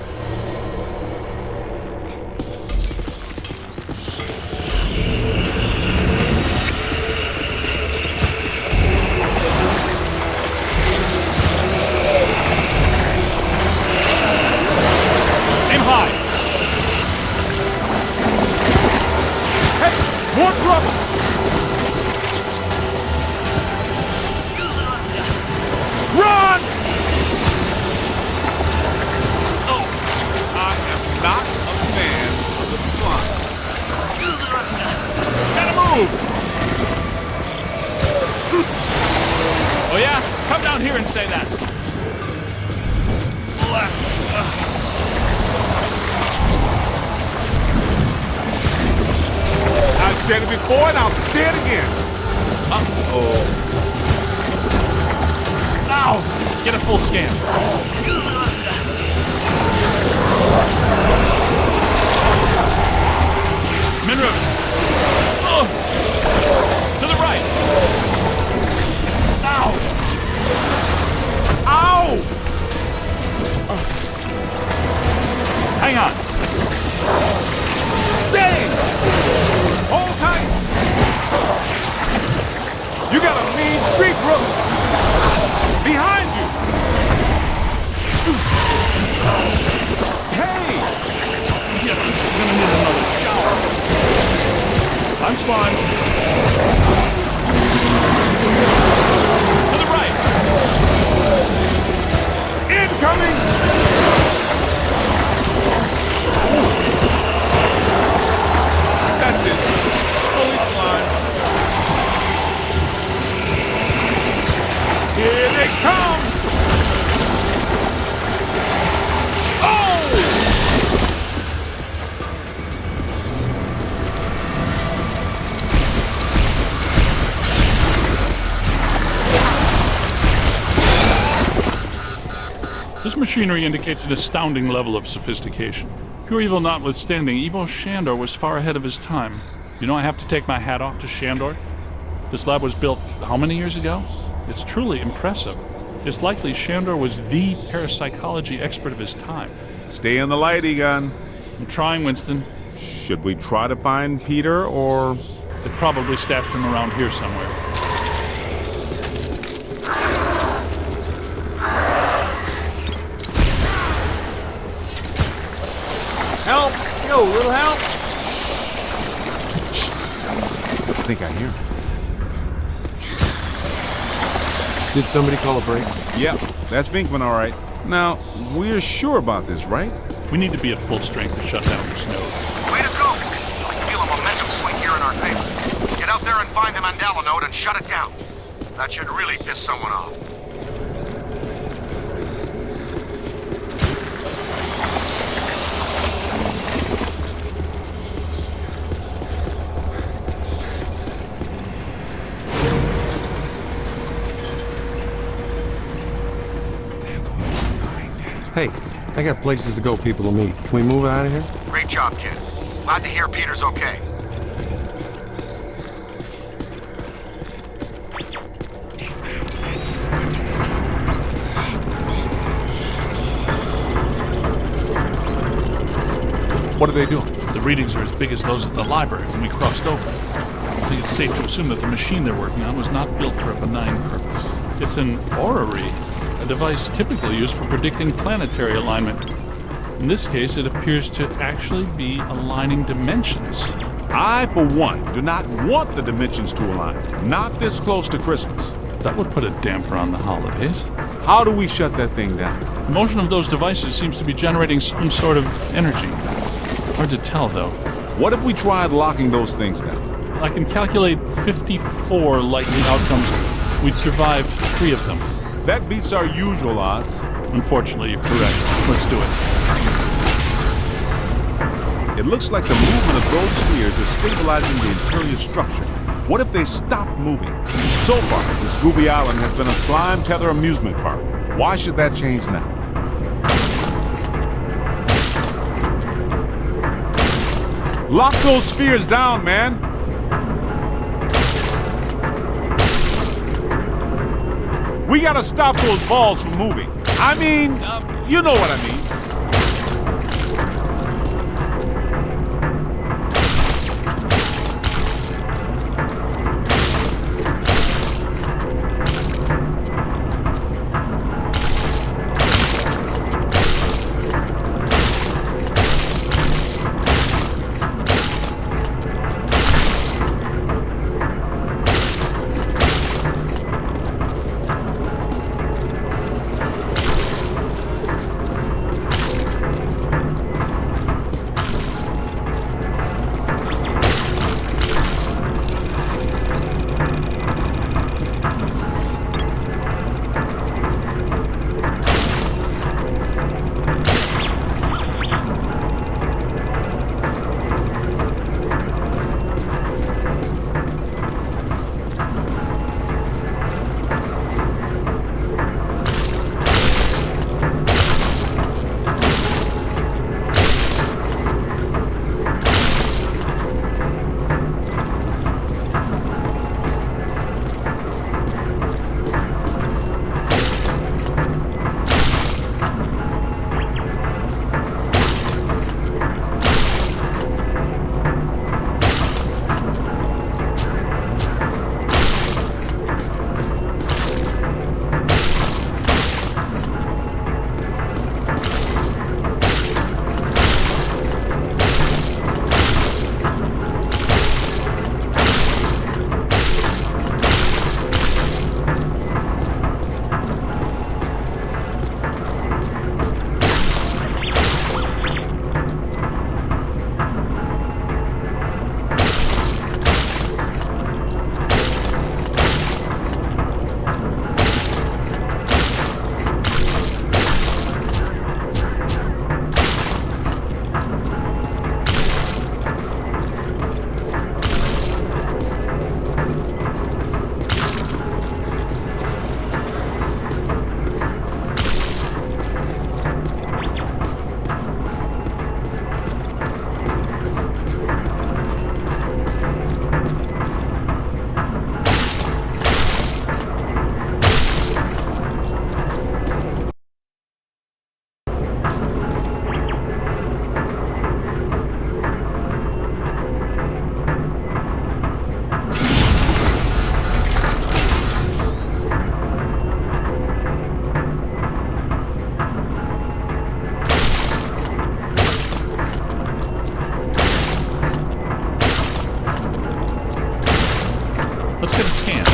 [SPEAKER 2] Oh yeah? Come down here and say that.
[SPEAKER 12] I said it before and I'll say it again. Uh-oh.
[SPEAKER 2] Ow! Get a full scan. Minru! To the right! Ow! Ow! Hang on.
[SPEAKER 12] Stay! Hold tight! You got a mean street road! Behind you! Hey!
[SPEAKER 2] Yeah, I'm gonna need another shower. I'm slime. To the right!
[SPEAKER 12] Incoming! That's it. Fully slime. Here they come! Oh!
[SPEAKER 2] This machinery indicates an astounding level of sophistication. Pure evil notwithstanding, Evil Shandor was far ahead of his time. You know, I have to take my hat off to Shandor. This lab was built how many years ago? It's truly impressive. It's likely Shandor was the parapsychology expert of his time.
[SPEAKER 12] Stay in the light, Egon.
[SPEAKER 2] I'm trying, Winston.
[SPEAKER 12] Should we try to find Peter, or...?
[SPEAKER 2] They probably stashed him around here somewhere.
[SPEAKER 6] Help! Yo, little help!
[SPEAKER 12] I think I hear him.
[SPEAKER 6] Did somebody call a break?
[SPEAKER 12] Yep, that's Vinkman, all right. Now, we're sure about this, right?
[SPEAKER 2] We need to be at full strength to shut down this node.
[SPEAKER 11] Way to go! I feel a momentum swing here in our favor. Get out there and find the Mandela node and shut it down. That should really piss someone off.
[SPEAKER 6] Hey, I got places to go, people to meet. Can we move out of here?
[SPEAKER 11] Great job, kid. Glad to hear Peter's okay.
[SPEAKER 12] What are they doing?
[SPEAKER 2] The readings are as big as those at the library when we crossed over. I think it's safe to assume that the machine they're working on was not built for a benign purpose. It's an orrery, a device typically used for predicting planetary alignment. In this case, it appears to actually be aligning dimensions.
[SPEAKER 12] I, for one, do not want the dimensions to align. Not this close to Christmas.
[SPEAKER 2] That would put a damper on the holidays.
[SPEAKER 12] How do we shut that thing down?
[SPEAKER 2] The motion of those devices seems to be generating some sort of energy. Hard to tell, though.
[SPEAKER 12] What if we tried locking those things down?
[SPEAKER 2] I can calculate 54 likely outcomes. We'd survive 3 of them.
[SPEAKER 12] That beats our usual odds.
[SPEAKER 2] Unfortunately, you're correct. Let's do it.
[SPEAKER 12] It looks like the movement of those spheres is stabilizing the interior structure. What if they stopped moving? So far, this Gooby Island has been a slime tether amusement park. Why should that change now? Lock those spheres down, man! We gotta stop those balls from moving. I mean, you know what I mean.
[SPEAKER 2] Let's get a scan.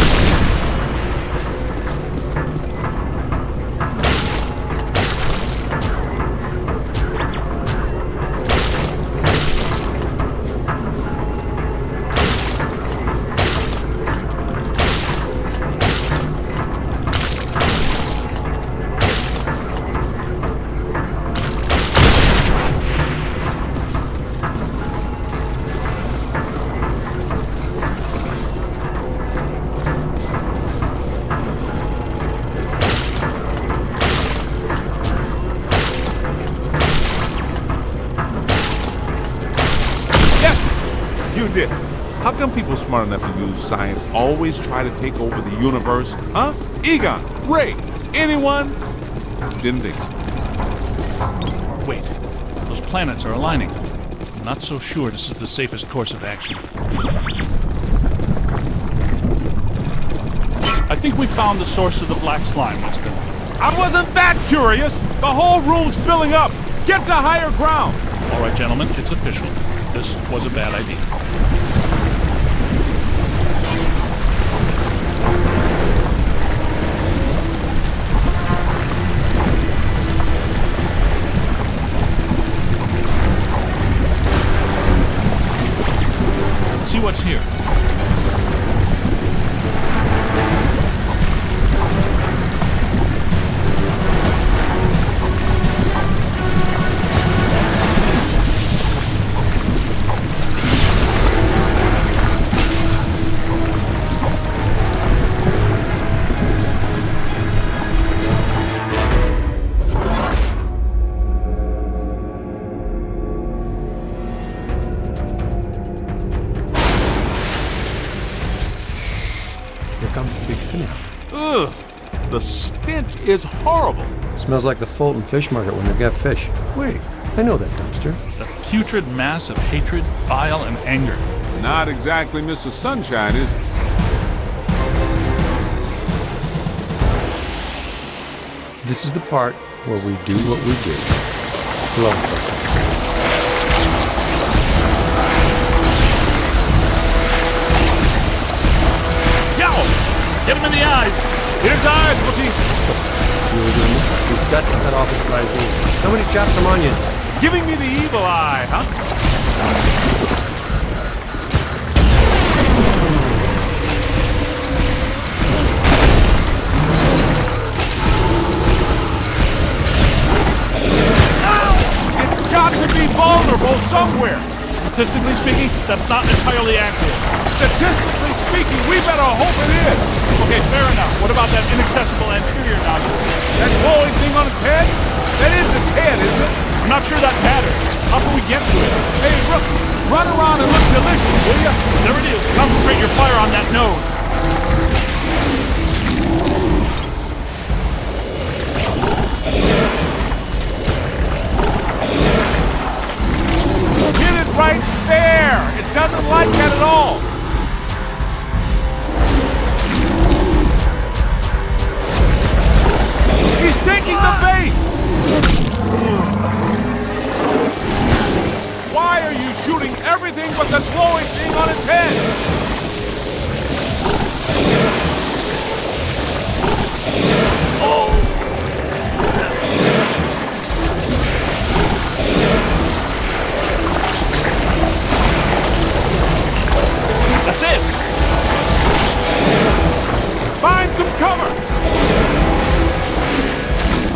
[SPEAKER 12] You did. How come people smart enough to use science always try to take over the universe? Huh? Egon, Ray, anyone? Didn't think so.
[SPEAKER 2] Wait, those planets are aligning. not so sure this is the safest course of action. I think we found the source of the black slime, Winston.
[SPEAKER 12] I wasn't that curious! The whole room's filling up! Get to higher ground!
[SPEAKER 2] All right, gentlemen, it's official. This was a bad idea. See what's here.
[SPEAKER 12] Ugh, the stench is horrible.
[SPEAKER 6] Smells like the Fulton Fish Market when they've got fish. Wait, I know that dumpster.
[SPEAKER 2] A putrid mass of hatred, bile, and anger.
[SPEAKER 12] Not exactly Mr. Sunshine, is it?
[SPEAKER 6] This is the part where we do what we do. Love it.
[SPEAKER 2] Get him in the eyes!
[SPEAKER 12] Here's eyes, Wookie!
[SPEAKER 6] We've got to cut off his lysine. Somebody chop some onions.
[SPEAKER 12] Giving me the evil eye, huh? It's got to be vulnerable somewhere!
[SPEAKER 2] Statistically speaking, that's not entirely accurate.
[SPEAKER 12] Statistically speaking, we better hope it is!
[SPEAKER 2] Okay, fair enough. What about that inaccessible anterior nodule?
[SPEAKER 12] That glowing thing on its head? That is its head, isn't it?
[SPEAKER 2] I'm not sure that matters. How can we get to it?
[SPEAKER 12] Hey, Rook, run around and look delicious, will ya?
[SPEAKER 2] There it is. Concentrate your fire on that node.
[SPEAKER 12] Hit it right there! It doesn't like that at all! He's taking the bait! Why are you shooting everything but the glowing thing on its head?
[SPEAKER 2] That's it!
[SPEAKER 12] Find some cover!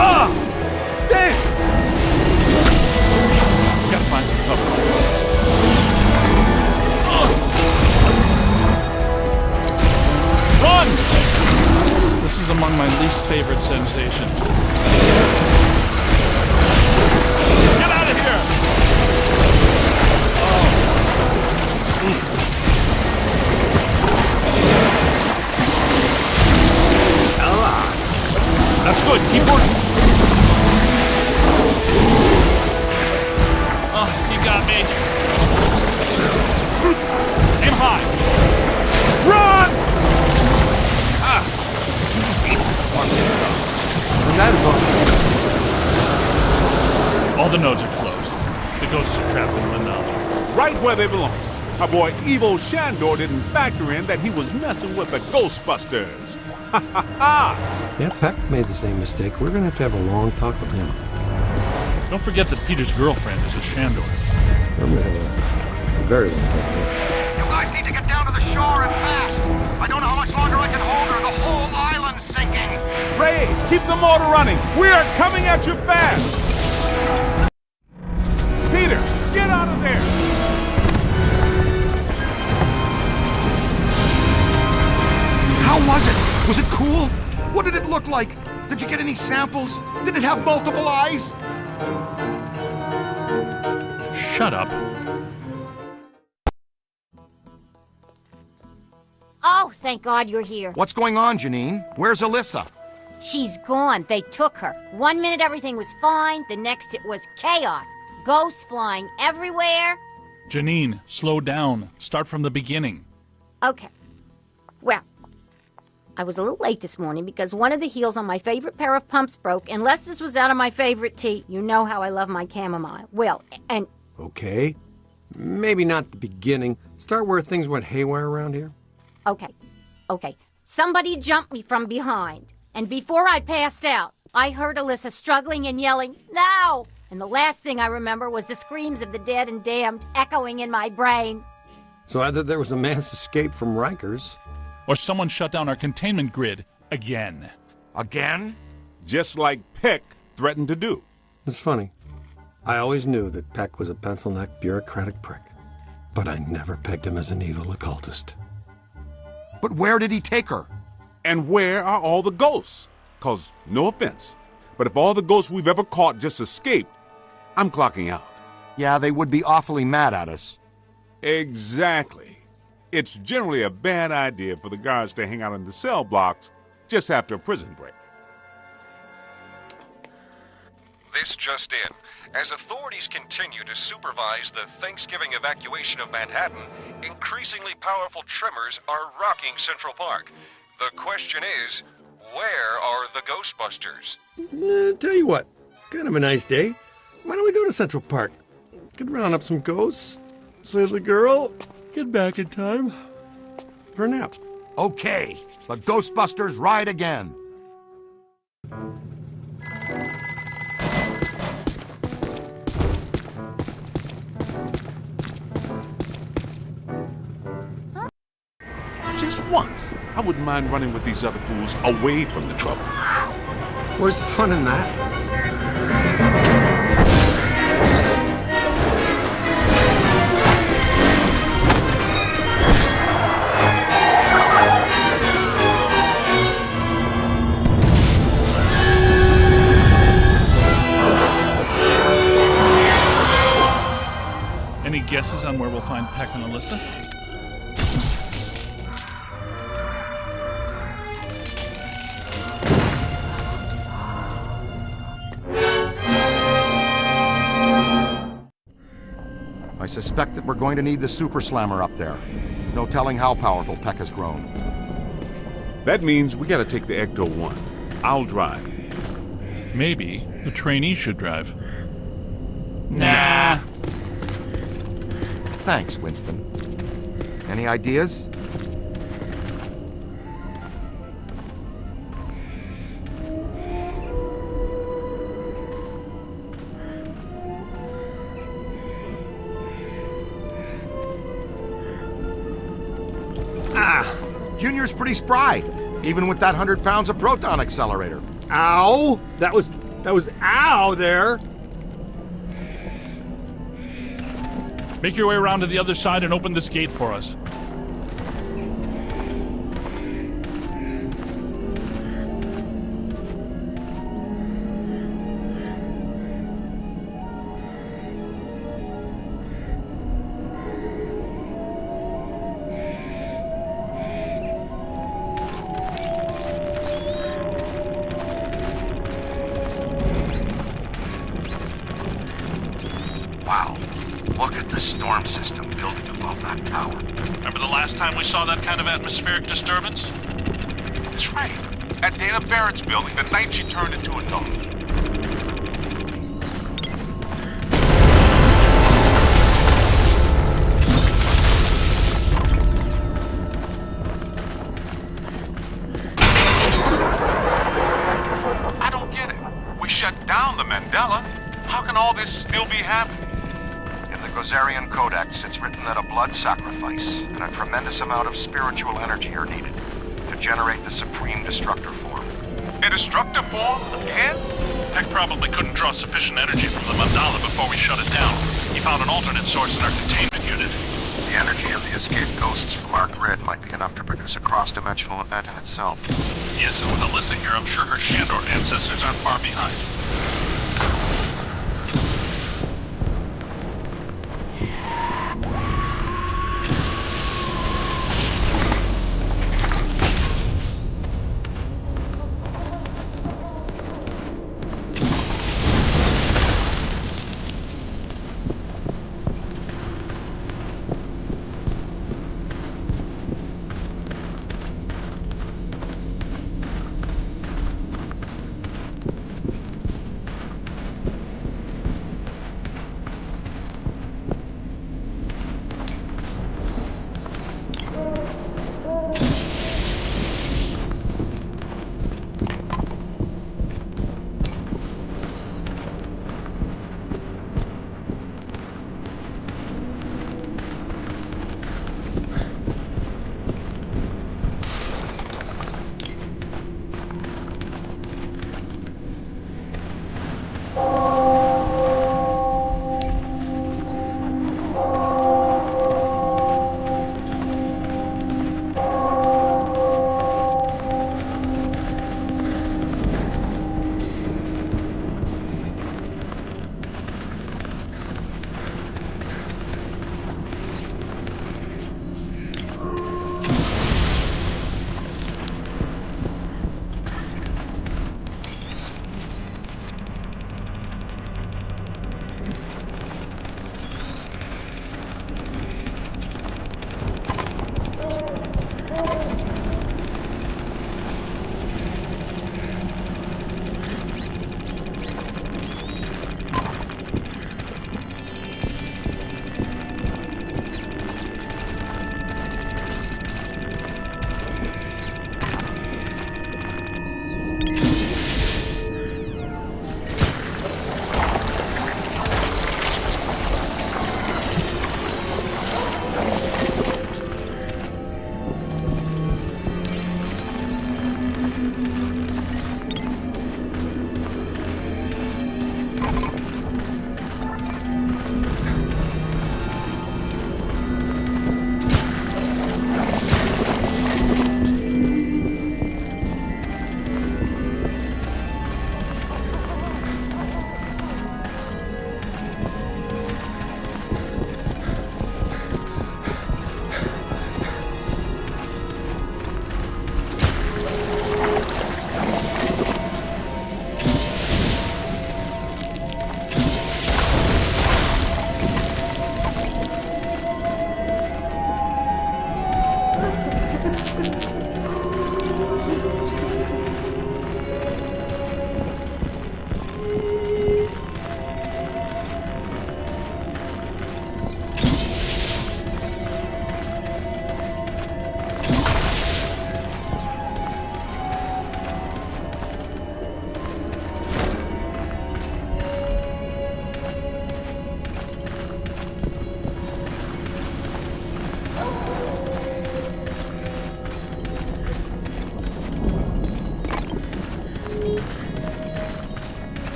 [SPEAKER 12] Ah! Dang!
[SPEAKER 2] Gotta find some cover. Run! This is among my least favorite sensations. Get out of here! That's good. Keep working. Oh, you got me. Aim high.
[SPEAKER 12] Run!
[SPEAKER 2] Ah.
[SPEAKER 6] And that is all.
[SPEAKER 2] All the nodes are closed. The ghosts are trapped in the node.
[SPEAKER 12] Right where they belong. Our boy Evo Shandor didn't factor in that he was messing with the Ghostbusters. Ha ha ha!
[SPEAKER 6] Yeah, Peck made the same mistake. We're going to have a long talk with him.
[SPEAKER 2] Don't forget that Peter's girlfriend is a Shandor.
[SPEAKER 6] I'm going to have a very long talk with him.
[SPEAKER 11] You guys need to get down to the shore and fast. I don't know how much longer I can hold her. The whole island's sinking.
[SPEAKER 12] Ray, keep the motor running. We are coming at you fast. Peter, get out of there.
[SPEAKER 1] How was it? Was it cool? What did it look like? Did you get any samples? Did it have multiple eyes?
[SPEAKER 2] Shut up.
[SPEAKER 5] Oh, thank God you're here.
[SPEAKER 1] What's going on, Janine? Where's Alyssa?
[SPEAKER 5] She's gone. They took her. 1 minute everything was fine, the next it was chaos. Ghosts flying everywhere.
[SPEAKER 2] Janine, slow down. Start from the beginning.
[SPEAKER 5] Okay. Well, I was a little late this morning because one of the heels on my favorite pair of pumps broke, and Lester's was out of my favorite tea. You know how I love my chamomile. Well, and...
[SPEAKER 6] Okay. Maybe not the beginning. Start where things went haywire around here.
[SPEAKER 5] Okay. Somebody jumped me from behind. And before I passed out, I heard Alyssa struggling and yelling, "No!" And the last thing I remember was the screams of the dead and damned echoing in my brain.
[SPEAKER 6] So either there was a mass escape from Rikers,
[SPEAKER 2] or someone shut down our containment grid again.
[SPEAKER 1] Again?
[SPEAKER 12] Just like Peck threatened to do.
[SPEAKER 6] It's funny. I always knew that Peck was a pencil-necked, bureaucratic prick. But I never pegged him as an evil occultist.
[SPEAKER 1] But where did he take her?
[SPEAKER 12] And where are all the ghosts? 'Cause, no offense, but if all the ghosts we've ever caught just escaped, I'm clocking out.
[SPEAKER 1] Yeah, they would be awfully mad at us.
[SPEAKER 12] Exactly. It's generally a bad idea for the guards to hang out in the cell blocks just after a prison break.
[SPEAKER 18] This just in. As authorities continue to supervise the Thanksgiving evacuation of Manhattan, increasingly powerful tremors are rocking Central Park. The question is, where are the Ghostbusters?
[SPEAKER 6] Tell you what, kind of a nice day. Why don't we go to Central Park? Could round up some ghosts, save the girl, get back in time for a nap.
[SPEAKER 1] Okay, the Ghostbusters ride again.
[SPEAKER 12] Just once, I wouldn't mind running with these other fools away from the trouble.
[SPEAKER 6] Where's the fun in that?
[SPEAKER 2] Any guesses on where we'll find Peck and Alyssa?
[SPEAKER 1] I suspect that we're going to need the Super Slammer up there. No telling how powerful Peck has grown.
[SPEAKER 12] That means we gotta take the Ecto-1. I'll drive.
[SPEAKER 2] Maybe the trainee should drive.
[SPEAKER 1] Nah. Thanks, Winston. Any ideas? Junior's pretty spry, even with that 100 pounds of Proton accelerator.
[SPEAKER 6] Ow! That was ow there!
[SPEAKER 2] Make your way around to the other side and open this gate for us.
[SPEAKER 11] Wow. Look at the storm system building above that tower.
[SPEAKER 2] Remember the last time we saw that kind of atmospheric disturbance?
[SPEAKER 7] That's right. At Dana Barrett's building the night she turned into a dog. I don't get it. We shut down the Mandela. How can all this still be happening?
[SPEAKER 11] In the Gozerian Codex, it's written that a blood sacrifice and a tremendous amount of spiritual energy are needed to generate the Supreme Destructor form.
[SPEAKER 7] A destructor form? Again?
[SPEAKER 2] Peck probably couldn't draw sufficient energy from the mandala before we shut it down. He found an alternate source in our containment unit.
[SPEAKER 11] The energy of the escaped ghosts from our grid might be enough to produce a cross-dimensional event in itself.
[SPEAKER 2] Yes, and with Alyssa here, I'm sure her Shandor ancestors aren't far behind.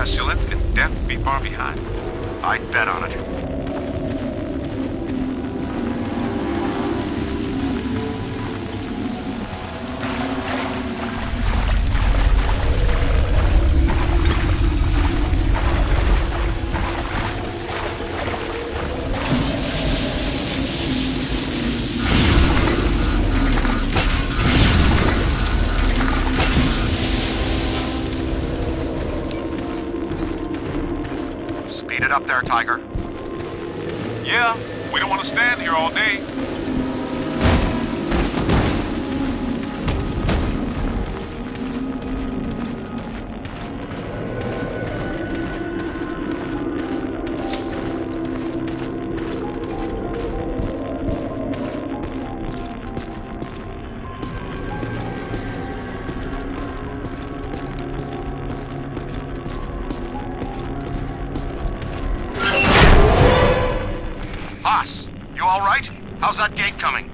[SPEAKER 11] pestilence and death be far behind. I'd bet on it. Speed it up there, Tiger.
[SPEAKER 7] Yeah, we don't want to stand here all day.
[SPEAKER 11] Boss, you all right? How's that gate coming?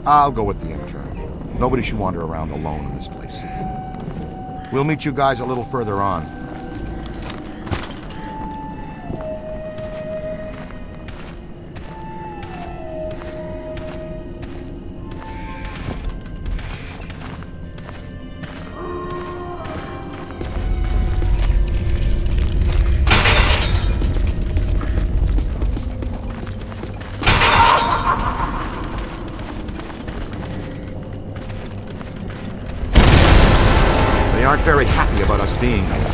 [SPEAKER 1] I'll go with the intern. Nobody should wander around alone in this place. We'll meet you guys a little further on. They aren't very happy about us being here.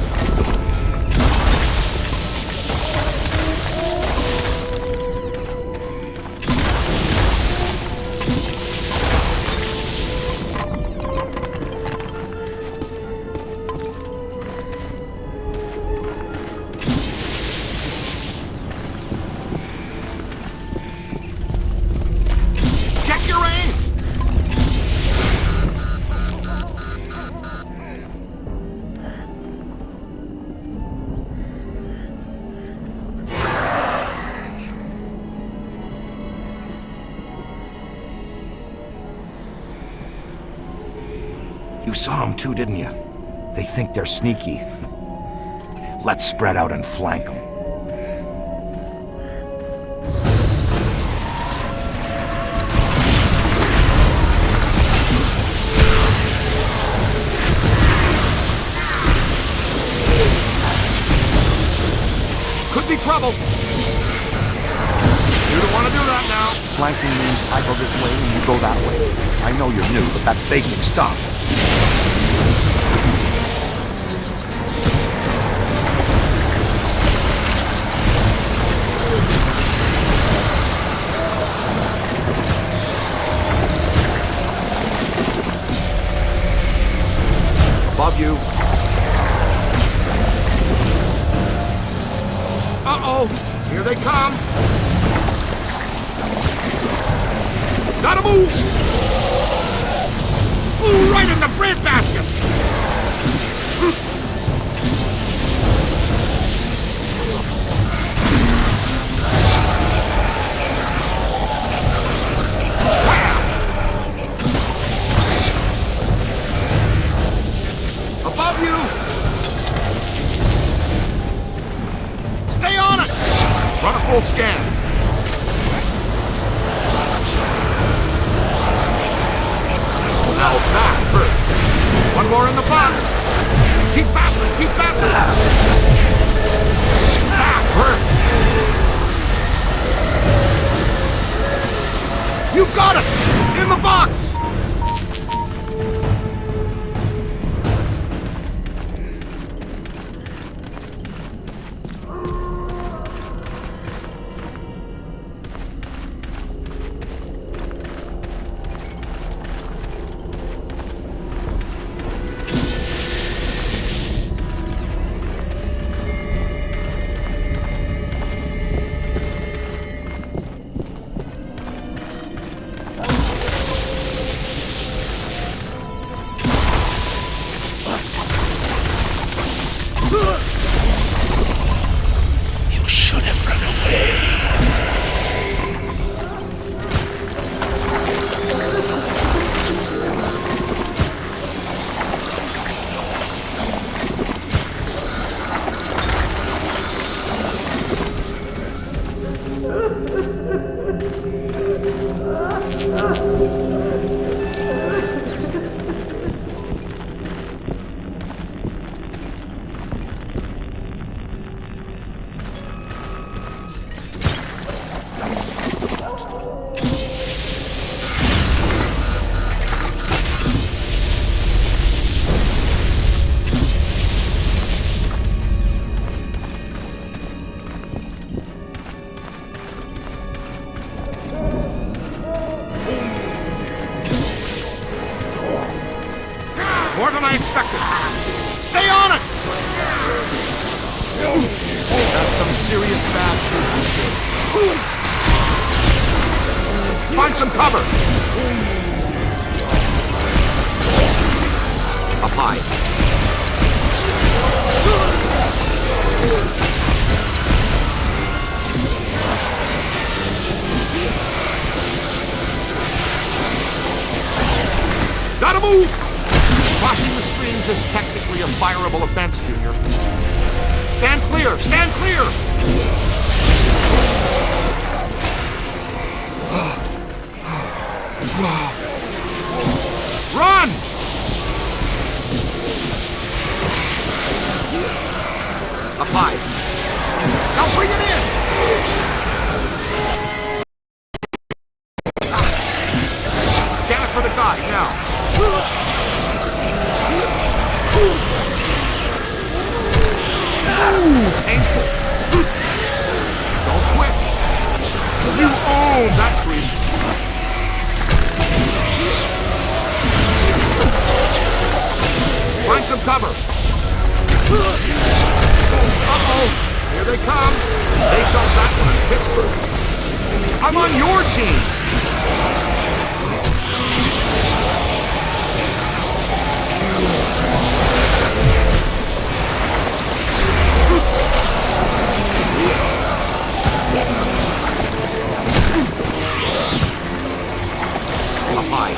[SPEAKER 1] saw them too, didn't you? They think they're sneaky. Let's spread out and flank them. Could be trouble. You don't want to do that now. Flanking means I go this way and you go that way. I know you're new, but that's basic stuff. Above you. Uh-oh! Here they come! Gotta move! Ooh, right in the breadbasket! Above you! Stay on it! Run a full scan. Now that hurt. One more in the box. Keep battling, keep battling. That hurt. You got it! In the box! More than I expected. Stay on it! That's some serious bad shooting. Find some cover. Up high. Gotta move! Crossing the streams is technically a fireable offense, Junior. Stand clear! Stand clear! Run! Up high. Now bring it in! Scan it for the guy, now. Painful. Don't quit. You own that creep. Find some cover. Uh-oh. Here they come. They felt that one in Pittsburgh. I'm on your team. Up high.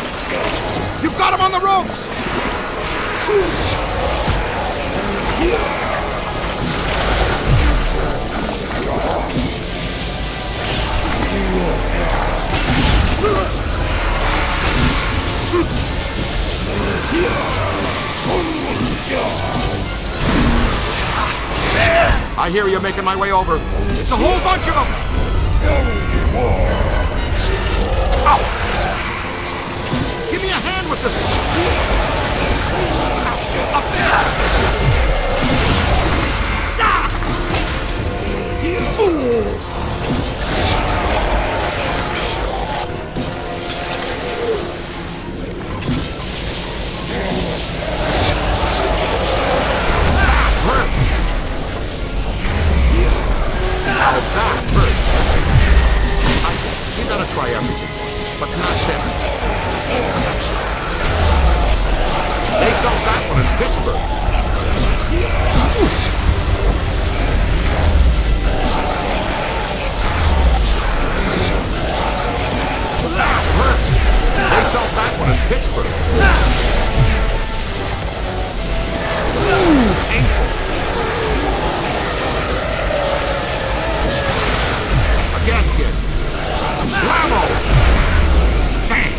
[SPEAKER 1] You've got him on the ropes! I hear you making my way over. It's a whole bunch of them! Ow! Give me a hand with this! Up there! You gotta try everything, but not this. They felt that one in Pittsburgh. That hurt. They felt that one in Pittsburgh. Painful. Again, kid. Bravo! Bang!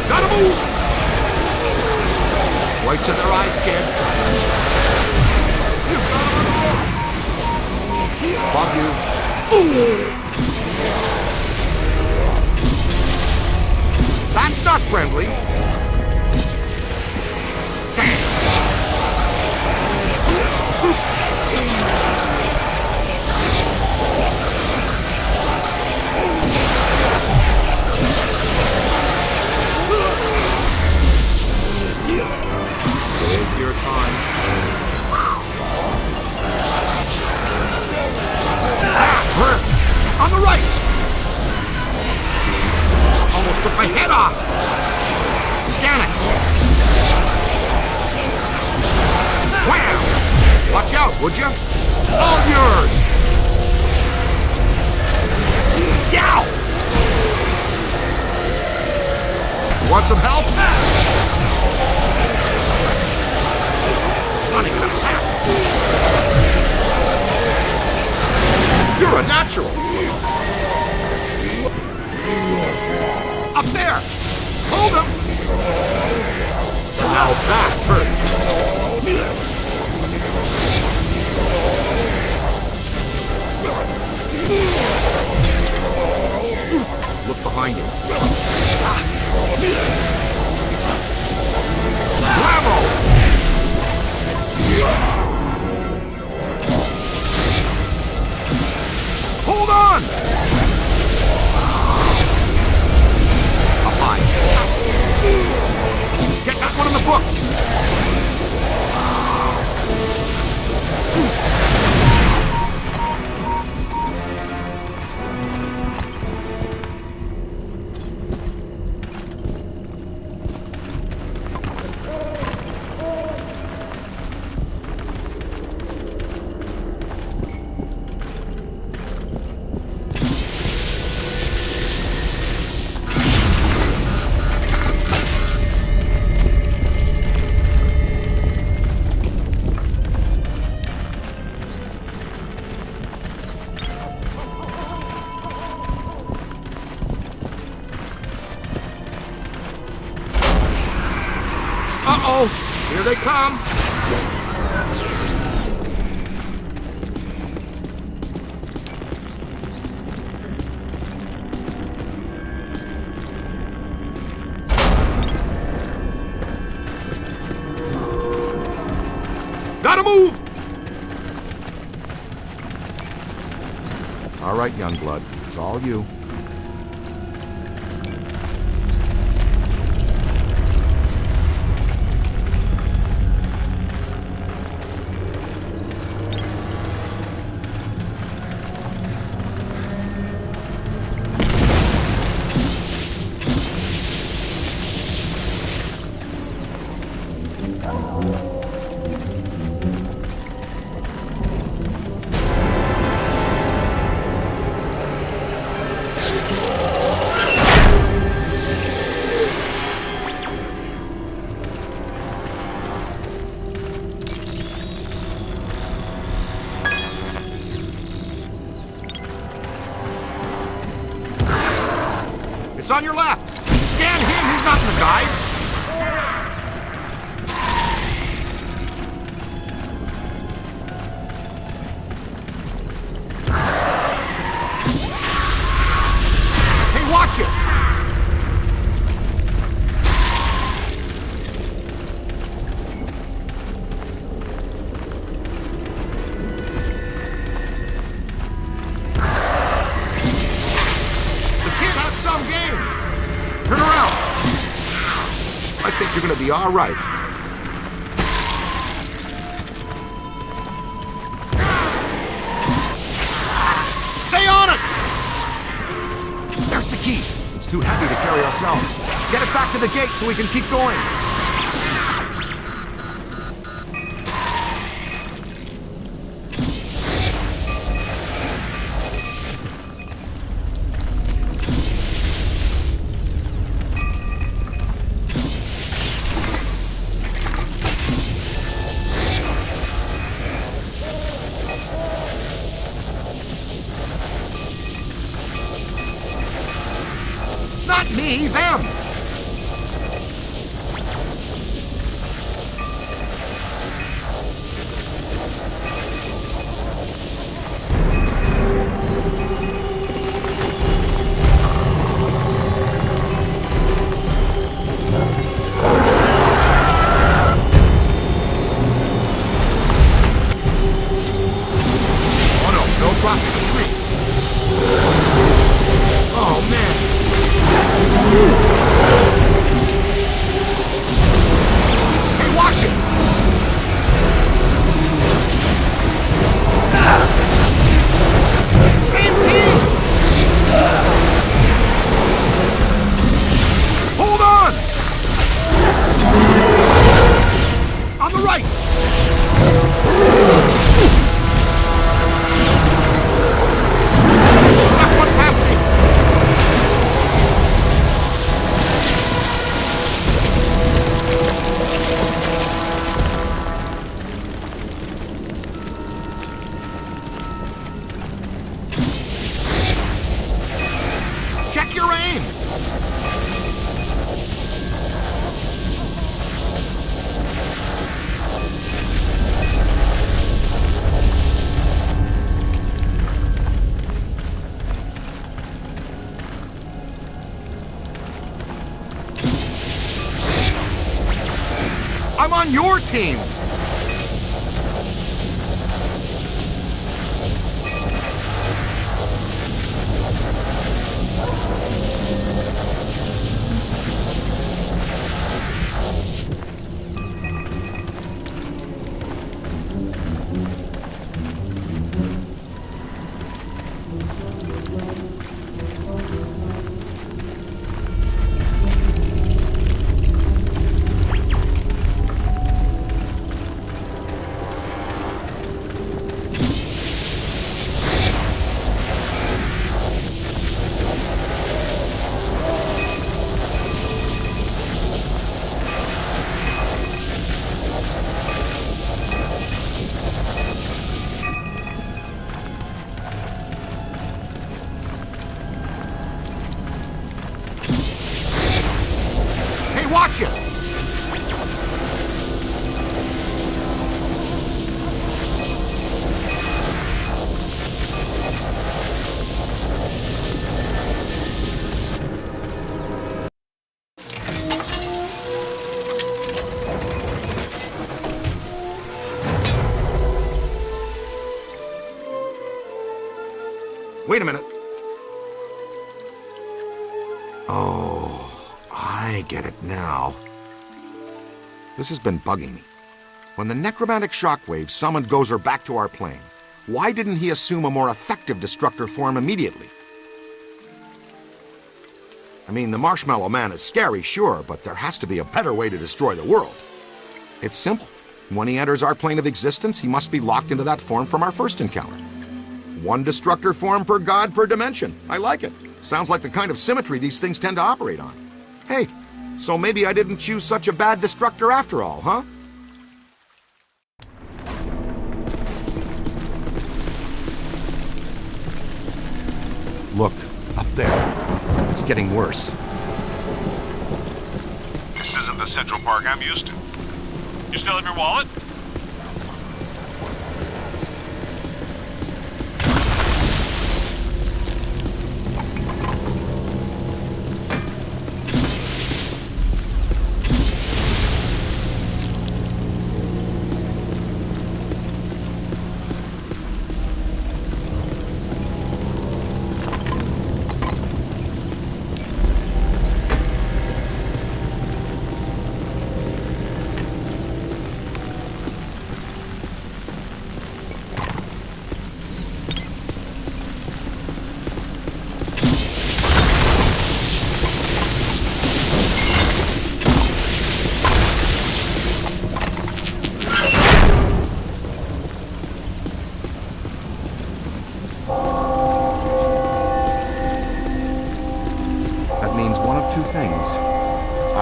[SPEAKER 1] Gotta move! Whites in their eyes, kid. Above you. That's not friendly. Take your time. Hurt! On the right! Almost took my head off! Scan it! Wham! Watch out, would you? All yours! Yow! Want some help? Running an attack! You're a natural! Up there! Hold him! Now that hurt! Look behind you. Bravo! Hold on! Up high. Get that one in the books! Uh-oh! Here they come! Gotta move! All right, Youngblood. It's all you. on your left. Scan him, he's not in the guide. Hey, watch it! Some game! Turn around! I think you're gonna be all right. Stay on it! There's the key. It's too heavy to carry ourselves. Get it back to the gate so we can keep going. Not me, them! Oh no, no crossing the street! Oh man! Hey, watch it! Same team! Hold on! On the right! Left one past me! Check your aim! I'm on your team! Watch it! Wait a minute. Oh, I get it now. This has been bugging me. When the necromantic shockwave summoned Gozer back to our plane, why didn't he assume a more effective destructor form immediately? I mean, the Marshmallow Man is scary, sure, but there has to be a better way to destroy the world. It's simple. When he enters our plane of existence, he must be locked into that form from our first encounter. One destructor form per god per dimension. I like it. Sounds like the kind of symmetry these things tend to operate on. Hey, so maybe I didn't choose such a bad destructor after all, huh?
[SPEAKER 12] Look, up there.
[SPEAKER 1] It's getting worse.
[SPEAKER 7] This isn't the Central Park I'm used to.
[SPEAKER 2] You still have your wallet?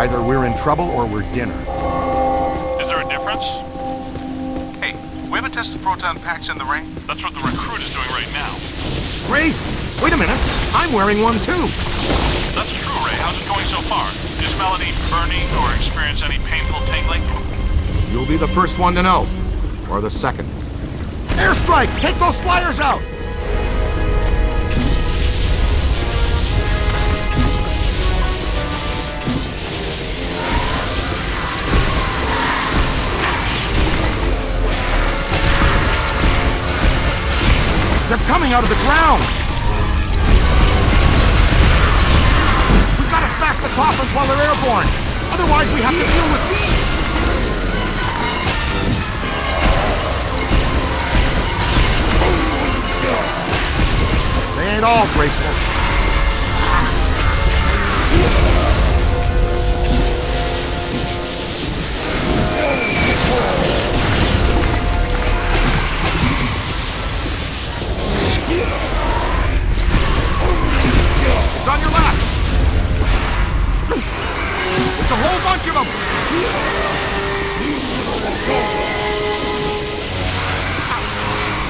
[SPEAKER 1] Either we're in trouble or we're dinner.
[SPEAKER 2] Is there a difference?
[SPEAKER 7] Hey, we haven't tested proton packs in the rain?
[SPEAKER 2] That's what the recruit is doing right now.
[SPEAKER 1] Great! Wait a minute, I'm wearing one too!
[SPEAKER 2] That's true, Ray. How's it going so far? Do you smell any burning or experience any painful tingling?
[SPEAKER 1] You'll be the first one to know. Or the second. Airstrike! Take those flyers out! They're coming out of the ground! We've got to smash the coffins while they're airborne! Otherwise, we have to deal with these! They ain't all graceful. It's on your left! It's a whole bunch of them!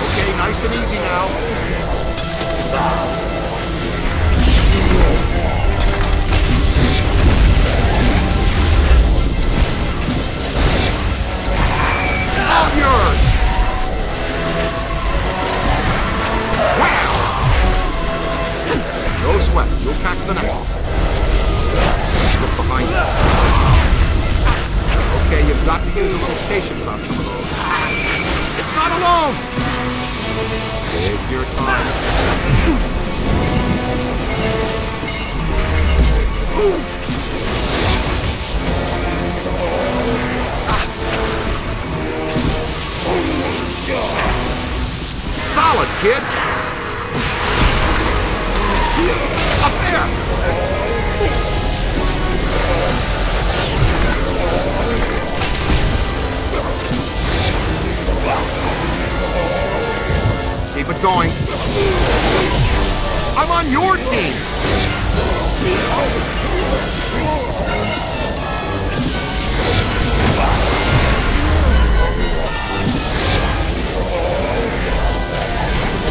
[SPEAKER 1] Okay, nice and easy now. All yours! Wow! No sweat, you'll catch the next one. Look behind you. Okay, you've got to use a little patience on some of those. It's not alone! Take your time. Solid, kid! Up there! Keep it going. I'm on your team!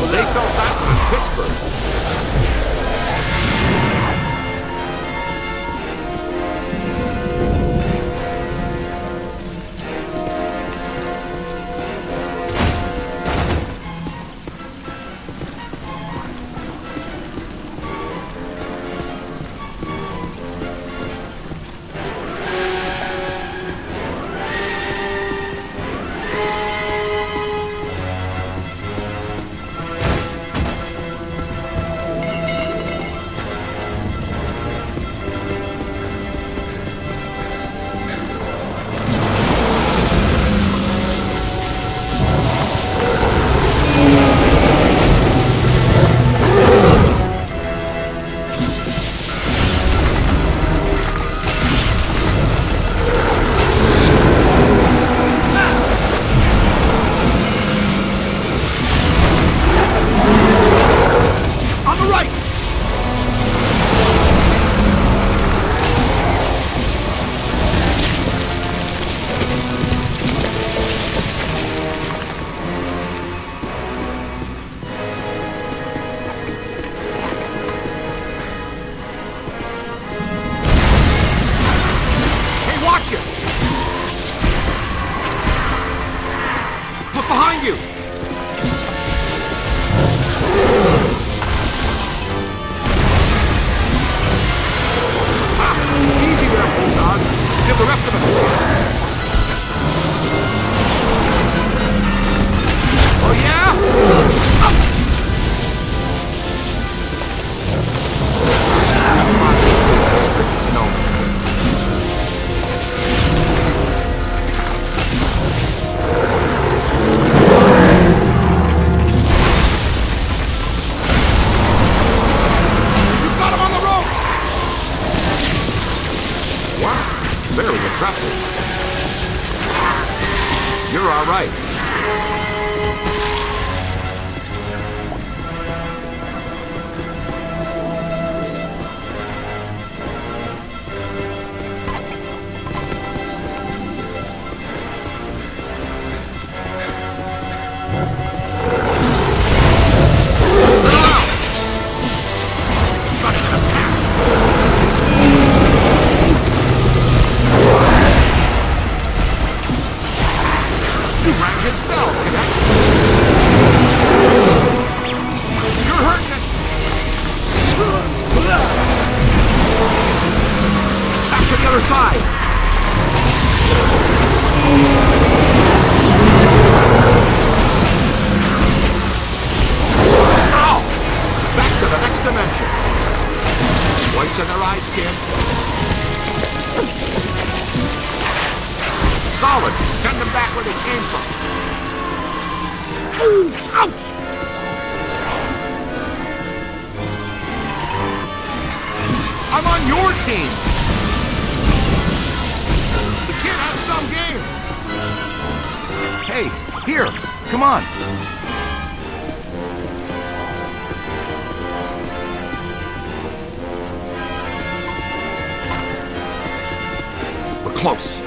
[SPEAKER 1] They felt that one in Pittsburgh. Impressive. You're all right. Solid. Send them back where they came from. Ooh, ouch! I'm on your team. The kid has some game. Hey, here, come on. We're close.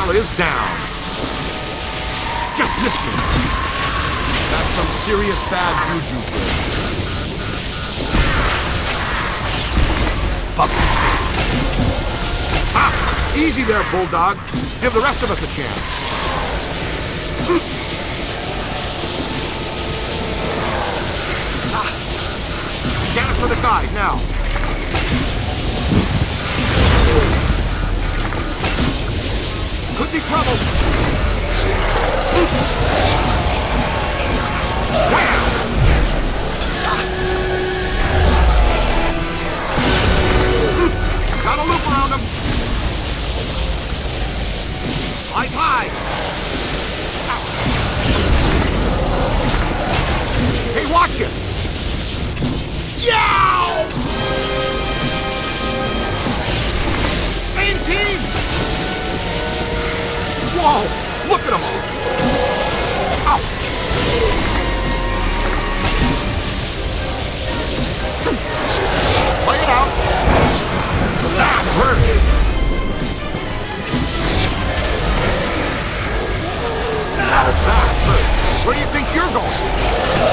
[SPEAKER 1] Is down. Just missed me. That's some serious bad juju, kid. Ah! Easy there, Bulldog. Give the rest of us a chance. Scan it for the guide, now. Could be trouble. Wham! Got a loop around him. Eyes high. Hey, watch it. Yow! Same team. Whoa! Look at them all! Ow! Play it out! That hurt! That hurt! Where do you think you're going?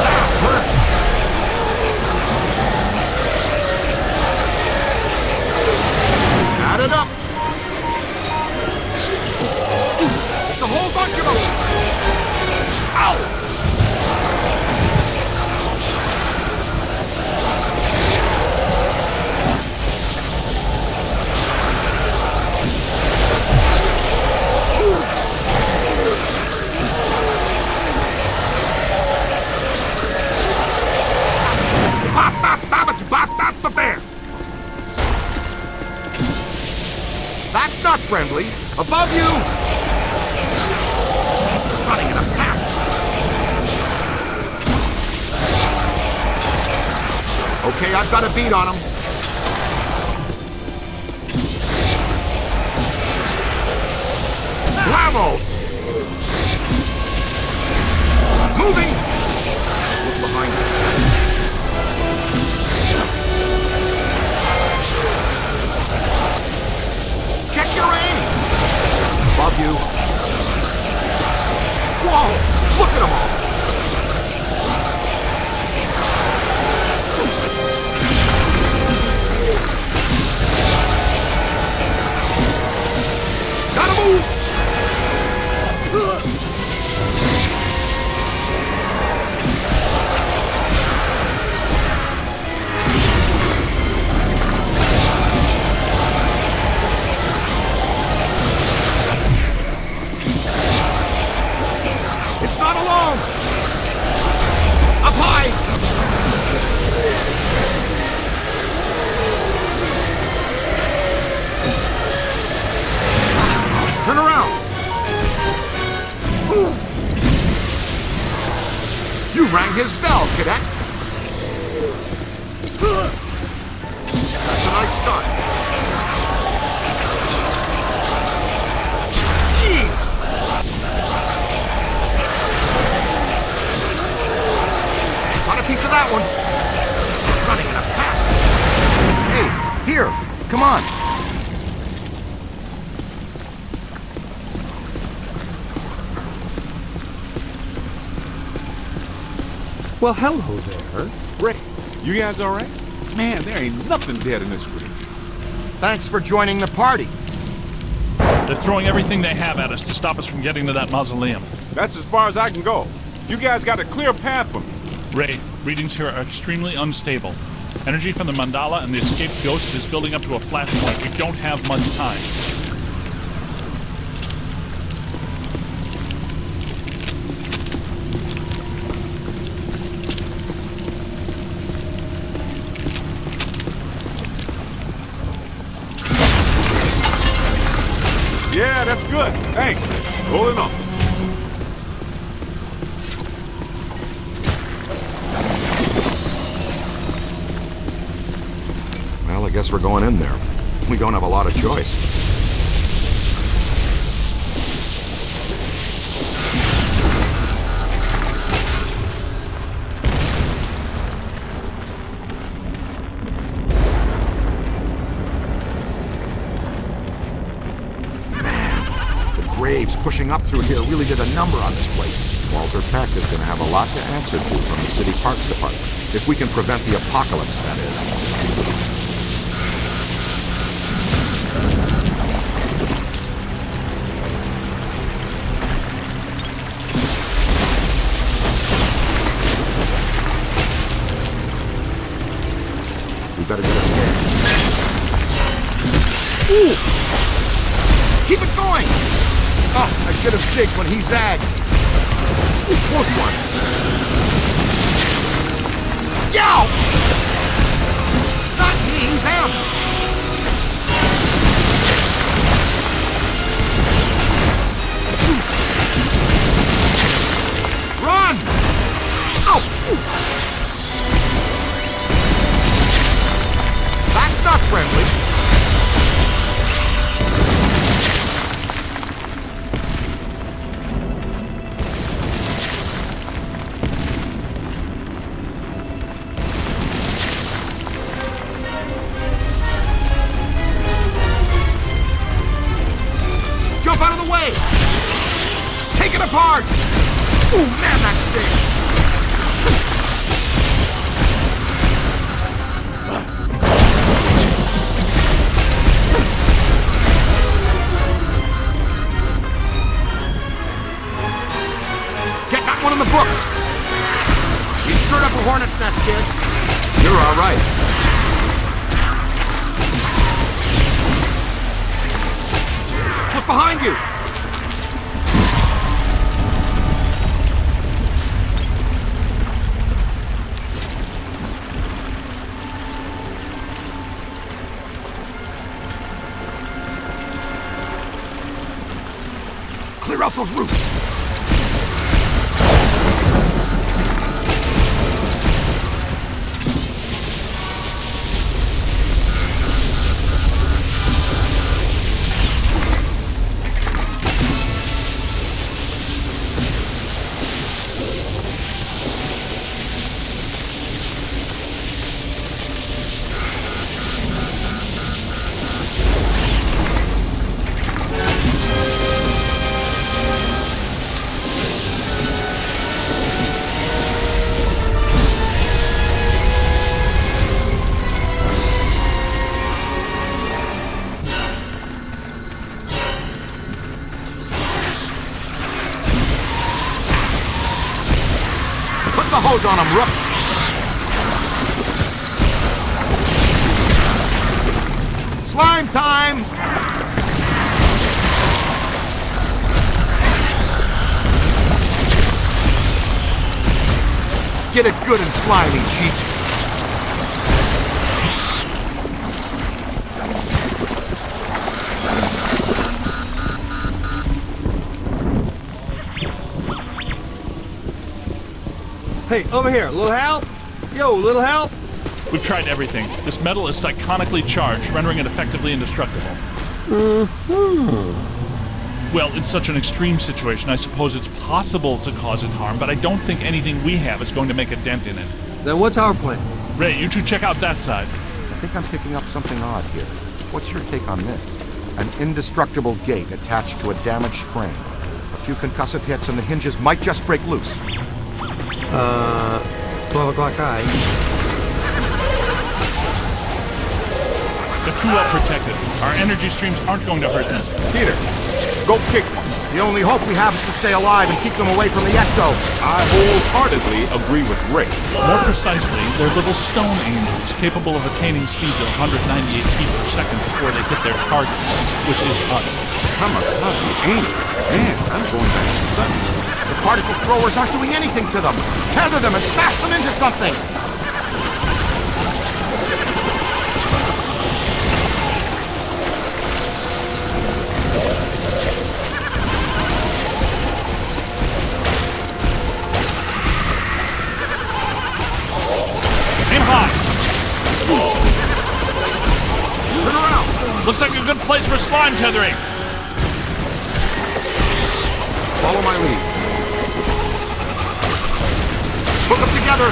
[SPEAKER 1] That hurt! Add it up! It's a whole bunch of them! Ow! That's not friendly. Above you! Running in a pack. Okay, I've got a beat on him. Bravo! Moving! Look behind you. Check your aim! Above you. Whoa! Look at them all! You rang his bell, cadet. That's a nice start. Jeez! Got a piece of that one. Running in a pack. Hey, here, come on.
[SPEAKER 12] Well, hello there. Ray, you guys all right? Man, there ain't nothing dead in this room.
[SPEAKER 1] Thanks for joining the party.
[SPEAKER 2] They're throwing everything they have at us to stop us from getting to that mausoleum.
[SPEAKER 12] That's as far as I can go. You guys got a clear path for me.
[SPEAKER 2] Ray, readings here are extremely unstable. Energy from the mandala and the escaped ghost is building up to a flashpoint. We don't have much time.
[SPEAKER 12] Yeah, that's good. Thanks. Rolling on.
[SPEAKER 1] Well, I guess we're going in there. We don't have a lot of choice. Graves pushing up through here really did a number on this place. Walter Peck is going to have a lot to answer to from the City Parks Department. If we can prevent the apocalypse, that is. We better get a scan. Ooh! Keep it going! Oh, I should have zigged when he zagged. Ooh, close one. Yow! Not me, them! Run! Ow! That's not friendly. Apart! Ooh, man, that stings! Get that one in the books! You stirred up a hornet's nest, kid. You're all right. Look behind you! Clear out those roots! Hose on him, Rook. Slime time! Get it good and slimy, Chief.
[SPEAKER 6] Hey, over here. Little help? Yo, little help?
[SPEAKER 2] We've tried everything. This metal is psychonically charged, rendering it effectively indestructible. Well, in such an extreme situation, I suppose it's possible to cause it harm, but I don't think anything we have is going to make a dent in it.
[SPEAKER 6] Then what's our plan?
[SPEAKER 2] Ray, you two check out that side.
[SPEAKER 1] I think I'm picking up something odd here. What's your take on this? An indestructible gate attached to a damaged frame. A few concussive hits and the hinges might just break loose.
[SPEAKER 6] 12 o'clock high.
[SPEAKER 2] They're too well protected. Our energy streams aren't going to hurt them.
[SPEAKER 12] Peter, go kick one.
[SPEAKER 1] The only hope we have is to stay alive and keep them away from the ecto.
[SPEAKER 12] I wholeheartedly agree with Ray.
[SPEAKER 2] More precisely, they're little stone angels capable of attaining speeds of 198 feet per second before they hit their targets, which is us.
[SPEAKER 12] Kamikaze angels? Man, I'm going back to Sunday.
[SPEAKER 1] The particle throwers aren't doing anything to them. Tether them and smash them into something.
[SPEAKER 2] Turn around! Looks like a good place for slime tethering.
[SPEAKER 1] Follow my lead. Hook them together.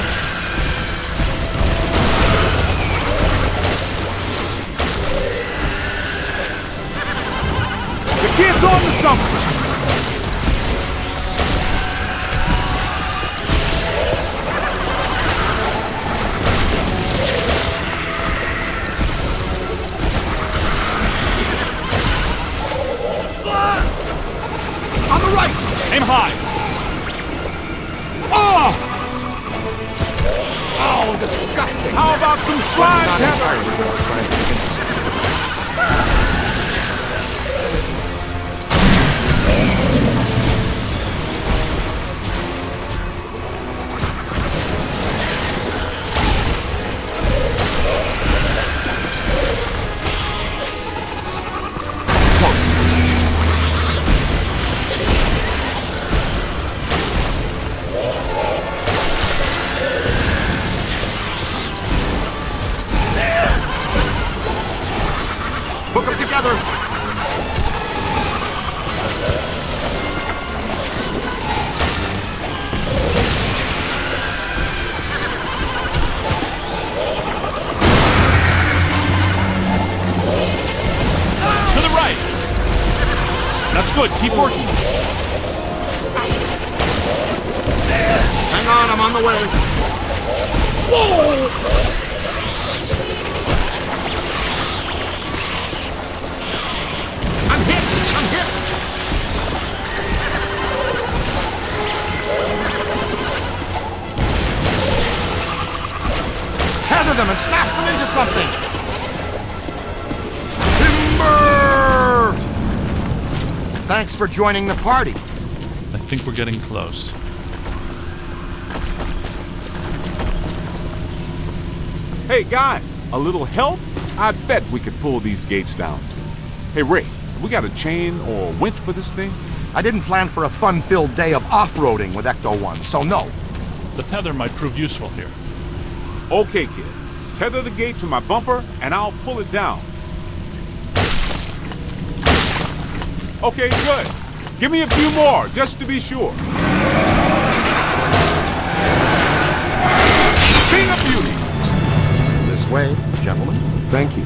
[SPEAKER 12] The kid's on to something!
[SPEAKER 1] On the right!
[SPEAKER 2] Aim high!
[SPEAKER 1] Oh! Oh, disgusting!
[SPEAKER 12] How about some slime tether?
[SPEAKER 1] Hook them together.
[SPEAKER 2] To the right! That's good, keep working.
[SPEAKER 1] Hang on, I'm on the way. Whoa! I'm hit! I'm hit! Tether them and smash them into something! Timber! Thanks for joining the party.
[SPEAKER 2] I think we're getting close.
[SPEAKER 12] Hey guys, a little help? I bet we could pull these gates down. Hey Ray, have we got a chain or a winch for this thing?
[SPEAKER 1] I didn't plan for a fun-filled day of off-roading with Ecto-1, so no.
[SPEAKER 2] The tether might prove useful here.
[SPEAKER 12] Okay, kid. Tether the gate to my bumper, and I'll pull it down. Okay, good. Give me a few more, just to be sure. King of beauty!
[SPEAKER 1] This way, gentlemen.
[SPEAKER 6] Thank you.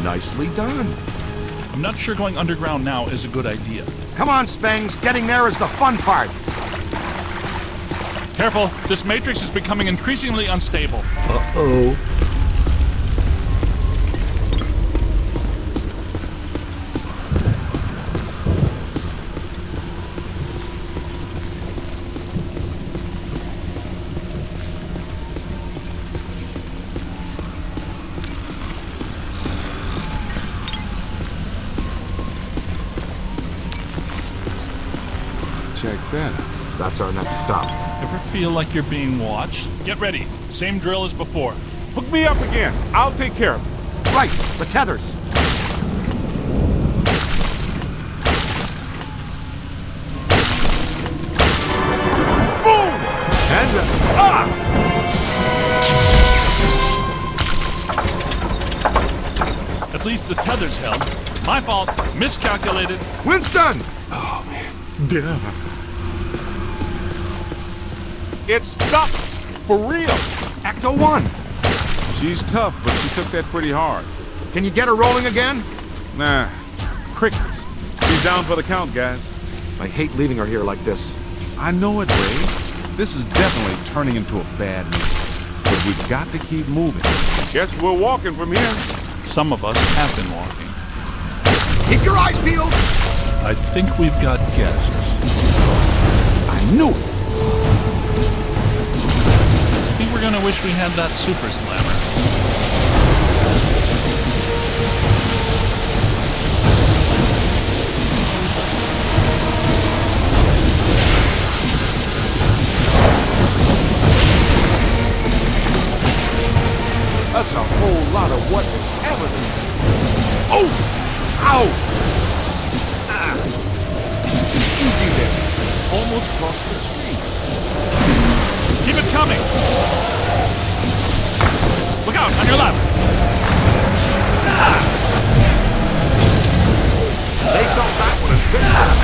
[SPEAKER 1] Nicely done.
[SPEAKER 2] I'm not sure going underground now is a good idea.
[SPEAKER 1] Come on, Spangs. Getting there is the fun part.
[SPEAKER 2] Careful, this matrix is becoming increasingly unstable.
[SPEAKER 6] Uh-oh.
[SPEAKER 12] Check that out.
[SPEAKER 1] That's our next stop.
[SPEAKER 2] Ever feel like you're being watched? Get ready. Same drill as before.
[SPEAKER 12] Hook me up again. I'll take care of it.
[SPEAKER 1] Right, the tethers.
[SPEAKER 12] Boom!
[SPEAKER 1] And
[SPEAKER 2] the tether's held. My fault. Miscalculated.
[SPEAKER 1] Winston!
[SPEAKER 12] Oh, man. It's stuck! For real!
[SPEAKER 1] Ecto 1.
[SPEAKER 12] She's tough, but she took that pretty hard.
[SPEAKER 1] Can you get her rolling again?
[SPEAKER 12] Nah. Crickets. She's down for the count, guys.
[SPEAKER 1] I hate leaving her here like this.
[SPEAKER 12] I know it, Ray. This is definitely turning into a bad news. But we got to keep moving. Guess we're walking from here.
[SPEAKER 2] Some of us have been walking.
[SPEAKER 1] Keep your eyes peeled!
[SPEAKER 2] I think we've got guests.
[SPEAKER 1] I knew it!
[SPEAKER 2] I think we're gonna wish we had that super slammer.
[SPEAKER 12] That's a whole lot of whatever this is.
[SPEAKER 1] Oh! Ow! Ah.
[SPEAKER 12] Easy there. Almost crossed the street.
[SPEAKER 2] Keep it coming! Look out, on your left!
[SPEAKER 1] Ah. They felt that one and pissed off.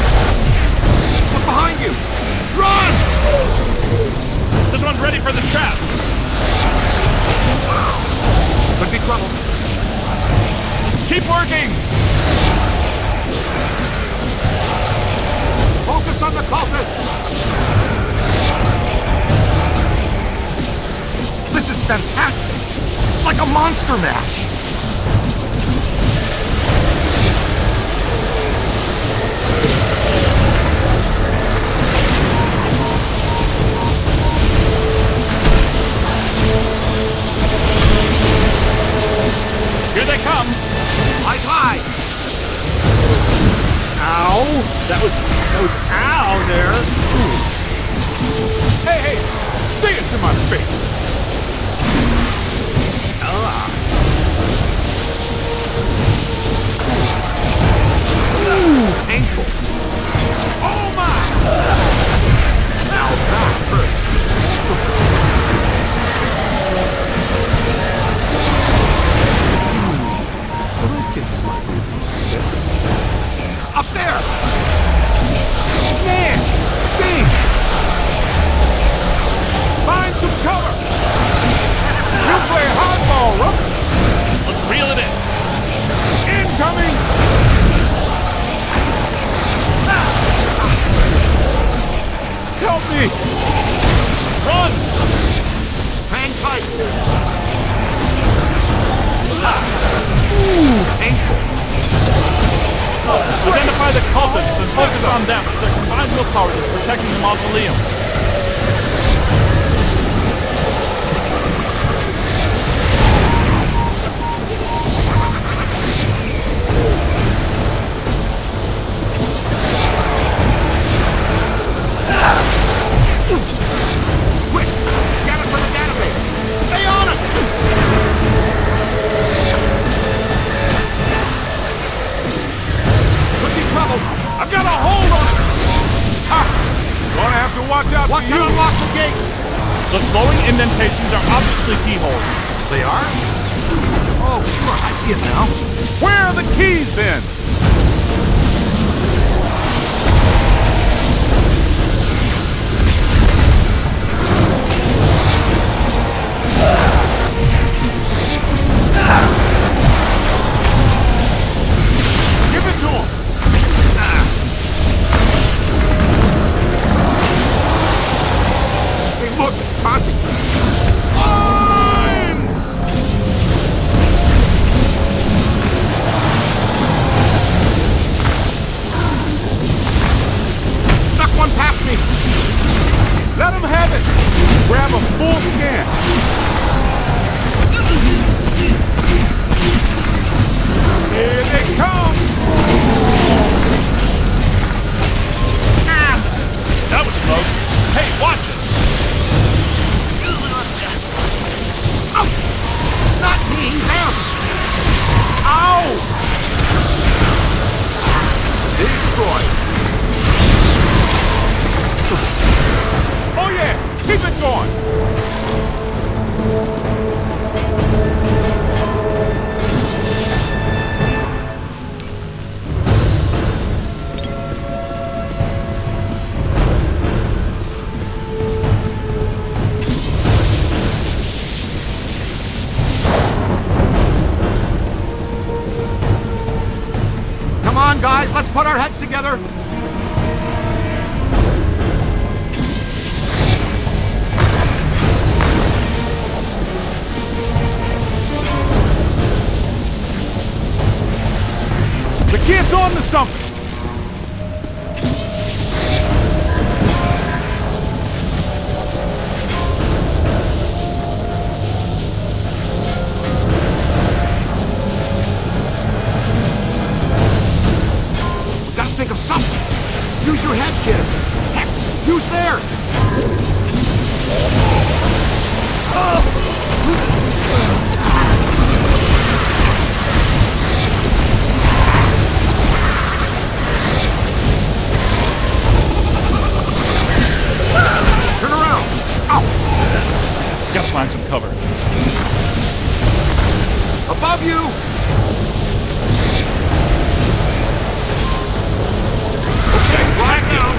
[SPEAKER 1] Look behind you! Run!
[SPEAKER 2] This one's ready for the trap!
[SPEAKER 1] Could be trouble.
[SPEAKER 2] Keep working!
[SPEAKER 1] Focus on the cultists! This is fantastic! It's like a monster mash!
[SPEAKER 2] Here they come!
[SPEAKER 1] Eyes high!
[SPEAKER 15] Ow! That was ow there!
[SPEAKER 12] Hey! Say it to my face!
[SPEAKER 1] Ooh, painful! Oh my! Now that hurt! Up there! Man! Stink!
[SPEAKER 12] Find some cover! You play hardball, Rook!
[SPEAKER 2] Let's reel it in!
[SPEAKER 12] Incoming! Help me!
[SPEAKER 2] Run!
[SPEAKER 1] Hang tight! Ooh, painful!
[SPEAKER 2] Identify the cultists and focus on them as their combined willpower is protecting the mausoleum.
[SPEAKER 1] Quick! Scan it for the database! Stay on it! Could be trouble!
[SPEAKER 12] I've got a hold on it! Gonna have to watch out
[SPEAKER 1] What
[SPEAKER 12] for
[SPEAKER 1] can
[SPEAKER 12] you!
[SPEAKER 1] unlock the gates?
[SPEAKER 2] Those glowing indentations are obviously keyholes.
[SPEAKER 1] They are? Oh, sure, I see it now.
[SPEAKER 12] Where are the keys, then? Give it to him!
[SPEAKER 1] Hey, look, it's Conti. Snuck one past me.
[SPEAKER 12] Let him have it! Grab a full scan! Here they come!
[SPEAKER 2] That was close. Hey, watch it!
[SPEAKER 1] Ouch! Not me, them! Ow! Destroyed.
[SPEAKER 12] Oh yeah! Keep it going!
[SPEAKER 1] together?
[SPEAKER 12] The kid's on to something!
[SPEAKER 1] We gotta think of something. Use your head, kid. Heck, use theirs. Turn around. Ow.
[SPEAKER 2] Gotta find some cover.
[SPEAKER 1] Above you. Okay, back down.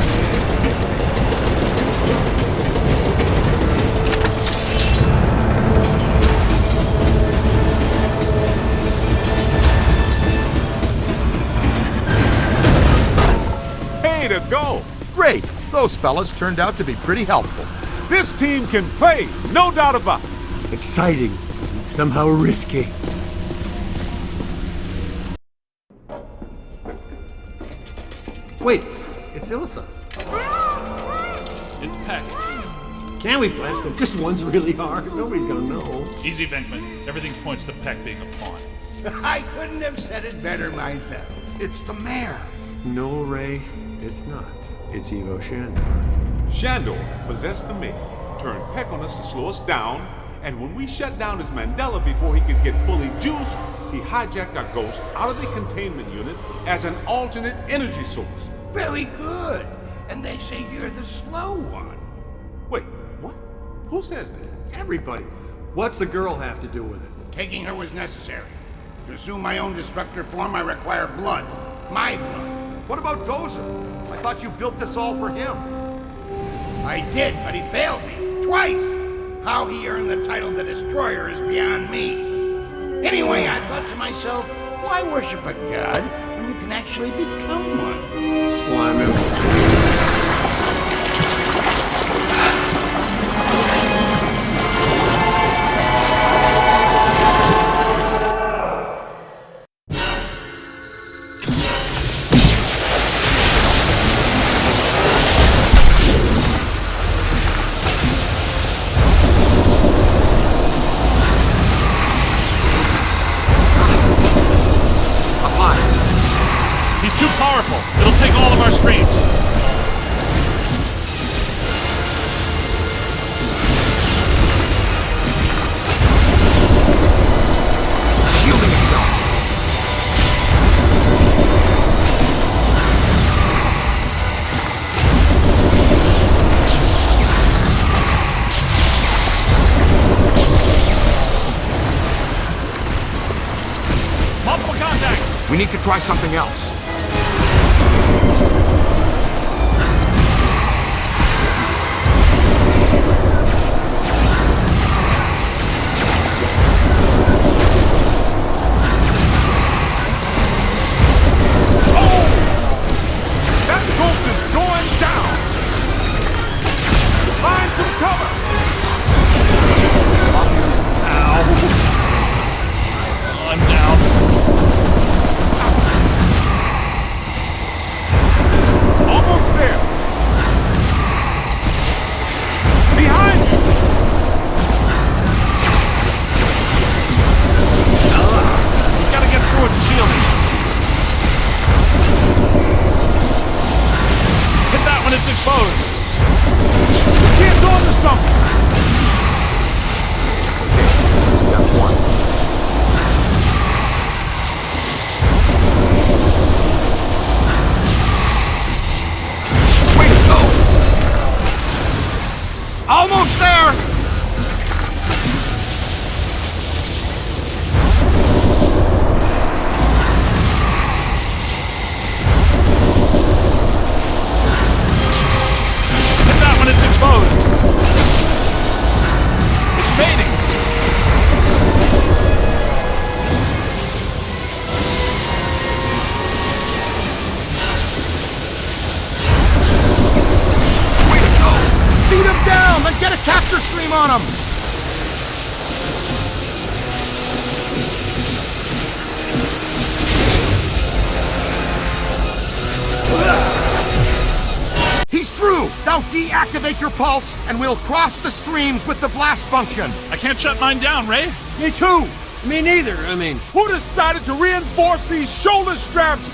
[SPEAKER 12] Hey, to go!
[SPEAKER 1] Great. Those fellas turned out to be pretty helpful.
[SPEAKER 12] This team can play, no doubt about it.
[SPEAKER 6] Exciting and somehow risky. Wait, it's Ilsa.
[SPEAKER 2] It's Peck.
[SPEAKER 6] Can we blast him? Just one's really hard. Nobody's gonna know.
[SPEAKER 2] Easy, Venkman. Everything points to Peck being a pawn.
[SPEAKER 10] I couldn't have said it better myself.
[SPEAKER 1] It's the mayor.
[SPEAKER 6] No, Ray, it's not. It's Evo Shandor.
[SPEAKER 12] Shandor possessed the mayor, turned Peck on us to slow us down, and when we shut down his Mandela before he could get fully juiced, he hijacked our ghost out of the containment unit as an alternate energy source.
[SPEAKER 10] Very good. And they say you're the slow one.
[SPEAKER 12] Wait, what? Who says that?
[SPEAKER 6] Everybody. What's the girl have to do with it?
[SPEAKER 10] Taking her was necessary. To assume my own destructor form, I require blood. My blood.
[SPEAKER 1] What about Gozer? I thought you built this all for him.
[SPEAKER 10] I did, but he failed me. Twice! How he earned the title The Destroyer is beyond me. Anyway, I thought to myself, why worship a god when you can actually become one?
[SPEAKER 6] Slime him.
[SPEAKER 2] He's too powerful. It'll take all of our streams.
[SPEAKER 1] Shielding itself.
[SPEAKER 2] Multiple contact.
[SPEAKER 1] We need to try something else. on him! He's through! Now deactivate your pulse, and we'll cross the streams with the blast function.
[SPEAKER 2] I can't shut mine down, Ray.
[SPEAKER 6] Me too! Me neither, I mean.
[SPEAKER 13] Who decided to reinforce these shoulder straps?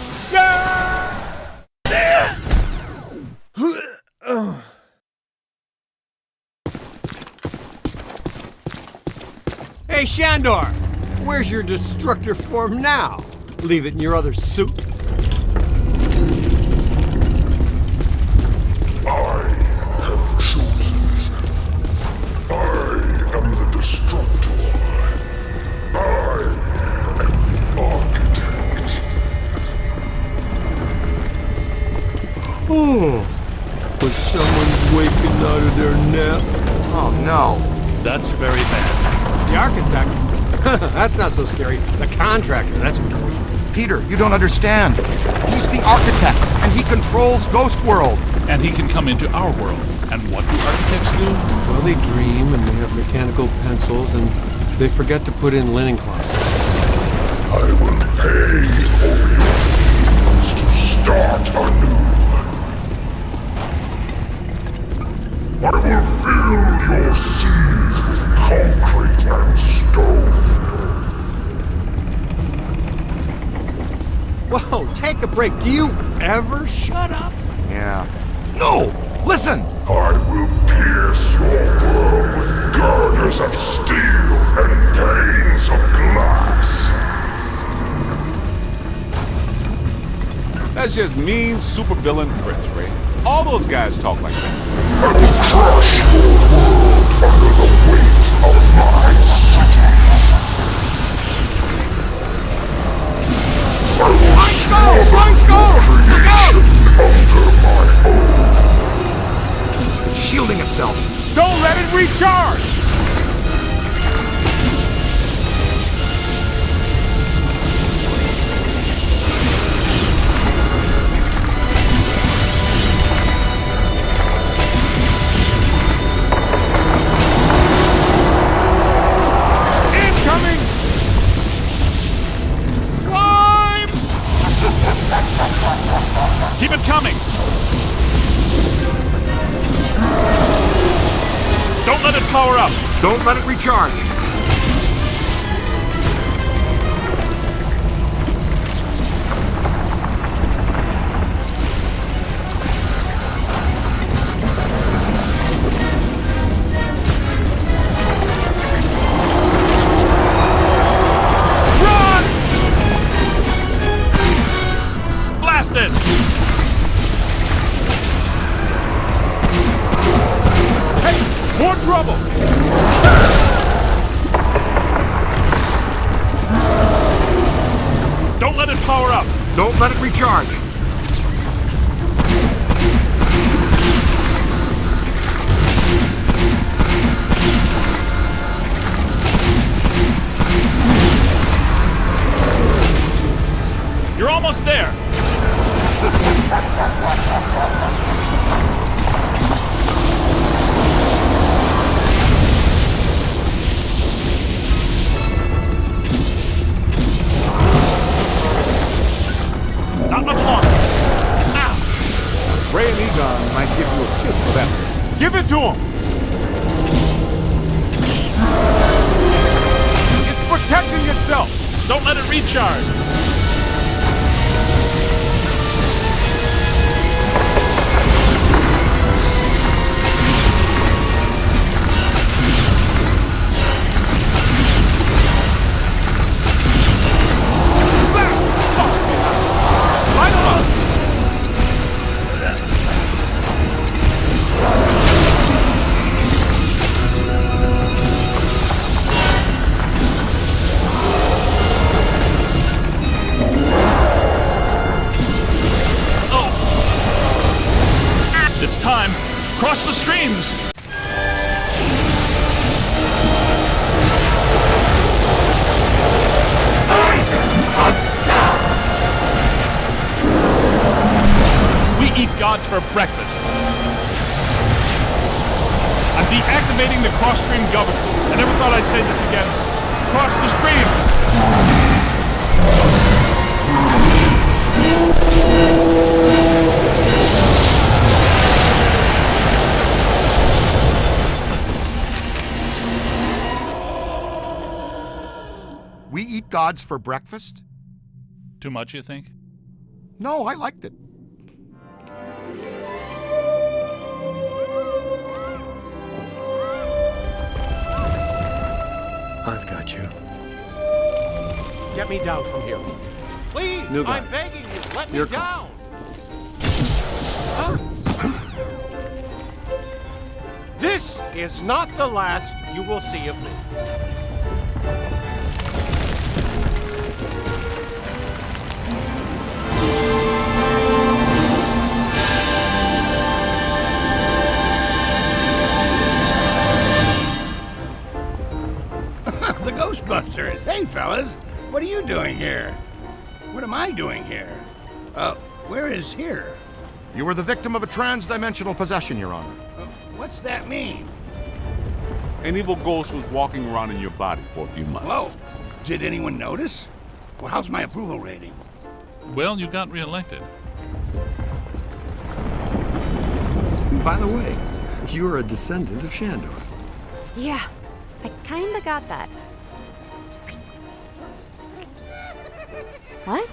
[SPEAKER 6] Hey, Shandor! Where's your destructor form now? Leave it in your other suit?
[SPEAKER 19] I have chosen. I am the destructor. I am the architect.
[SPEAKER 6] Oh, was someone waking out of their nap?
[SPEAKER 1] Oh no.
[SPEAKER 2] That's very bad.
[SPEAKER 6] The architect? That's not so scary. The contractor, that's scary.
[SPEAKER 1] Peter, you don't understand. He's the architect, and he controls Ghost World.
[SPEAKER 2] And he can come into our world. And what do architects do?
[SPEAKER 6] Well, they dream, and they have mechanical pencils, and they forget to put in linen closets.
[SPEAKER 19] I will pay over your dreams to start anew. I will fill your seas with concrete and stone.
[SPEAKER 6] Whoa, take a break. Do you ever shut up?
[SPEAKER 1] Yeah. No! Listen!
[SPEAKER 19] I will pierce your world with girders of steel and panes of glass.
[SPEAKER 12] That's just mean supervillain tricks, Ray. All those guys talk like that.
[SPEAKER 19] I will crush your world under the weight of my cities. I will
[SPEAKER 1] Look out!
[SPEAKER 19] under my own.
[SPEAKER 1] It's shielding itself.
[SPEAKER 13] Don't let it recharge!
[SPEAKER 2] Keep it coming! Don't let it power up!
[SPEAKER 1] Don't let it recharge.
[SPEAKER 2] Blasted!
[SPEAKER 13] Hey, more trouble!
[SPEAKER 2] Don't let it power up!
[SPEAKER 1] Don't let it recharge.
[SPEAKER 2] You're almost there! Not much longer. Ow!
[SPEAKER 12] Ray and Egon might give you a kiss for that.
[SPEAKER 13] Give it to him! It's protecting itself!
[SPEAKER 2] Don't let it recharge! It's time. Cross the streams! We eat gods for breakfast. I'm deactivating activating the cross-stream governor. I never thought I'd say this again. Cross the streams!
[SPEAKER 1] We eat gods for breakfast?
[SPEAKER 2] Too much, you think?
[SPEAKER 1] No, I liked it.
[SPEAKER 4] I've got you.
[SPEAKER 15] Get me down from here.
[SPEAKER 8] Please,
[SPEAKER 4] New guy.
[SPEAKER 8] I'm begging you, let
[SPEAKER 4] Your
[SPEAKER 8] me
[SPEAKER 4] call.
[SPEAKER 8] down. Huh?
[SPEAKER 15] This is not the last you will see of me.
[SPEAKER 10] The Ghostbusters. Hey, fellas. What are you doing here? What am I doing here? Where is here?
[SPEAKER 1] You were the victim of a trans-dimensional possession, Your Honor.
[SPEAKER 10] What's that mean?
[SPEAKER 12] An evil ghost was walking around in your body for a few months.
[SPEAKER 10] Whoa. Did anyone notice? Well, how's my approval rating?
[SPEAKER 2] Well, you got reelected.
[SPEAKER 4] By the way, you're a descendant of Shandor.
[SPEAKER 9] Yeah, I kinda got that. What?